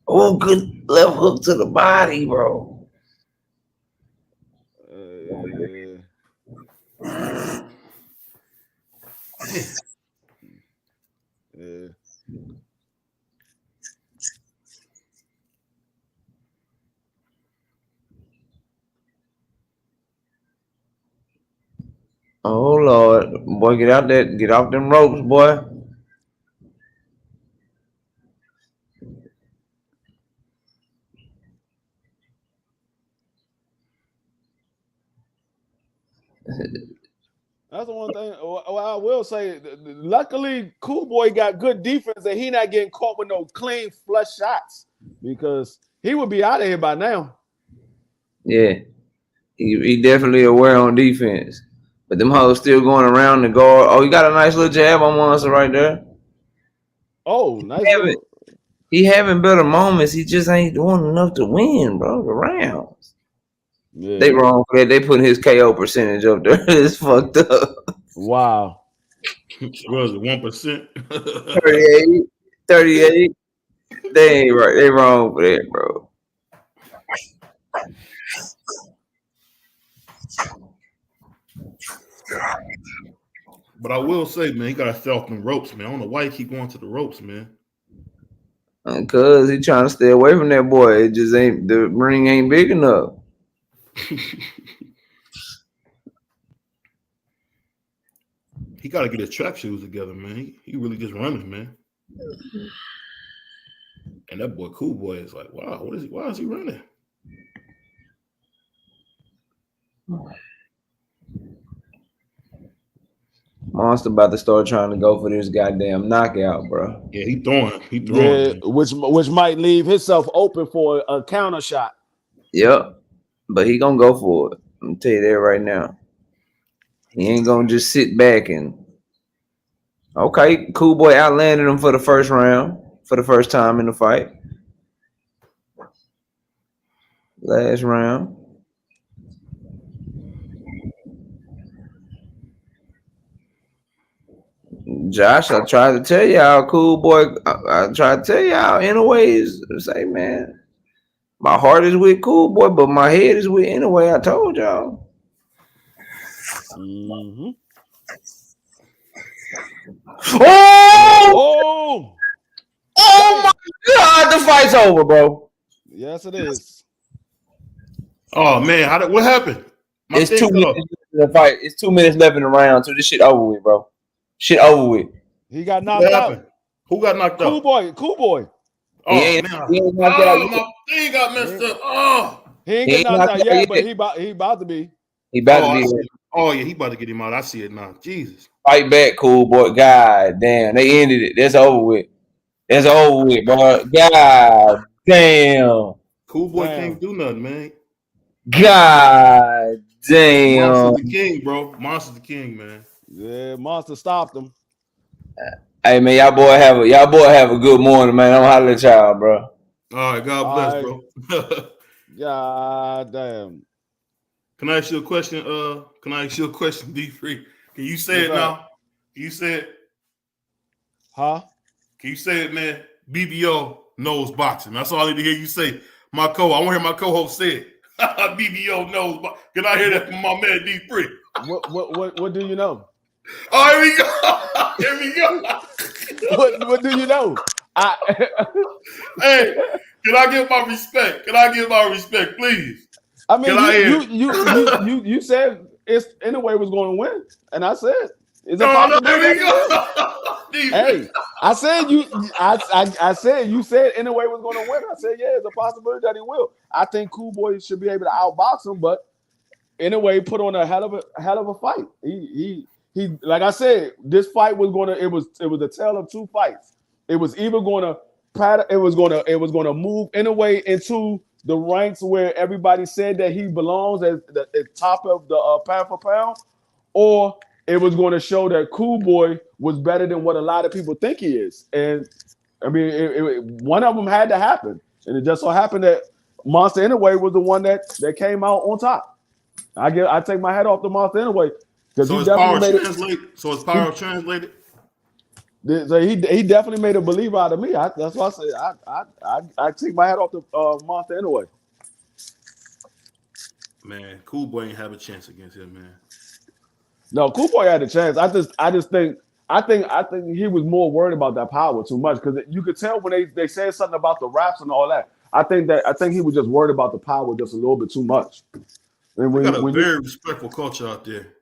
Oh, good left hook to the body, bro. Yeah. Oh Lord, boy, get off them ropes, boy. That's the one thing. Well, I will say, luckily, Cool Boy got good defense and he not getting caught with no clean flush shots because he would be out of here by now. Yeah, he definitely aware on defense, but them hoes still going around the guard. Oh, he got a nice little jab on Monster right there. Oh, nice little. He having better moments. He just ain't doing enough to win, bro. The rounds. Yeah. They wrong for that. They putting his KO percentage up there. It's fucked up. Wow. What is it, 1%? 38. They ain't right. They wrong for that, bro. But I will say, man, he got to stay off them ropes, man. I don't know why he keep going to the ropes, man. Cause he trying to stay away from that boy. It just ain't, the ring ain't big enough. He got to get his track shoes together, man. He really just running, man. And that boy, Cool Boy, is like, wow, why is he running? Monster about to start trying to go for this goddamn knockout, bro. Yeah, he throwing. Yeah, which might leave himself open for a counter shot. Yep, but he gonna go for it. I'm gonna tell you that right now. He ain't gonna just sit back and. Okay, Cool Boy outlanded him for the first round, for the first time in the fight. Last round. Josh, I tried to tell y'all, Cool Boy. I tried to tell y'all, anyways, say, man, my heart is with Cool Boy, but my head is with Anyway. I told y'all. Mm-hmm. Oh! Oh my God! The fight's over, bro. Yes, it is. Oh man, what happened? It's 2 minutes in the fight. It's 2 minutes left in the round, so this shit over with, bro. Shit over with. He got knocked out. Who got knocked out? Cool Boy. Oh man, he ain't knocked out my thing got messed up. Oh, he ain't get knocked out yet, but he about to be. He about to be. Oh yeah, he about to get him out. I see it now. Jesus. Fight back, Cool Boy. God damn, they ended it. That's over with. That's over with, bro. God damn. Cool Boy can't do nothing, man. God damn. Monster's the king, bro. Monster's the king, man. Yeah, Monster stopped him. Hey man, y'all boy have a good morning, man. I'm holler at y'all, bro. All right, God bless, bro. God damn. Can I ask you a question? D3? Can you say it now? Can you say it? Huh? Can you say it, man? BBO knows boxing. That's all I need to hear you say. I want to hear my co-host say it. BBO knows boxing. Can I hear that from my man D3? What do you know? Oh, here we go. Here we go. What do you know? Hey, can I get my respect? Please? I mean, you said it's Anyway was going to win, and I said it's a possibility. Hey, I said I said you said Anyway was going to win. I said yeah, it's a possibility that he will. I think Cool Boy should be able to outbox him, but Anyway put on a hell of a fight. He like I said, this fight was going to it was a tale of two fights. It was either going to move Anyway into the ranks where everybody said that he belongs at the top of the pound for pound, or it was going to show that Cool Boy was better than what a lot of people think he is. And I mean, one of them had to happen, and it just so happened that Monster Anyway was the one that came out on top. I take my hat off to Monster Anyway. So his power translated. So he definitely made a believer out of me. That's why I say I take my hat off to Monster Anyway. Man, Cool Boy ain't have a chance against him, man. No, Cool Boy had a chance. I just think he was more worried about that power too much because you could tell when they said something about the raps and all that. I think he was just worried about the power just a little bit too much. And we got a very respectful culture out there.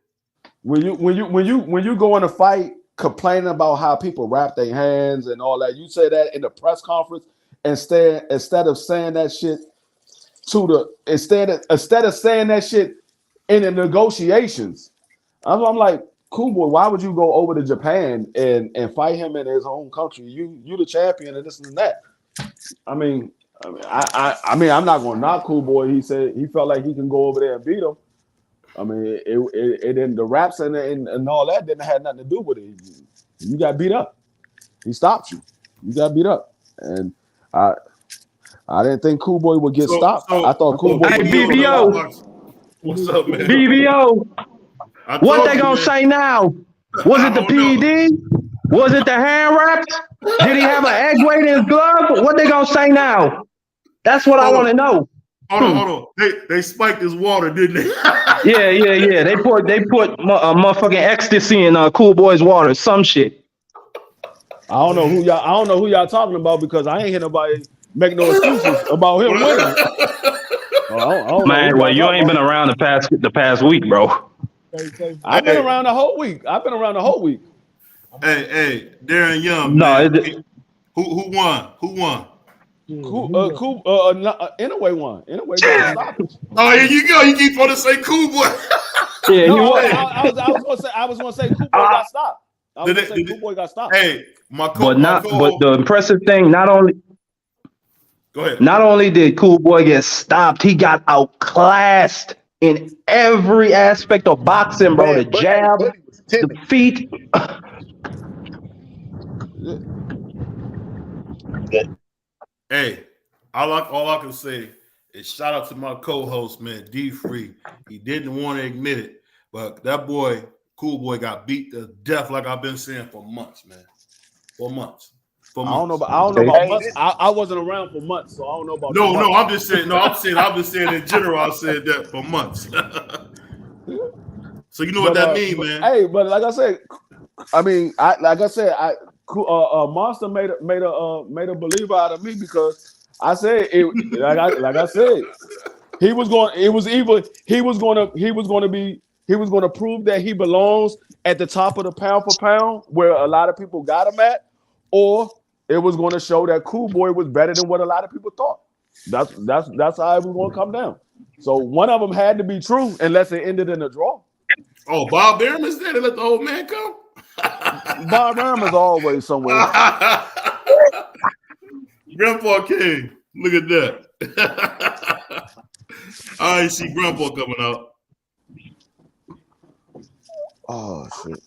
when you go in a fight complaining about how people wrap their hands and all that, you say that in the press conference instead of saying that shit instead of saying that shit in the negotiations. I'm like, cool boy, why would you go over to Japan and fight him in his home country? You the champion and this and that. I mean, I'm not gonna knock Cool Boy. He said he felt like he can go over there and beat him. I mean, it didn't, the raps and all that didn't have nothing to do with it. You got beat up. He stopped you. You got beat up, and I didn't think Cool Boy would get stopped. I thought Cool Boy. Hey, would BBO. What's up, man? BBO. What they gonna say now? Was it the PED? Was it the hand wraps? Did he have an egg weight in his glove? What they gonna say now? That's what I want to know. Hold on. They spiked his water, didn't they? Yeah. They put motherfucking ecstasy in Cool Boy's water. Some shit. I don't know who y'all talking about because I ain't hear nobody make no excuses about him winning. Man, well, you ain't been around the past week, bro. I've been around the whole week. Hey, Darren Young. No, man. Who won? Anyway won. Anyway, stop it. Oh, here you go. You keep wanting to say Cool Boy. Yeah, no, I was gonna say Cool Boy got stopped. Cool Boy got stopped. Hey, but the impressive thing, go ahead. Not only did Cool Boy get stopped, he got outclassed in every aspect of boxing, bro. The jab, the feet. Hey, all I can say is shout out to my co-host, man, D Free. He didn't want to admit it, but that boy, Cool Boy, got beat to death, like I've been saying for months, man. For months. I don't know about months. I wasn't around for months, so I don't know about. No, I'm just saying. No, I'm just saying in general. I said that for months. So you know what that means, man. Hey, but like I said, Monster made a believer out of me because I said it. Like I said, he was going to prove that he belongs at the top of the pound for pound where a lot of people got him at, or it was going to show that Cool Boy was better than what a lot of people thought. That's how it was going to come down. So one of them had to be true unless it ended in a draw. Oh, Bob Behrman's there to let the old man come? Bob Behrman's always somewhere. Grandpa King, look at that. I see Grandpa coming out. Oh shit!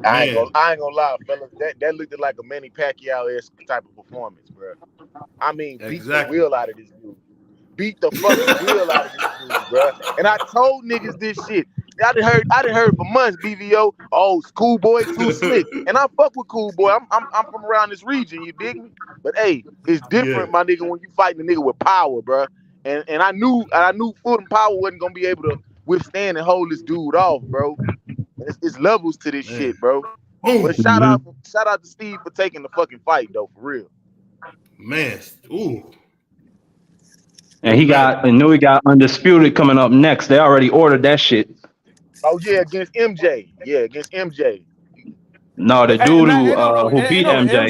I ain't gonna lie, fellas. That looked like a Manny Pacquiao-esque type of performance, bro. I mean, beat the wheel out of this dude. Beat the fucking wheel out of this dude, bro. And I told niggas this shit. I done heard for months, BVO. Oh, Cool Boy too slick, and I fuck with Cool Boy. I'm from around this region, you dig me? But hey, it's different, my nigga, when you fighting a nigga with power, bro. And I knew Fulton Power wasn't gonna be able to withstand and hold this dude off, bro. It's levels to this shit, bro. But shout out to Steve for taking the fucking fight, though, for real. Man, ooh. And he got Undisputed coming up next. They already ordered that shit. Oh yeah, against MJ. Yeah, against MJ. No, the dude who beat MJ.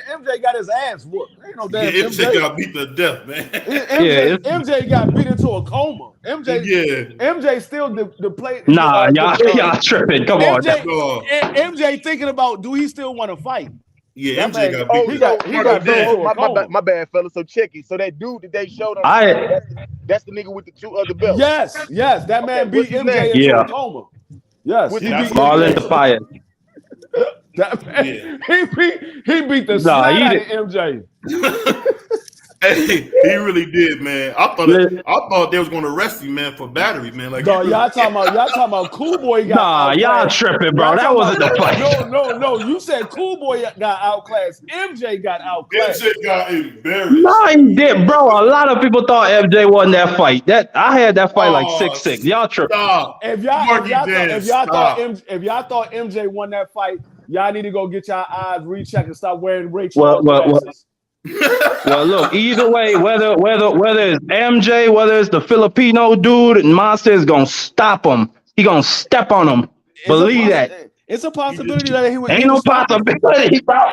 MJ got his ass whooped. Ain't no damn MJ got beat to death, man. MJ got beat into a coma. MJ still the play. Nah, y'all tripping. Come on. MJ thinking about, do he still want to fight? Yeah, MJ got beat. He got beat. My bad, fella. So check it. So that dude that they showed on that's the nigga with the two other belts. Yes. That man beat MJ into a coma. Yes, he beat Marlon the Fire. That man, he beat the snot out of MJ. Hey, he really did, man. I thought they was going to arrest him, man, for battery, man. Like, no, y'all talking about Cool Boy got outclassed. Y'all tripping, bro. That wasn't the fight. No. You said Cool Boy got outclassed. MJ got outclassed. MJ got embarrassed. No, he did, bro. A lot of people thought MJ won that fight. I had that fight like 6-6. Y'all tripping. If y'all thought MJ won that fight, y'all need to go get y'all eyes rechecked and stop wearing Ray Charles glasses. Well, look, either way, whether it's MJ, whether it's the Filipino dude, Monster is gonna stop him. He gonna step on him. Believe that. It's a possibility that he Ain't no would stop him. possibility, bro.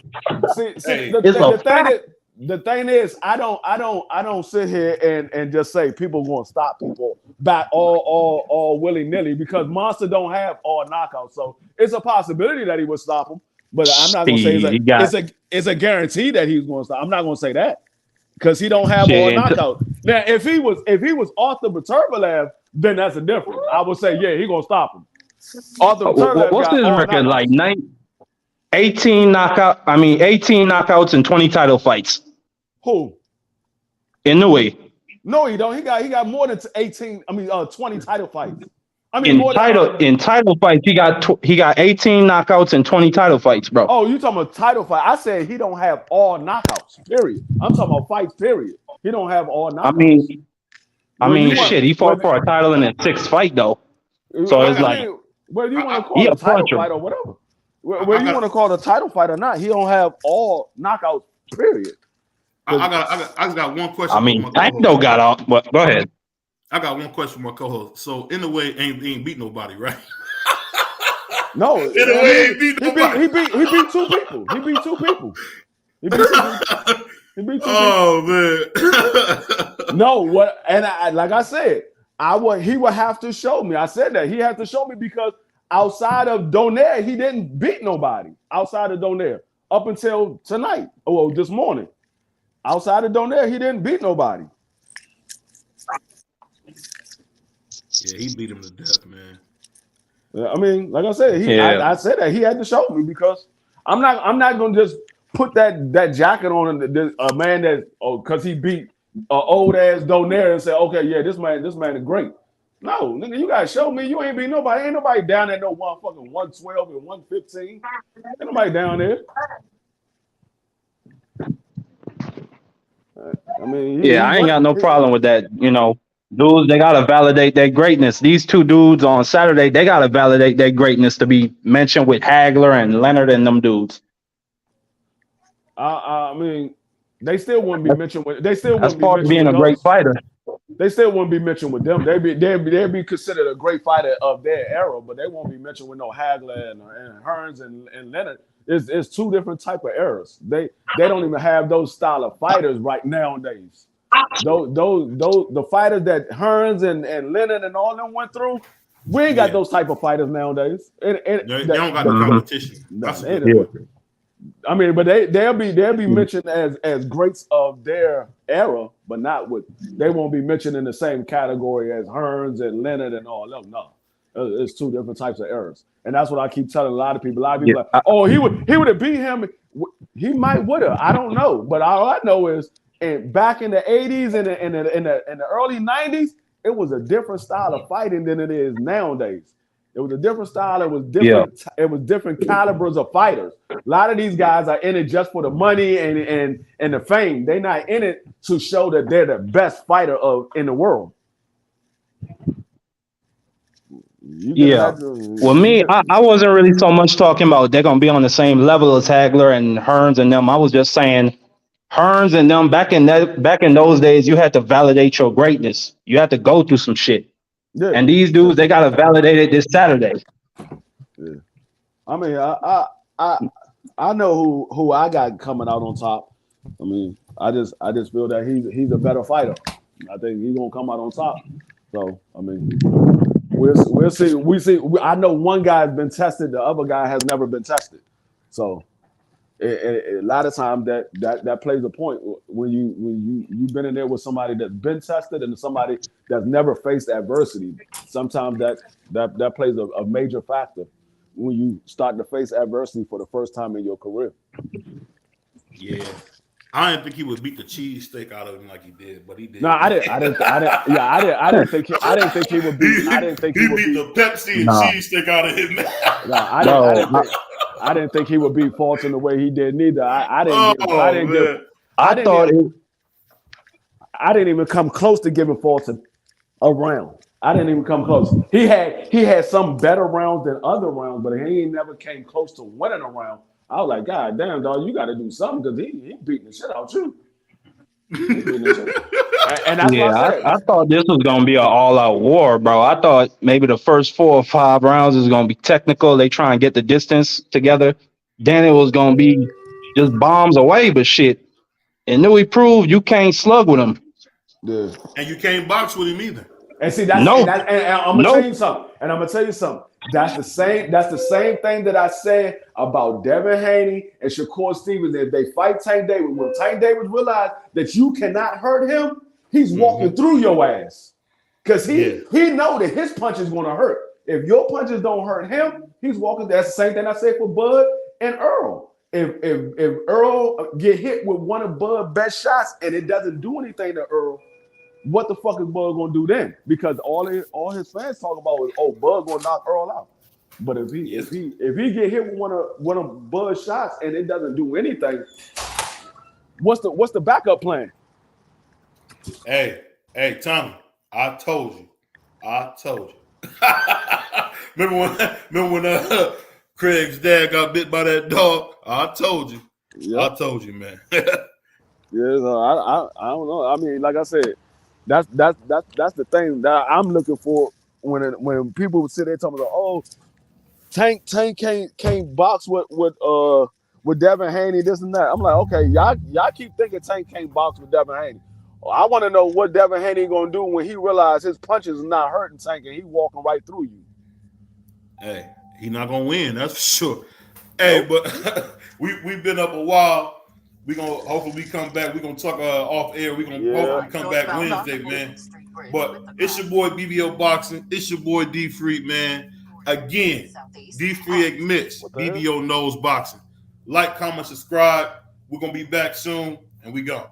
See, Hey, It's a fact. the thing is, I don't sit here and just say people going to stop people back all willy nilly because Monster don't have all knockouts, so it's a possibility that he would stop him. But I'm not going to say it's a guarantee that he's going to stop. I'm not going to say that because he don't have all knockouts. Now, if he was Arthur Baturvalev, then that's a difference. I would say, yeah, he's going to stop him. Arthur Baturvalev What's got his all record? knockouts. Like 18 knockouts in 20 title fights. Who? Inoue. No, he don't. He got more than 20 title fights. In title fights, he got 18 knockouts and 20 title fights, bro. Oh, you talking about title fight? I said he don't have all knockouts. Period. I'm talking about fights. Period. He don't have all knockouts. Shit. He fought for a title in his 6th fight, though. So it's like, whether you want to call it a title fight or whatever, whether you want to call it a title fight or not, he don't have all knockouts. Period. I just got one question. Tango got off. But go ahead. I got one question for my co-host. So in a way, ain't beat nobody, right? No, in a way, ain't beat nobody. He beat 2 people. He beat 2 people. Oh man. No, what? And like I said, he would have to show me. I said that he had to show me because outside of Donaire, he didn't beat nobody. Outside of Donaire, up until tonight, this morning. Outside of Donaire, he didn't beat nobody. Yeah, he beat him to death, man. I mean, like I said, I said that he had to show me because I'm not gonna just put that jacket on a man that because he beat old ass Donaire and say, okay, yeah, this man is great. No, nigga, you gotta show me you ain't beat nobody. Ain't nobody down at no motherfucking 112 and 115. Ain't nobody down there. I mean, I ain't got no problem with that. You know, dudes, they gotta validate their greatness. These 2 dudes on Saturday, they gotta validate their greatness to be mentioned with Hagler and Leonard and them dudes. I mean, they still wouldn't be mentioned with. They still That's wouldn't be part of mentioned being a with great those. fighter. They still wouldn't be mentioned with them. They'd be considered a great fighter of their era, but they won't be mentioned with no Hagler and Hearns and Leonard. It's 2 different type of eras. They don't even have those style of fighters right nowadays. Those the fighters that Hearns and Leonard and all them went through, we ain't got those type of fighters nowadays. They don't got the competition. I mean, but they'll be mentioned as greats of their era, but they won't be mentioned in the same category as Hearns and Leonard and all them. No, it's 2 different types of eras, and that's what I keep telling a lot of people. Like, oh, he would have beat him. He might would have. I don't know, but all I know is, back in the 80s and in the early 90s, it was a different style of fighting than it is nowadays. It was a different style. It was different. Yeah. It was different calibers of fighters. A lot of these guys are in it just for the money and the fame. They're not in it to show that they're the best fighter in the world. Well, me, I wasn't really so much talking about they're gonna be on the same level as Hagler and Hearns and them. I was just saying Hearns and them back in those days, you had to validate your greatness. You had to go through some shit. Yeah. And these dudes, they gotta validate it this Saturday. Yeah. I mean, I know who I got coming out on top. I mean, I just feel that he's a better fighter. I think he's gonna come out on top. So I mean, we'll see. We see. I know one guy has been tested, the other guy has never been tested. So a lot of times that plays a point when you've been in there with somebody that's been tested and somebody that's never faced adversity. Sometimes that plays a major factor when you start to face adversity for the first time in your career. Yeah, I didn't think he would beat the cheesesteak out of him like he did, but he did. No, I didn't think he would beat. I didn't think he would beat the Pepsi and cheesesteak out of him. I didn't think he would beat Fulton the way he did neither. I didn't even come close to giving Fulton a round. I didn't even come close. He had some better rounds than other rounds, but he ain't never came close to winning a round. I was like, God damn, dog, you got to do something because he beating the shit out you. And that's what Yeah, I said. I thought this was gonna be an all-out war, bro. I thought maybe the first 4 or 5 rounds is gonna be technical. They try and get the distance together. Then it was gonna be just bombs away, but shit. And Nui proved you can't slug with him. Yeah. And you can't box with him either. And see, No, and I'm gonna tell you something. And I'm gonna tell you something. That's the same thing that I said about Devin Haney and Shakur Stevens. If they fight Tank Davis, when Tank Davis realized that you cannot hurt him, he's walking through your ass. Because he know that his punch is gonna hurt. If your punches don't hurt him, he's walking. That's the same thing I said for Bud and Earl. If Earl get hit with one of Bud's best shots and it doesn't do anything to Earl, what the fuck is Bud gonna do then? Because all his fans talk about is, oh, Bud gonna knock Earl out. But if he get hit with one of Bud's shots and it doesn't do anything, what's the backup plan? Hey, Tommy, I told you. remember when Craig's dad got bit by that dog? I told you. Yep. I told you, man. Yeah, no, I don't know. I mean, like I said, that's the thing that I'm looking for when people sit there talking about, oh, Tank can't box with Devin Haney, this and that. I'm like, okay, y'all keep thinking Tank can't box with Devin Haney. I want to know what Devin Haney gonna do when he realizes his punches are not hurting Tank and he walking right through you. Hey, he not gonna win, that's for sure. Hey, but we've been up a while. We gonna hopefully come back. We gonna talk off air. We gonna hopefully come back Wednesday, man. But it's your boy BBO Boxing. It's your boy D Freak, man. Again, D Freak admits BBO knows boxing. Like, comment, subscribe. We're gonna be back soon, and we go.